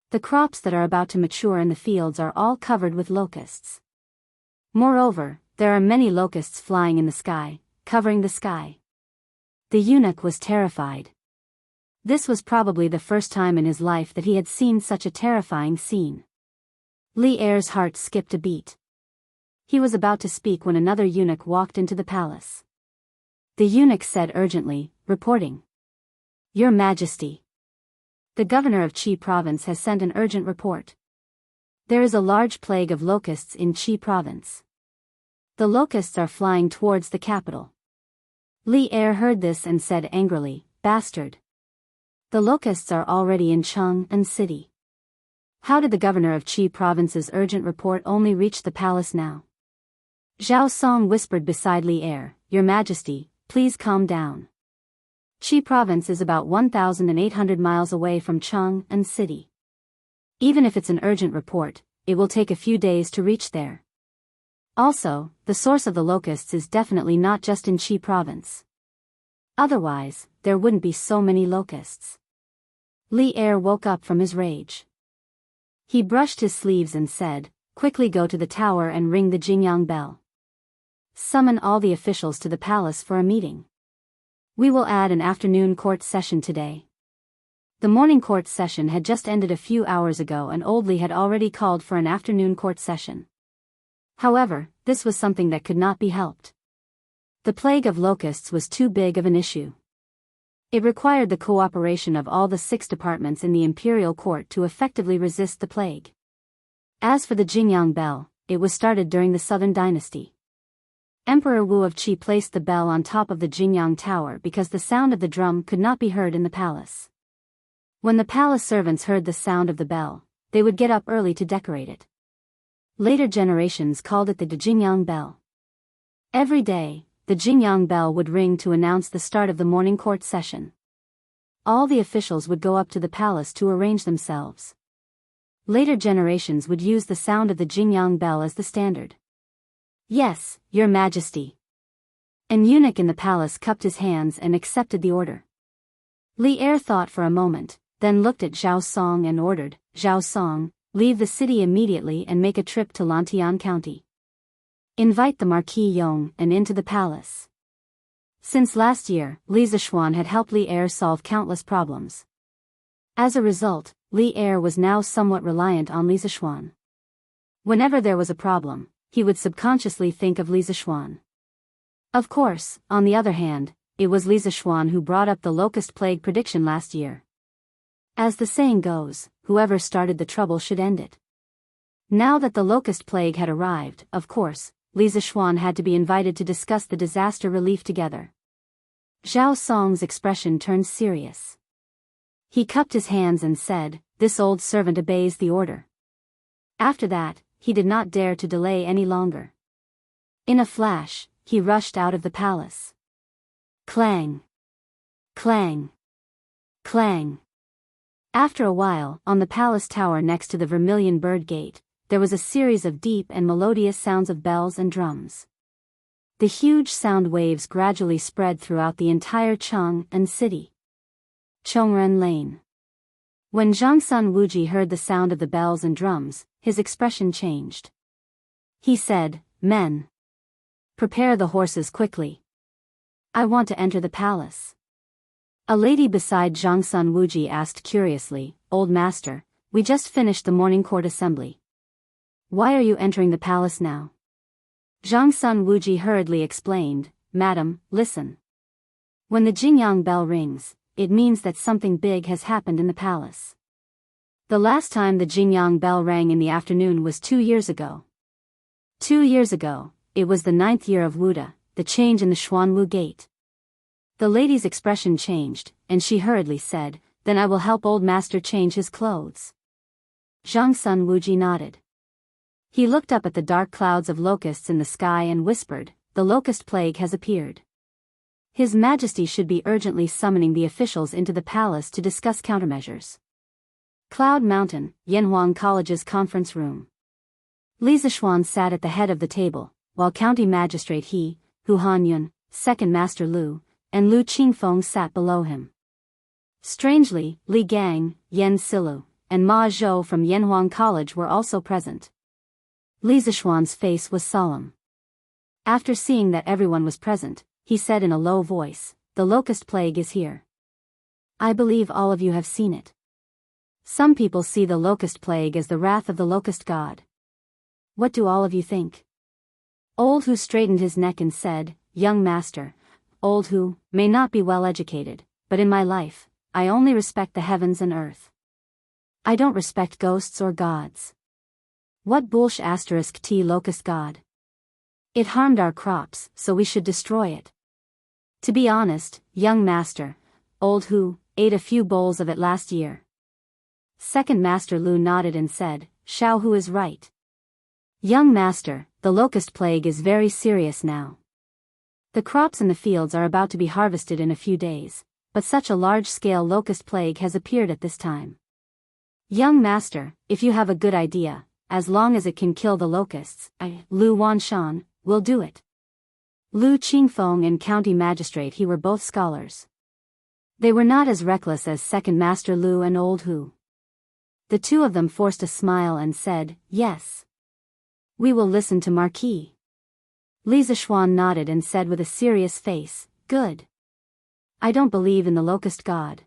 The crops that are about to mature in the fields are all covered with locusts. Moreover, there are many locusts flying in the sky, covering the sky." The eunuch was terrified. This was probably the first time in his life that he had seen such a terrifying scene. Li Er's heart skipped a beat. He was about to speak when another eunuch walked into the palace. The eunuch said urgently, reporting. "Your Majesty. The governor of Qi province has sent an urgent report. There is a large plague of locusts in Qi province. The locusts are flying towards the capital." Li Er heard this and said angrily, "Bastard. The locusts are already in Cheng and city. How did the governor of Qi province's urgent report only reach the palace now?" Zhao Song whispered beside Li Er, "Your Majesty, please calm down. Qi province is about 1,800 miles away from Cheng and city. Even if it's an urgent report, it will take a few days to reach there. Also, the source of the locusts is definitely not just in Qi province. Otherwise, there wouldn't be so many locusts." Li Er woke up from his rage. He brushed his sleeves and said, "Quickly go to the tower and ring the Jingyang bell. Summon all the officials to the palace for a meeting. We will add an afternoon court session today." The morning court session had just ended a few hours ago and Old Li had already called for an afternoon court session. However, this was something that could not be helped. The plague of locusts was too big of an issue. It required the cooperation of all the 6 departments in the imperial court to effectively resist the plague. As for the Jingyang bell, it was started during the Southern Dynasty. Emperor Wu of Qi placed the bell on top of the Jingyang Tower because the sound of the drum could not be heard in the palace. When the palace servants heard the sound of the bell, they would get up early to decorate it. Later generations called it the Jingyang bell. Every day, the Jingyang bell would ring to announce the start of the morning court session. All the officials would go up to the palace to arrange themselves. Later generations would use the sound of the Jingyang bell as the standard. Yes, Your Majesty. An eunuch in the palace cupped his hands and accepted the order. Li Er thought for a moment, then looked at Zhao Song and ordered, Zhao Song, leave the city immediately and make a trip to Lantian County. Invite the Marquis Yong and into the palace. Since last year, Li Zishuan had helped Li Er solve countless problems. As a result, Li Er was now somewhat reliant on Li Zishuan. Whenever there was a problem, he would subconsciously think of Li Zishuan. Of course, on the other hand, it was Li Zishuan who brought up the locust plague prediction last year. As the saying goes, whoever started the trouble should end it. Now that the locust plague had arrived, of course, Li Zishuan had to be invited to discuss the disaster relief together. Zhao Song's expression turned serious. He cupped his hands and said, "This old servant obeys the order." After that, he did not dare to delay any longer. In a flash, he rushed out of the palace. Clang! Clang! Clang! After a while, on the palace tower next to the Vermilion Bird Gate, there was a series of deep and melodious sounds of bells and drums. The huge sound waves gradually spread throughout the entire Chang'an city. Chongren Lane. When Zhangsun Wuji heard the sound of the bells and drums, his expression changed. He said, "Men, prepare the horses quickly. I want to enter the palace." A lady beside Zhangsun Wuji asked curiously, "Old master, we just finished the morning court assembly. Why are you entering the palace now?" Zhangsun Wuji hurriedly explained, "Madam, listen. When the Jingyang bell rings, it means that something big has happened in the palace. The last time the Jingyang bell rang in the afternoon was 2 years ago. 2 years ago, it was the 9th year of Wuda, the change in the Xuanwu Gate." The lady's expression changed, and she hurriedly said, "Then I will help old master change his clothes." Zhangsun Wuji nodded. He looked up at the dark clouds of locusts in the sky and whispered, "The locust plague has appeared. His Majesty should be urgently summoning the officials into the palace to discuss countermeasures." Cloud Mountain, Yanhuang College's conference room. Li Zishuan sat at the head of the table, while County Magistrate He, Hu Hanyun, Second Master Lu, and Lu Qingfeng sat below him. Strangely, Li Gang, Yen Silu, and Ma Zhou from Yanhuang College were also present. Li Zishuan's face was solemn. After seeing that everyone was present, he said in a low voice, "The locust plague is here. I believe all of you have seen it. Some people see the locust plague as the wrath of the locust god. What do all of you think?" Old Hu straightened his neck and said, "Young master, Old Hu may not be well educated, but in my life, I only respect the heavens and earth. I don't respect ghosts or gods. What bullsh *t locust god? It harmed our crops, so we should destroy it. To be honest, young master, Old Hu ate a few bowls of it last year." Second Master Lu nodded and said, "Xiao Hu is right. Young master, the locust plague is very serious now. The crops in the fields are about to be harvested in a few days, but such a large-scale locust plague has appeared at this time. Young master, if you have a good idea, as long as it can kill the locusts, Lu Wanshan, will do it." Lu Qingfeng and County Magistrate He were both scholars. They were not as reckless as Second Master Lu and Old Hu. The two of them forced a smile and said, "Yes. We will listen to Marquis." Li Zishuan nodded and said with a serious face, "Good. I don't believe in the locust god.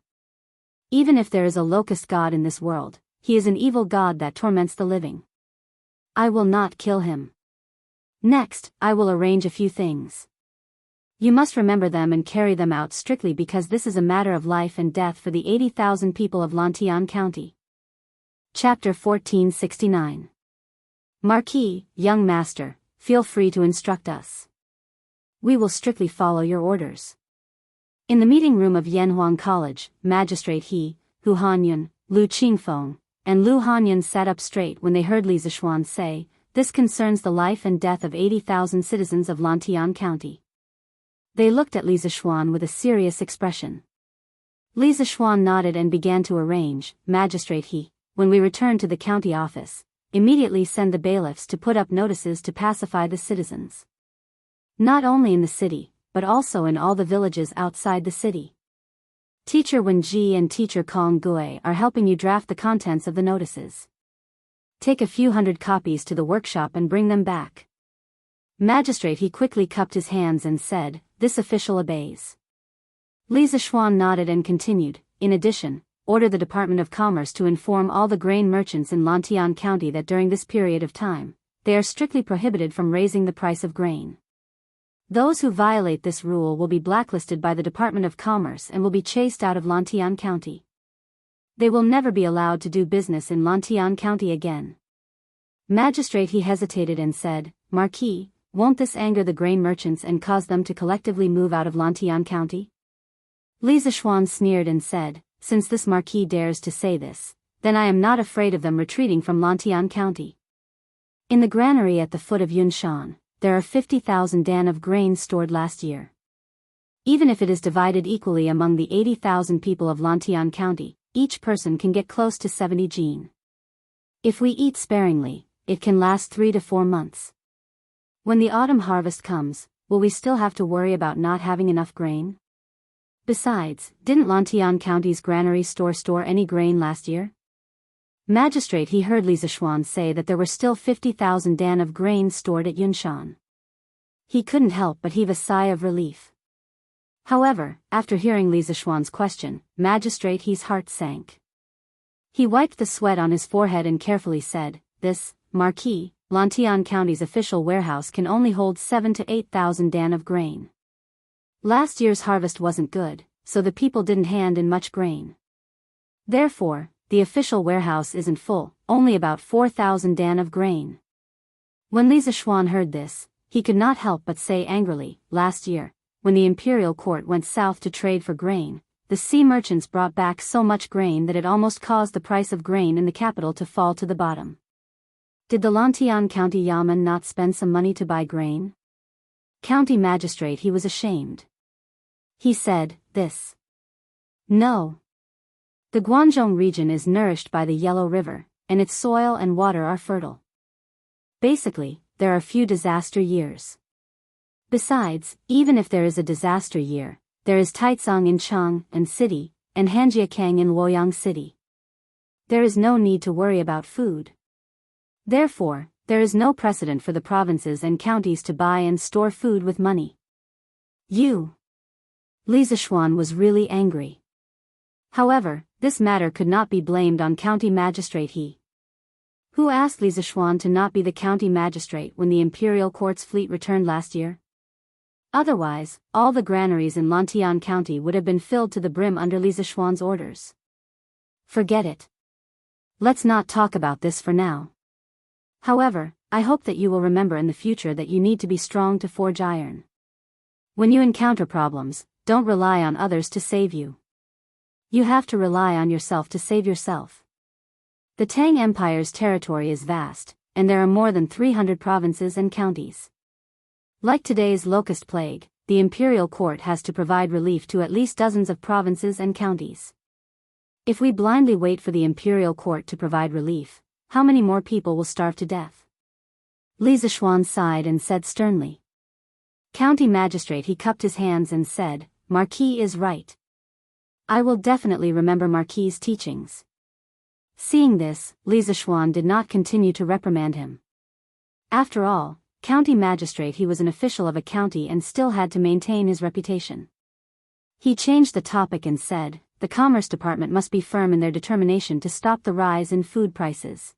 Even if there is a locust god in this world, he is an evil god that torments the living. I will not kill him. Next, I will arrange a few things. You must remember them and carry them out strictly because this is a matter of life and death for the 80,000 people of Lantian County." Chapter 1469. Marquis, young master, feel free to instruct us. We will strictly follow your orders. In the meeting room of Yanhuang College, Magistrate He, Hu Hanyun, Lu Qingfeng, and Lu Hanyun sat up straight when they heard Li Zishuan say, "This concerns the life and death of 80,000 citizens of Lantian County." They looked at Li Zishuan with a serious expression. Li Zishuan nodded and began to arrange. Magistrate He, when we return to the county office, immediately send the bailiffs to put up notices to pacify the citizens. Not only in the city, but also in all the villages outside the city. Teacher Wen Ji and Teacher Kong Gui are helping you draft the contents of the notices. Take a few hundred copies to the workshop and bring them back. Magistrate He quickly cupped his hands and said, "This official obeys." Li Zishuan nodded and continued, "In addition, order the Department of Commerce to inform all the grain merchants in Lantian County that during this period of time, they are strictly prohibited from raising the price of grain. Those who violate this rule will be blacklisted by the Department of Commerce and will be chased out of Lantian County. They will never be allowed to do business in Lantian County again." Magistrate He hesitated and said, "Marquis, won't this anger the grain merchants and cause them to collectively move out of Lantian County?" Li Zishuan sneered and said, "Since this Marquis dares to say this, then I am not afraid of them retreating from Lantian County. In the granary at the foot of Yunshan, there are 50,000 dan of grain stored last year. Even if it is divided equally among the 80,000 people of Lantian County, each person can get close to 70 jin. If we eat sparingly, it can last 3 to 4 months. When the autumn harvest comes, will we still have to worry about not having enough grain? Besides, didn't Lantian County's granary store any grain last year?" Magistrate He heard Li Zishuan say that there were still 50,000 dan of grain stored at Yunshan. He couldn't help but heave a sigh of relief. However, after hearing Li Zishuan's question, Magistrate He's heart sank. He wiped the sweat on his forehead and carefully said, "This, Marquis, Lantian County's official warehouse can only hold 7 to 8,000 dan of grain. Last year's harvest wasn't good, so the people didn't hand in much grain. Therefore, the official warehouse isn't full, only about 4,000 dan of grain." When Li Zishuan heard this, he could not help but say angrily, "Last year, when the imperial court went south to trade for grain, the sea merchants brought back so much grain that it almost caused the price of grain in the capital to fall to the bottom. Did the Lantian County Yamen not spend some money to buy grain?" County Magistrate He was ashamed. He said, "This. No. The Guangzhou region is nourished by the Yellow River, and its soil and water are fertile. Basically, there are few disaster years. Besides, even if there is a disaster year, there is Taicang in Chang and City, and Hanjiakang in Luoyang City. There is no need to worry about food. Therefore, there is no precedent for the provinces and counties to buy and store food with money. You." Li Zishuan was really angry. However, this matter could not be blamed on County Magistrate He. Who asked Li Zishuan to not be the county magistrate when the imperial court's fleet returned last year? Otherwise, all the granaries in Lantian County would have been filled to the brim under Li Zishuan's orders. Forget it. Let's not talk about this for now. However, I hope that you will remember in the future that you need to be strong to forge iron. When you encounter problems, don't rely on others to save you. You have to rely on yourself to save yourself. The Tang Empire's territory is vast, and there are more than 300 provinces and counties. Like today's locust plague, the imperial court has to provide relief to at least dozens of provinces and counties. If we blindly wait for the imperial court to provide relief, how many more people will starve to death?" Li Zishuan sighed and said sternly. County Magistrate He cupped his hands and said, "Marquis is right. I will definitely remember Marquis's teachings." Seeing this, Li Zishuan did not continue to reprimand him. After all, County Magistrate He was an official of a county and still had to maintain his reputation. He changed the topic and said, "The Commerce Department must be firm in their determination to stop the rise in food prices.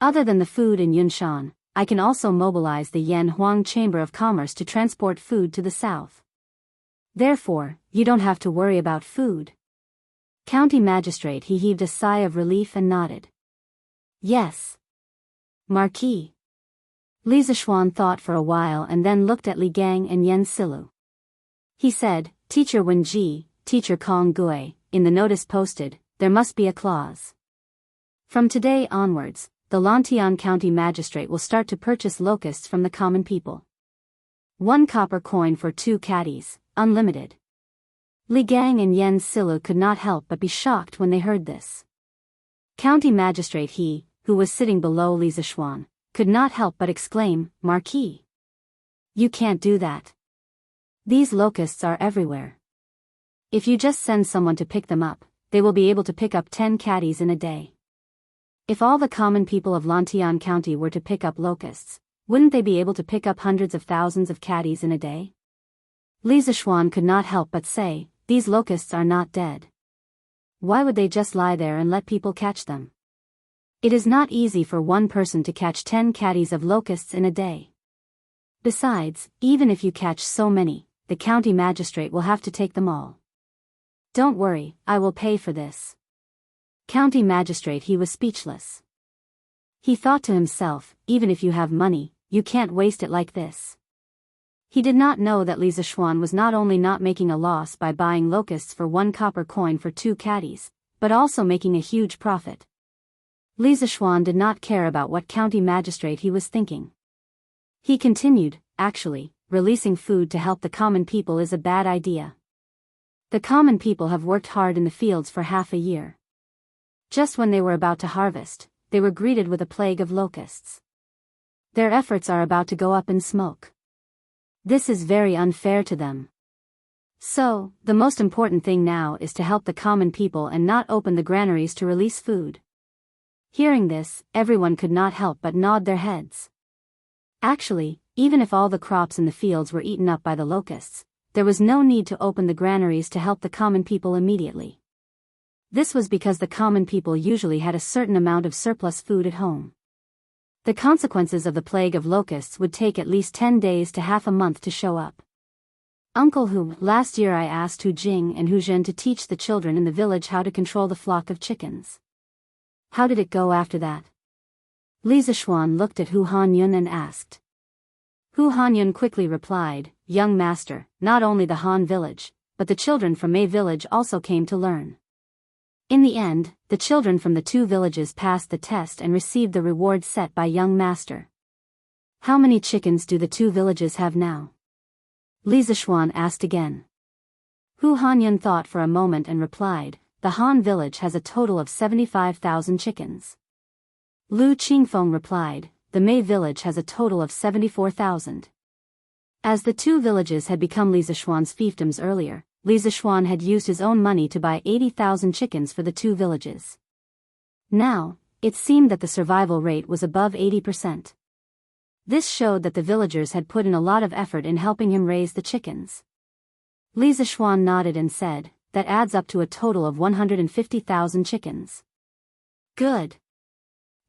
Other than the food in Yunshan, I can also mobilize the Yanhuang Chamber of Commerce to transport food to the south. Therefore, you don't have to worry about food." County Magistrate He heaved a sigh of relief and nodded. "Yes. Marquis. Li Zishuan thought for a while and then looked at Li Gang and Yen Silu. He said, Teacher Wen Ji, Teacher Kong Gui, in the notice posted, there must be a clause. From today onwards, the Lantian County Magistrate will start to purchase locusts from the common people. 1 copper coin for 2 caddies, unlimited. Li Gang and Yen Silu could not help but be shocked when they heard this. County Magistrate He, who was sitting below Li Zishuan, could not help but exclaim, Marquis. You can't do that. These locusts are everywhere. If you just send someone to pick them up, they will be able to pick up 10 caddies in a day. If all the common people of Lantian County were to pick up locusts, wouldn't they be able to pick up hundreds of thousands of caddies in a day? Li Zishuan could not help but say, these locusts are not dead. Why would they just lie there and let people catch them? It is not easy for one person to catch 10 caddies of locusts in a day. Besides, even if you catch so many, the county magistrate will have to take them all. Don't worry, I will pay for this. County magistrate He was speechless. He thought to himself, even if you have money, you can't waste it like this. He did not know that Li Zishuan was not only not making a loss by buying locusts for 1 copper coin for 2 caddies, but also making a huge profit. Li Zishuan did not care about what county magistrate he was thinking. He continued, actually, releasing food to help the common people is a bad idea. The common people have worked hard in the fields for half a year. Just when they were about to harvest, they were greeted with a plague of locusts. Their efforts are about to go up in smoke. This is very unfair to them. So, the most important thing now is to help the common people and not open the granaries to release food. Hearing this, everyone could not help but nod their heads. Actually, even if all the crops in the fields were eaten up by the locusts, there was no need to open the granaries to help the common people immediately. This was because the common people usually had a certain amount of surplus food at home. The consequences of the plague of locusts would take at least 10 days to half a month to show up. Uncle Hu, last year I asked Hu Jing and Hu Zhen to teach the children in the village how to control the flock of chickens. How did it go after that? Li Zishuan looked at Hu Hanyun and asked. Hu Hanyun quickly replied, Young master, not only the Han village, but the children from Mei village also came to learn. In the end, the children from the 2 villages passed the test and received the reward set by young master. How many chickens do the 2 villages have now? Li Zishuan asked again. Hu Hanyun thought for a moment and replied, the Han village has a total of 75,000 chickens. Lu Qingfeng replied, the Mei village has a total of 74,000. As the 2 villages had become Li Zishuan's fiefdoms earlier, Li Zishuan had used his own money to buy 80,000 chickens for the 2 villages. Now, it seemed that the survival rate was above 80%. This showed that the villagers had put in a lot of effort in helping him raise the chickens. Li Zishuan nodded and said, that adds up to a total of 150,000 chickens. Good.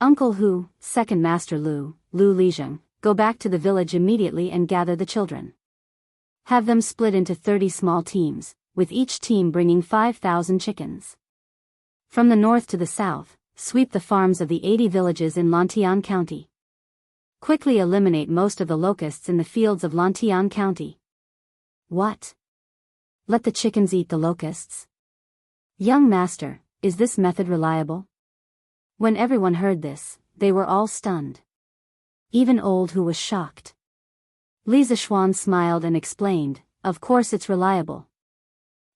Uncle Hu, Second Master Lu Lizheng, go back to the village immediately and gather the children. Have them split into 30 small teams, with each team bringing 5,000 chickens. From the north to the south, sweep the farms of the 80 villages in Lantian County. Quickly eliminate most of the locusts in the fields of Lantian County. What? Let the chickens eat the locusts? Young master, is this method reliable? When everyone heard this, they were all stunned. Even old Hu was shocked. Li Zishuan smiled and explained, of course it's reliable.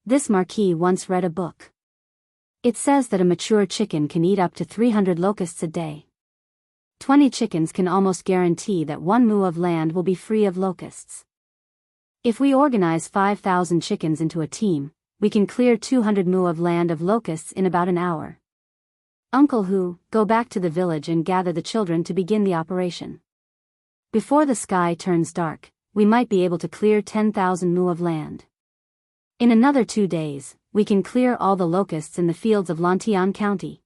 This marquis once read a book. It says that a mature chicken can eat up to 300 locusts a day. 20 chickens can almost guarantee that 1 mu of land will be free of locusts. If we organize 5,000 chickens into a team, we can clear 200 mu of land of locusts in about an hour. Uncle Hu, go back to the village and gather the children to begin the operation. Before the sky turns dark, we might be able to clear 10,000 mu of land. In another 2 days, we can clear all the locusts in the fields of Lantian County.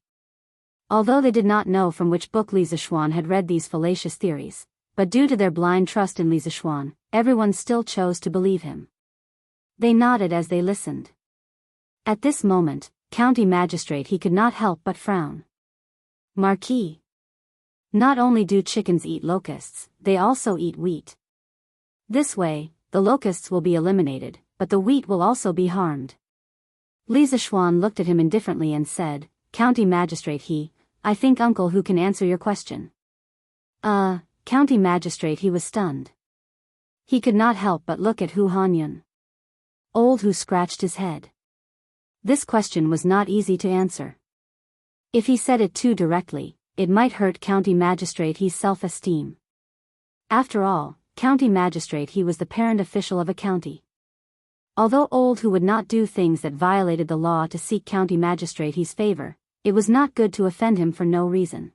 Although they did not know from which book Li Zishuan had read these fallacious theories, but due to their blind trust in Li Zishuan, everyone still chose to believe him. They nodded as they listened. At this moment, county magistrate he could not help but frown. Marquis. Not only do chickens eat locusts, they also eat wheat. This way, the locusts will be eliminated, but the wheat will also be harmed. Li Zishuan looked at him indifferently and said, County Magistrate I think uncle who can answer your question. County Magistrate he was stunned. He could not help but look at Hu Hanyun. Old Hu scratched his head. This question was not easy to answer. If he said it too directly, it might hurt County Magistrate He's self-esteem. After all, County Magistrate he was the parent official of a county. Although Old Hu would not do things that violated the law to seek County Magistrate He's favor, it was not good to offend him for no reason.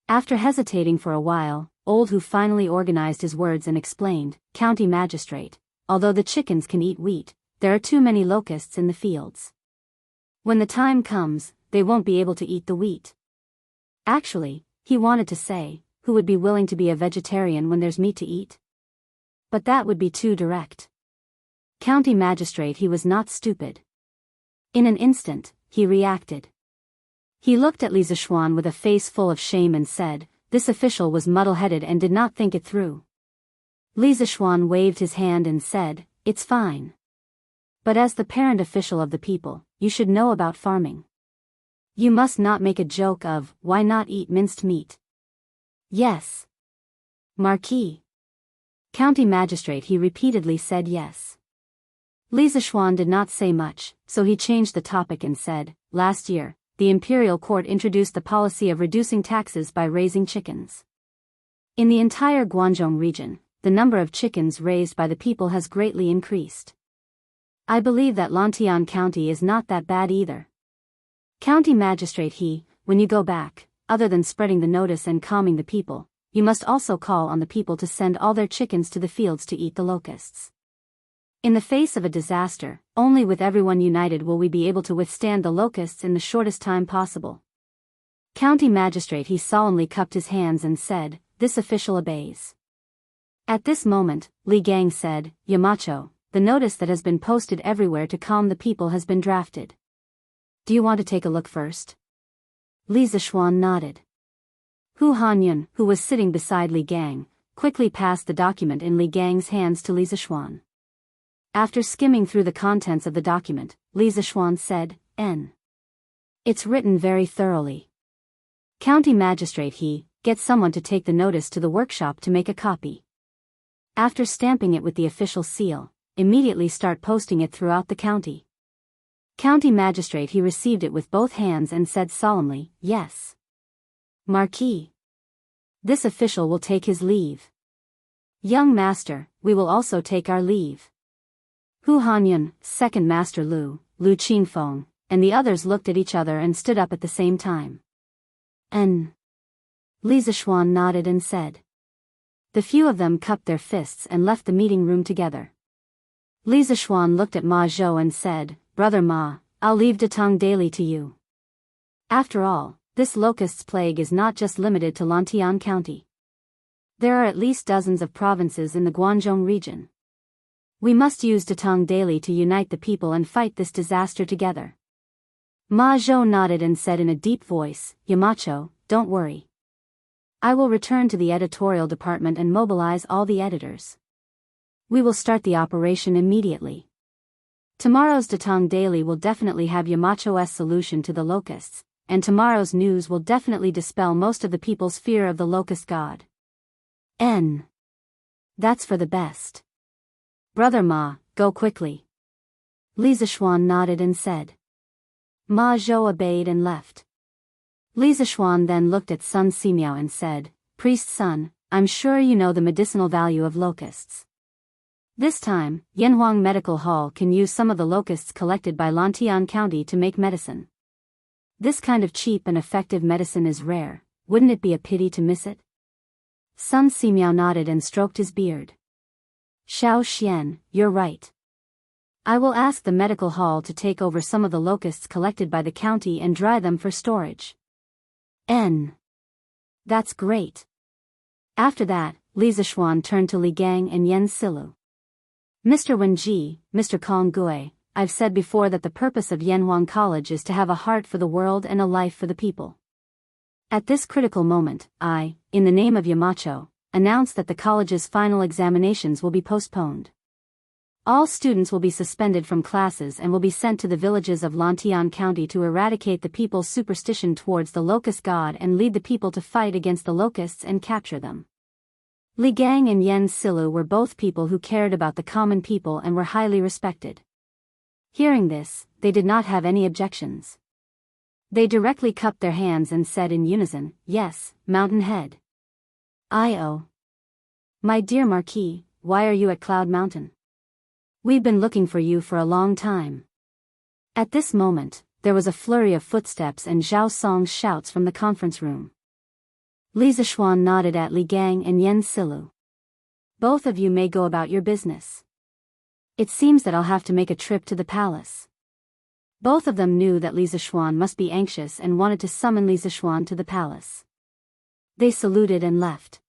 After hesitating for a while, Old Hu finally organized his words and explained, County Magistrate, although the chickens can eat wheat, there are too many locusts in the fields. When the time comes, they won't be able to eat the wheat. Actually, he wanted to say, who would be willing to be a vegetarian when there's meat to eat? But that would be too direct. County Magistrate he was not stupid. In an instant, he reacted. He looked at Li Zishuan with a face full of shame and said, this official was muddle-headed and did not think it through. Li Zishuan waved his hand and said, it's fine. But as the parent official of the people, you should know about farming. You must not make a joke of, why not eat minced meat? Yes. Marquis. County Magistrate he repeatedly said yes. Li Zishuan did not say much, so he changed the topic and said, last year, the Imperial Court introduced the policy of reducing taxes by raising chickens. In the entire Guangdong region, the number of chickens raised by the people has greatly increased. I believe that Lantian County is not that bad either. County Magistrate when you go back, other than spreading the notice and calming the people, you must also call on the people to send all their chickens to the fields to eat the locusts. In the face of a disaster, only with everyone united will we be able to withstand the locusts in the shortest time possible. County Magistrate he solemnly cupped his hands and said, this official obeys. At this moment, Li Gang said, Yamacho, the notice that has been posted everywhere to calm the people has been drafted. Do you want to take a look first? Li Zishuan nodded. Hu Hanyun, who was sitting beside Li Gang, quickly passed the document in Li Gang's hands to Li Zishuan. After skimming through the contents of the document, Li Zishuan said, It's written very thoroughly. County Magistrate get someone to take the notice to the workshop to make a copy. After stamping it with the official seal, immediately start posting it throughout the county. County Magistrate received it with both hands and said solemnly, yes. Marquis. This official will take his leave. Young Master, we will also take our leave. Hu Hanyun, Second Master Lu Qingfeng, and the others looked at each other and stood up at the same time. Li Zishuan nodded and said. The few of them cupped their fists and left the meeting room together. Li Zishuan looked at Ma Zhou and said, Brother Ma, I'll leave Datong daily to you. After all, this locust's plague is not just limited to Lantian County. There are at least dozens of provinces in the Guangdong region. We must use Datong daily to unite the people and fight this disaster together. Ma Zhou nodded and said in a deep voice, Yamacho, don't worry. I will return to the editorial department and mobilize all the editors. We will start the operation immediately. Tomorrow's Datong Daily will definitely have Yamacho's solution to the locusts, and tomorrow's news will definitely dispel most of the people's fear of the locust god. That's for the best. Brother Ma, go quickly. Li Zishuan nodded and said. Ma Zhou obeyed and left. Li Zishuan then looked at Sun Simiao and said, Priest Sun, I'm sure you know the medicinal value of locusts. This time, Yanhuang Medical Hall can use some of the locusts collected by Lantian County to make medicine. This kind of cheap and effective medicine is rare, wouldn't it be a pity to miss it? Sun Simiao nodded and stroked his beard. Xiao Xian, you're right. I will ask the medical hall to take over some of the locusts collected by the county and dry them for storage. That's great. After that, Li Zishuan turned to Li Gang and Yen Silu. Mr. Wenji, Mr. Kong Gui, I've said before that the purpose of Yanhuang College is to have a heart for the world and a life for the people. At this critical moment, I, in the name of Yamacho, announce that the college's final examinations will be postponed. All students will be suspended from classes and will be sent to the villages of Lantian County to eradicate the people's superstition towards the locust god and lead the people to fight against the locusts and capture them. Li Gang and Yen Silu were both people who cared about the common people and were highly respected. Hearing this, they did not have any objections. They directly cupped their hands and said in unison, "Yes, Mountain Head." "I-oh. My dear Marquis, why are you at Cloud Mountain? We've been looking for you for a long time." At this moment, there was a flurry of footsteps and Zhao Song's shouts from the conference room. Li Zishuan nodded at Li Gang and Yen Silu. "Both of you may go about your business. It seems that I'll have to make a trip to the palace." Both of them knew that Li Zishuan must be anxious and wanted to summon Li Zishuan to the palace. They saluted and left.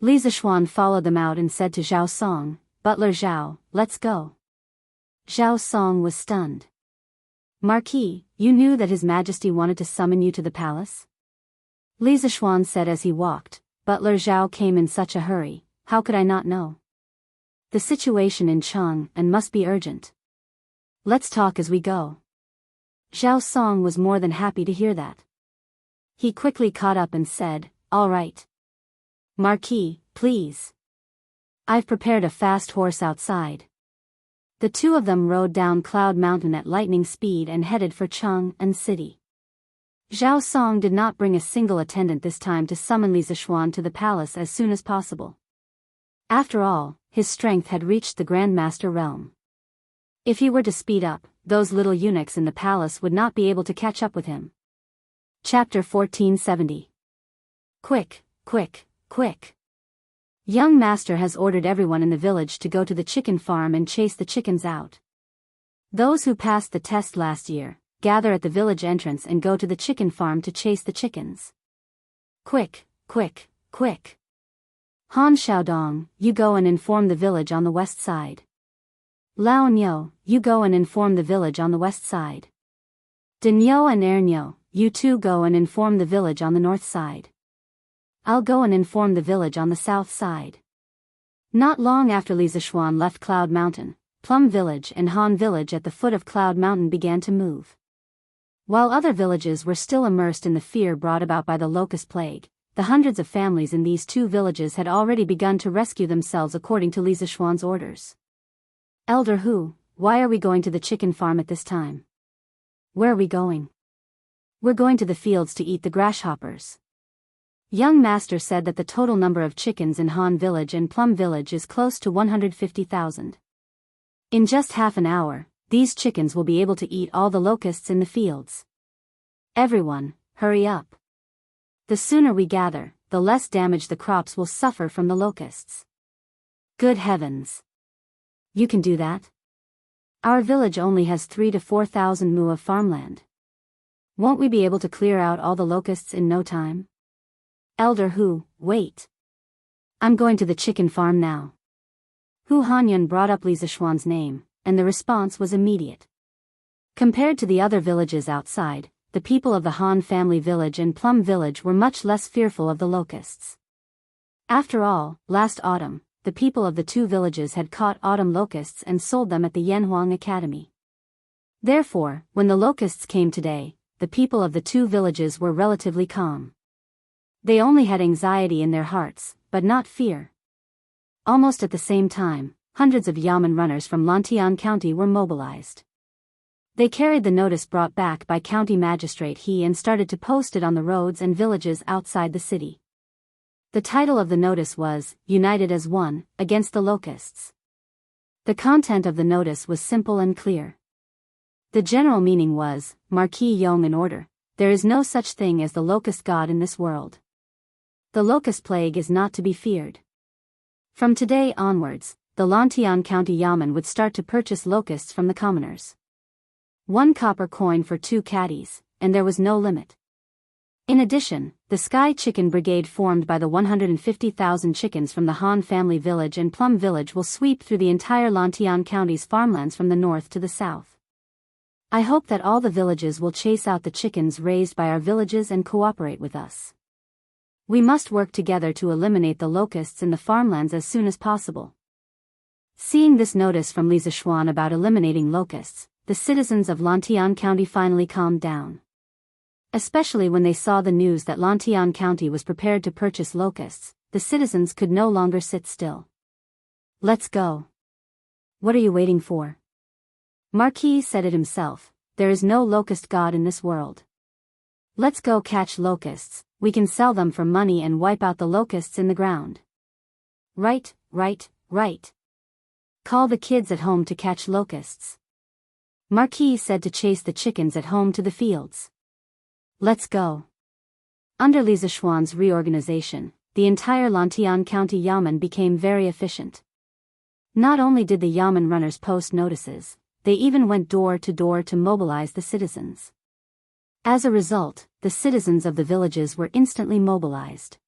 Li Zishuan followed them out and said to Zhao Song, "Butler Zhao, let's go." Zhao Song was stunned. "Marquis, you knew that His Majesty wanted to summon you to the palace?" Li Zishuan said as he walked. "Butler Zhao came in such a hurry, how could I not know? The situation in Chang'an must be urgent. Let's talk as we go." Zhao Song was more than happy to hear that. He quickly caught up and said, "All right. Marquis, please. I've prepared a fast horse outside." The two of them rode down Cloud Mountain at lightning speed and headed for Chang'an City. Zhao Song did not bring a single attendant this time to summon Li Zishuan to the palace as soon as possible. After all, his strength had reached the Grandmaster realm. If he were to speed up, those little eunuchs in the palace would not be able to catch up with him. Chapter 1470. Quick, quick, quick. Young master has ordered everyone in the village to go to the chicken farm and chase the chickens out. Those who passed the test last year, gather at the village entrance and go to the chicken farm to chase the chickens. Quick, quick, quick. Han Xiaodong, you go and inform the village on the west side. Lao Nyo, you go and inform the village on the west side. Denyo and Ernyo, you two go and inform the village on the north side. I'll go and inform the village on the south side. Not long after Li Zishuan left Cloud Mountain, Plum Village and Han Village at the foot of Cloud Mountain began to move. While other villages were still immersed in the fear brought about by the locust plague, the hundreds of families in these two villages had already begun to rescue themselves according to Li Zishuan's orders. "Elder Hu, why are we going to the chicken farm at this time?" "Where are we going?" "We're going to the fields to eat the grasshoppers." Young master said that the total number of chickens in Han Village and Plum Village is close to 150,000. In just half an hour, these chickens will be able to eat all the locusts in the fields. Everyone, hurry up. The sooner we gather, the less damage the crops will suffer from the locusts. Good heavens. You can do that? Our village only has 3,000 to 4,000 mu of farmland. Won't we be able to clear out all the locusts in no time? Elder Hu, wait. I'm going to the chicken farm now. Hu Hanyun brought up Li Zishuan's name, and the response was immediate. Compared to the other villages outside, the people of the Han family village and Plum Village were much less fearful of the locusts. After all, last autumn, the people of the two villages had caught autumn locusts and sold them at the Yanhuang Academy. Therefore, when the locusts came today, the people of the two villages were relatively calm. They only had anxiety in their hearts, but not fear. Almost at the same time, hundreds of Yamen runners from Lantian County were mobilized. They carried the notice brought back by County Magistrate He and started to post it on the roads and villages outside the city. The title of the notice was, "United as One, Against the Locusts." The content of the notice was simple and clear. The general meaning was, Marquis Yong in order, there is no such thing as the locust god in this world. The locust plague is not to be feared. From today onwards, the Lantian County Yamen would start to purchase locusts from the commoners. 1 copper coin for 2 caddies, and there was no limit. In addition, the Sky Chicken Brigade formed by the 150,000 chickens from the Han family village and Plum Village will sweep through the entire Lantian County's farmlands from the north to the south. I hope that all the villages will chase out the chickens raised by our villages and cooperate with us. We must work together to eliminate the locusts in the farmlands as soon as possible. Seeing this notice from Lisa Schwan about eliminating locusts, the citizens of Lantian County finally calmed down. Especially when they saw the news that Lantian County was prepared to purchase locusts, the citizens could no longer sit still. Let's go. What are you waiting for? Marquis said it himself, there is no locust god in this world. Let's go catch locusts, we can sell them for money and wipe out the locusts in the ground. Right. Call the kids at home to catch locusts. Marquis said to chase the chickens at home to the fields. Let's go. Under Lisa Schwan's reorganization, the entire Lantian County Yamen became very efficient. Not only did the Yamen runners post notices, they even went door to door to mobilize the citizens. As a result, the citizens of the villages were instantly mobilized.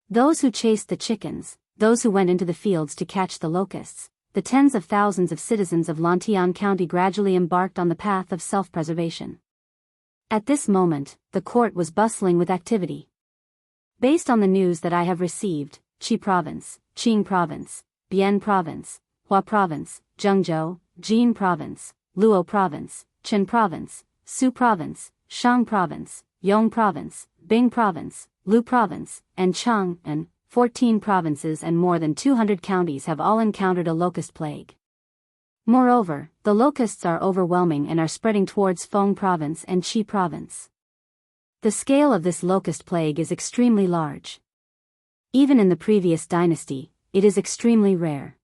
Those who chased the chickens, those who went into the fields to catch the locusts, the tens of thousands of citizens of Lantian County gradually embarked on the path of self-preservation. At this moment, the court was bustling with activity. Based on the news that I have received, Qi Province, Qing Province, Bian Province, Hua Province, Zhengzhou, Jin Province, Luo Province, Chen Province, Su Province, Shang Province, Yong Province, Bing Province, Lu Province, and Chang'an, 14 provinces and more than 200 counties have all encountered a locust plague. Moreover, the locusts are overwhelming and are spreading towards Feng Province and Qi Province. The scale of this locust plague is extremely large. Even in the previous dynasty, it is extremely rare.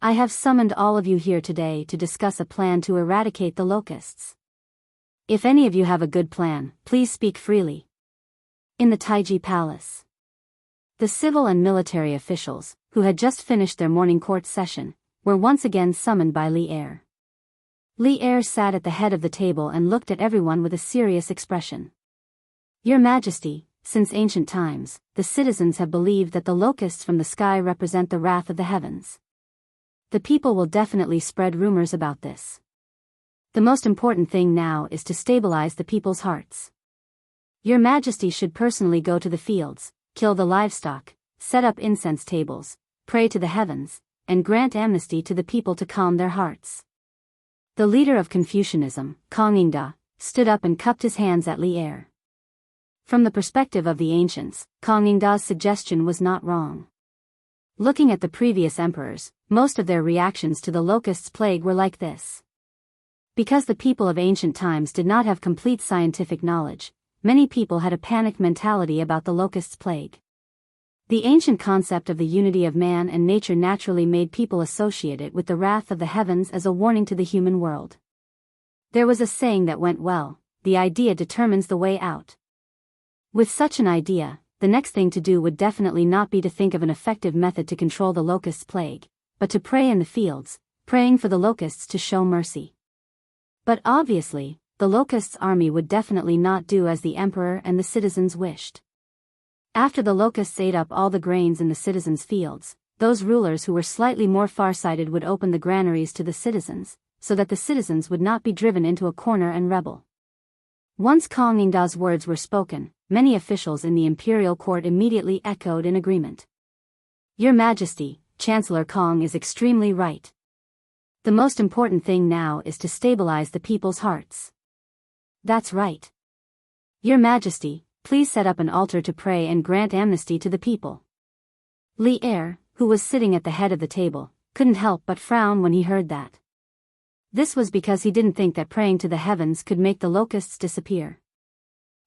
I have summoned all of you here today to discuss a plan to eradicate the locusts. If any of you have a good plan, please speak freely. In the Taiji Palace, the civil and military officials, who had just finished their morning court session, were once again summoned by Li Er. Li Er sat at the head of the table and looked at everyone with a serious expression. Your Majesty, since ancient times, the citizens have believed that the locusts from the sky represent the wrath of the heavens. The people will definitely spread rumors about this. The most important thing now is to stabilize the people's hearts. Your Majesty should personally go to the fields, kill the livestock, set up incense tables, pray to the heavens, and grant amnesty to the people to calm their hearts. The leader of Confucianism, Kong Yingda, stood up and cupped his hands at Li Er. From the perspective of the ancients, Kong Yingda's suggestion was not wrong. Looking at the previous emperors, most of their reactions to the locusts' plague were like this. Because the people of ancient times did not have complete scientific knowledge, many people had a panic mentality about the locusts' plague. The ancient concept of the unity of man and nature naturally made people associate it with the wrath of the heavens as a warning to the human world. There was a saying that went well, the idea determines the way out. With such an idea, the next thing to do would definitely not be to think of an effective method to control the locusts' plague, but to pray in the fields, praying for the locusts to show mercy. But obviously, the locusts' army would definitely not do as the emperor and the citizens wished. After the locusts ate up all the grains in the citizens' fields, those rulers who were slightly more farsighted would open the granaries to the citizens, so that the citizens would not be driven into a corner and rebel. Once Kong Yingda's words were spoken, many officials in the imperial court immediately echoed in agreement. Your Majesty, Chancellor Kong is extremely right. The most important thing now is to stabilize the people's hearts. That's right. Your Majesty, please set up an altar to pray and grant amnesty to the people. Li Er, who was sitting at the head of the table, couldn't help but frown when he heard that. This was because he didn't think that praying to the heavens could make the locusts disappear.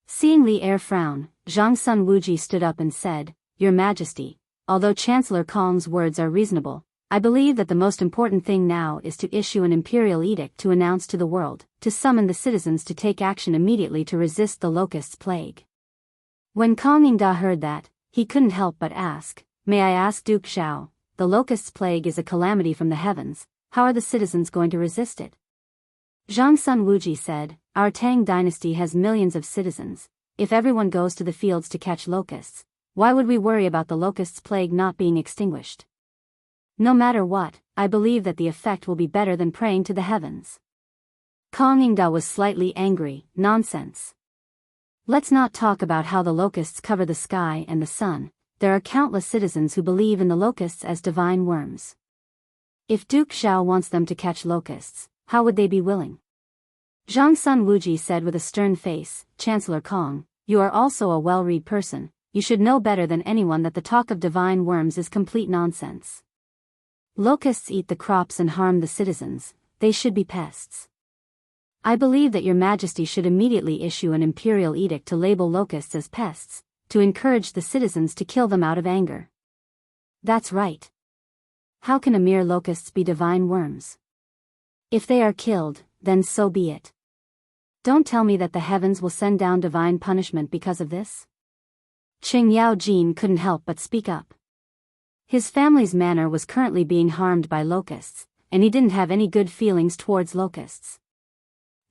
Seeing Li Er frown, Zhang Sun Wuji stood up and said, Your Majesty, although Chancellor Kong's words are reasonable, I believe that the most important thing now is to issue an imperial edict to announce to the world, to summon the citizens to take action immediately to resist the locusts' plague. When Kong Yingda heard that, he couldn't help but ask, May I ask Duke Zhao, the locusts' plague is a calamity from the heavens, how are the citizens going to resist it? Zhang Sun Wuji said, Our Tang dynasty has millions of citizens. If everyone goes to the fields to catch locusts, why would we worry about the locusts' plague not being extinguished? No matter what, I believe that the effect will be better than praying to the heavens. Kong Yingda was slightly angry. Nonsense. Let's not talk about how the locusts cover the sky and the sun. There are countless citizens who believe in the locusts as divine worms. If Duke Xiao wants them to catch locusts, how would they be willing? Zhang Sun Wuji said with a stern face, Chancellor Kong, you are also a well-read person, you should know better than anyone that the talk of divine worms is complete nonsense. Locusts eat the crops and harm the citizens, they should be pests. I believe that your majesty should immediately issue an imperial edict to label locusts as pests, to encourage the citizens to kill them out of anger. That's right. How can a mere locusts be divine worms? If they are killed, then so be it. Don't tell me that the heavens will send down divine punishment because of this. Qing Yao Jin couldn't help but speak up. His family's manor was currently being harmed by locusts, and he didn't have any good feelings towards locusts.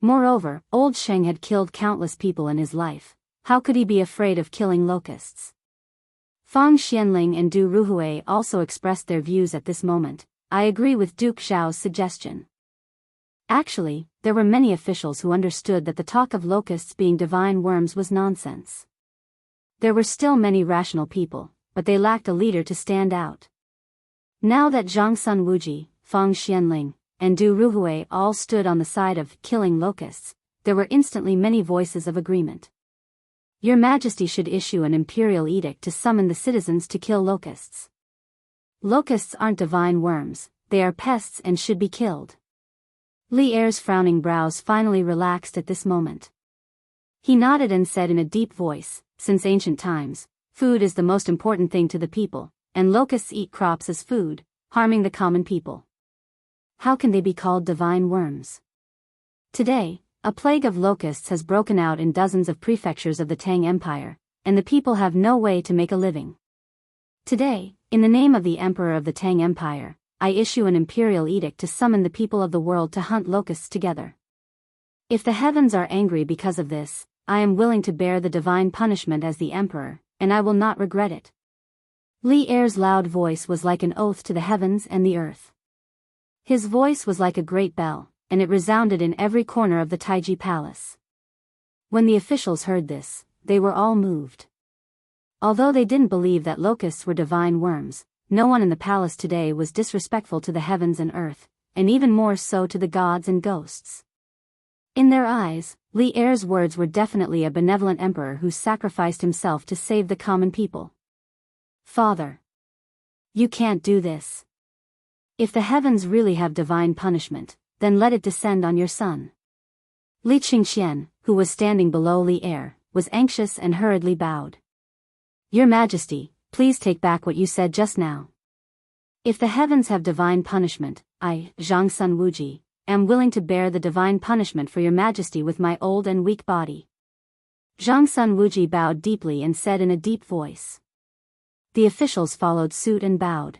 Moreover, old Sheng had killed countless people in his life. How could he be afraid of killing locusts? Fang Xianling and Du Ruhui also expressed their views at this moment. I agree with Duke Xiao's suggestion. Actually, there were many officials who understood that the talk of locusts being divine worms was nonsense. There were still many rational people, but they lacked a leader to stand out. Now that Zhang Sun Wuji, Fang Xianling, and Du Ruhui all stood on the side of killing locusts, there were instantly many voices of agreement. Your Majesty should issue an imperial edict to summon the citizens to kill locusts. Locusts aren't divine worms, they are pests and should be killed. Li Er's frowning brows finally relaxed at this moment. He nodded and said in a deep voice, since ancient times, food is the most important thing to the people, and locusts eat crops as food, harming the common people. How can they be called divine worms? Today, a plague of locusts has broken out in dozens of prefectures of the Tang Empire, and the people have no way to make a living. Today, in the name of the Emperor of the Tang Empire, I issue an imperial edict to summon the people of the world to hunt locusts together. If the heavens are angry because of this, I am willing to bear the divine punishment as the Emperor, and I will not regret it. Li Er's loud voice was like an oath to the heavens and the earth. His voice was like a great bell, and it resounded in every corner of the Taiji Palace. When the officials heard this, they were all moved. Although they didn't believe that locusts were divine worms, no one in the palace today was disrespectful to the heavens and earth, and even more so to the gods and ghosts. In their eyes, Li Er's words were definitely a benevolent emperor who sacrificed himself to save the common people. Father, you can't do this. If the heavens really have divine punishment, then let it descend on your son. Li Qingxian, who was standing below Li Er, was anxious and hurriedly bowed. Your Majesty, please take back what you said just now. If the heavens have divine punishment, I, Zhang Sun Wuji, am willing to bear the divine punishment for your Majesty with my old and weak body. Zhang Sun Wuji bowed deeply and said in a deep voice. The officials followed suit and bowed.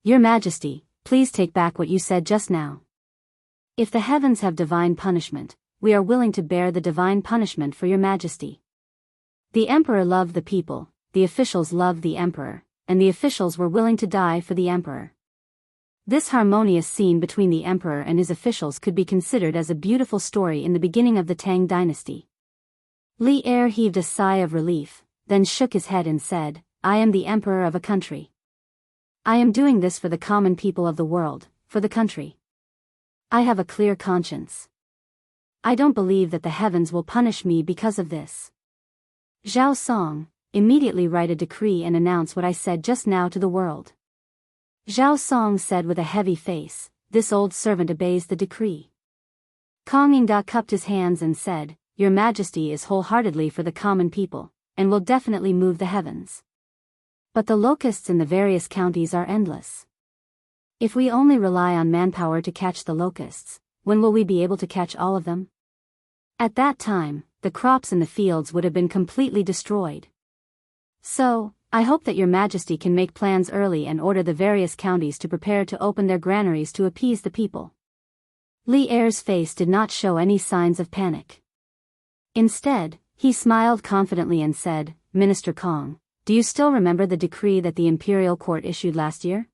Your Majesty, please take back what you said just now. If the heavens have divine punishment, we are willing to bear the divine punishment for your Majesty. The Emperor loved the people, the officials loved the Emperor, and the officials were willing to die for the Emperor. This harmonious scene between the Emperor and his officials could be considered as a beautiful story in the beginning of the Tang dynasty. Li Er heaved a sigh of relief, then shook his head and said, I am the Emperor of a country. I am doing this for the common people of the world, for the country. I have a clear conscience. I don't believe that the heavens will punish me because of this. Zhao Song, immediately write a decree and announce what I said just now to the world. Zhao Song said with a heavy face, this old servant obeys the decree. Kong Yingda cupped his hands and said, Your Majesty is wholeheartedly for the common people, and will definitely move the heavens. But the locusts in the various counties are endless. If we only rely on manpower to catch the locusts, when will we be able to catch all of them? At that time, the crops in the fields would have been completely destroyed. So, I hope that your Majesty can make plans early and order the various counties to prepare to open their granaries to appease the people. Li Er's face did not show any signs of panic. Instead, he smiled confidently and said, Minister Kong, do you still remember the decree that the imperial court issued last year?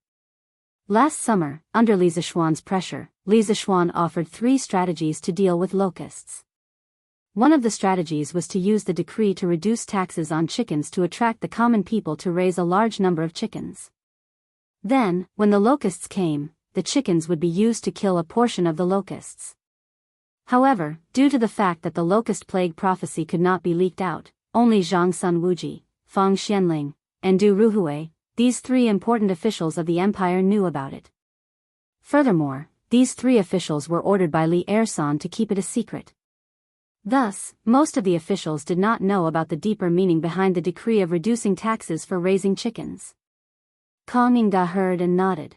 Last summer, under Li Zishuan's pressure, Li Zishuan offered 3 strategies to deal with locusts. One of the strategies was to use the decree to reduce taxes on chickens to attract the common people to raise a large number of chickens. Then, when the locusts came, the chickens would be used to kill a portion of the locusts. However, due to the fact that the locust plague prophecy could not be leaked out, only Zhang Sun Wuji, Fang Xianling, and Du Ruhui, these 3 important officials of the empire, knew about it. Furthermore, these 3 officials were ordered by Li Ersan to keep it a secret. Thus, most of the officials did not know about the deeper meaning behind the decree of reducing taxes for raising chickens. Kang Yingda heard and nodded.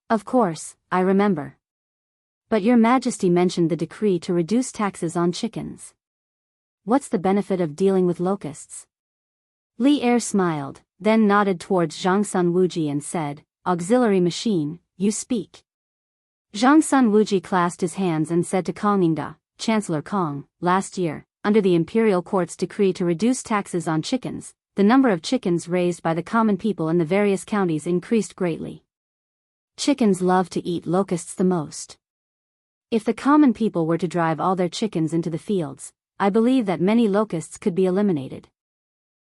Of course, I remember. But Your Majesty mentioned the decree to reduce taxes on chickens. What's the benefit of dealing with locusts? Li Er smiled, then nodded towards Zhang Sun Wuji and said, Auxiliary machine, you speak. Zhang Sun Wuji clasped his hands and said to Kang Yingda, Chancellor Kang, last year, under the imperial court's decree to reduce taxes on chickens, the number of chickens raised by the common people in the various counties increased greatly. Chickens love to eat locusts the most. If the common people were to drive all their chickens into the fields, I believe that many locusts could be eliminated.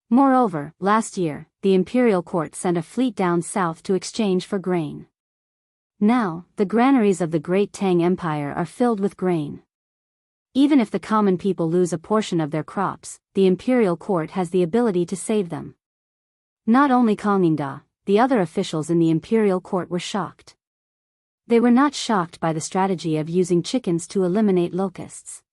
Moreover, last year, the imperial court sent a fleet down south to exchange for grain. Now, the granaries of the Great Tang Empire are filled with grain. Even if the common people lose a portion of their crops, the imperial court has the ability to save them. Not only Kang Yingda, the other officials in the imperial court were shocked. They were not shocked by the strategy of using chickens to eliminate locusts.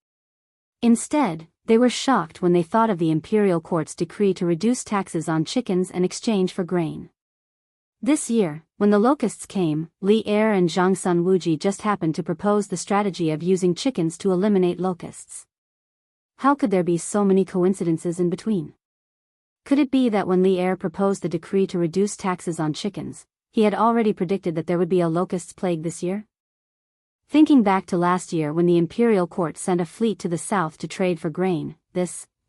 Instead, they were shocked when they thought of the imperial court's decree to reduce taxes on chickens in exchange for grain. This year, when the locusts came, Li Er and Zhang Sun Wuji just happened to propose the strategy of using chickens to eliminate locusts. How could there be so many coincidences in between? Could it be that when Li Er proposed the decree to reduce taxes on chickens, he had already predicted that there would be a locusts plague this year? Thinking back to last year when the imperial court sent a fleet to the south to trade for grain,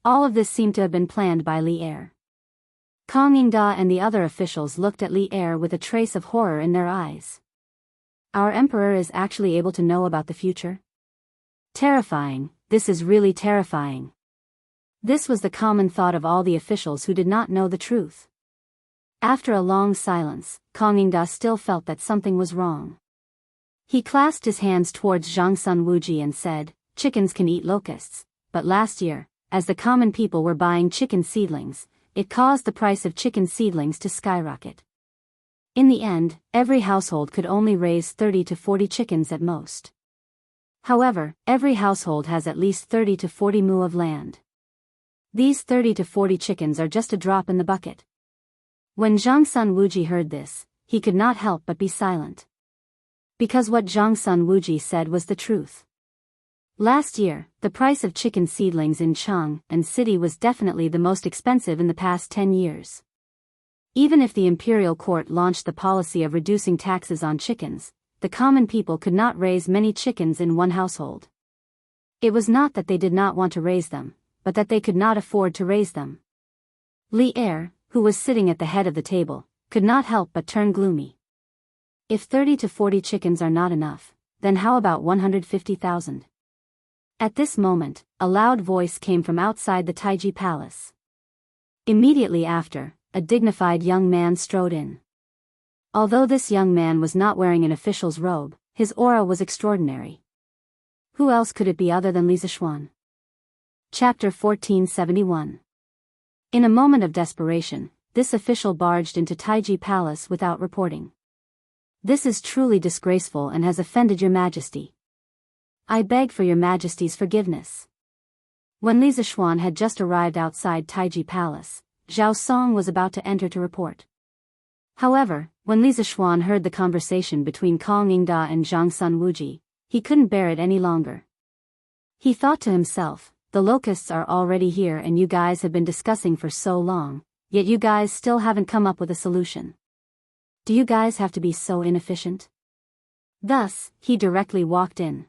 all of this seemed to have been planned by Li Er. Kang Yingda and the other officials looked at Li Er with a trace of horror in their eyes. Our emperor is actually able to know about the future? Terrifying, this is really terrifying. This was the common thought of all the officials who did not know the truth. After a long silence, Kang Yingda still felt that something was wrong. He clasped his hands towards Zhang Sun Wuji and said, Chickens can eat locusts, but last year, as the common people were buying chicken seedlings, it caused the price of chicken seedlings to skyrocket. In the end, every household could only raise 30 to 40 chickens at most. However, every household has at least 30 to 40 mu of land. These 30 to 40 chickens are just a drop in the bucket. When Zhang Sun Wuji heard this, he could not help but be silent. Because what Zhang Sun Wuji said was the truth. Last year, the price of chicken seedlings in Chang'an City was definitely the most expensive in the past 10 years. Even if the imperial court launched the policy of reducing taxes on chickens, the common people could not raise many chickens in one household. It was not that they did not want to raise them, but that they could not afford to raise them. Li Er, who was sitting at the head of the table, could not help but turn gloomy. If 30 to 40 chickens are not enough, then how about 150,000? At this moment, a loud voice came from outside the Taiji Palace. Immediately after, a dignified young man strode in. Although this young man was not wearing an official's robe, his aura was extraordinary. Who else could it be other than Li Zishuan? Chapter 1471. In a moment of desperation, this official barged into Taiji Palace without reporting. This is truly disgraceful and has offended Your Majesty. I beg for Your Majesty's forgiveness. When Li Zishuan had just arrived outside Taiji Palace, Zhao Song was about to enter to report. However, when Li Zishuan heard the conversation between Kang Yingda and Zhang Sun Wuji, he couldn't bear it any longer. He thought to himself, the locusts are already here and you guys have been discussing for so long, yet you guys still haven't come up with a solution. Do you guys have to be so inefficient? Thus, he directly walked in.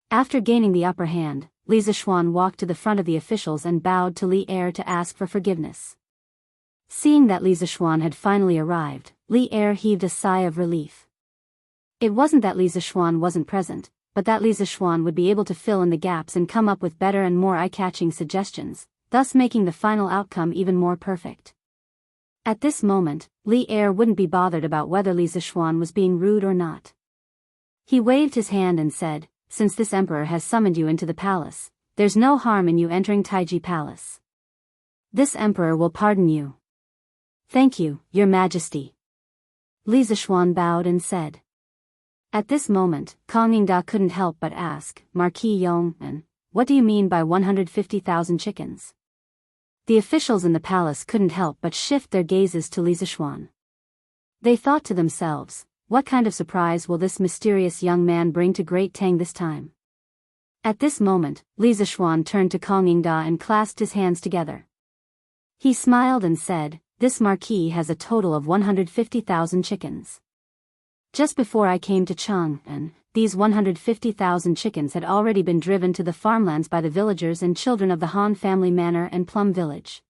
After gaining the upper hand, Li Zishuan walked to the front of the officials and bowed to Li Er to ask for forgiveness. Seeing that Li Zixuan had finally arrived, Li Er heaved a sigh of relief. It wasn't that Li Zixuan wasn't present, but that Li Zixuan would be able to fill in the gaps and come up with better and more eye-catching suggestions, thus making the final outcome even more perfect. At this moment, Li Er wouldn't be bothered about whether Li Zixuan was being rude or not. He waved his hand and said, "Since this emperor has summoned you into the palace, there's no harm in you entering Taiji Palace. This emperor will pardon you." "Thank you, your majesty." Li Zixuan bowed and said. At this moment, Kang Yingda couldn't help but ask, "Marquis Yong, what do you mean by 150,000 chickens?" The officials in the palace couldn't help but shift their gazes to Li Zixuan. They thought to themselves, what kind of surprise will this mysterious young man bring to Great Tang this time? At this moment, Li Zixuan turned to Kang Yingda and clasped his hands together. He smiled and said, "This marquis has a total of 150,000 chickens. Just before I came to Chang'an, these 150,000 chickens had already been driven to the farmlands by the villagers and children of the Han family manor and Plum village.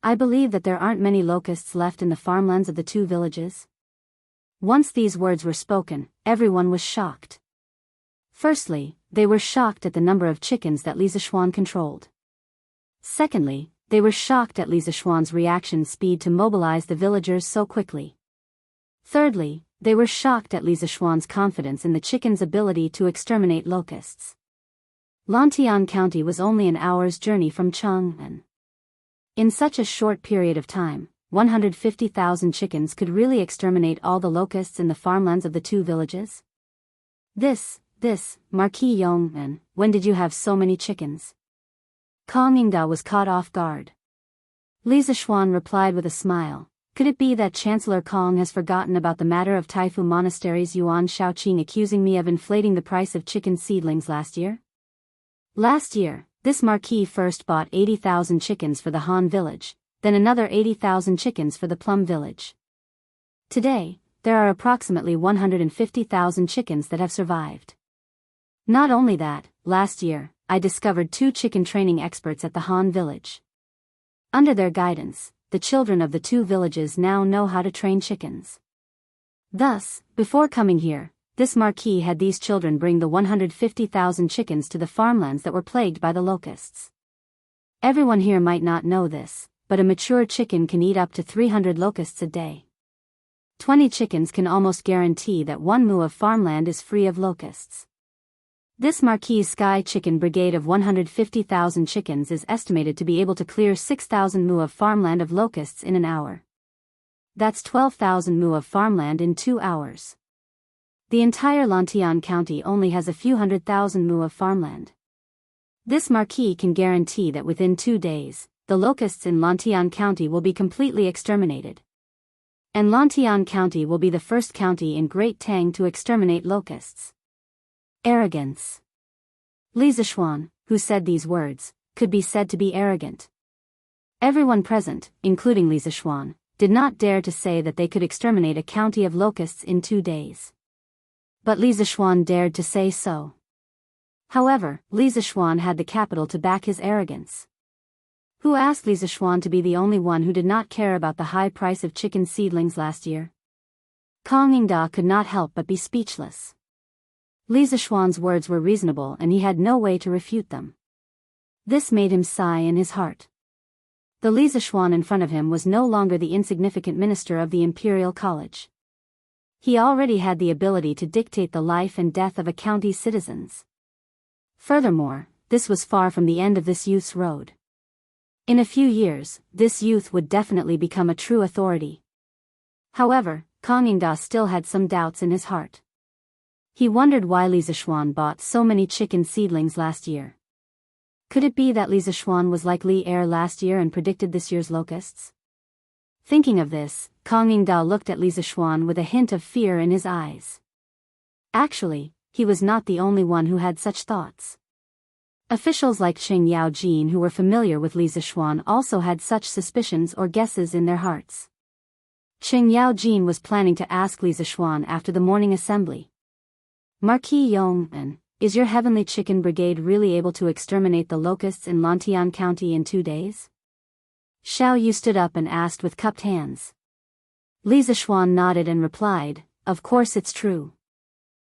I believe that there aren't many locusts left in the farmlands of the two villages." Once these words were spoken, everyone was shocked. Firstly, they were shocked at the number of chickens that Li Zixuan controlled. Secondly, they were shocked at Li Zixuan's reaction speed to mobilize the villagers so quickly. Thirdly, they were shocked at Li Zixuan's confidence in the chickens' ability to exterminate locusts. Lantian County was only an hour's journey from Chang'an. In such a short period of time, 150,000 chickens could really exterminate all the locusts in the farmlands of the two villages? This, Marquis Yong, when did you have so many chickens? Kang Yingda was caught off guard. Li Zixuan replied with a smile, "Could it be that Chancellor Kong has forgotten about the matter of Taifu Monastery's Yuan Shaoqing accusing me of inflating the price of chicken seedlings last year? Last year, this marquis first bought 80,000 chickens for the Han village, then another 80,000 chickens for the Plum village. Today, there are approximately 150,000 chickens that have survived. Not only that, last year, I discovered 2 chicken training experts at the Han village. Under their guidance, the children of the 2 villages now know how to train chickens. Thus, before coming here, this marquis had these children bring the 150,000 chickens to the farmlands that were plagued by the locusts. Everyone here might not know this, but a mature chicken can eat up to 300 locusts a day. 20 chickens can almost guarantee that 1 mu of farmland is free of locusts. This Marquis Sky Chicken Brigade of 150,000 chickens is estimated to be able to clear 6,000 mu of farmland of locusts in an hour. That's 12,000 mu of farmland in 2 hours. The entire Lantian County only has a few 100,000 mu of farmland. This marquis can guarantee that within 2 days, the locusts in Lantian County will be completely exterminated. And Lantian County will be the first county in Great Tang to exterminate locusts. Arrogance. Li Zixuan, who said these words, could be said to be arrogant. Everyone present, including Li Zixuan, did not dare to say that they could exterminate a county of locusts in 2 days. But Li Zixuan dared to say so. However, Li Zixuan had the capital to back his arrogance. Who asked Li Zixuan to be the only one who did not care about the high price of chicken seedlings last year? Kang Yingda could not help but be speechless. Li Zixuan's words were reasonable and he had no way to refute them. This made him sigh in his heart. The Li Zixuan in front of him was no longer the insignificant minister of the Imperial College. He already had the ability to dictate the life and death of a county's citizens. Furthermore, this was far from the end of this youth's road. In a few years, this youth would definitely become a true authority. However, Kang Yingda still had some doubts in his heart. He wondered why Li Zixuan bought so many chicken seedlings last year. Could it be that Li Zixuan was like Li Er last year and predicted this year's locusts? Thinking of this, Kang Yingda looked at Li Zixuan with a hint of fear in his eyes. Actually, he was not the only one who had such thoughts. Officials like Qing Yaojin who were familiar with Li Zixuan also had such suspicions or guesses in their hearts. Qing Yaojin was planning to ask Li Zixuan after the morning assembly. Marquis Yong, is your heavenly chicken brigade really able to exterminate the locusts in Lantian County in 2 days? Xiao Yu stood up and asked with cupped hands. Li Zishuan nodded and replied, "Of course it's true.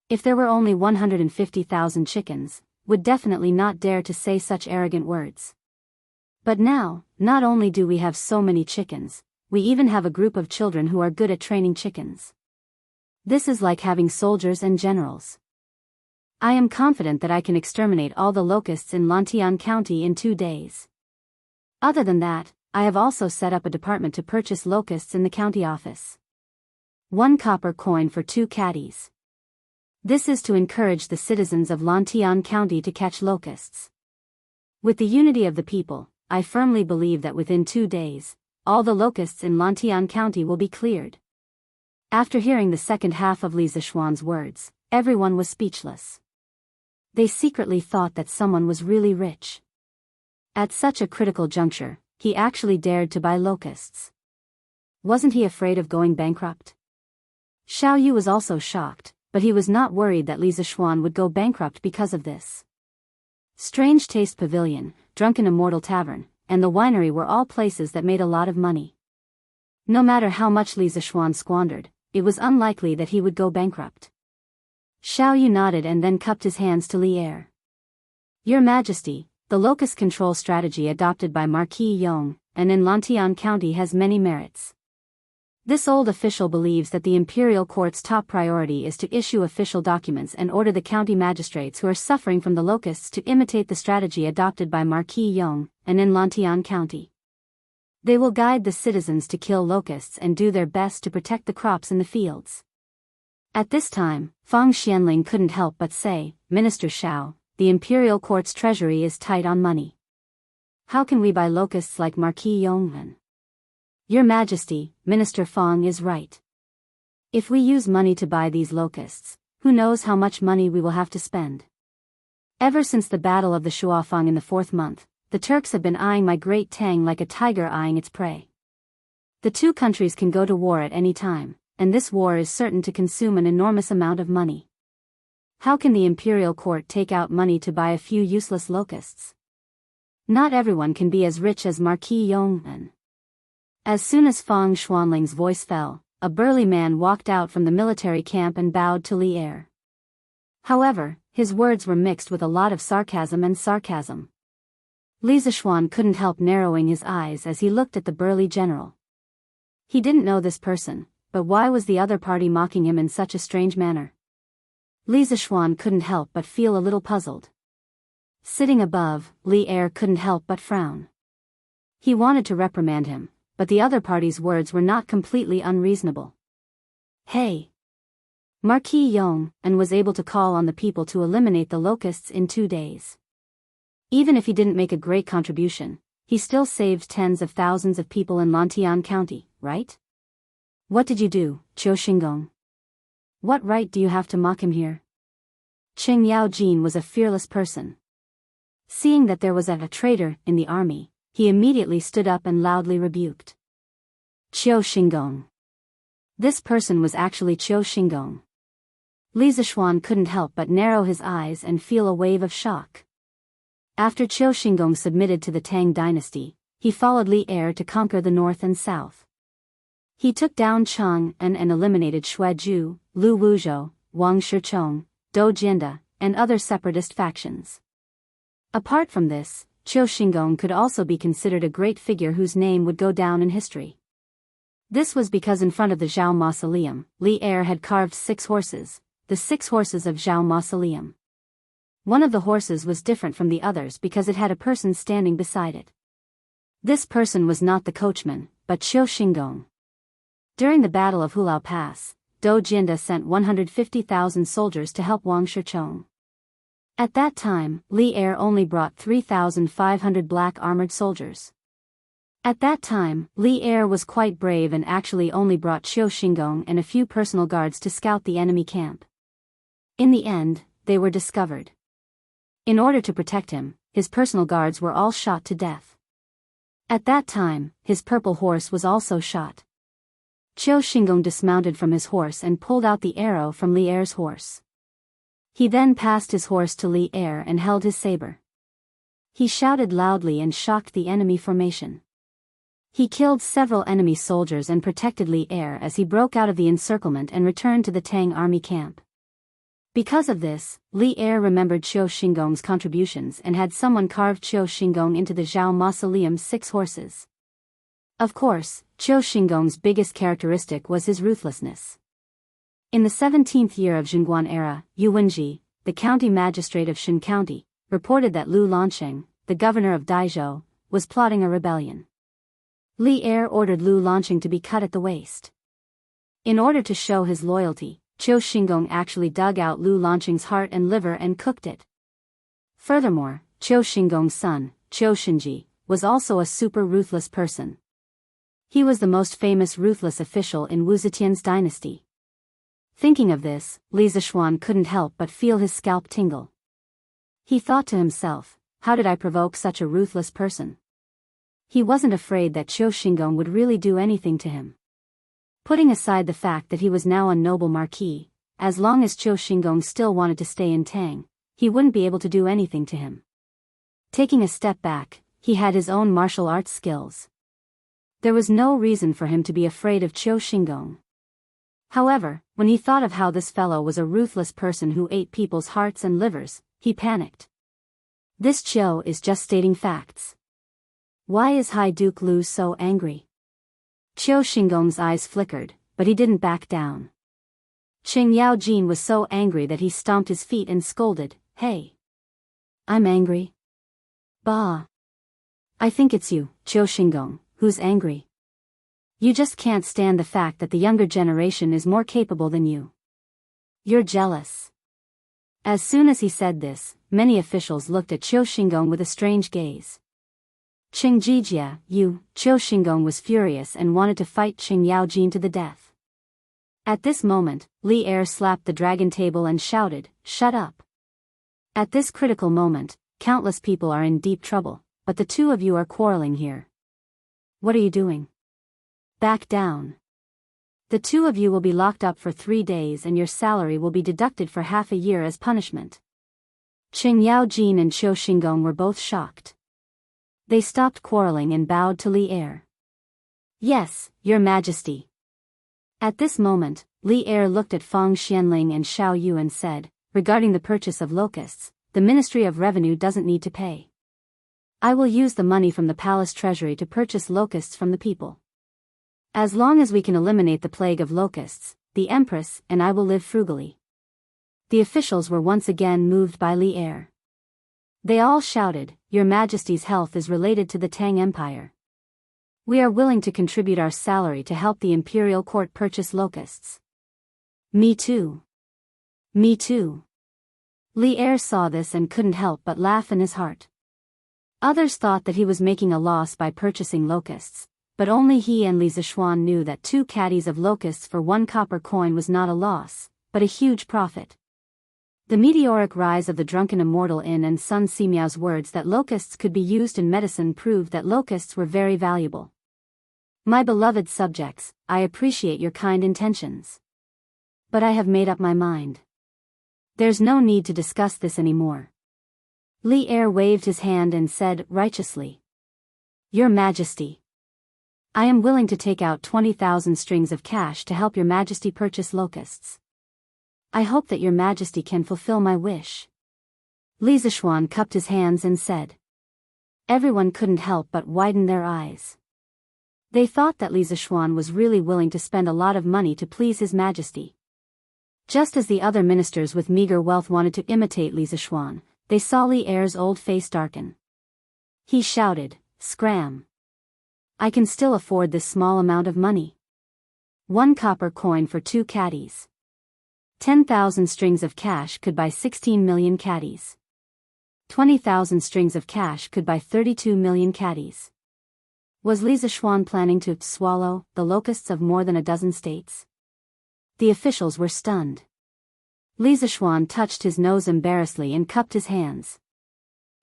If there were only 150,000 chickens, would definitely not dare to say such arrogant words. But now, not only do we have so many chickens, we even have a group of children who are good at training chickens. This is like having soldiers and generals. I am confident that I can exterminate all the locusts in Lantian County in 2 days. Other than that, I have also set up a department to purchase locusts in the county office. 1 copper coin for 2 caddies. This is to encourage the citizens of Lantian County to catch locusts. With the unity of the people, I firmly believe that within 2 days, all the locusts in Lantian County will be cleared." After hearing the second half of Li Zishuan's words, everyone was speechless. They secretly thought that someone was really rich. At such a critical juncture, he actually dared to buy locusts. Wasn't he afraid of going bankrupt? Xiao Yu was also shocked, but he was not worried that Li Zishuan would go bankrupt because of this. Strange Taste Pavilion, Drunken Immortal Tavern, and the winery were all places that made a lot of money. No matter how much Li Zishuan squandered, it was unlikely that he would go bankrupt. Xiao Yu nodded and then cupped his hands to Li Er. "Your Majesty, the locust control strategy adopted by Marquis Yong, and in Lantian County has many merits. This old official believes that the imperial court's top priority is to issue official documents and order the county magistrates who are suffering from the locusts to imitate the strategy adopted by Marquis Yong, and in Lantian County. They will guide the citizens to kill locusts and do their best to protect the crops in the fields." At this time, Fang Xianling couldn't help but say, "Minister Xiao, the imperial court's treasury is tight on money. How can we buy locusts like Marquis Yonghan?" "Your Majesty, Minister Fang is right. If we use money to buy these locusts, who knows how much money we will have to spend. Ever since the Battle of the Shuafang in the 4th month, the Turks have been eyeing my Great Tang like a tiger eyeing its prey. The 2 countries can go to war at any time, and this war is certain to consume an enormous amount of money. How can the imperial court take out money to buy a few useless locusts? Not everyone can be as rich as Marquis Yonghan." As soon as Fang Xuanling's voice fell, a burly man walked out from the military camp and bowed to Li Er. However, his words were mixed with a lot of sarcasm and sarcasm. Li Zishuan couldn't help narrowing his eyes as he looked at the burly general. He didn't know this person, but why was the other party mocking him in such a strange manner? Li Zishuan couldn't help but feel a little puzzled. Sitting above, Li Er couldn't help but frown. He wanted to reprimand him, but the other party's words were not completely unreasonable. "Hey! Marquis Yong," and was able to call on the people to eliminate the locusts in 2 days. Even if he didn't make a great contribution, he still saved tens of thousands of people in Lantian County, right? "What did you do, Qiu Xinggong? What right do you have to mock him here?" Cheng Yaojin was a fearless person. Seeing that there was a traitor in the army, he immediately stood up and loudly rebuked Qiu Xinggong. This person was actually Qiu Xinggong. Li Zishuan couldn't help but narrow his eyes and feel a wave of shock. After Qiu Xinggong submitted to the Tang dynasty, he followed Li Er to conquer the north and south. He took down Chang'an and eliminated Xuezhu, Lu Wuzhou, Wang Shichong, Dou Jianda, and other separatist factions. Apart from this, Qiu Xinggong could also be considered a great figure whose name would go down in history. This was because in front of the Zhao Mausoleum, Li Er had carved 6 horses, the 6 horses of Zhao Mausoleum. One of the horses was different from the others because it had a person standing beside it. This person was not the coachman, but Qiu Xinggong. During the Battle of Hulao Pass, Dou Jianda sent 150,000 soldiers to help Wang Shichong. At that time, Li Er only brought 3,500 black armored soldiers. At that time, Li Er was quite brave and actually only brought Qiu Xinggong and a few personal guards to scout the enemy camp. In the end, they were discovered. In order to protect him, his personal guards were all shot to death. At that time, his purple horse was also shot. Qiu Xinggong dismounted from his horse and pulled out the arrow from Li Er's horse. He then passed his horse to Li Er and held his saber. He shouted loudly and shocked the enemy formation. He killed several enemy soldiers and protected Li Er as he broke out of the encirclement and returned to the Tang army camp. Because of this, Li Er remembered Qiu Xingong's contributions and had someone carve Qiu Xingong into the Zhao Mausoleum's 6 horses. Of course, Qiu Xingong's biggest characteristic was his ruthlessness. In the 17th year of Jingguan era, Yu Wenji, the county magistrate of Shun County, reported that Lu Lansheng, the governor of Daizhou, was plotting a rebellion. Li Er ordered Lu Lansheng to be cut at the waist. In order to show his loyalty, Qiu Xingong actually dug out Lu Lansheng's heart and liver and cooked it. Furthermore, Qiu Xingong's son, Qiu Shinji, was also a super ruthless person. He was the most famous ruthless official in Wu Zetian's dynasty. Thinking of this, Li Zishuan couldn't help but feel his scalp tingle. He thought to himself, how did I provoke such a ruthless person? He wasn't afraid that Qiu Xingong would really do anything to him. Putting aside the fact that he was now a noble marquis, as long as Qiu Xingong still wanted to stay in Tang, he wouldn't be able to do anything to him. Taking a step back, he had his own martial arts skills. There was no reason for him to be afraid of Qiu Xingong. However, when he thought of how this fellow was a ruthless person who ate people's hearts and livers, he panicked. This Qiu is just stating facts. Why is High Duke Lu so angry? Qiu Xingong's eyes flickered, but he didn't back down. Qing Yaojin was so angry that he stomped his feet and scolded, "Hey! I'm angry. Bah! I think it's you, Qiu Xingong, who's angry. You just can't stand the fact that the younger generation is more capable than you. You're jealous." As soon as he said this, many officials looked at Qiu Xingong with a strange gaze. Qing Jijia, Qiu Xingong was furious and wanted to fight Qing Yaojin to the death. At this moment, Li Er slapped the dragon table and shouted, "Shut up." At this critical moment, countless people are in deep trouble, but the two of you are quarreling here. What are you doing? Back down. The two of you will be locked up for 3 days and your salary will be deducted for half a year as punishment. Qing Yaojin and Qiu Xingong were both shocked. They stopped quarreling and bowed to Li Er. "Yes, Your Majesty." At this moment, Li Er looked at Fang Xianling and Xiao Yu and said, "Regarding the purchase of locusts, the Ministry of Revenue doesn't need to pay. I will use the money from the palace treasury to purchase locusts from the people. As long as we can eliminate the plague of locusts, the Empress and I will live frugally." The officials were once again moved by Li Er. They all shouted, "Your Majesty's health is related to the Tang Empire. We are willing to contribute our salary to help the imperial court purchase locusts." "Me too. Me too." Li Er saw this and couldn't help but laugh in his heart. Others thought that he was making a loss by purchasing locusts, but only he and Li Zishuan knew that 2 caddies of locusts for 1 copper coin was not a loss, but a huge profit. The meteoric rise of the drunken immortal Yin and Sun Simiao's words that locusts could be used in medicine proved that locusts were very valuable. "My beloved subjects, I appreciate your kind intentions. But I have made up my mind. There's no need to discuss this anymore." Li Er waved his hand and said righteously, "Your Majesty, I am willing to take out 20,000 strings of cash to help Your Majesty purchase locusts. I hope that Your Majesty can fulfill my wish." Li Zishuan cupped his hands and said. Everyone couldn't help but widen their eyes. They thought that Li Zishuan was really willing to spend a lot of money to please His Majesty. Just as the other ministers with meager wealth wanted to imitate Li Zishuan, they saw Li Er's old face darken. He shouted, "Scram! I can still afford this small amount of money. 1 copper coin for 2 caddies. 10,000 strings of cash could buy 16 million caddies. 20,000 strings of cash could buy 32 million caddies." Was Li Zishuan planning to swallow the locusts of more than a dozen states? The officials were stunned. Li Zishuan touched his nose embarrassedly and cupped his hands.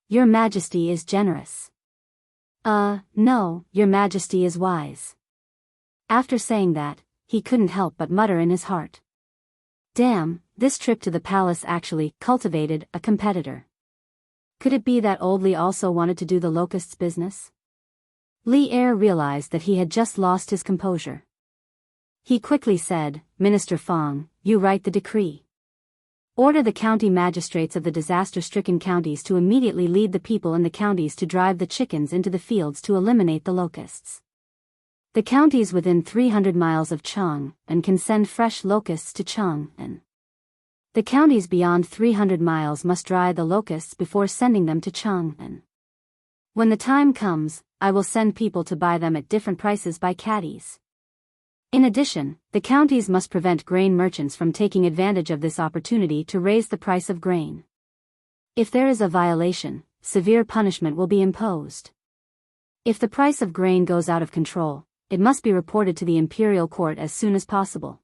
"Your Majesty is generous." No, Your Majesty is wise." After saying that, he couldn't help but mutter in his heart. Damn, this trip to the palace actually cultivated a competitor. Could it be that old Li also wanted to do the locusts business? Li Er realized that he had just lost his composure. He quickly said, "Minister Fang, you write the decree. Order the county magistrates of the disaster-stricken counties to immediately lead the people in the counties to drive the chickens into the fields to eliminate the locusts. The counties within 300 miles of Chang'an can send fresh locusts to Chang'an. The counties beyond 300 miles must dry the locusts before sending them to Chang'an. When the time comes, I will send people to buy them at different prices by caddies. In addition, the counties must prevent grain merchants from taking advantage of this opportunity to raise the price of grain. If there is a violation, severe punishment will be imposed. If the price of grain goes out of control, it must be reported to the imperial court as soon as possible.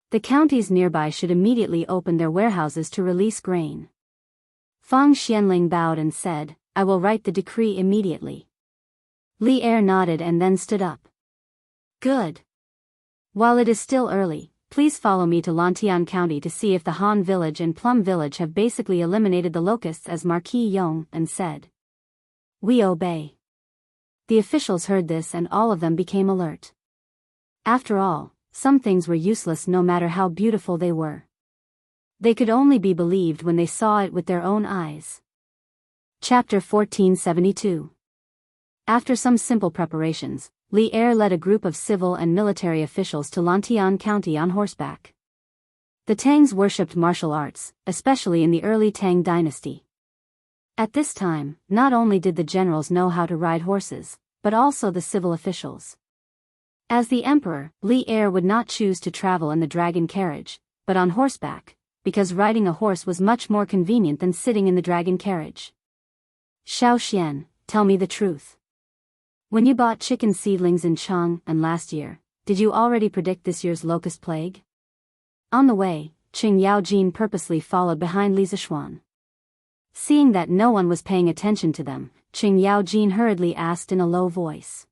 The counties nearby should immediately open their warehouses to release grain." Fang Xianling bowed and said, "I will write the decree immediately." Li Er nodded and then stood up. "Good. While it is still early, please follow me to Lantian County to see if the Han Village and Plum Village have basically eliminated the locusts as Marquis Yong and said. We obey." The officials heard this and all of them became alert. After all, some things were useless no matter how beautiful they were. They could only be believed when they saw it with their own eyes. Chapter 1472. After some simple preparations, Li Er led a group of civil and military officials to Lantian County on horseback. The Tangs worshipped martial arts, especially in the early Tang dynasty. At this time, not only did the generals know how to ride horses, but also the civil officials. As the emperor, Li Er would not choose to travel in the dragon carriage, but on horseback, because riding a horse was much more convenient than sitting in the dragon carriage. "Xiao Xian, tell me the truth. When you bought chicken seedlings in Chang'an last year, did you already predict this year's locust plague?" On the way, Qing Yaojin purposely followed behind Li Zishuan. Seeing that no one was paying attention to them, Qing Yaojin hurriedly asked in a low voice.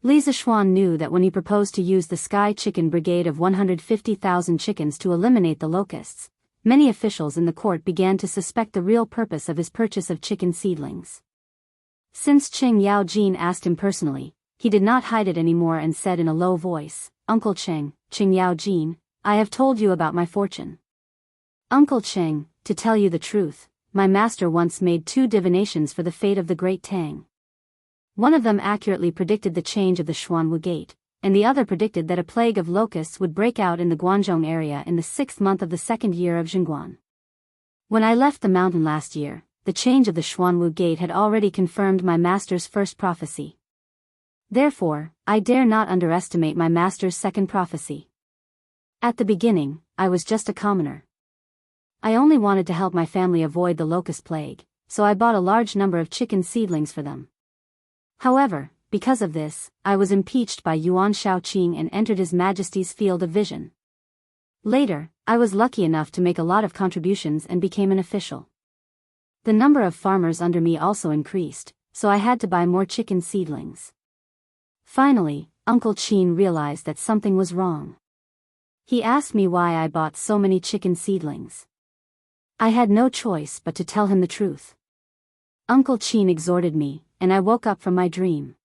Li Zishuan knew that when he proposed to use the Sky Chicken Brigade of 150,000 chickens to eliminate the locusts, many officials in the court began to suspect the real purpose of his purchase of chicken seedlings. Since Qing Yaojin asked him personally, he did not hide it anymore and said in a low voice, "Uncle Qing Yaojin, I have told you about my fortune. Uncle Qing, to tell you the truth, my master once made 2 divinations for the fate of the Great Tang. One of them accurately predicted the change of the Xuanwu Gate, and the other predicted that a plague of locusts would break out in the Guangzhou area in the 6th month of the 2nd year of Jingguan. When I left the mountain last year, the change of the Xuanwu Gate had already confirmed my master's first prophecy. Therefore, I dare not underestimate my master's second prophecy. At the beginning, I was just a commoner. I only wanted to help my family avoid the locust plague, so I bought a large number of chicken seedlings for them. However, because of this, I was impeached by Yuan Shaoqing and entered His Majesty's field of vision. Later, I was lucky enough to make a lot of contributions and became an official. The number of farmers under me also increased, so I had to buy more chicken seedlings. Finally, Uncle Qin realized that something was wrong. He asked me why I bought so many chicken seedlings. I had no choice but to tell him the truth. Uncle Qin exhorted me, and I woke up from my dream.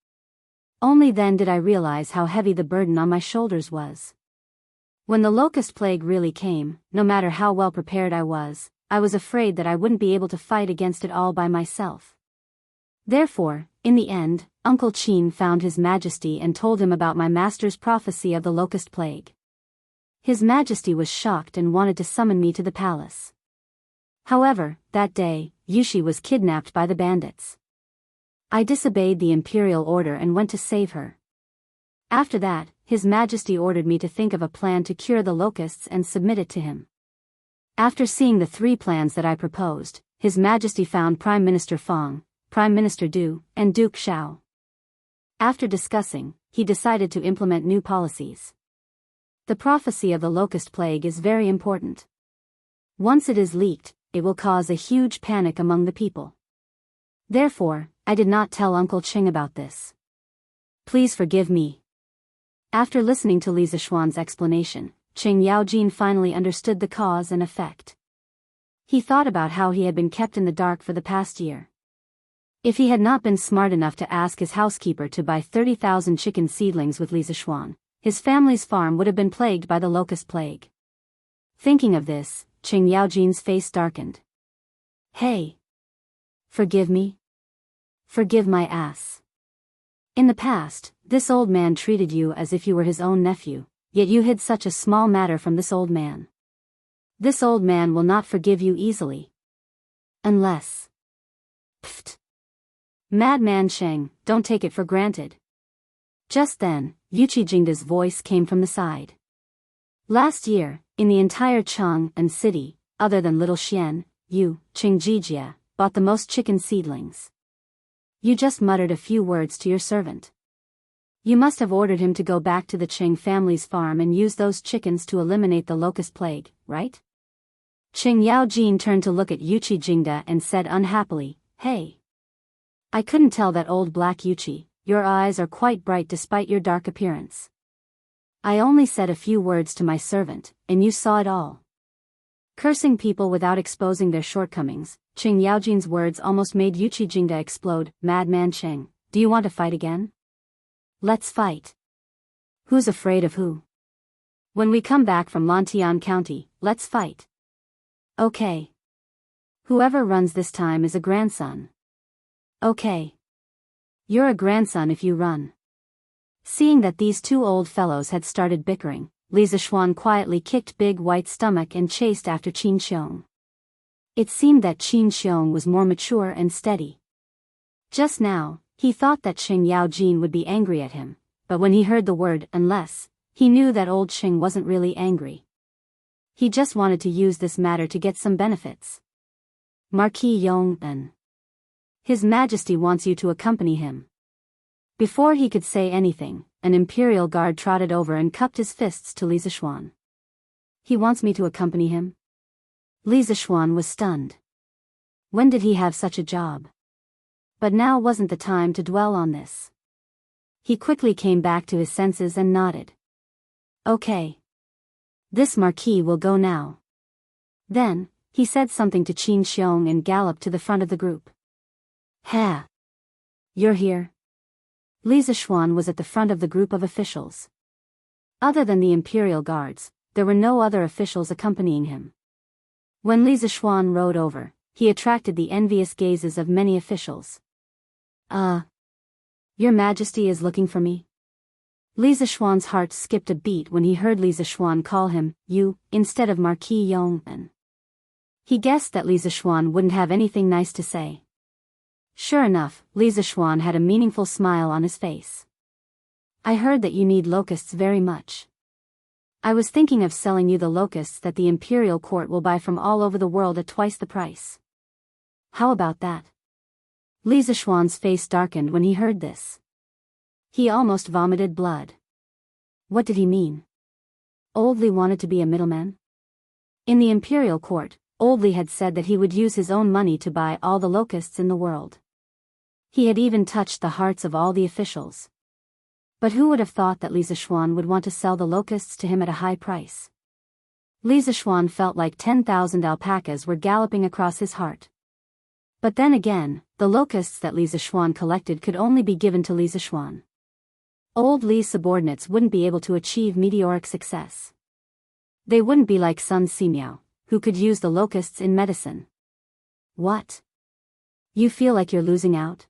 Only then did I realize how heavy the burden on my shoulders was. When the locust plague really came, no matter how well prepared I was afraid that I wouldn't be able to fight against it all by myself. Therefore, in the end, Uncle Qin found His Majesty and told him about my master's prophecy of the locust plague. His Majesty was shocked and wanted to summon me to the palace. However, that day, Yushi was kidnapped by the bandits. I disobeyed the imperial order and went to save her. After that, His Majesty ordered me to think of a plan to cure the locusts and submit it to him. After seeing the 3 plans that I proposed, His Majesty found Prime Minister Fang, Prime Minister Du, and Duke Xiao. After discussing, he decided to implement new policies. The prophecy of the locust plague is very important. Once it is leaked, it will cause a huge panic among the people. Therefore, I did not tell Uncle Qing about this. Please forgive me. After listening to Li Zishuan's explanation, Qing Yaojin finally understood the cause and effect. He thought about how he had been kept in the dark for the past year. If he had not been smart enough to ask his housekeeper to buy 30,000 chicken seedlings with Lisa Schwan, his family's farm would have been plagued by the locust plague. Thinking of this, Qing Yaojin's face darkened. Hey! Forgive me? Forgive my ass. In the past, this old man treated you as if you were his own nephew, yet you hid such a small matter from this old man. This old man will not forgive you easily. Unless... Pfft. Madman Sheng, don't take it for granted. Just then, Yuchi Jingda's voice came from the side. Last year, in the entire Chang'an city, other than Little Xian, you, Qingjijia, bought the most chicken seedlings. You just muttered a few words to your servant. You must have ordered him to go back to the Qing family's farm and use those chickens to eliminate the locust plague, right? Qing Yaojin turned to look at Yuchi Jingda and said unhappily, Hey! I couldn't tell that old black Yuchi, your eyes are quite bright despite your dark appearance. I only said a few words to my servant, and you saw it all. Cursing people without exposing their shortcomings, Qing Yaojin's words almost made Yuchi Jingda explode. Madman Cheng, do you want to fight again? Let's fight. Who's afraid of who? When we come back from Lantian County, let's fight. Okay. Whoever runs this time is a grandson. Okay. You're a grandson if you run. Seeing that these two old fellows had started bickering, Li Zixuan quietly kicked Big White's stomach and chased after Qin Xiong. It seemed that Qin Xiong was more mature and steady. Just now, he thought that Qing Yaojin would be angry at him, but when he heard the word unless, he knew that old Qing wasn't really angry. He just wanted to use this matter to get some benefits. Marquis Yong-en. His Majesty wants you to accompany him. Before he could say anything, an imperial guard trotted over and cupped his fists to Li Zixuan. He wants me to accompany him? Li Zixuan was stunned. When did he have such a job? But now wasn't the time to dwell on this. He quickly came back to his senses and nodded. Okay. This Marquis will go now. Then, he said something to Qin Xiong and galloped to the front of the group. Ha! You're here? Li Zixuan was at the front of the group of officials. Other than the imperial guards, there were no other officials accompanying him. When Li Zixuan rode over, he attracted the envious gazes of many officials. Your Majesty is looking for me? Li Zixuan's heart skipped a beat when he heard Li Zixuan call him, you, instead of Marquis Yong-en. He guessed that Li Zixuan wouldn't have anything nice to say. Sure enough, Li Zixuan had a meaningful smile on his face. I heard that you need locusts very much. I was thinking of selling you the locusts that the imperial court will buy from all over the world at twice the price. How about that? Li Zixuan's face darkened when he heard this. He almost vomited blood. What did he mean? Old Li wanted to be a middleman? In the imperial court, Old Li had said that he would use his own money to buy all the locusts in the world. He had even touched the hearts of all the officials. But who would have thought that Li Zixuan would want to sell the locusts to him at a high price? Li Zixuan felt like 10,000 alpacas were galloping across his heart. But then again, the locusts that Li Zixuan collected could only be given to Li Zixuan. Old Li's subordinates wouldn't be able to achieve meteoric success. They wouldn't be like Sun Simiao, who could use the locusts in medicine. What? You feel like you're losing out?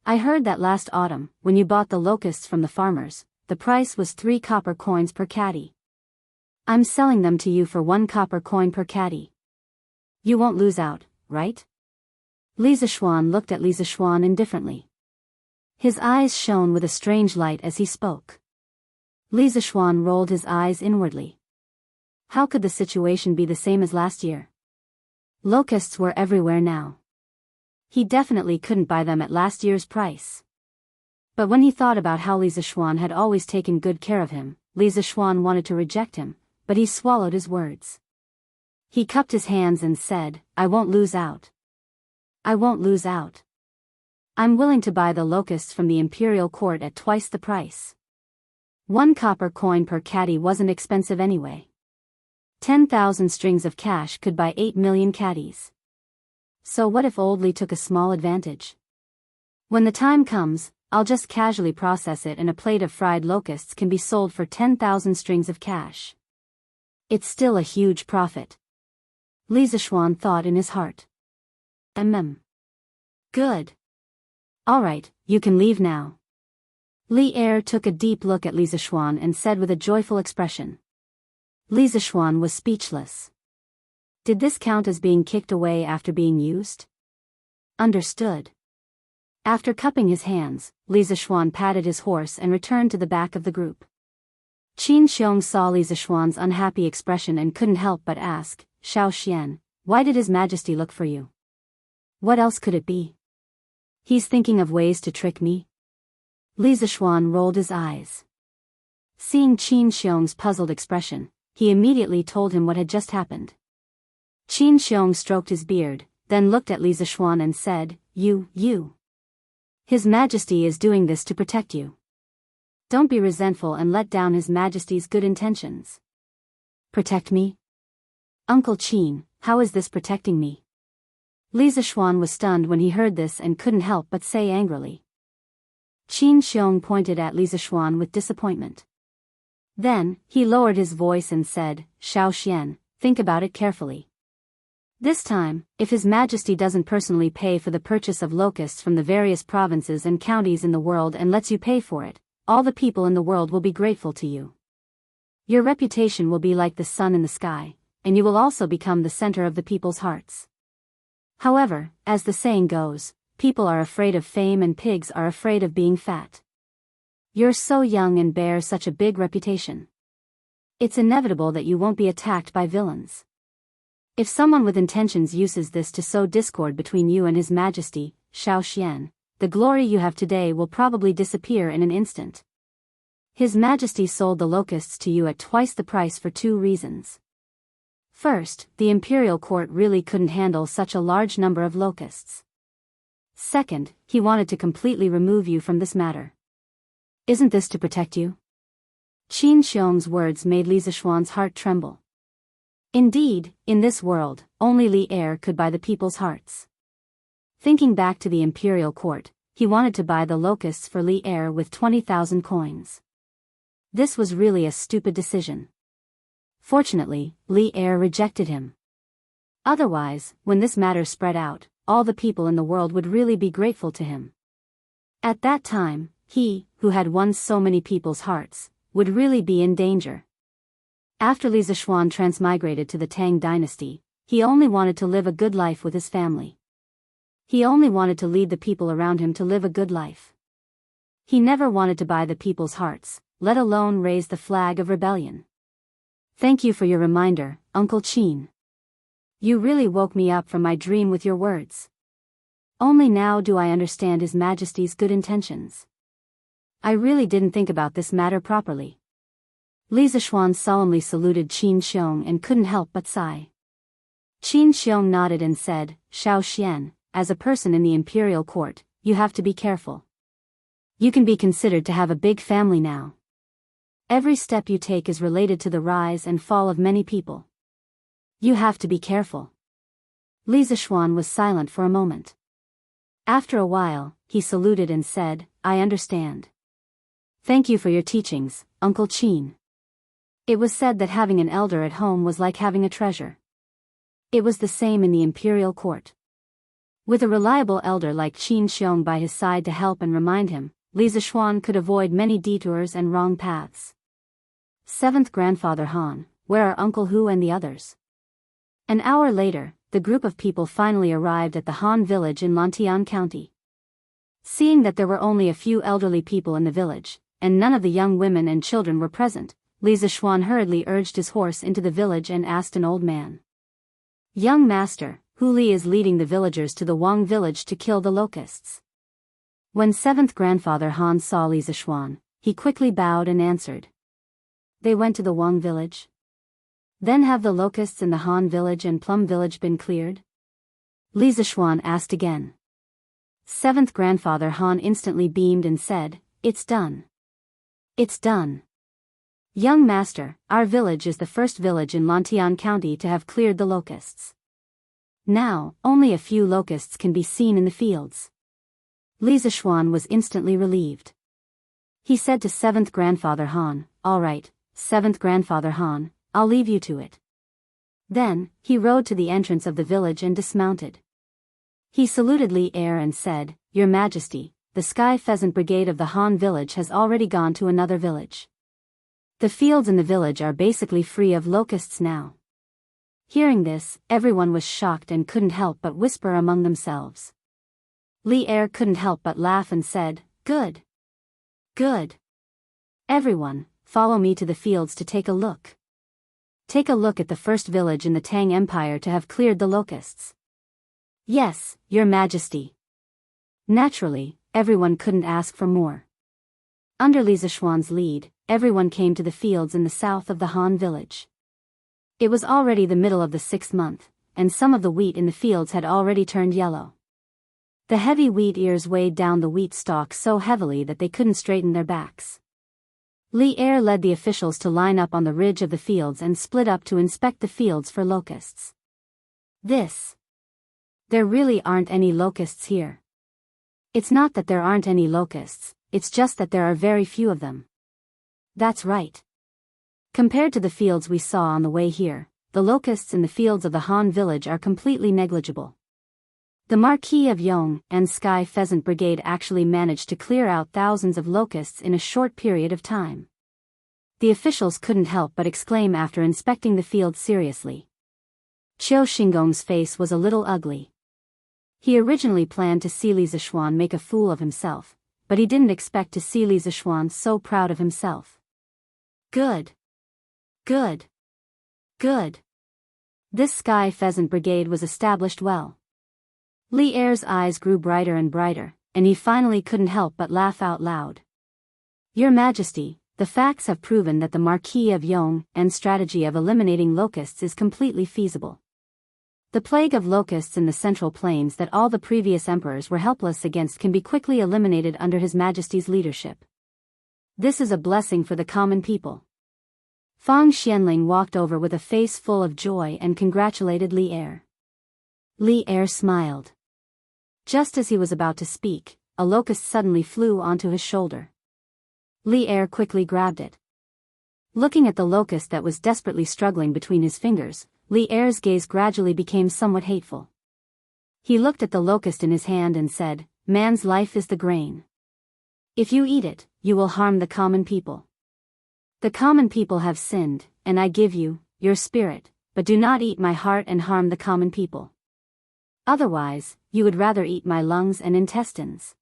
I heard that last autumn, when you bought the locusts from the farmers, the price was 3 copper coins per caddy. I'm selling them to you for 1 copper coin per caddy. You won't lose out, right? Li Zixuan looked at Li Zixuan indifferently. His eyes shone with a strange light as he spoke. Li Zixuan rolled his eyes inwardly. How could the situation be the same as last year? Locusts were everywhere now. He definitely couldn't buy them at last year's price. But when he thought about how Li Zixuan had always taken good care of him, Li Zixuan wanted to reject him, but he swallowed his words. He cupped his hands and said, I won't lose out. I won't lose out. I'm willing to buy the locusts from the imperial court at twice the price. 1 copper coin per caddy wasn't expensive anyway. 10,000 strings of cash could buy 8 million caddies. So what if Old Li took a small advantage? When the time comes, I'll just casually process it and a plate of fried locusts can be sold for 10,000 strings of cash. It's still a huge profit. Li Zishuan thought in his heart. Good. Alright, you can leave now. Li Er took a deep look at Li Zishuan and said with a joyful expression. Li Zishuan was speechless. Did this count as being kicked away after being used? Understood. After cupping his hands, Li Zishuan patted his horse and returned to the back of the group. Qin Xiong saw Li Zishuan's unhappy expression and couldn't help but ask, Xiao Xian, why did His Majesty look for you? What else could it be? He's thinking of ways to trick me? Li Zishuan rolled his eyes. Seeing Qin Xiong's puzzled expression, he immediately told him what had just happened. Qin Xiong stroked his beard, then looked at Li Zishuan and said, You. His Majesty is doing this to protect you. Don't be resentful and let down His Majesty's good intentions. Protect me? Uncle Qin, how is this protecting me? Li Zishuan was stunned when he heard this and couldn't help but say angrily. Qin Xiong pointed at Li Zishuan with disappointment. Then, he lowered his voice and said, Xiao Xian, think about it carefully. This time, if His Majesty doesn't personally pay for the purchase of locusts from the various provinces and counties in the world and lets you pay for it, all the people in the world will be grateful to you. Your reputation will be like the sun in the sky, and you will also become the center of the people's hearts. However, as the saying goes, people are afraid of fame and pigs are afraid of being fat. You're so young and bear such a big reputation. It's inevitable that you won't be attacked by villains. If someone with intentions uses this to sow discord between you and His Majesty, Xiao Xian, the glory you have today will probably disappear in an instant. His Majesty sold the locusts to you at twice the price for 2 reasons. First, the imperial court really couldn't handle such a large number of locusts. Second, he wanted to completely remove you from this matter. Isn't this to protect you? Qin Xiong's words made Li Zishuan's heart tremble. Indeed, in this world, only Li Er could buy the people's hearts. Thinking back to the imperial court, he wanted to buy the locusts for Li Er with 20,000 coins. This was really a stupid decision. Fortunately, Li Er rejected him. Otherwise, when this matter spread out, all the people in the world would really be grateful to him. At that time, he, who had won so many people's hearts, would really be in danger. After Li Zishuan transmigrated to the Tang dynasty, he only wanted to live a good life with his family. He only wanted to lead the people around him to live a good life. He never wanted to buy the people's hearts, let alone raise the flag of rebellion. Thank you for your reminder, Uncle Qin. You really woke me up from my dream with your words. Only now do I understand His Majesty's good intentions. I really didn't think about this matter properly. Li Zishuan solemnly saluted Qin Xiong and couldn't help but sigh. Qin Xiong nodded and said, Xiao Xian, as a person in the imperial court, you have to be careful. You can be considered to have a big family now. Every step you take is related to the rise and fall of many people. You have to be careful. Li Zishuan was silent for a moment. After a while, he saluted and said, I understand. Thank you for your teachings, Uncle Qin. It was said that having an elder at home was like having a treasure. It was the same in the imperial court. With a reliable elder like Qin Xiong by his side to help and remind him, Li Zishuan could avoid many detours and wrong paths. 7th Grandfather Han, where are Uncle Hu and the others? An hour later, the group of people finally arrived at the Han village in Lantian County. Seeing that there were only a few elderly people in the village, and none of the young women and children were present, Li Zishuan hurriedly urged his horse into the village and asked an old man. Young master, Hu Li is leading the villagers to the Wang village to kill the locusts. When 7th Grandfather Han saw Li Zishuan, he quickly bowed and answered. They went to the Wang village? Then have the locusts in the Han village and Plum village been cleared? Li Zishuan asked again. 7th Grandfather Han instantly beamed and said, It's done. It's done. Young master, our village is the first village in Lantian County to have cleared the locusts. Now, only a few locusts can be seen in the fields. Li Zishuan was instantly relieved. He said to 7th Grandfather Han, "All right, 7th Grandfather Han, I'll leave you to it." Then, he rode to the entrance of the village and dismounted. He saluted Li Er and said, "Your Majesty, the Sky Pheasant Brigade of the Han village has already gone to another village. The fields in the village are basically free of locusts now." Hearing this, everyone was shocked and couldn't help but whisper among themselves. Li Er couldn't help but laugh and said, "Good. Good. Everyone, follow me to the fields to take a look. Take a look at the first village in the Tang Empire to have cleared the locusts." "Yes, Your Majesty." Naturally, everyone couldn't ask for more. Under Li Zishuan's lead, everyone came to the fields in the south of the Han village. It was already the middle of the 6th month, and some of the wheat in the fields had already turned yellow. The heavy wheat ears weighed down the wheat stalks so heavily that they couldn't straighten their backs. Li Er led the officials to line up on the ridge of the fields and split up to inspect the fields for locusts. There really aren't any locusts here. It's not that there aren't any locusts, it's just that there are very few of them. That's right. Compared to the fields we saw on the way here, the locusts in the fields of the Han village are completely negligible. The Marquis of Yong and Sky Pheasant Brigade actually managed to clear out thousands of locusts in a short period of time. The officials couldn't help but exclaim after inspecting the field seriously. Qiu Xinggong's face was a little ugly. He originally planned to see Li Zishuan make a fool of himself, but he didn't expect to see Li Zishuan so proud of himself. Good. Good. Good. This Sky Pheasant Brigade was established well. Li Er's eyes grew brighter and brighter, and he finally couldn't help but laugh out loud. "Your Majesty, the facts have proven that the Marquis of Yong and strategy of eliminating locusts is completely feasible. The plague of locusts in the Central Plains that all the previous emperors were helpless against can be quickly eliminated under His Majesty's leadership. This is a blessing for the common people." Fang Xianling walked over with a face full of joy and congratulated Li Er. Li Er smiled. Just as he was about to speak, a locust suddenly flew onto his shoulder. Li Er quickly grabbed it. Looking at the locust that was desperately struggling between his fingers, Li Er's gaze gradually became somewhat hateful. He looked at the locust in his hand and said, "Man's life is the grain. If you eat it, you will harm the common people. The common people have sinned, and I give you, your spirit, but do not eat my heart and harm the common people. Otherwise, you would rather eat my lungs and intestines."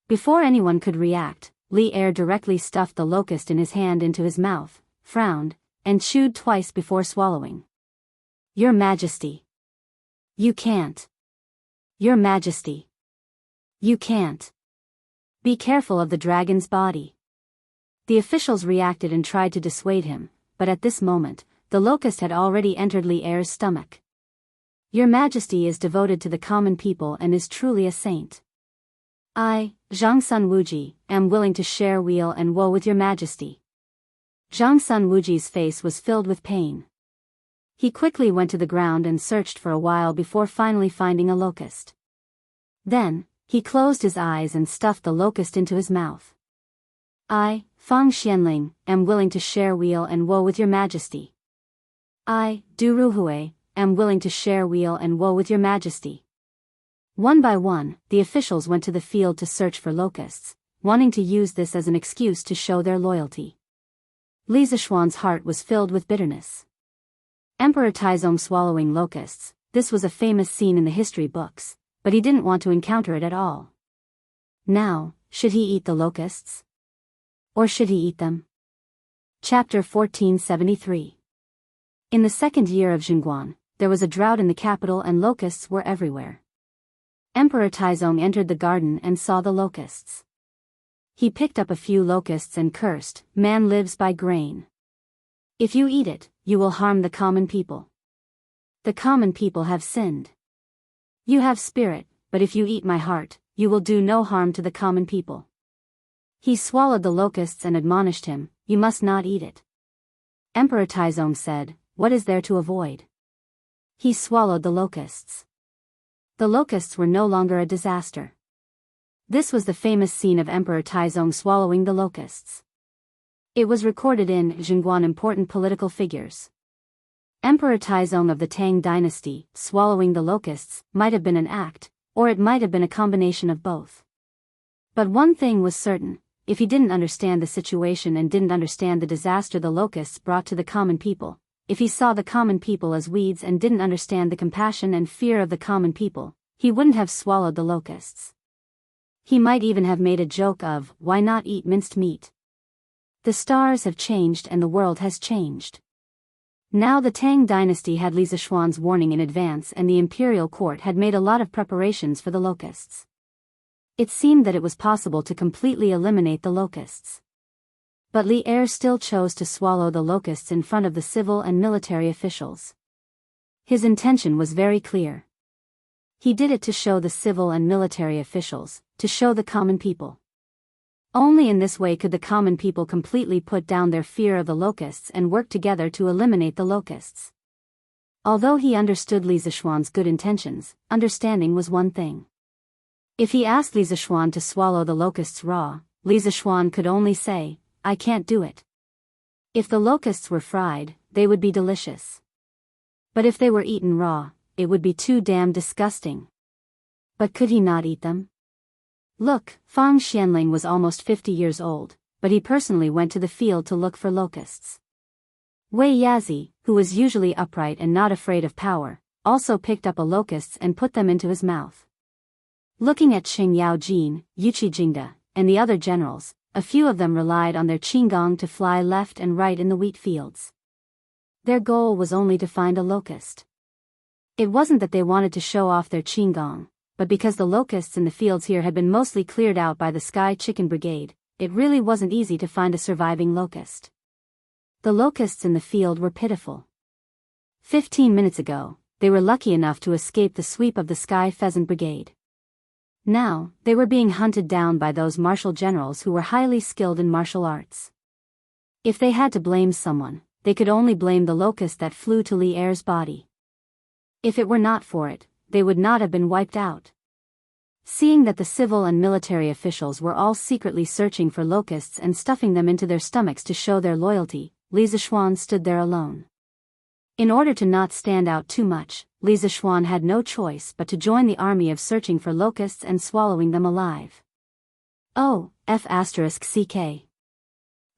Before anyone could react, Li Er directly stuffed the locust in his hand into his mouth, frowned, and chewed twice before swallowing. "Your Majesty. You can't. Your Majesty. You can't. Be careful of the dragon's body." The officials reacted and tried to dissuade him, but at this moment, the locust had already entered Li Er's stomach. "Your Majesty is devoted to the common people and is truly a saint. I, Zhang Sun Wuji, am willing to share weal and woe with your Majesty." Zhang Sun Wuji's face was filled with pain. He quickly went to the ground and searched for a while before finally finding a locust. Then, he closed his eyes and stuffed the locust into his mouth. "I, Fang Xianling, am willing to share weal and woe with your Majesty. I, Du Ruhui, am willing to share weal and woe with your Majesty." One by one, the officials went to the field to search for locusts, wanting to use this as an excuse to show their loyalty. Li Zishuan's heart was filled with bitterness. Emperor Taizong swallowing locusts, this was a famous scene in the history books, but he didn't want to encounter it at all. Now, should he eat the locusts? Or should he eat them? Chapter 1473. In the 2nd year of Xinguan, there was a drought in the capital and locusts were everywhere. Emperor Taizong entered the garden and saw the locusts. He picked up a few locusts and cursed, "Man lives by grain. If you eat it, you will harm the common people. The common people have sinned. You have spirit, but if you eat my heart, you will do no harm to the common people." He swallowed the locusts and admonished him, "You must not eat it." Emperor Taizong said, "What is there to avoid?" He swallowed the locusts. The locusts were no longer a disaster. This was the famous scene of Emperor Taizong swallowing the locusts. It was recorded in Zhenguan important political figures. Emperor Taizong of the Tang dynasty, swallowing the locusts, might have been an act, or it might have been a combination of both. But one thing was certain, if he didn't understand the situation and didn't understand the disaster the locusts brought to the common people, if he saw the common people as weeds and didn't understand the compassion and fear of the common people, he wouldn't have swallowed the locusts. He might even have made a joke of, why not eat minced meat? The stars have changed and the world has changed. Now the Tang dynasty had Li Zishuan's warning in advance and the imperial court had made a lot of preparations for the locusts. It seemed that it was possible to completely eliminate the locusts. But Li Er still chose to swallow the locusts in front of the civil and military officials. His intention was very clear. He did it to show the civil and military officials, to show the common people. Only in this way could the common people completely put down their fear of the locusts and work together to eliminate the locusts. Although he understood Li Zishuan's good intentions, understanding was one thing. If he asked Li Zishuan to swallow the locusts raw, Li Zishuan could only say, I can't do it. If the locusts were fried, they would be delicious. But if they were eaten raw, it would be too damn disgusting. But could he not eat them? Look, Fang Xianling was almost 50 years old, but he personally went to the field to look for locusts. Wei Yazi, who was usually upright and not afraid of power, also picked up a locusts and put them into his mouth. Looking at Qing Yaojin, Yuqi Jingda, and the other generals, a few of them relied on their qinggong to fly left and right in the wheat fields. Their goal was only to find a locust. It wasn't that they wanted to show off their qinggong, but because the locusts in the fields here had been mostly cleared out by the Sky Chicken Brigade, it really wasn't easy to find a surviving locust. The locusts in the field were pitiful. 15 minutes ago, they were lucky enough to escape the sweep of the Sky Pheasant Brigade. Now, they were being hunted down by those martial generals who were highly skilled in martial arts. If they had to blame someone, they could only blame the locust that flew to Li Er's body. If it were not for it, they would not have been wiped out. Seeing that the civil and military officials were all secretly searching for locusts and stuffing them into their stomachs to show their loyalty, Li Zishuan stood there alone. In order to not stand out too much, Li Zishuan had no choice but to join the army of searching for locusts and swallowing them alive. Oh, F***ck.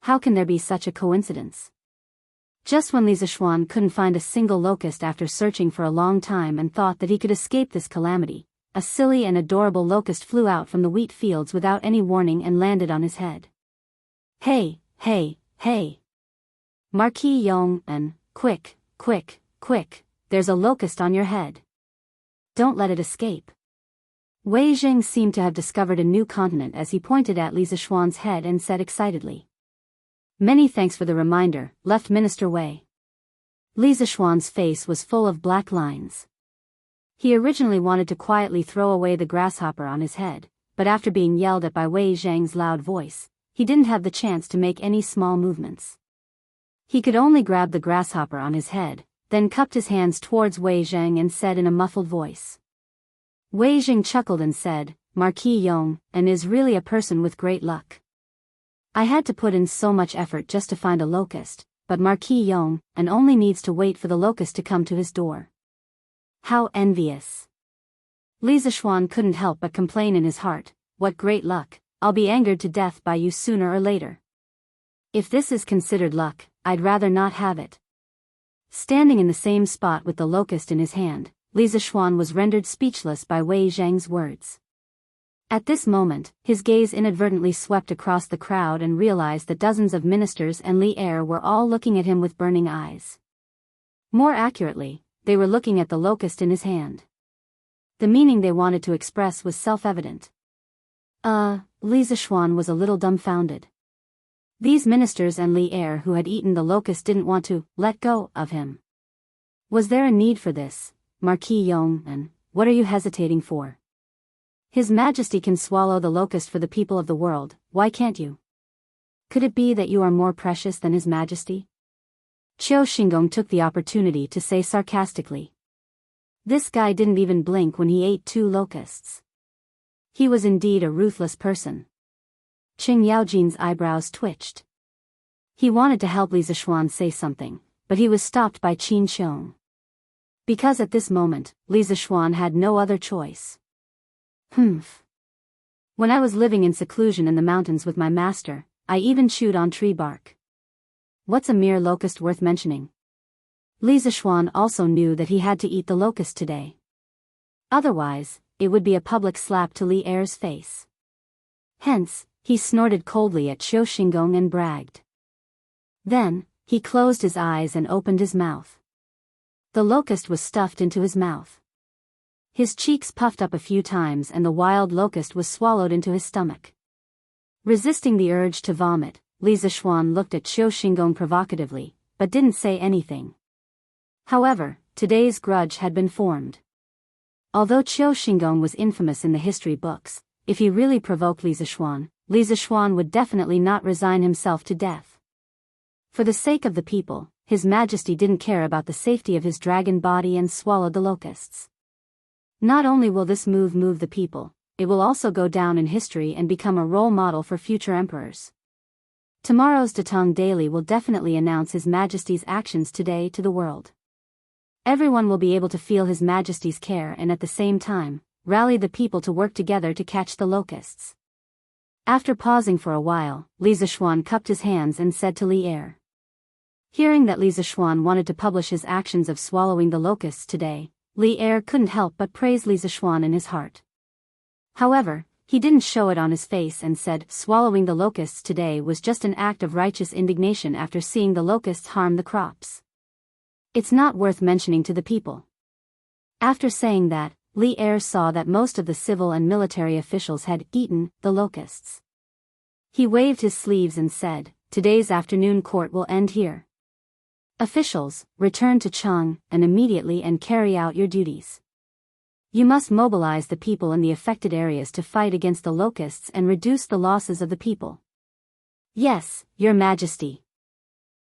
How can there be such a coincidence? Just when Li Zishuan couldn't find a single locust after searching for a long time and thought that he could escape this calamity, a silly and adorable locust flew out from the wheat fields without any warning and landed on his head. Hey, hey, hey! Marquis Yong, quick, quick, quick, there's a locust on your head. Don't let it escape. Wei Zheng seemed to have discovered a new continent as he pointed at Li Zishuan's head and said excitedly. Many thanks for the reminder, Left Minister Wei. Li Zishuan's face was full of black lines. He originally wanted to quietly throw away the grasshopper on his head, but after being yelled at by Wei Zheng's loud voice, he didn't have the chance to make any small movements. He could only grab the grasshopper on his head, then cupped his hands towards Wei Zheng and said in a muffled voice. Wei Zheng chuckled and said, Marquis Yong, is really a person with great luck. I had to put in so much effort just to find a locust, but Marquis Yong, only needs to wait for the locust to come to his door. How envious. Li Zishuan couldn't help but complain in his heart, what great luck, I'll be angered to death by you sooner or later. If this is considered luck, I'd rather not have it. Standing in the same spot with the locust in his hand, Li Zishuan was rendered speechless by Wei Zheng's words. At this moment, his gaze inadvertently swept across the crowd and realized that dozens of ministers and Li Er were all looking at him with burning eyes. More accurately, they were looking at the locust in his hand. The meaning they wanted to express was self-evident. Li Zishuan was a little dumbfounded. These ministers and Li Er who had eaten the locust didn't want to let go of him. Was there a need for this, Marquis Yong, what are you hesitating for? His Majesty can swallow the locust for the people of the world, why can't you? Could it be that you are more precious than His Majesty? Qiu Xinggong took the opportunity to say sarcastically. This guy didn't even blink when he ate 2 locusts. He was indeed a ruthless person. Qing Yaojin's eyebrows twitched. He wanted to help Li Zixuan say something, but he was stopped by Qin Xiong. Because at this moment, Li Zixuan had no other choice. Humph. When I was living in seclusion in the mountains with my master, I even chewed on tree bark. What's a mere locust worth mentioning? Li Zixuan also knew that he had to eat the locust today. Otherwise, it would be a public slap to Li Er's face. Hence, he snorted coldly at Qiu Xingong and bragged. Then, he closed his eyes and opened his mouth. The locust was stuffed into his mouth. His cheeks puffed up a few times and the wild locust was swallowed into his stomach. Resisting the urge to vomit, Li Zixuan looked at Qiu Xingong provocatively, but didn't say anything. However, today's grudge had been formed. Although Qiu Xingong was infamous in the history books, if he really provoked Li Zixuan would definitely not resign himself to death. For the sake of the people, His Majesty didn't care about the safety of his dragon body and swallowed the locusts. Not only will this move the people, it will also go down in history and become a role model for future emperors. Tomorrow's Datong Daily will definitely announce His Majesty's actions today to the world. Everyone will be able to feel His Majesty's care and at the same time, rally the people to work together to catch the locusts. After pausing for a while, Li Zixuan cupped his hands and said to Li Er. Hearing that Li Zixuan wanted to publish his actions of swallowing the locusts today, Li Er couldn't help but praise Li Zixuan in his heart. However, he didn't show it on his face and said swallowing the locusts today was just an act of righteous indignation after seeing the locusts harm the crops. It's not worth mentioning to the people. After saying that, Li Er saw that most of the civil and military officials had eaten the locusts. He waved his sleeves and said, "Today's afternoon court will end here. Officials, return to Cheng and immediately and carry out your duties. You must mobilize the people in the affected areas to fight against the locusts and reduce the losses of the people." "Yes, Your Majesty."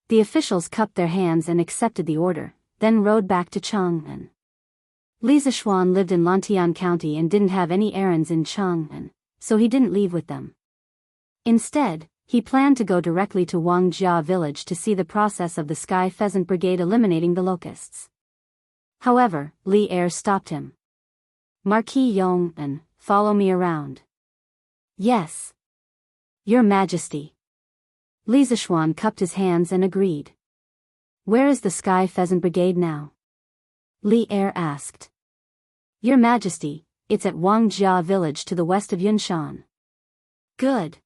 The officials cupped their hands and accepted the order, then rode back to Chang'an. Li Zixuan lived in Lantian County and didn't have any errands in Chang'an, so he didn't leave with them. Instead, he planned to go directly to Wangjia village to see the process of the Sky Pheasant Brigade eliminating the locusts. However, Li Er stopped him. "Marquis Yong'an, follow me around." "Yes. Your Majesty." Li Zixuan cupped his hands and agreed. "Where is the Sky Pheasant Brigade now?" Li Er asked. "Your Majesty, it's at Wangjia village to the west of Yunshan." "Good.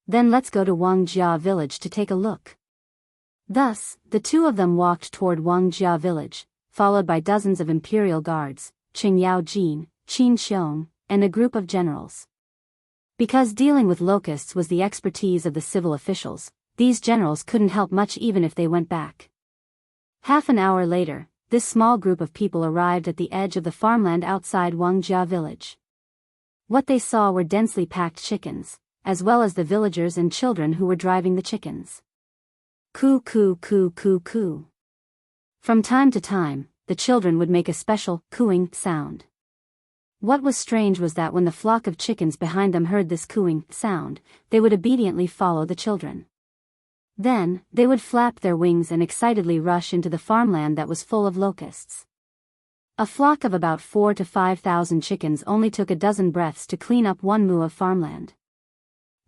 Then let's go to Wangjia village to take a look." Thus, the two of them walked toward Wangjia village, followed by dozens of imperial guards, Qing Yaojin, Qin Xiong, and a group of generals. Because dealing with locusts was the expertise of the civil officials, these generals couldn't help much even if they went back. Half an hour later, this small group of people arrived at the edge of the farmland outside Wangjia village. What they saw were densely packed chickens, as well as the villagers and children who were driving the chickens. Coo coo coo coo coo. From time to time, the children would make a special cooing sound. What was strange was that when the flock of chickens behind them heard this cooing sound, they would obediently follow the children. Then, they would flap their wings and excitedly rush into the farmland that was full of locusts. A flock of about 4,000 to 5,000 chickens only took a dozen breaths to clean up one moo of farmland.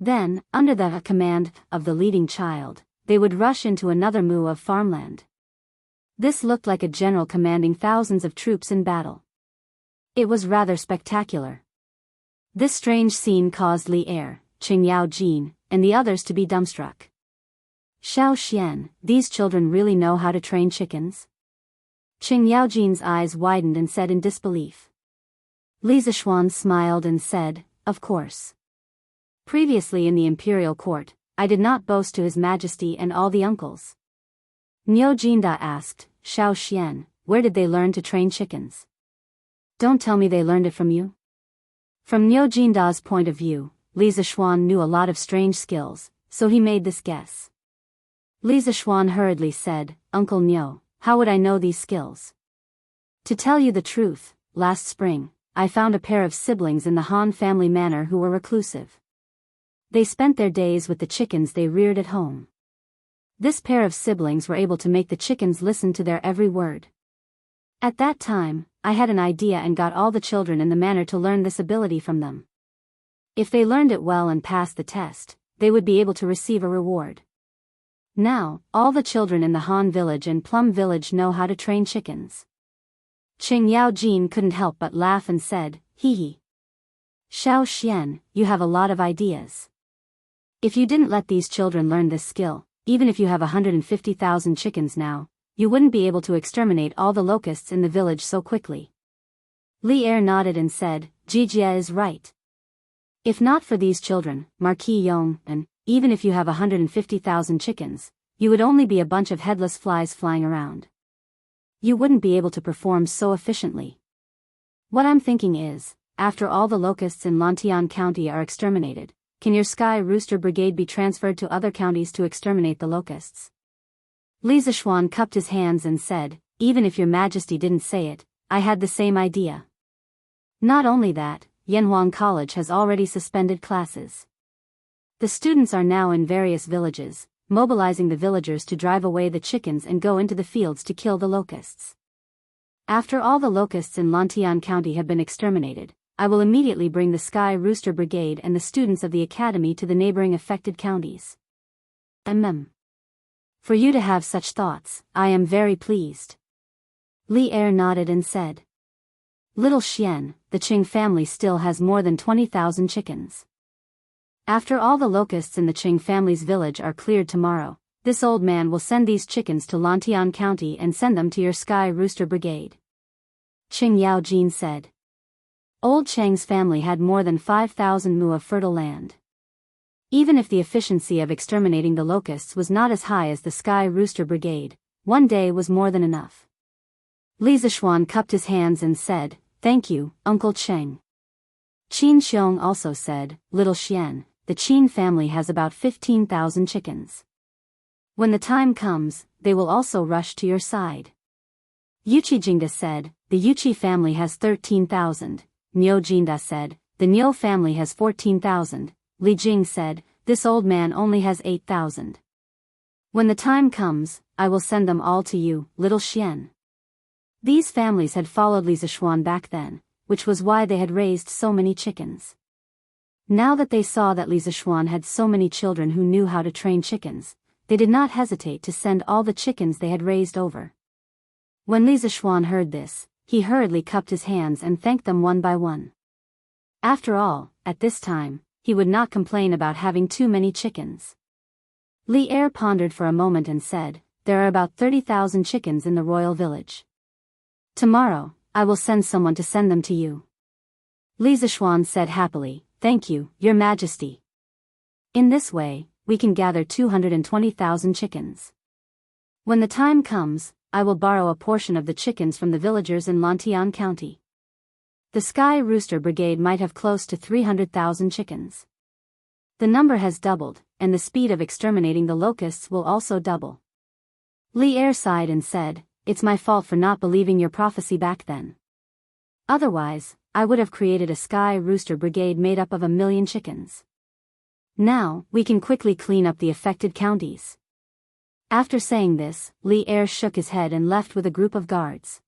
Then, under the command of the leading child, they would rush into another moo of farmland. This looked like a general commanding thousands of troops in battle. It was rather spectacular. This strange scene caused Li Er, Qing Yaojin, and the others to be dumbstruck. "Xiao Xian, these children really know how to train chickens?" Qing Yaojin's eyes widened and said in disbelief. Li Zixuan smiled and said, "Of course. Previously in the imperial court, I did not boast to His Majesty and all the uncles." Niu Jinda asked, "Xiao Xian, where did they learn to train chickens? Don't tell me they learned it from you?" From Niu Jinda's point of view, Li Zixuan knew a lot of strange skills, so he made this guess. Li Zixuan hurriedly said, "Uncle Niu, how would I know these skills? To tell you the truth, last spring, I found a pair of siblings in the Han family manor who were reclusive. They spent their days with the chickens they reared at home. This pair of siblings were able to make the chickens listen to their every word. At that time, I had an idea and got all the children in the manor to learn this ability from them. If they learned it well and passed the test, they would be able to receive a reward. Now, all the children in the Han village and Plum village know how to train chickens. Qing Yao Jin couldn't help but laugh and said, hee hee. Xiao Xian, you have a lot of ideas. If you didn't let these children learn this skill, even if you have 150,000 chickens now, you wouldn't be able to exterminate all the locusts in the village so quickly. Li Er nodded and said, Jijia is right. If not for these children, Marquis Yong, and even if you have 150,000 chickens, you would only be a bunch of headless flies flying around. You wouldn't be able to perform so efficiently. What I'm thinking is, after all the locusts in Lantian County are exterminated, can your Sky Rooster Brigade be transferred to other counties to exterminate the locusts? Li Zishuan cupped his hands and said, even if your majesty didn't say it, I had the same idea. Not only that, Yanhuang College has already suspended classes. The students are now in various villages, mobilizing the villagers to drive away the chickens and go into the fields to kill the locusts. After all the locusts in Lantian County have been exterminated, I will immediately bring the Sky Rooster Brigade and the students of the academy to the neighboring affected counties. For you to have such thoughts, I am very pleased. Li Er nodded and said. Little Xian, the Qing family still has more than 20,000 chickens. After all the locusts in the Qing family's village are cleared tomorrow, this old man will send these chickens to Lantian County and send them to your Sky Rooster Brigade. Qing Yao Jin said. Old Chang's family had more than 5,000 mu of fertile land. Even if the efficiency of exterminating the locusts was not as high as the Sky Rooster Brigade, one day was more than enough. Li Zishuan cupped his hands and said, thank you, Uncle Cheng. Qin Xiong also said, Little Xian, the Qin family has about 15,000 chickens. When the time comes, they will also rush to your side. Yuchi Jingda said, the Yuchi family has 13,000. Niu Jinda said, the Niu family has 14,000. Li Jing said, this old man only has 8,000. When the time comes, I will send them all to you, Little Xian. These families had followed Li Zishuan back then, which was why they had raised so many chickens. Now that they saw that Li Zishuan had so many children who knew how to train chickens, they did not hesitate to send all the chickens they had raised over. When Li Zishuan heard this, he hurriedly cupped his hands and thanked them one by one. After all, at this time, he would not complain about having too many chickens. Li Er pondered for a moment and said, there are about 30,000 chickens in the royal village. Tomorrow, I will send someone to send them to you. Li Zishuan said happily, thank you, your majesty. In this way, we can gather 220,000 chickens. When the time comes, I will borrow a portion of the chickens from the villagers in Lantian County. The Sky Rooster Brigade might have close to 300,000 chickens. The number has doubled, and the speed of exterminating the locusts will also double. Li Er sighed and said, it's my fault for not believing your prophecy back then. Otherwise, I would have created a Sky Rooster Brigade made up of 1,000,000 chickens. Now, we can quickly clean up the affected counties. After saying this, Li Er shook his head and left with a group of guards.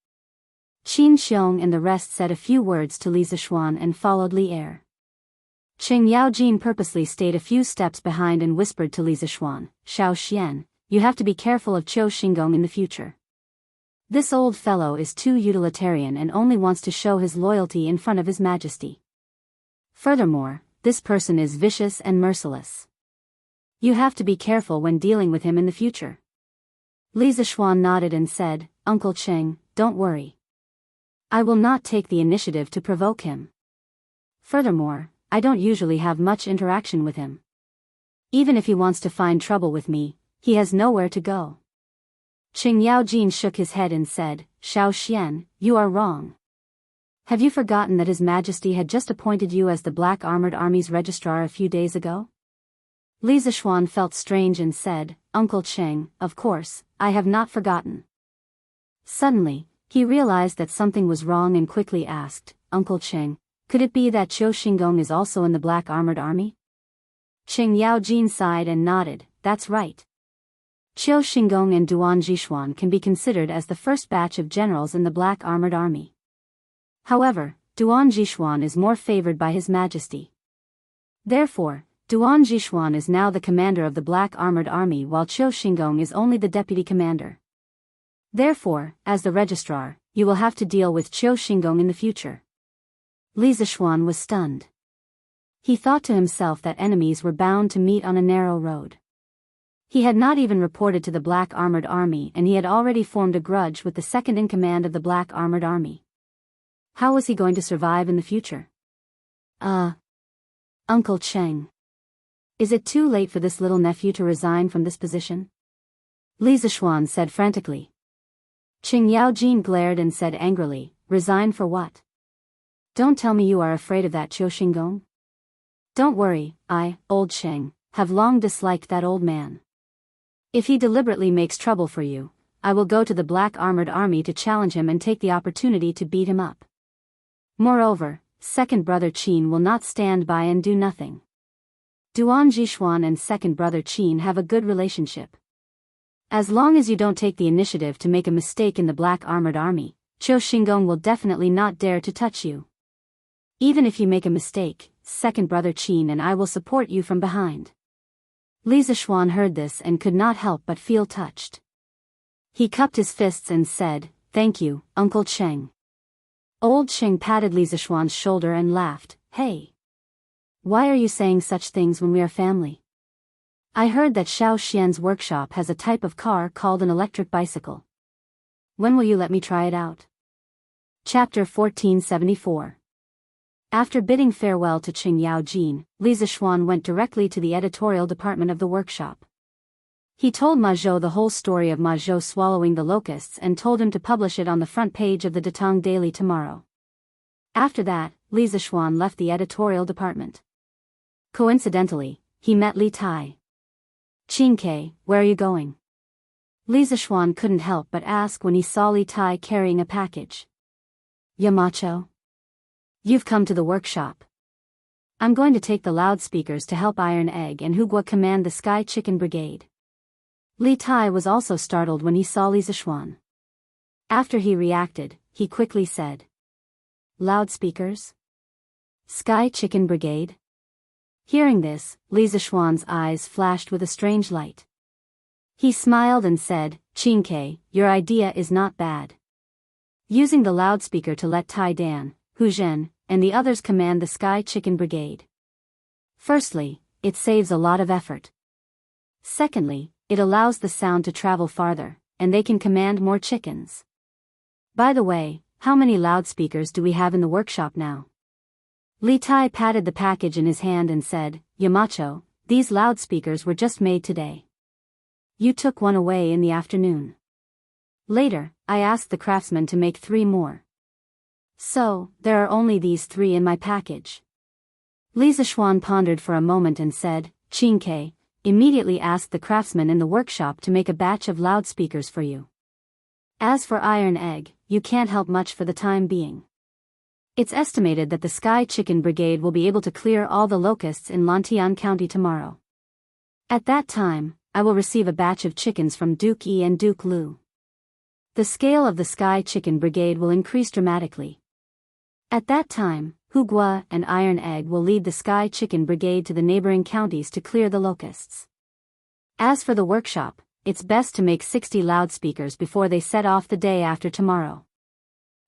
Qin Xiong and the rest said a few words to Li Zishuan and followed Li Er. Qing Yaojin purposely stayed a few steps behind and whispered to Li Zishuan, Xiao Xian, you have to be careful of Qiu Xingong in the future. This old fellow is too utilitarian and only wants to show his loyalty in front of his majesty. Furthermore, this person is vicious and merciless. You have to be careful when dealing with him in the future. Li Zishuan nodded and said, Uncle Cheng, don't worry. I will not take the initiative to provoke him. Furthermore, I don't usually have much interaction with him. Even if he wants to find trouble with me, he has nowhere to go. Qing Yaojin shook his head and said, Xiao Xian, you are wrong. Have you forgotten that His Majesty had just appointed you as the Black Armored Army's registrar a few days ago? Li Zishuan felt strange and said, Uncle Cheng, of course, I have not forgotten. Suddenly, he realized that something was wrong and quickly asked, Uncle Cheng, could it be that Qiu Xingong is also in the Black Armored Army? Cheng Yaojin sighed and nodded, that's right. Qiu Xingong and Duan Jishuan can be considered as the first batch of generals in the Black Armored Army. However, Duan Jishuan is more favored by His Majesty. Therefore, Duan Jishuan is now the commander of the Black Armored Army while Qiu Xingong is only the deputy commander. Therefore, as the registrar, you will have to deal with Qiu Xingong in the future. Li Zishuan was stunned. He thought to himself that enemies were bound to meet on a narrow road. He had not even reported to the Black Armored Army and he had already formed a grudge with the second in command of the Black Armored Army. How was he going to survive in the future? Uncle Cheng. Is it too late for this little nephew to resign from this position? Li Zishuan said frantically. Cheng Yaojin glared and said angrily, resign for what? Don't tell me you are afraid of that Qiu Xingong. Don't worry, old Cheng, have long disliked that old man. If he deliberately makes trouble for you, I will go to the Black Armored Army to challenge him and take the opportunity to beat him up. Moreover, second brother Qin will not stand by and do nothing. Duan Jishuan and second brother Qin have a good relationship. As long as you don't take the initiative to make a mistake in the Black Armored Army, Qiu Xingong will definitely not dare to touch you. Even if you make a mistake, second brother Qin and I will support you from behind. Li Zishuan heard this and could not help but feel touched. He cupped his fists and said, thank you, Uncle Cheng. Old Cheng patted Li Zishuan's shoulder and laughed, hey. Why are you saying such things when we are family? I heard that Xiao Xian's workshop has a type of car called an electric bicycle. When will you let me try it out? Chapter 1474. After bidding farewell to Cheng Yaojin, Li Zishuan went directly to the editorial department of the workshop. He told Ma Zhou the whole story of Ma Zhou swallowing the locusts and told him to publish it on the front page of the Datong Daily tomorrow. After that, Li Zishuan left the editorial department. Coincidentally, he met Li Tai. Qingke, where are you going? Li Zishuan couldn't help but ask when he saw Li Tai carrying a package. Yamacho? You've come to the workshop. I'm going to take the loudspeakers to help Iron Egg and Hugua command the Sky Chicken Brigade. Li Tai was also startled when he saw Li Zishuan. After he reacted, he quickly said. Loudspeakers? Sky Chicken Brigade? Hearing this, Li Zishuan's eyes flashed with a strange light. He smiled and said, Qingke, your idea is not bad. Using the loudspeaker to let Tai Dan, Hu Zhen, and the others command the Sky Chicken Brigade. Firstly, it saves a lot of effort. Secondly, it allows the sound to travel farther, and they can command more chickens. By the way, how many loudspeakers do we have in the workshop now? Li Tai patted the package in his hand and said, Yamacho, these loudspeakers were just made today. You took one away in the afternoon. Later, I asked the craftsman to make 3 more. So, there are only these 3 in my package. Li Zishuan pondered for a moment and said, Qingke, immediately asked the craftsman in the workshop to make a batch of loudspeakers for you. As for Iron Egg, you can't help much for the time being. It's estimated that the Sky Chicken Brigade will be able to clear all the locusts in Lantian County tomorrow. At that time, I will receive a batch of chickens from Duke Yi and Duke Lu. The scale of the Sky Chicken Brigade will increase dramatically. At that time, Hugua and Iron Egg will lead the Sky Chicken Brigade to the neighboring counties to clear the locusts. As for the workshop, it's best to make 60 loudspeakers before they set off the day after tomorrow.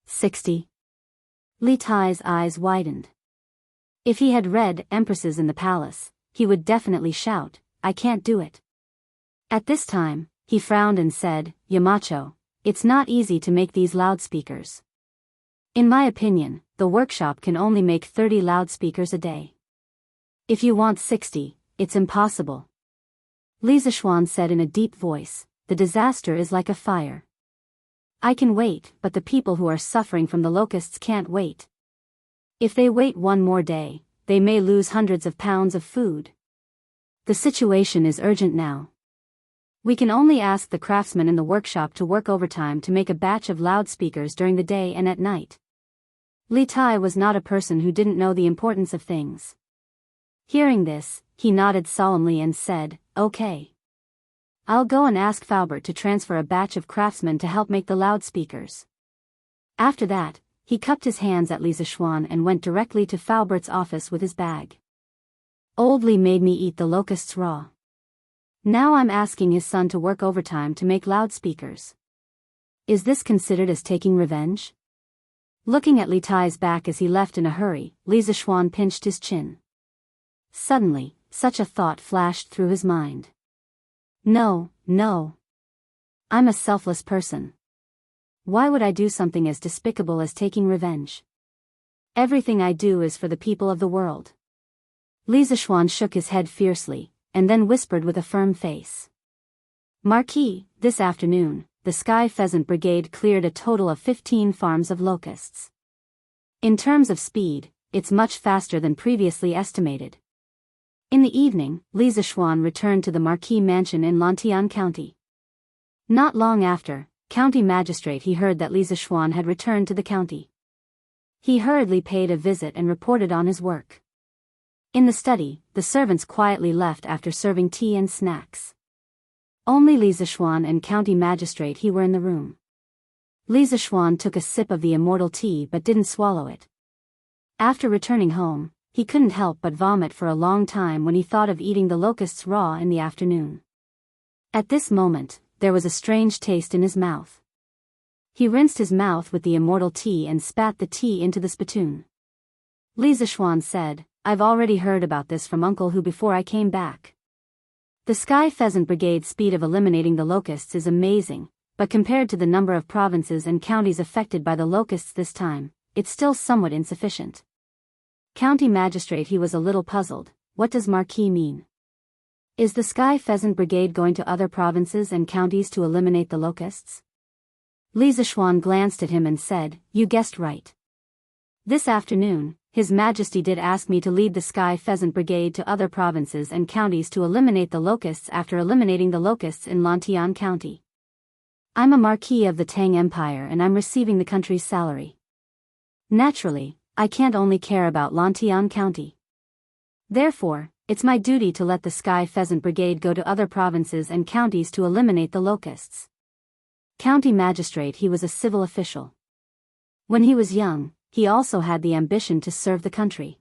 60? Li Tai's eyes widened. If he had read Empresses in the Palace, he would definitely shout, I can't do it. At this time, he frowned and said, Yamacho, it's not easy to make these loudspeakers. In my opinion, the workshop can only make 30 loudspeakers a day. If you want 60, it's impossible. Li Zishuan said in a deep voice, the disaster is like a fire. I can wait, but the people who are suffering from the locusts can't wait. If they wait one more day, they may lose hundreds of pounds of food. The situation is urgent now. We can only ask the craftsmen in the workshop to work overtime to make a batch of loudspeakers during the day and at night. Li Tai was not a person who didn't know the importance of things. Hearing this, he nodded solemnly and said, "Okay. I'll go and ask Faubert to transfer a batch of craftsmen to help make the loudspeakers." After that, he cupped his hands at Li Zishuan and went directly to Faubert's office with his bag. "Old Li made me eat the locusts raw. Now I'm asking his son to work overtime to make loudspeakers. Is this considered as taking revenge?" Looking at Li Tai's back as he left in a hurry, Li Zishuan pinched his chin. Suddenly, such a thought flashed through his mind. No. I'm a selfless person. Why would I do something as despicable as taking revenge? Everything I do is for the people of the world. Li Zishuan shook his head fiercely, and then whispered with a firm face. "Marquis, this afternoon, the Sky Pheasant Brigade cleared a total of 15 farms of locusts. In terms of speed, it's much faster than previously estimated." In the evening, Li Zishuan returned to the Marquis mansion in Lantian County. Not long after, county magistrate he heard that Li Zishuan had returned to the county. He hurriedly paid a visit and reported on his work. In the study, the servants quietly left after serving tea and snacks. Only Li Zishuan and county magistrate he were in the room. Li Zishuan took a sip of the immortal tea but didn't swallow it. After returning home, he couldn't help but vomit for a long time when he thought of eating the locusts raw in the afternoon. At this moment, there was a strange taste in his mouth. He rinsed his mouth with the immortal tea and spat the tea into the spittoon. Li Zishuan said, "I've already heard about this from Uncle Hu before I came back. The Sky Pheasant Brigade's speed of eliminating the locusts is amazing, but compared to the number of provinces and counties affected by the locusts this time, it's still somewhat insufficient." County magistrate he was a little puzzled. What does Marquis mean? Is the Sky Pheasant Brigade going to other provinces and counties to eliminate the locusts? Li Zishuan glanced at him and said, "You guessed right. This afternoon, His Majesty did ask me to lead the Sky Pheasant Brigade to other provinces and counties to eliminate the locusts after eliminating the locusts in Lantian County. I'm a Marquis of the Tang Empire and I'm receiving the country's salary. Naturally, I can't only care about Lantian County. Therefore, it's my duty to let the Sky Pheasant Brigade go to other provinces and counties to eliminate the locusts." County magistrate he was a civil official. When he was young, he also had the ambition to serve the country.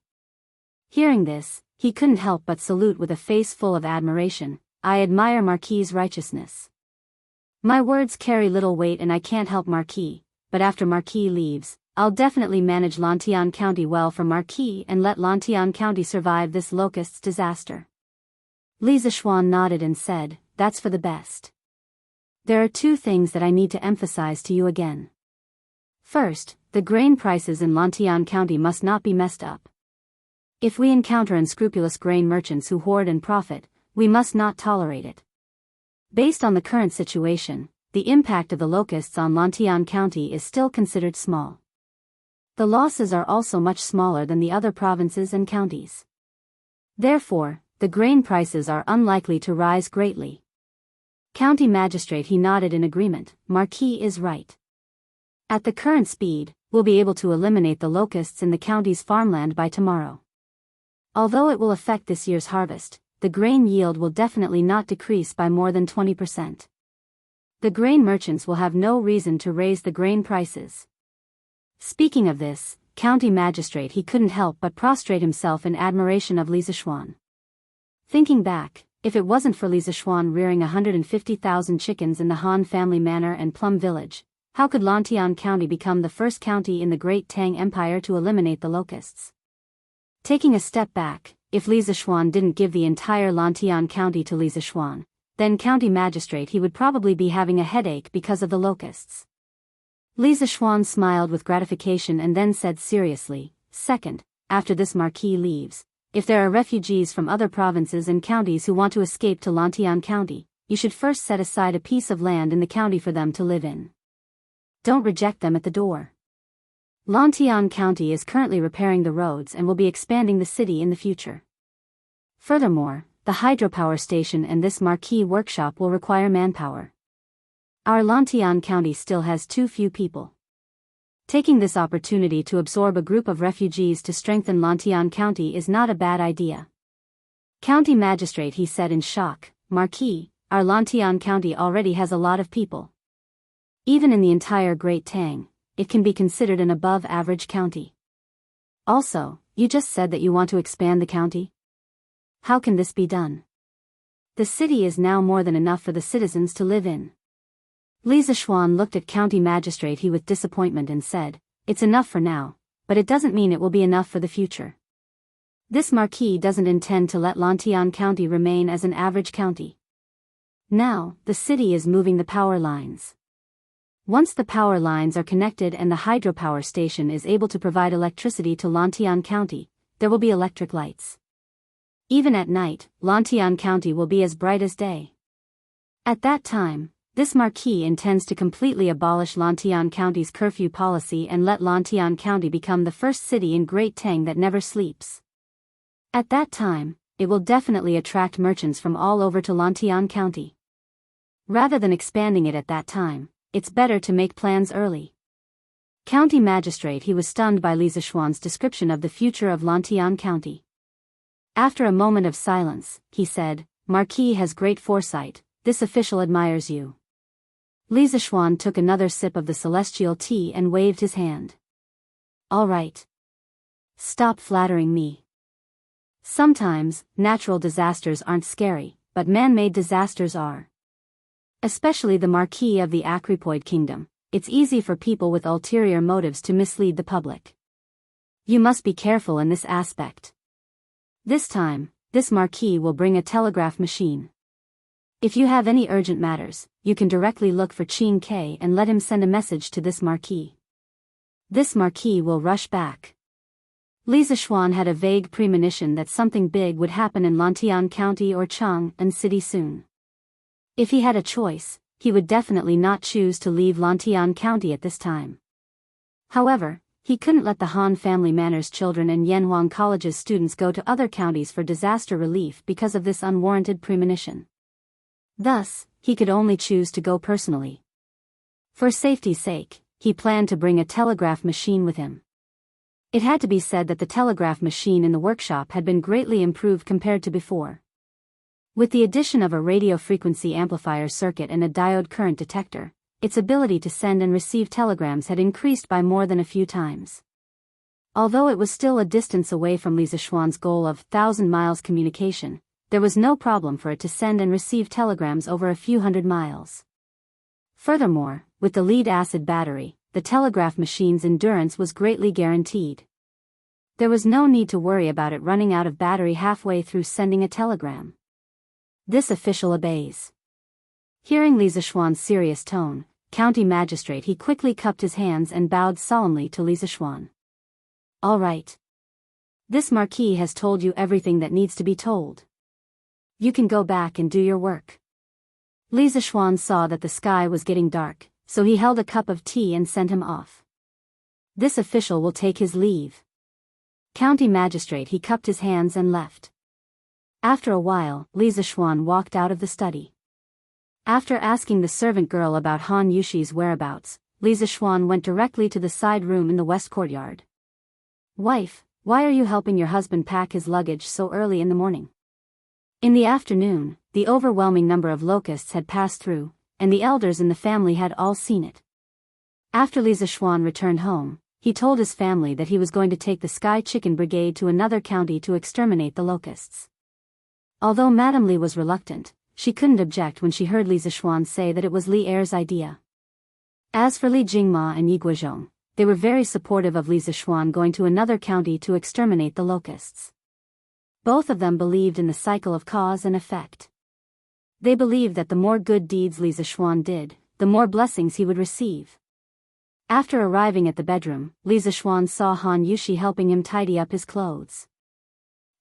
Hearing this, he couldn't help but salute with a face full of admiration. "I admire Marquis' righteousness. My words carry little weight and I can't help Marquis, but after Marquis leaves, I'll definitely manage Lantian County well for Marquis and let Lantian County survive this locusts disaster." Li Zishuan nodded and said, "That's for the best. There are two things that I need to emphasize to you again. First, the grain prices in Lantian County must not be messed up. If we encounter unscrupulous grain merchants who hoard and profit, we must not tolerate it. Based on the current situation, the impact of the locusts on Lantian County is still considered small. The losses are also much smaller than the other provinces and counties. Therefore, the grain prices are unlikely to rise greatly." County magistrate he nodded in agreement. "Marquis is right. At the current speed, we'll be able to eliminate the locusts in the county's farmland by tomorrow. Although it will affect this year's harvest, the grain yield will definitely not decrease by more than 20%. The grain merchants will have no reason to raise the grain prices." Speaking of this, county magistrate he couldn't help but prostrate himself in admiration of Li Zishuan. Thinking back, if it wasn't for Li Zishuan rearing 150,000 chickens in the Han family manor and Plum Village, how could Lantian County become the first county in the Great Tang Empire to eliminate the locusts? Taking a step back, if Li Zishuan didn't give the entire Lantian County to Li Zishuan, then county magistrate he would probably be having a headache because of the locusts. Li Zishuan smiled with gratification and then said seriously, "Second, after this Marquis leaves, if there are refugees from other provinces and counties who want to escape to Lantian County, you should first set aside a piece of land in the county for them to live in. Don't reject them at the door. Lantian County is currently repairing the roads and will be expanding the city in the future. Furthermore, the hydropower station and this Marquis workshop will require manpower. Our Lantian County still has too few people. Taking this opportunity to absorb a group of refugees to strengthen Lantian County is not a bad idea. County magistrate, he said in shock, Marquis, our Lantian County already has a lot of people. Even in the entire Great Tang, it can be considered an above-average county. Also, you just said that you want to expand the county? How can this be done? The city is now more than enough for the citizens to live in. Li Zishuan looked at County Magistrate He with disappointment and said, it's enough for now, but it doesn't mean it will be enough for the future. This Marquis doesn't intend to let Lantian County remain as an average county. Now, the city is moving the power lines. Once the power lines are connected and the hydropower station is able to provide electricity to Lantian County, there will be electric lights. Even at night, Lantian County will be as bright as day. At that time, this Marquis intends to completely abolish Lantian County's curfew policy and let Lantian County become the first city in Great Tang that never sleeps. At that time, it will definitely attract merchants from all over to Lantian County. Rather than expanding it at that time, it's better to make plans early. County Magistrate He was stunned by Li Zishuan's description of the future of Lantian County. After a moment of silence, he said, Marquis has great foresight, this official admires you. Li Zishuan took another sip of the celestial tea and waved his hand. All right. Stop flattering me. Sometimes, natural disasters aren't scary, but man-made disasters are. Especially the Marquis of the Acripoid Kingdom, it's easy for people with ulterior motives to mislead the public. You must be careful in this aspect. This time, this Marquis will bring a telegraph machine. If you have any urgent matters, you can directly look for Qin Ke and let him send a message to this Marquis. This Marquis will rush back. Li Zishuan had a vague premonition that something big would happen in Lantian County or Chang'an City soon. If he had a choice, he would definitely not choose to leave Lantian County at this time. However, he couldn't let the Han Family Manor's children and Yanhuang College's students go to other counties for disaster relief because of this unwarranted premonition. Thus, he could only choose to go personally. For safety's sake, he planned to bring a telegraph machine with him. It had to be said that the telegraph machine in the workshop had been greatly improved compared to before. With the addition of a radio frequency amplifier circuit and a diode current detector, its ability to send and receive telegrams had increased by more than a few times. Although it was still a distance away from Li Zishuan's goal of 1,000 miles communication, there was no problem for it to send and receive telegrams over a few hundred miles. Furthermore, with the lead-acid battery, the telegraph machine's endurance was greatly guaranteed. There was no need to worry about it running out of battery halfway through sending a telegram. This official obeys. Hearing Li Zishuan's serious tone, County Magistrate He quickly cupped his hands and bowed solemnly to Li Zishuan. All right. This Marquis has told you everything that needs to be told. You can go back and do your work. Li Zishuan saw that the sky was getting dark, so he held a cup of tea and sent him off. This official will take his leave. County Magistrate He cupped his hands and left. After a while, Li Zishuan walked out of the study. After asking the servant girl about Han Yushi's whereabouts, Li Zishuan went directly to the side room in the west courtyard. Wife, why are you helping your husband pack his luggage so early in the morning? In the afternoon, the overwhelming number of locusts had passed through, and the elders in the family had all seen it. After Li Zishuan returned home, he told his family that he was going to take the Sky Chicken Brigade to another county to exterminate the locusts. Although Madame Li was reluctant, she couldn't object when she heard Li Zishuan say that it was Li Er's idea. As for Li Jingma and Yi Guozhong, they were very supportive of Li Zishuan going to another county to exterminate the locusts. Both of them believed in the cycle of cause and effect. They believed that the more good deeds Li Zishuan did, the more blessings he would receive. After arriving at the bedroom, Li Zishuan saw Han Yushi helping him tidy up his clothes.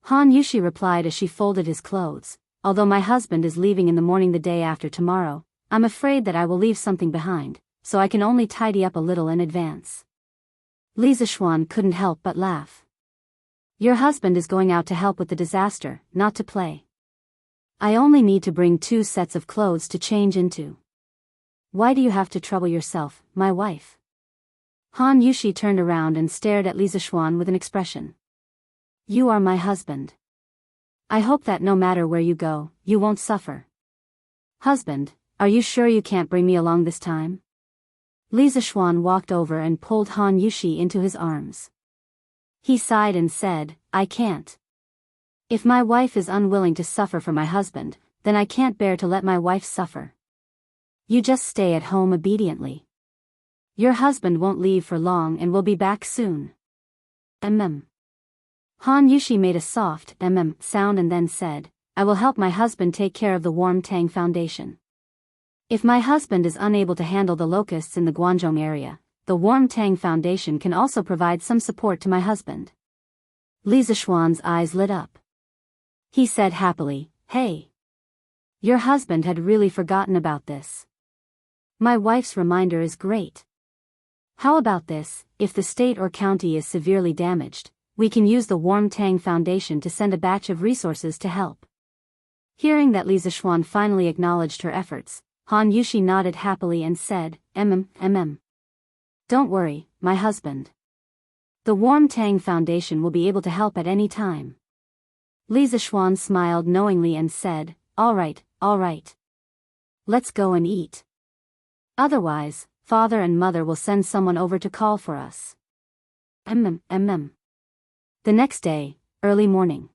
Han Yushi replied as she folded his clothes, although my husband is leaving in the morning the day after tomorrow, I'm afraid that I will leave something behind, so I can only tidy up a little in advance. Li Zishuan couldn't help but laugh. Your husband is going out to help with the disaster, not to play. I only need to bring 2 sets of clothes to change into. Why do you have to trouble yourself, my wife? Han Yushi turned around and stared at Li Zishuan with an expression. You are my husband. I hope that no matter where you go, you won't suffer. Husband, are you sure you can't bring me along this time? Li Zishuan walked over and pulled Han Yushi into his arms. He sighed and said, I can't. If my wife is unwilling to suffer for my husband, then I can't bear to let my wife suffer. You just stay at home obediently. Your husband won't leave for long and will be back soon. Han Yushi made a soft sound and then said, I will help my husband take care of the Warm Tang Foundation. If my husband is unable to handle the locusts in the Guangzhou area, the Warm Tang Foundation can also provide some support to my husband. Li Zishuan's eyes lit up. He said happily, Hey! Your husband had really forgotten about this. My wife's reminder is great. How about this, if the state or county is severely damaged, we can use the Warm Tang Foundation to send a batch of resources to help. Hearing that Li Zishuan finally acknowledged her efforts, Han Yushi nodded happily and said, Don't worry, my husband. The Warm Tang Foundation will be able to help at any time. Li Zishuan smiled knowingly and said, All right. Let's go and eat. Otherwise, father and mother will send someone over to call for us. The next day, early morning.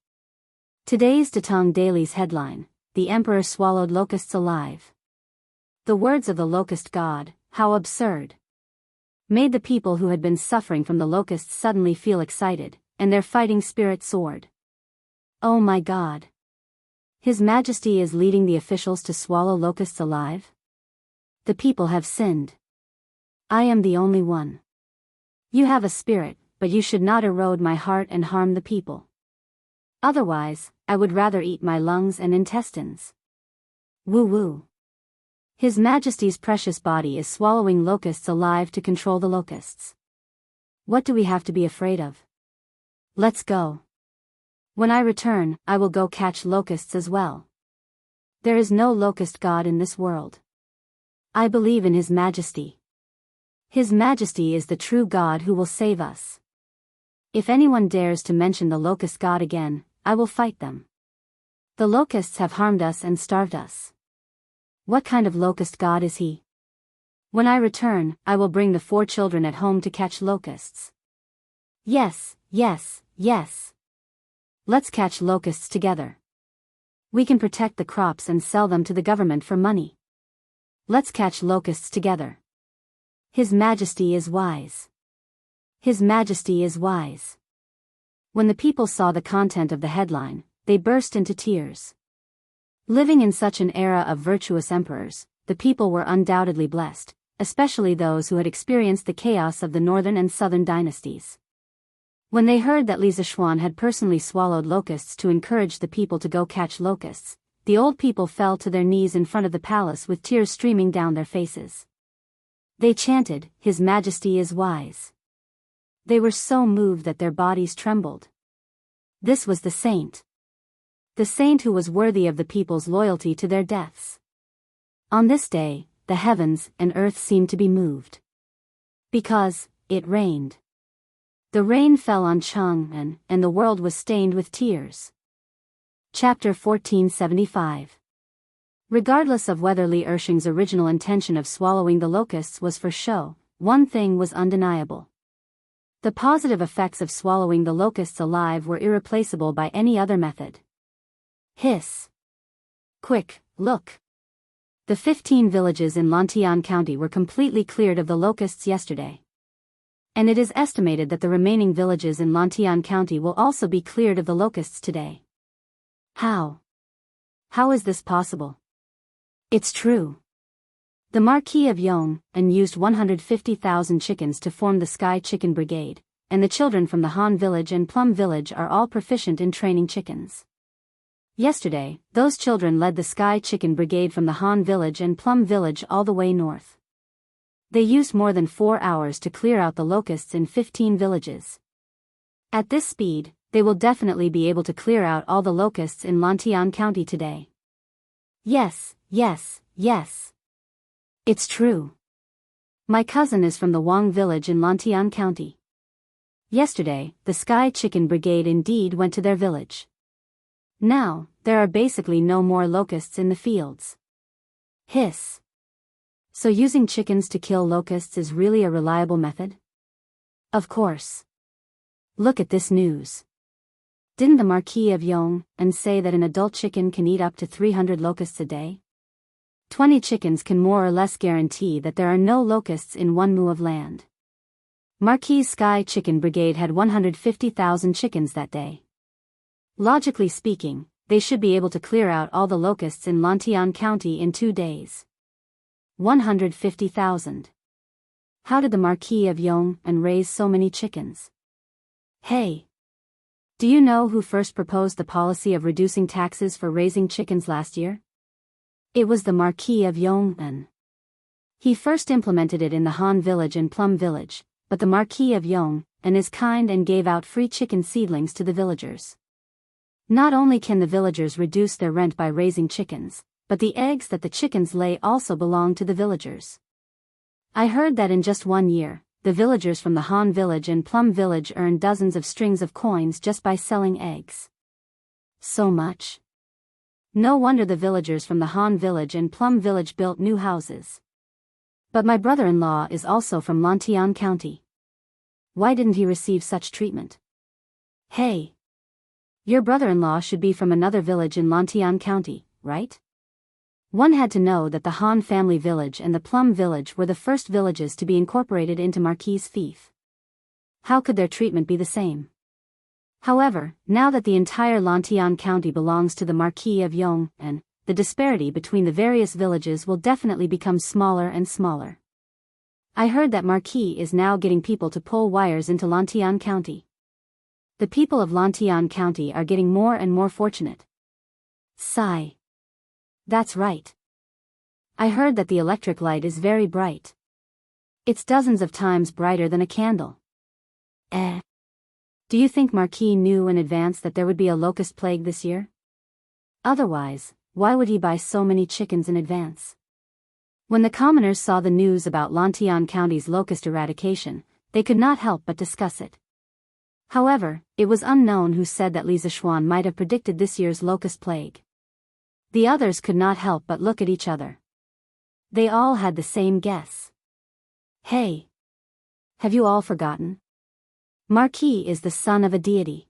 Today's Datong Daily's headline, The Emperor Swallowed Locusts Alive. The words of the locust god, how absurd, made the people who had been suffering from the locusts suddenly feel excited, and their fighting spirit soared. Oh my God! His Majesty is leading the officials to swallow locusts alive? The people have sinned. I am the only one. You have a spirit, but you should not erode my heart and harm the people. Otherwise, I would rather eat my lungs and intestines. Woo woo. His Majesty's precious body is swallowing locusts alive to control the locusts. What do we have to be afraid of? Let's go. When I return, I will go catch locusts as well. There is no locust god in this world. I believe in His Majesty. His Majesty is the true God who will save us. If anyone dares to mention the locust god again, I will fight them. The locusts have harmed us and starved us. What kind of locust god is he? When I return, I will bring the 4 children at home to catch locusts. Yes. Let's catch locusts together. We can protect the crops and sell them to the government for money. Let's catch locusts together. His Majesty is wise. His Majesty is wise. When the people saw the content of the headline, they burst into tears. Living in such an era of virtuous emperors, the people were undoubtedly blessed, especially those who had experienced the chaos of the northern and southern dynasties. When they heard that Li Zishuan had personally swallowed locusts to encourage the people to go catch locusts, the old people fell to their knees in front of the palace with tears streaming down their faces. They chanted, His Majesty is wise. They were so moved that their bodies trembled. This was the saint. The saint who was worthy of the people's loyalty to their deaths. On this day, the heavens and earth seemed to be moved. Because it rained. The rain fell on Chang'an, and the world was stained with tears. Chapter 1475. Regardless of whether Li Ershing's original intention of swallowing the locusts was for show, one thing was undeniable. The positive effects of swallowing the locusts alive were irreplaceable by any other method. Hiss. Quick, look. The 15 villages in Lantian County were completely cleared of the locusts yesterday. And it is estimated that the remaining villages in Lantian County will also be cleared of the locusts today. How? How is this possible? It's true. The Marquis of Yong'an used 150,000 chickens to form the Sky Chicken Brigade, and the children from the Han Village and Plum Village are all proficient in training chickens. Yesterday, those children led the Sky Chicken Brigade from the Han Village and Plum Village all the way north. They used more than 4 hours to clear out the locusts in 15 villages. At this speed, they will definitely be able to clear out all the locusts in Lantian County today. Yes. It's true. My cousin is from the Wang village in Lantian County. Yesterday, the Sky Chicken Brigade indeed went to their village. Now, there are basically no more locusts in the fields. Hiss. So using chickens to kill locusts is really a reliable method? Of course. Look at this news. Didn't the Marquis of Yong and say that an adult chicken can eat up to 300 locusts a day? 20 chickens can more or less guarantee that there are no locusts in 1 mu of land. Marquis Sky Chicken Brigade had 150,000 chickens that day. Logically speaking, they should be able to clear out all the locusts in Lantian County in 2 days. 150,000. How did the Marquis of Yong and raise so many chickens? Hey! Do you know who first proposed the policy of reducing taxes for raising chickens last year? It was the Marquis of Yong'an. He first implemented it in the Han village and Plum village, but the Marquis of Yong'an is kind and gave out free chicken seedlings to the villagers. Not only can the villagers reduce their rent by raising chickens, but the eggs that the chickens lay also belong to the villagers. I heard that in just 1 year, the villagers from the Han village and Plum village earned dozens of strings of coins just by selling eggs. So much. No wonder the villagers from the Han village and Plum village built new houses. But my brother-in-law is also from Lantian County. Why didn't he receive such treatment? Hey! Your brother-in-law should be from another village in Lantian County, right? One had to know that the Han family village and the Plum village were the first villages to be incorporated into Marquis' fief. How could their treatment be the same? However, now that the entire Lantian County belongs to the Marquis of Yong, and the disparity between the various villages will definitely become smaller and smaller. I heard that Marquis is now getting people to pull wires into Lantian County. The people of Lantian County are getting more and more fortunate. Sigh. That's right. I heard that the electric light is very bright. It's dozens of times brighter than a candle. Do you think Marquis knew in advance that there would be a locust plague this year? Otherwise, why would he buy so many chickens in advance? When the commoners saw the news about Lantian County's locust eradication, they could not help but discuss it. However, it was unknown who said that Li Zishuan might have predicted this year's locust plague. The others could not help but look at each other. They all had the same guess. Hey! Have you all forgotten? Marquis is the son of a deity.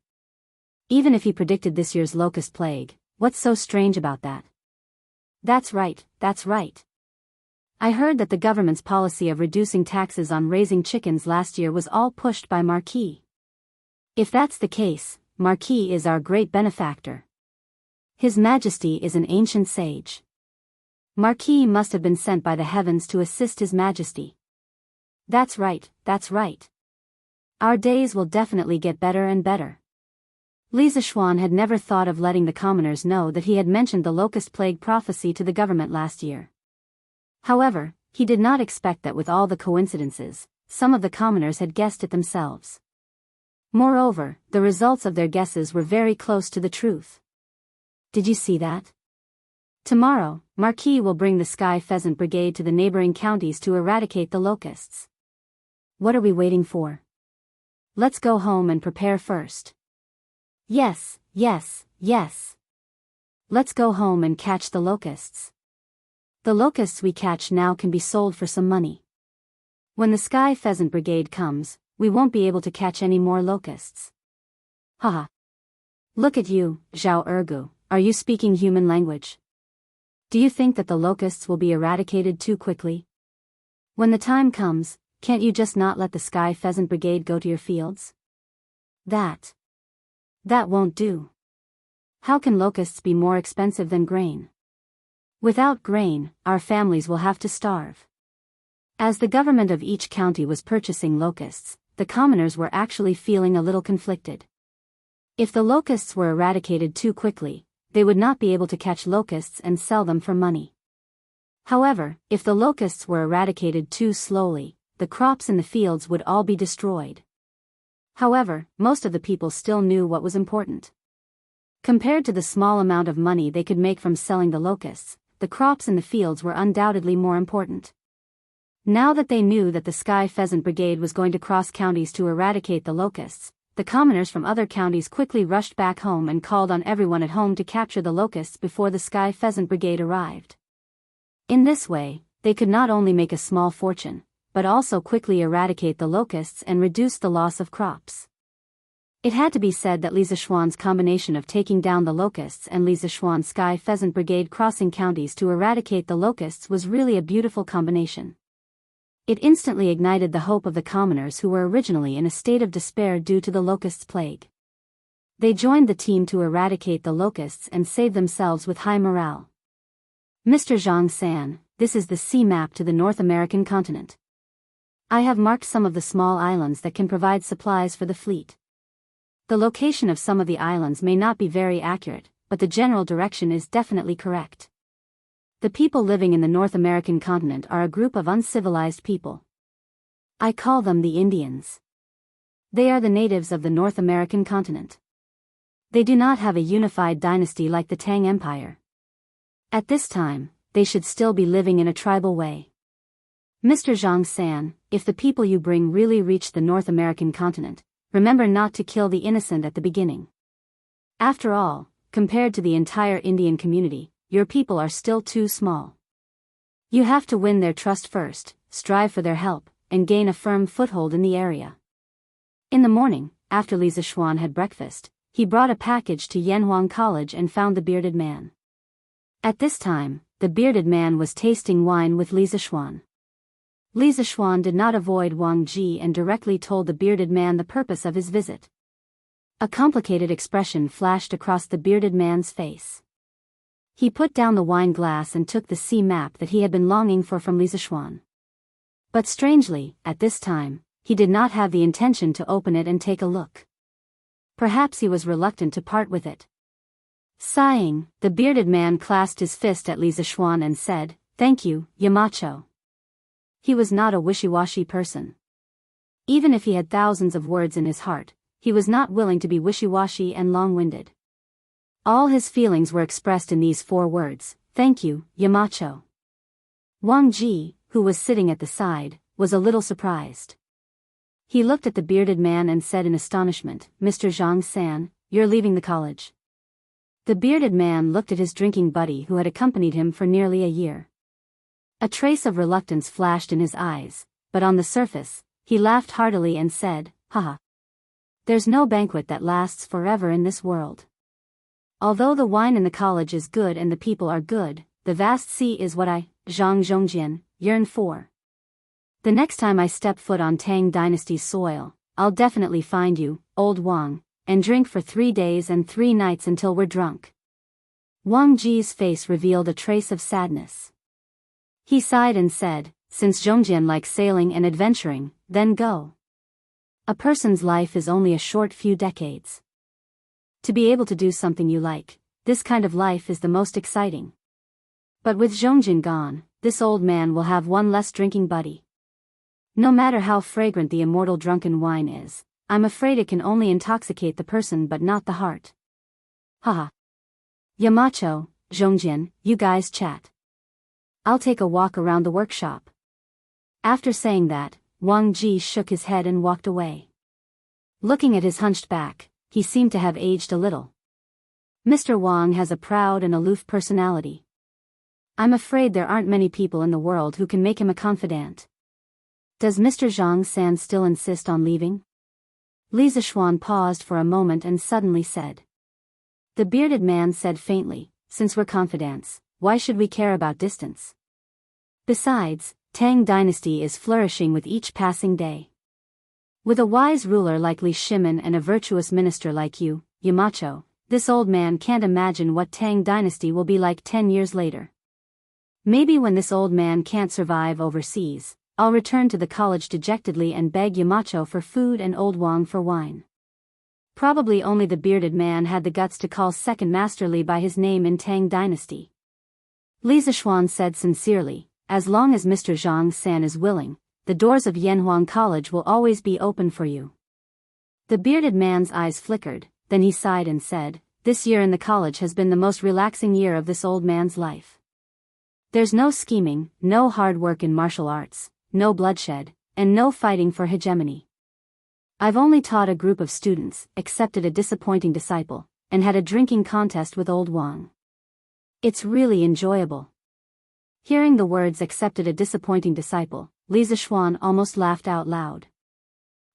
Even if he predicted this year's locust plague, what's so strange about that? That's right, that's right. I heard that the government's policy of reducing taxes on raising chickens last year was all pushed by Marquis. If that's the case, Marquis is our great benefactor. His Majesty is an ancient sage. Marquis must have been sent by the heavens to assist His Majesty. That's right, that's right. Our days will definitely get better and better. Li Zishuan had never thought of letting the commoners know that he had mentioned the locust plague prophecy to the government last year. However, he did not expect that with all the coincidences, some of the commoners had guessed it themselves. Moreover, the results of their guesses were very close to the truth. Did you see that? Tomorrow, Marquis will bring the Sky Pheasant Brigade to the neighboring counties to eradicate the locusts. What are we waiting for? Let's go home and prepare first. Yes, yes, yes. Let's go home and catch the locusts. The locusts we catch now can be sold for some money. When the Sky Pheasant Brigade comes, we won't be able to catch any more locusts. Haha. Look at you, Zhao Ergu, are you speaking human language? Do you think that the locusts will be eradicated too quickly? When the time comes, can't you just not let the Sky Pheasant Brigade go to your fields? That won't do. How can locusts be more expensive than grain? Without grain, our families will have to starve. As the government of each county was purchasing locusts, the commoners were actually feeling a little conflicted. If the locusts were eradicated too quickly, they would not be able to catch locusts and sell them for money. However, if the locusts were eradicated too slowly, the crops in the fields would all be destroyed. However, most of the people still knew what was important. Compared to the small amount of money they could make from selling the locusts, the crops in the fields were undoubtedly more important. Now that they knew that the Sky Pheasant Brigade was going to cross counties to eradicate the locusts, the commoners from other counties quickly rushed back home and called on everyone at home to capture the locusts before the Sky Pheasant Brigade arrived. In this way, they could not only make a small fortune, but also quickly eradicate the locusts and reduce the loss of crops. It had to be said that Li Zishuan's combination of taking down the locusts and Li Zishuan's Sky Pheasant Brigade crossing counties to eradicate the locusts was really a beautiful combination. It instantly ignited the hope of the commoners who were originally in a state of despair due to the locusts' plague. They joined the team to eradicate the locusts and save themselves with high morale. Mr. Zhang San, this is the sea map to the North American continent. I have marked some of the small islands that can provide supplies for the fleet. The location of some of the islands may not be very accurate, but the general direction is definitely correct. The people living in the North American continent are a group of uncivilized people. I call them the Indians. They are the natives of the North American continent. They do not have a unified dynasty like the Tang Empire. At this time, they should still be living in a tribal way. Mr. Zhang San, if the people you bring really reach the North American continent, remember not to kill the innocent at the beginning. After all, compared to the entire Indian community, your people are still too small. You have to win their trust first, strive for their help, and gain a firm foothold in the area. In the morning, after Li Zishuan had breakfast, he brought a package to Yanhuang College and found the bearded man. At this time, the bearded man was tasting wine with Li Zishuan. Li Zishuan did not avoid Wang Ji and directly told the bearded man the purpose of his visit. A complicated expression flashed across the bearded man's face. He put down the wine glass and took the sea map that he had been longing for from Li Zishuan. But strangely, at this time, he did not have the intention to open it and take a look. Perhaps he was reluctant to part with it. Sighing, the bearded man clasped his fist at Li Zishuan and said, "Thank you, Yamacho." He was not a wishy-washy person. Even if he had thousands of words in his heart, he was not willing to be wishy-washy and long-winded. All his feelings were expressed in these 4 words, "Thank you, Yamacho." Wang Ji, who was sitting at the side, was a little surprised. He looked at the bearded man and said in astonishment, "Mr. Zhang San, you're leaving the college." The bearded man looked at his drinking buddy who had accompanied him for nearly a year. A trace of reluctance flashed in his eyes, but on the surface, he laughed heartily and said, "Haha. There's no banquet that lasts forever in this world. Although the wine in the college is good and the people are good, the vast sea is what I, Zhang Zhongjian, yearn for. The next time I step foot on Tang Dynasty's soil, I'll definitely find you, old Wang, and drink for 3 days and 3 nights until we're drunk." Wang Ji's face revealed a trace of sadness. He sighed and said, "Since Zhongjian likes sailing and adventuring, then go. A person's life is only a short few decades. To be able to do something you like, this kind of life is the most exciting. But with Zhongjian gone, this old man will have one less drinking buddy. No matter how fragrant the immortal drunken wine is, I'm afraid it can only intoxicate the person but not the heart. Haha. Yamacho, Zhongjian, you guys chat. I'll take a walk around the workshop." After saying that, Wang Ji shook his head and walked away. Looking at his hunched back, he seemed to have aged a little. Mr. Wang has a proud and aloof personality. I'm afraid there aren't many people in the world who can make him a confidant. Does Mr. Zhang San still insist on leaving? Li Zishuan paused for a moment and suddenly said. The bearded man said faintly, "Since we're confidants, why should we care about distance? Besides, Tang Dynasty is flourishing with each passing day. With a wise ruler like Li Shimin and a virtuous minister like you, Yamacho, this old man can't imagine what Tang Dynasty will be like 10 years later. Maybe when this old man can't survive overseas, I'll return to the college dejectedly and beg Yamacho for food and old Wang for wine." Probably only the bearded man had the guts to call second Master Li by his name in Tang Dynasty. Li Zishuan said sincerely, "As long as Mr. Zhang San is willing, the doors of Yanhuang College will always be open for you." The bearded man's eyes flickered, then he sighed and said, "This year in the college has been the most relaxing year of this old man's life. There's no scheming, no hard work in martial arts, no bloodshed, and no fighting for hegemony. I've only taught a group of students, accepted a disappointing disciple, and had a drinking contest with old Wang. It's really enjoyable. Hearing the words accepted a disappointing disciple, Li Zishuan almost laughed out loud.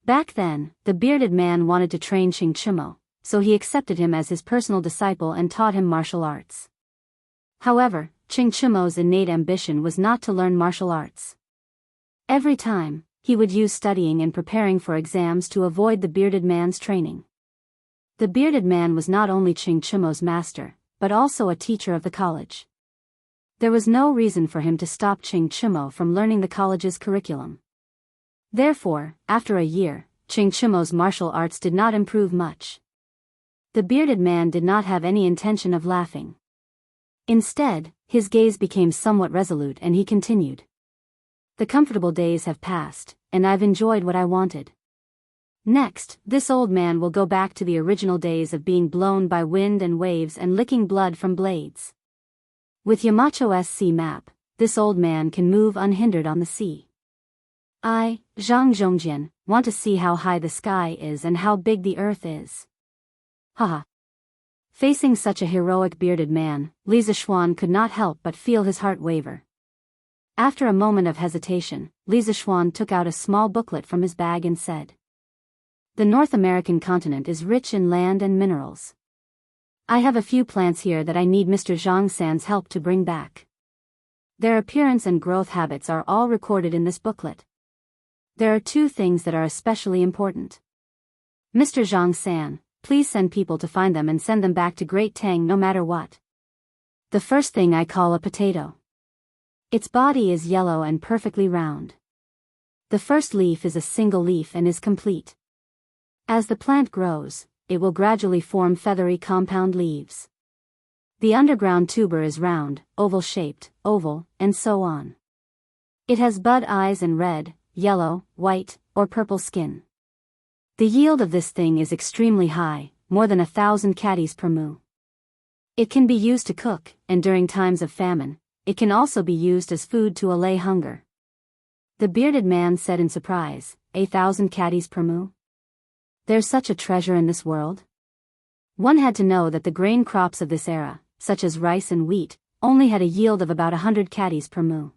Back then, the bearded man wanted to train Qing Chimo, so he accepted him as his personal disciple and taught him martial arts. However, Qing Chimo's innate ambition was not to learn martial arts. Every time, he would use studying and preparing for exams to avoid the bearded man's training. The bearded man was not only Qing Chimo's master, but also a teacher of the college. There was no reason for him to stop Qing Chimo from learning the college's curriculum. Therefore, after a year, Qing Chimo's martial arts did not improve much. The bearded man did not have any intention of laughing. Instead, his gaze became somewhat resolute and he continued. The comfortable days have passed, and I've enjoyed what I wanted. Next, this old man will go back to the original days of being blown by wind and waves and licking blood from blades. With Yamacho's sea map, this old man can move unhindered on the sea. I, Zhang Zhongjian, want to see how high the sky is and how big the earth is. Haha. Facing such a heroic bearded man, Li Zishuan could not help but feel his heart waver. After a moment of hesitation, Li Zishuan took out a small booklet from his bag and said, "The North American continent is rich in land and minerals. I have a few plants here that I need Mr. Zhang San's help to bring back. Their appearance and growth habits are all recorded in this booklet. There are two things that are especially important. Mr. Zhang San, please send people to find them and send them back to Great Tang no matter what. The first thing I call a potato. Its body is yellow and perfectly round. The first leaf is a single leaf and is complete. As the plant grows, it will gradually form feathery compound leaves. The underground tuber is round, oval-shaped, oval, and so on. It has bud eyes and red, yellow, white, or purple skin. The yield of this thing is extremely high, more than 1,000 caddies per mu. It can be used to cook, and during times of famine, it can also be used as food to allay hunger." The bearded man said in surprise, 1,000 caddies per mu? There's such a treasure in this world? One had to know that the grain crops of this era, such as rice and wheat, only had a yield of about 100 caddies per mu.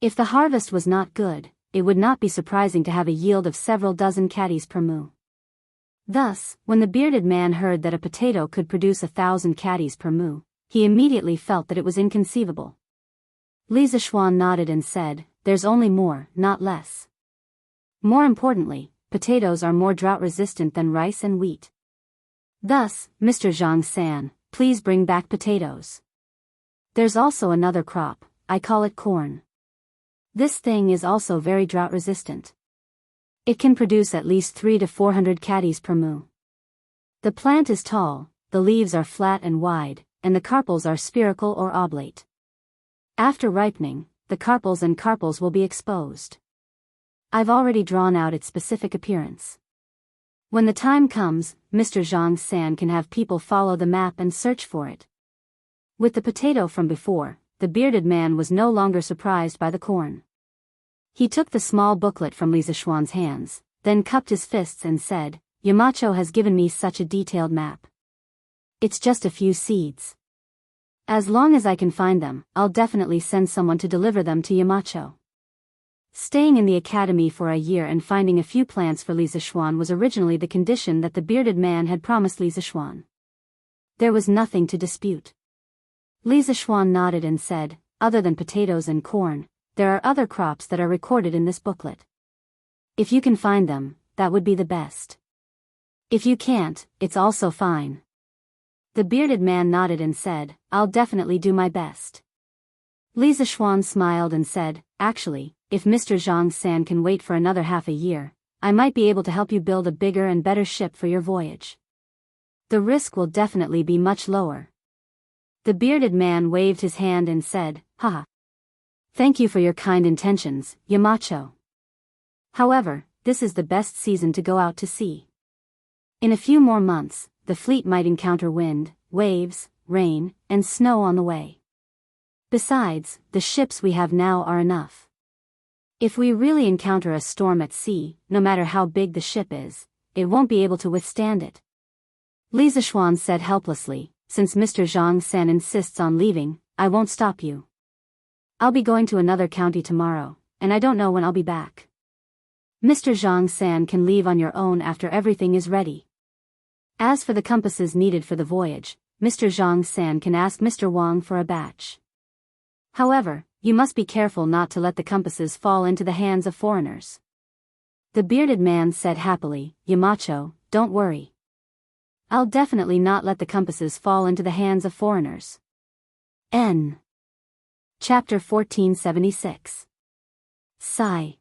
If the harvest was not good, it would not be surprising to have a yield of several dozen caddies per mu. Thus, when the bearded man heard that a potato could produce 1,000 caddies per mu, he immediately felt that it was inconceivable. Li Zishuan nodded and said, "There's only more, not less. More importantly, potatoes are more drought-resistant than rice and wheat. Thus, Mr. Zhang San, please bring back potatoes. There's also another crop, I call it corn. This thing is also very drought-resistant. It can produce at least 300 to 400 caddies per mu. The plant is tall, the leaves are flat and wide, and the carpels are spherical or oblate. After ripening, the carpels will be exposed. I've already drawn out its specific appearance. When the time comes, Mr. Zhang San can have people follow the map and search for it." With the potato from before, the bearded man was no longer surprised by the corn. He took the small booklet from Li Zishuan's hands, then cupped his fists and said, "Yamacho has given me such a detailed map. It's just a few seeds. As long as I can find them, I'll definitely send someone to deliver them to Yamacho." Staying in the academy for a year and finding a few plants for Li Zishuan was originally the condition that the bearded man had promised Li Zishuan. There was nothing to dispute. Li Zishuan nodded and said, "Other than potatoes and corn, there are other crops that are recorded in this booklet. If you can find them, that would be the best. If you can't, it's also fine." The bearded man nodded and said, "I'll definitely do my best." Li Zishuan smiled and said, "Actually, if Mr. Zhang San can wait for another half a year, I might be able to help you build a bigger and better ship for your voyage. The risk will definitely be much lower." The bearded man waved his hand and said, "Haha. Thank you for your kind intentions, Yamacho. However, this is the best season to go out to sea. In a few more months, the fleet might encounter wind, waves, rain, and snow on the way. Besides, the ships we have now are enough. If we really encounter a storm at sea, no matter how big the ship is, it won't be able to withstand it. Li Zishuan said helplessly, since Mr. Zhang San insists on leaving, I won't stop you. I'll be going to another county tomorrow, and I don't know when I'll be back. Mr. Zhang San can leave on your own after everything is ready. As for the compasses needed for the voyage, Mr. Zhang San can ask Mr. Wang for a batch. However, you must be careful not to let the compasses fall into the hands of foreigners. The bearded man said happily, Yamacho, don't worry. I'll definitely not let the compasses fall into the hands of foreigners. N. Chapter 1476. Sigh.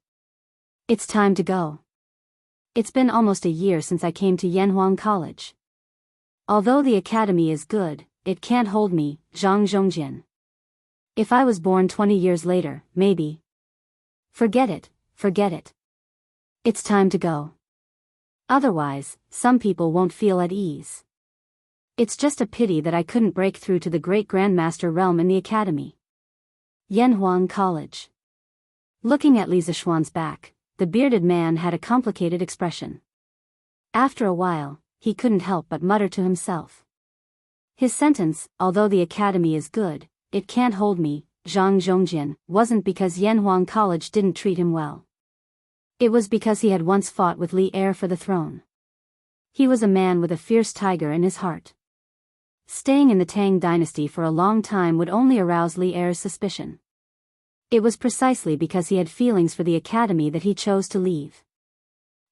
It's time to go. It's been almost a year since I came to Yanhuang College. Although the academy is good, it can't hold me, Zhang Zhongjin. If I was born 20 years later, maybe. Forget it, forget it. It's time to go. Otherwise, some people won't feel at ease. It's just a pity that I couldn't break through to the great grandmaster realm in the academy. Yanhuang College. Looking at Li Zishuan's back, the bearded man had a complicated expression. After a while, he couldn't help but mutter to himself. His sentence, although the academy is good, it can't hold me, Zhang Zhongjin, wasn't because Yanhuang College didn't treat him well. It was because he had once fought with Li Er for the throne. He was a man with a fierce tiger in his heart. Staying in the Tang dynasty for a long time would only arouse Li Er's suspicion. It was precisely because he had feelings for the academy that he chose to leave.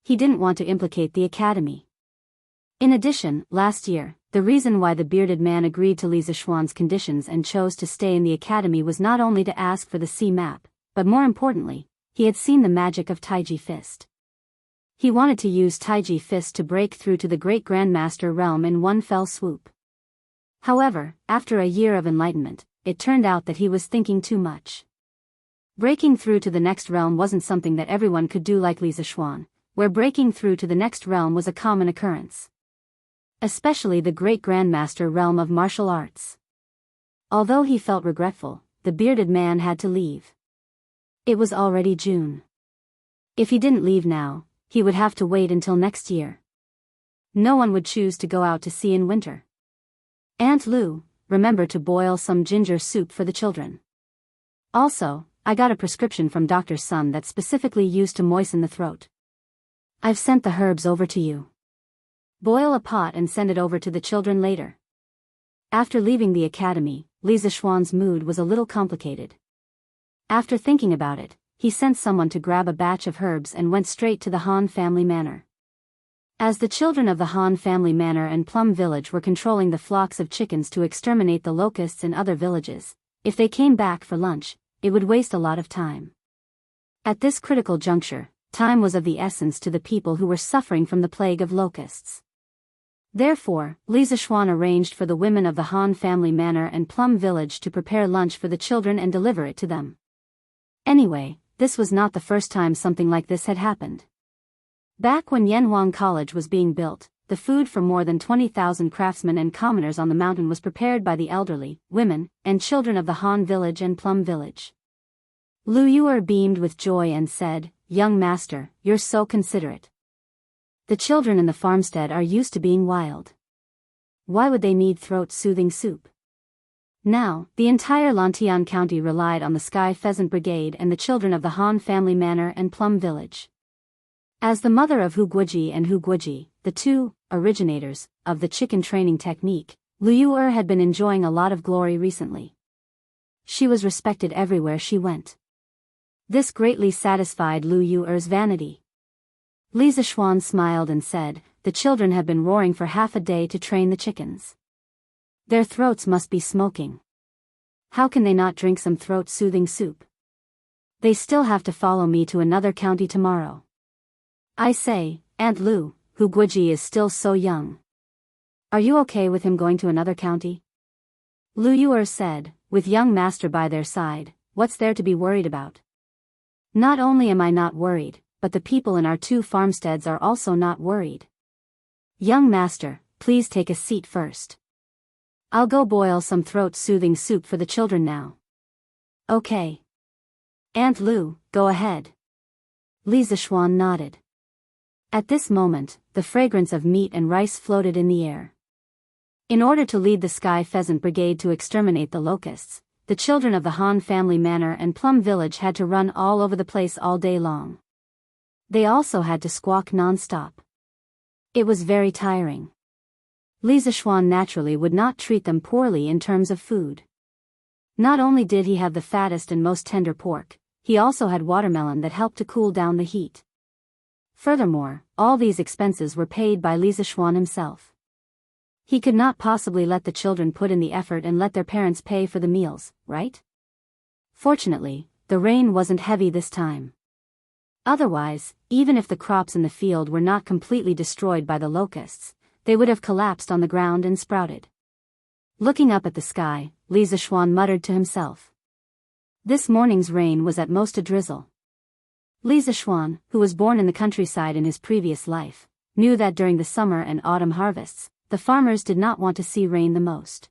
He didn't want to implicate the academy. In addition, last year, the reason why the bearded man agreed to Li Zishuan's conditions and chose to stay in the academy was not only to ask for the sea map, but more importantly, he had seen the magic of Taiji Fist. He wanted to use Taiji Fist to break through to the great grandmaster realm in one fell swoop. However, after a year of enlightenment, it turned out that he was thinking too much. Breaking through to the next realm wasn't something that everyone could do like Li Zishuan, where breaking through to the next realm was a common occurrence. Especially the great grandmaster realm of martial arts. Although he felt regretful, the bearded man had to leave. It was already June. If he didn't leave now, he would have to wait until next year. No one would choose to go out to sea in winter. Aunt Lu, remember to boil some ginger soup for the children. Also, I got a prescription from Dr. Sun that's specifically used to moisten the throat. I've sent the herbs over to you. Boil a pot and send it over to the children later. After leaving the academy, Li Zishuan's mood was a little complicated. After thinking about it, he sent someone to grab a batch of herbs and went straight to the Han family manor. As the children of the Han family manor and Plum village were controlling the flocks of chickens to exterminate the locusts in other villages, if they came back for lunch, it would waste a lot of time. At this critical juncture, time was of the essence to the people who were suffering from the plague of locusts. Therefore, Li Zishuan arranged for the women of the Han family manor and Plum village to prepare lunch for the children and deliver it to them. Anyway, this was not the first time something like this had happened. Back when Yanhuang College was being built, the food for more than 20,000 craftsmen and commoners on the mountain was prepared by the elderly, women, and children of the Han village and Plum village. Lu Yuer beamed with joy and said, "Young master, you're so considerate. The children in the farmstead are used to being wild. Why would they need throat-soothing soup?" Now, the entire Lantian County relied on the Sky Pheasant Brigade and the children of the Han family manor and Plum village. As the mother of Hu Guoji and Hu Guoji, the two originators of the chicken training technique, Lu Yuer had been enjoying a lot of glory recently. She was respected everywhere she went. This greatly satisfied Lu Yuer's vanity. Li Zishuan smiled and said, "The children have been roaring for half a day to train the chickens. Their throats must be smoking. How can they not drink some throat-soothing soup? They still have to follow me to another county tomorrow. I say, Aunt Lu, Hu Guoji is still so young. Are you okay with him going to another county?" Lu Yuer said, with young master by their side, "What's there to be worried about? Not only am I not worried, but the people in our two farmsteads are also not worried. Young master, please take a seat first. I'll go boil some throat-soothing soup for the children now." "Okay. Aunt Lu, go ahead." Li Zishuan nodded. At this moment, the fragrance of meat and rice floated in the air. In order to lead the Sky Pheasant Brigade to exterminate the locusts, the children of the Han family manor and Plum Village had to run all over the place all day long. They also had to squawk non-stop. It was very tiring. Li Zishuan naturally would not treat them poorly in terms of food. Not only did he have the fattest and most tender pork, he also had watermelon that helped to cool down the heat. Furthermore, all these expenses were paid by Li Zishuan himself. He could not possibly let the children put in the effort and let their parents pay for the meals, right? Fortunately, the rain wasn't heavy this time. Otherwise, even if the crops in the field were not completely destroyed by the locusts, they would have collapsed on the ground and sprouted. Looking up at the sky, Li Zishuan muttered to himself. This morning's rain was at most a drizzle. Li Zishuan, who was born in the countryside in his previous life, knew that during the summer and autumn harvests, the farmers did not want to see rain the most.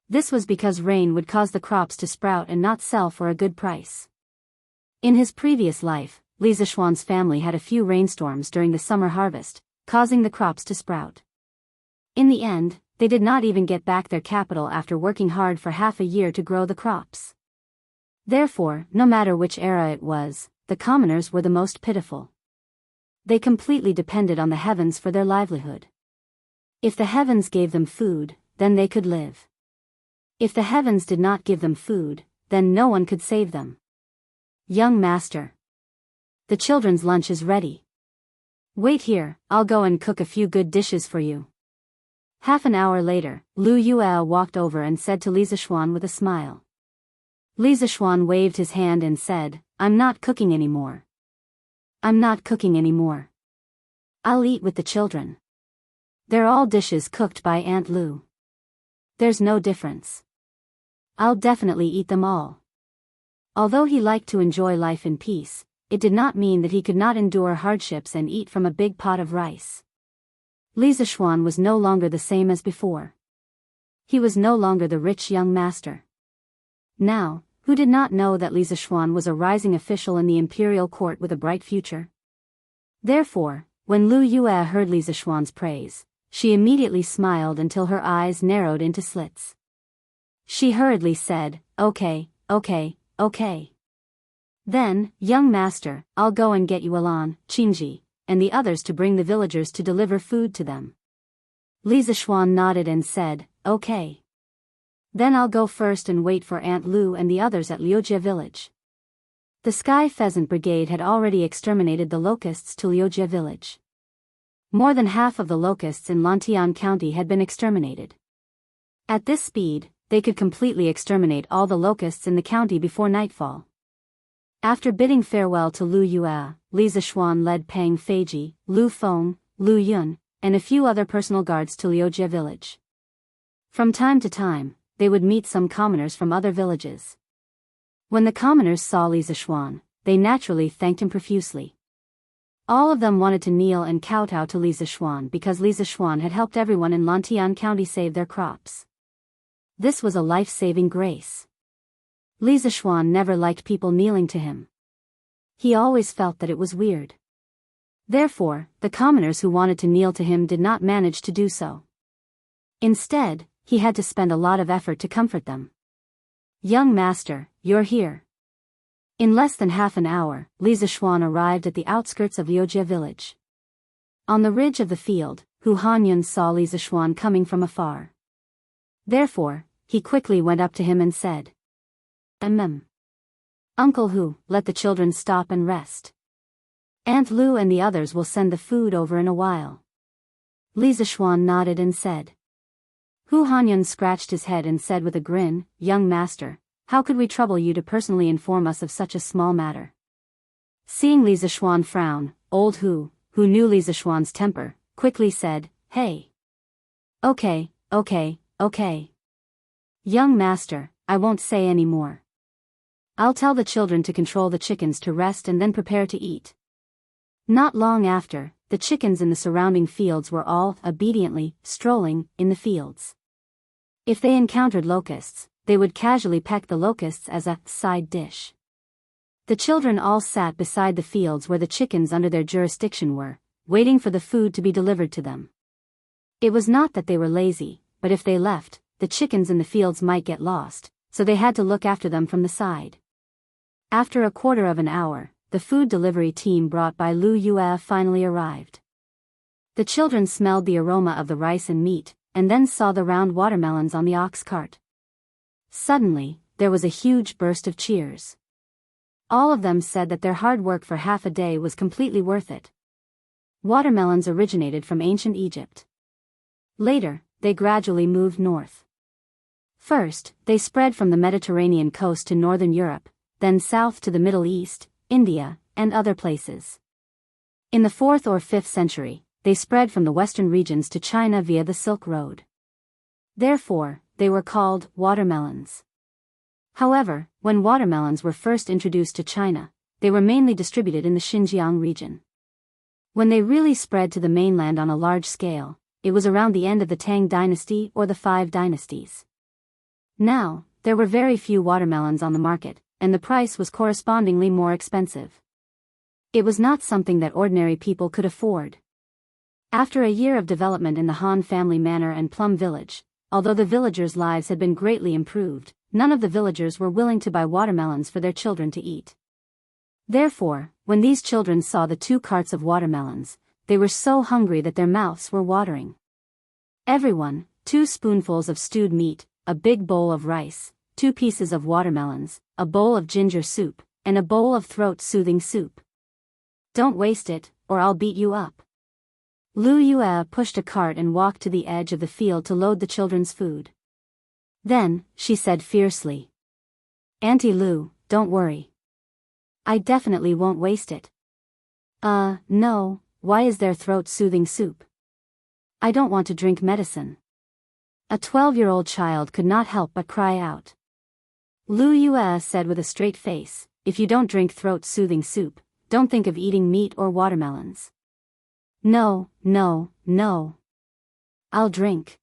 This was because rain would cause the crops to sprout and not sell for a good price. In his previous life, Li Zishuan's family had a few rainstorms during the summer harvest, causing the crops to sprout. In the end, they did not even get back their capital after working hard for half a year to grow the crops. Therefore, no matter which era it was, the commoners were the most pitiful. They completely depended on the heavens for their livelihood. If the heavens gave them food, then they could live. If the heavens did not give them food, then no one could save them. Young master. The children's lunch is ready. Wait here, I'll go and cook a few good dishes for you. Half an hour later, Lu Yue walked over and said to Li Zishuan with a smile. Li Zishuan waved his hand and said, I'm not cooking anymore. I'm not cooking anymore. I'll eat with the children. They're all dishes cooked by Aunt Lu. There's no difference. I'll definitely eat them all. Although he liked to enjoy life in peace, it did not mean that he could not endure hardships and eat from a big pot of rice. Li Zishuan was no longer the same as before. He was no longer the rich young master. Now, who did not know that Li Zishuan was a rising official in the imperial court with a bright future? Therefore, when Lu Yue heard Li Zishuan's praise, she immediately smiled until her eyes narrowed into slits. She hurriedly said, okay. Then, young master, I'll go and get you Alan, Qingji, and the others to bring the villagers to deliver food to them. Li Zishuan nodded and said, okay. Then I'll go first and wait for Aunt Lu and the others at Liujie village. The Sky Pheasant Brigade had already exterminated the locusts to Liujie village. More than half of the locusts in Lantian County had been exterminated. At this speed, they could completely exterminate all the locusts in the county before nightfall. After bidding farewell to Lu Yue, Li Zishuan led Pang Feiji, Lu Feng, Lu Yun, and a few other personal guards to Liujie village. From time to time, they would meet some commoners from other villages. When the commoners saw Li Zishuan, they naturally thanked him profusely. All of them wanted to kneel and kowtow to Li Zishuan because Li Zishuan had helped everyone in Lantian County save their crops. This was a life-saving grace. Li Zishuan never liked people kneeling to him. He always felt that it was weird. Therefore, the commoners who wanted to kneel to him did not manage to do so. Instead, he had to spend a lot of effort to comfort them. Young master, you're here. In less than half an hour, Li Zishuan arrived at the outskirts of Liujie village. On the ridge of the field, Hu Hanyun saw Li Zishuan coming from afar. Therefore, he quickly went up to him and said, Uncle Hu, let the children stop and rest. Aunt Lu and the others will send the food over in a while. Li Zishuan nodded and said. Hu Hanyun scratched his head and said with a grin, Young master, how could we trouble you to personally inform us of such a small matter? Seeing Li Zishuan frown, old Hu, who knew Li Zishuan's temper, quickly said, Hey. Okay. Young master, I won't say any more. I'll tell the children to control the chickens to rest and then prepare to eat. Not long after, the chickens in the surrounding fields were all, obediently, strolling, in the fields. If they encountered locusts, they would casually peck the locusts as a side dish. The children all sat beside the fields where the chickens under their jurisdiction were, waiting for the food to be delivered to them. It was not that they were lazy, but if they left, the chickens in the fields might get lost, so they had to look after them from the side. After a quarter of an hour, the food delivery team brought by Lu Yue finally arrived. The children smelled the aroma of the rice and meat, and then saw the round watermelons on the ox cart. Suddenly, there was a huge burst of cheers. All of them said that their hard work for half a day was completely worth it. Watermelons originated from ancient Egypt. Later, they gradually moved north. First, they spread from the Mediterranean coast to northern Europe, then south to the Middle East, India, and other places. In the 4th or 5th century, they spread from the western regions to China via the Silk Road. Therefore, they were called watermelons. However, when watermelons were first introduced to China, they were mainly distributed in the Xinjiang region. When they really spread to the mainland on a large scale, it was around the end of the Tang dynasty or the Five Dynasties. Now, there were very few watermelons on the market, and the price was correspondingly more expensive. It was not something that ordinary people could afford. After a year of development in the Han family manor and Plum Village, although the villagers' lives had been greatly improved, none of the villagers were willing to buy watermelons for their children to eat. Therefore, when these children saw the 2 carts of watermelons, they were so hungry that their mouths were watering. Everyone, 2 spoonfuls of stewed meat, a big bowl of rice, 2 pieces of watermelons, a bowl of ginger soup, and a bowl of throat-soothing soup. Don't waste it, or I'll beat you up. Lu Yue pushed a cart and walked to the edge of the field to load the children's food. Then, she said fiercely, "Auntie Lu, don't worry. I definitely won't waste it." No, why is there throat-soothing soup? I don't want to drink medicine." A 12-year-old child could not help but cry out. Lu Yue said with a straight face, "If you don't drink throat-soothing soup, don't think of eating meat or watermelons." No, no, no. I'll drink.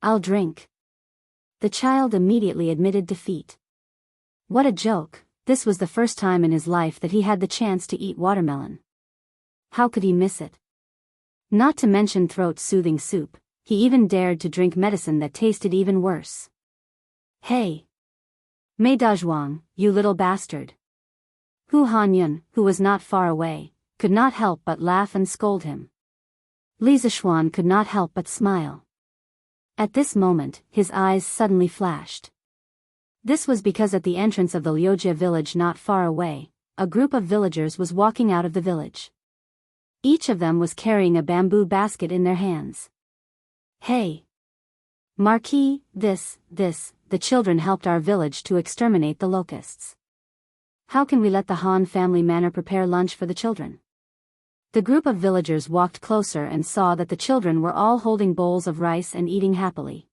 I'll drink." The child immediately admitted defeat. What a joke, this was the first time in his life that he had the chance to eat watermelon. How could he miss it? Not to mention throat-soothing soup, he even dared to drink medicine that tasted even worse. "Hey! Mei Dazhuang, you little bastard!" Hu Hanyun, who was not far away, could not help but laugh and scold him. Li Zishuan could not help but smile. At this moment, his eyes suddenly flashed. This was because at the entrance of the Liujia village not far away, a group of villagers was walking out of the village. Each of them was carrying a bamboo basket in their hands. "Hey! Marquis, the children helped our village to exterminate the locusts. How can we let the Han family manor prepare lunch for the children?" The group of villagers walked closer and saw that the children were all holding bowls of rice and eating happily.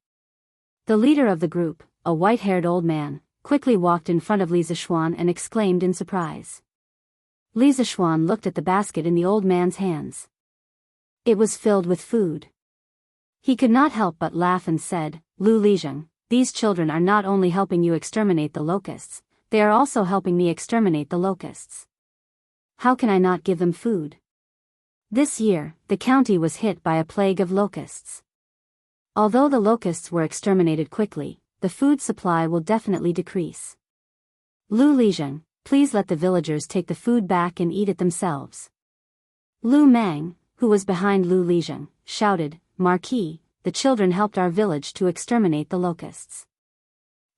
The leader of the group, a white-haired old man, quickly walked in front of Li Zishuan and exclaimed in surprise. Li Zishuan looked at the basket in the old man's hands. It was filled with food. He could not help but laugh and said, "Lu Lizheng, these children are not only helping you exterminate the locusts, they are also helping me exterminate the locusts. How can I not give them food?" This year, the county was hit by a plague of locusts. Although the locusts were exterminated quickly, the food supply will definitely decrease. Lu Lizheng, please let the villagers take the food back and eat it themselves. Lu Mang, who was behind Lu Lizheng, shouted, "Marquis, the children helped our village to exterminate the locusts.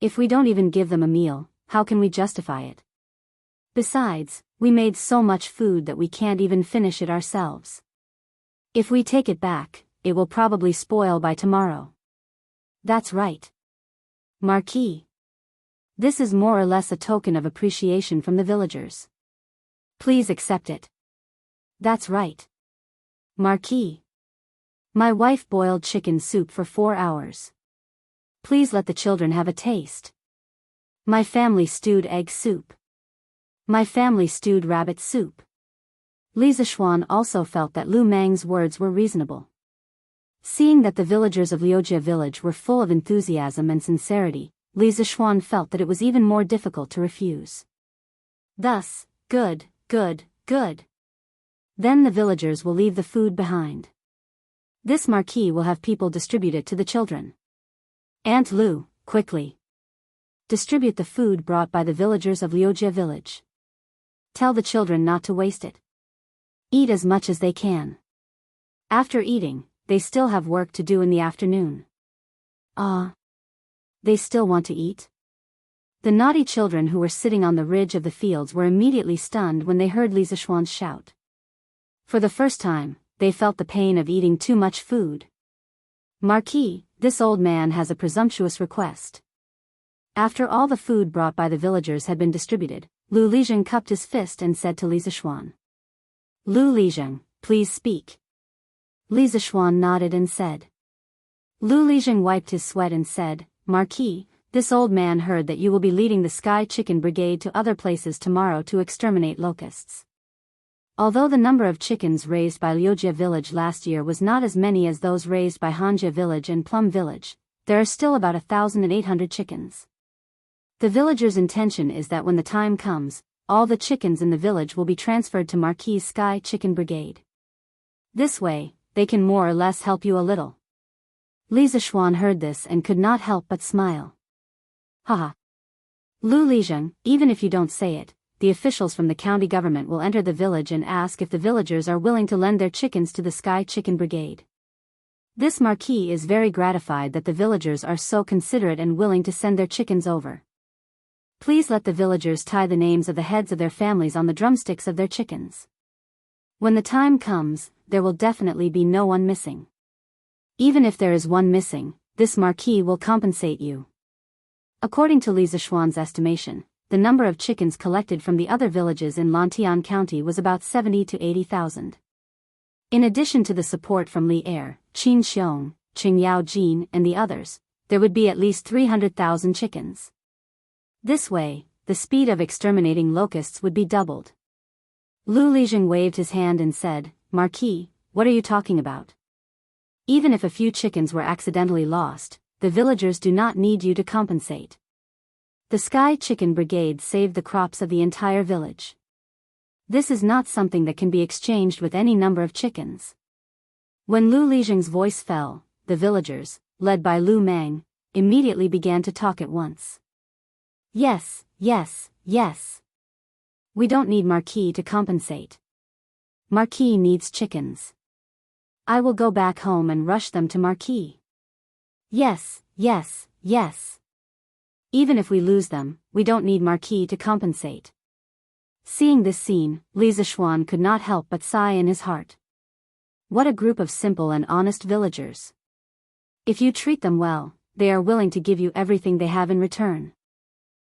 If we don't even give them a meal, how can we justify it? Besides, we made so much food that we can't even finish it ourselves. If we take it back, it will probably spoil by tomorrow." "That's right. Marquis. This is more or less a token of appreciation from the villagers. Please accept it." "That's right. Marquis. My wife boiled chicken soup for 4 hours. Please let the children have a taste. My family stewed egg soup. My family stewed rabbit soup." Li Zishuan also felt that Lu Mang's words were reasonable. Seeing that the villagers of Liujia village were full of enthusiasm and sincerity, Li Zishuan felt that it was even more difficult to refuse. Thus, good, good, good. Then the villagers will leave the food behind. This marquee will have people distribute it to the children. Aunt Lou, quickly. Distribute the food brought by the villagers of Liujia village. Tell the children not to waste it. Eat as much as they can. After eating, they still have work to do in the afternoon. They still want to eat? The naughty children who were sitting on the ridge of the fields were immediately stunned when they heard Li Zishuan's shout. For the first time, they felt the pain of eating too much food. Marquis, this old man has a presumptuous request. After all the food brought by the villagers had been distributed, Lu Lizheng cupped his fist and said to Li Zishuan. Lu Lizheng, please speak. Li Zishuan nodded and said. Lu Lizheng wiped his sweat and said, Marquis, this old man heard that you will be leading the Sky Chicken Brigade to other places tomorrow to exterminate locusts. Although the number of chickens raised by Liujia village last year was not as many as those raised by Hanjia village and Plum village, there are still about 1,800 chickens. The villagers' intention is that when the time comes, all the chickens in the village will be transferred to Marquis' Sky Chicken Brigade. This way, they can more or less help you a little. Li Zishuan heard this and could not help but smile. Haha. Lu Lizheng, even if you don't say it, the officials from the county government will enter the village and ask if the villagers are willing to lend their chickens to the Sky Chicken Brigade. This marquis is very gratified that the villagers are so considerate and willing to send their chickens over. Please let the villagers tie the names of the heads of their families on the drumsticks of their chickens. When the time comes, there will definitely be no one missing. Even if there is one missing, this marquis will compensate you. According to Li Zishuan's estimation, the number of chickens collected from the other villages in Lantian County was about 70 to 80,000. In addition to the support from Li Er, Qin Xiong, Qing Yao Jin and the others, there would be at least 300,000 chickens. This way, the speed of exterminating locusts would be doubled. Lu Lizheng waved his hand and said, Marquis, what are you talking about? Even if a few chickens were accidentally lost, the villagers do not need you to compensate. The Sky Chicken Brigade saved the crops of the entire village. This is not something that can be exchanged with any number of chickens. When Lu Lizheng's voice fell, the villagers, led by Lu Meng, immediately began to talk at once. Yes, yes, yes. We don't need Marquis to compensate. Marquis needs chickens. I will go back home and rush them to Marquis. Yes, yes, yes. Even if we lose them, we don't need Marquis to compensate. Seeing this scene, Li Zishuan could not help but sigh in his heart. What a group of simple and honest villagers. If you treat them well, they are willing to give you everything they have in return.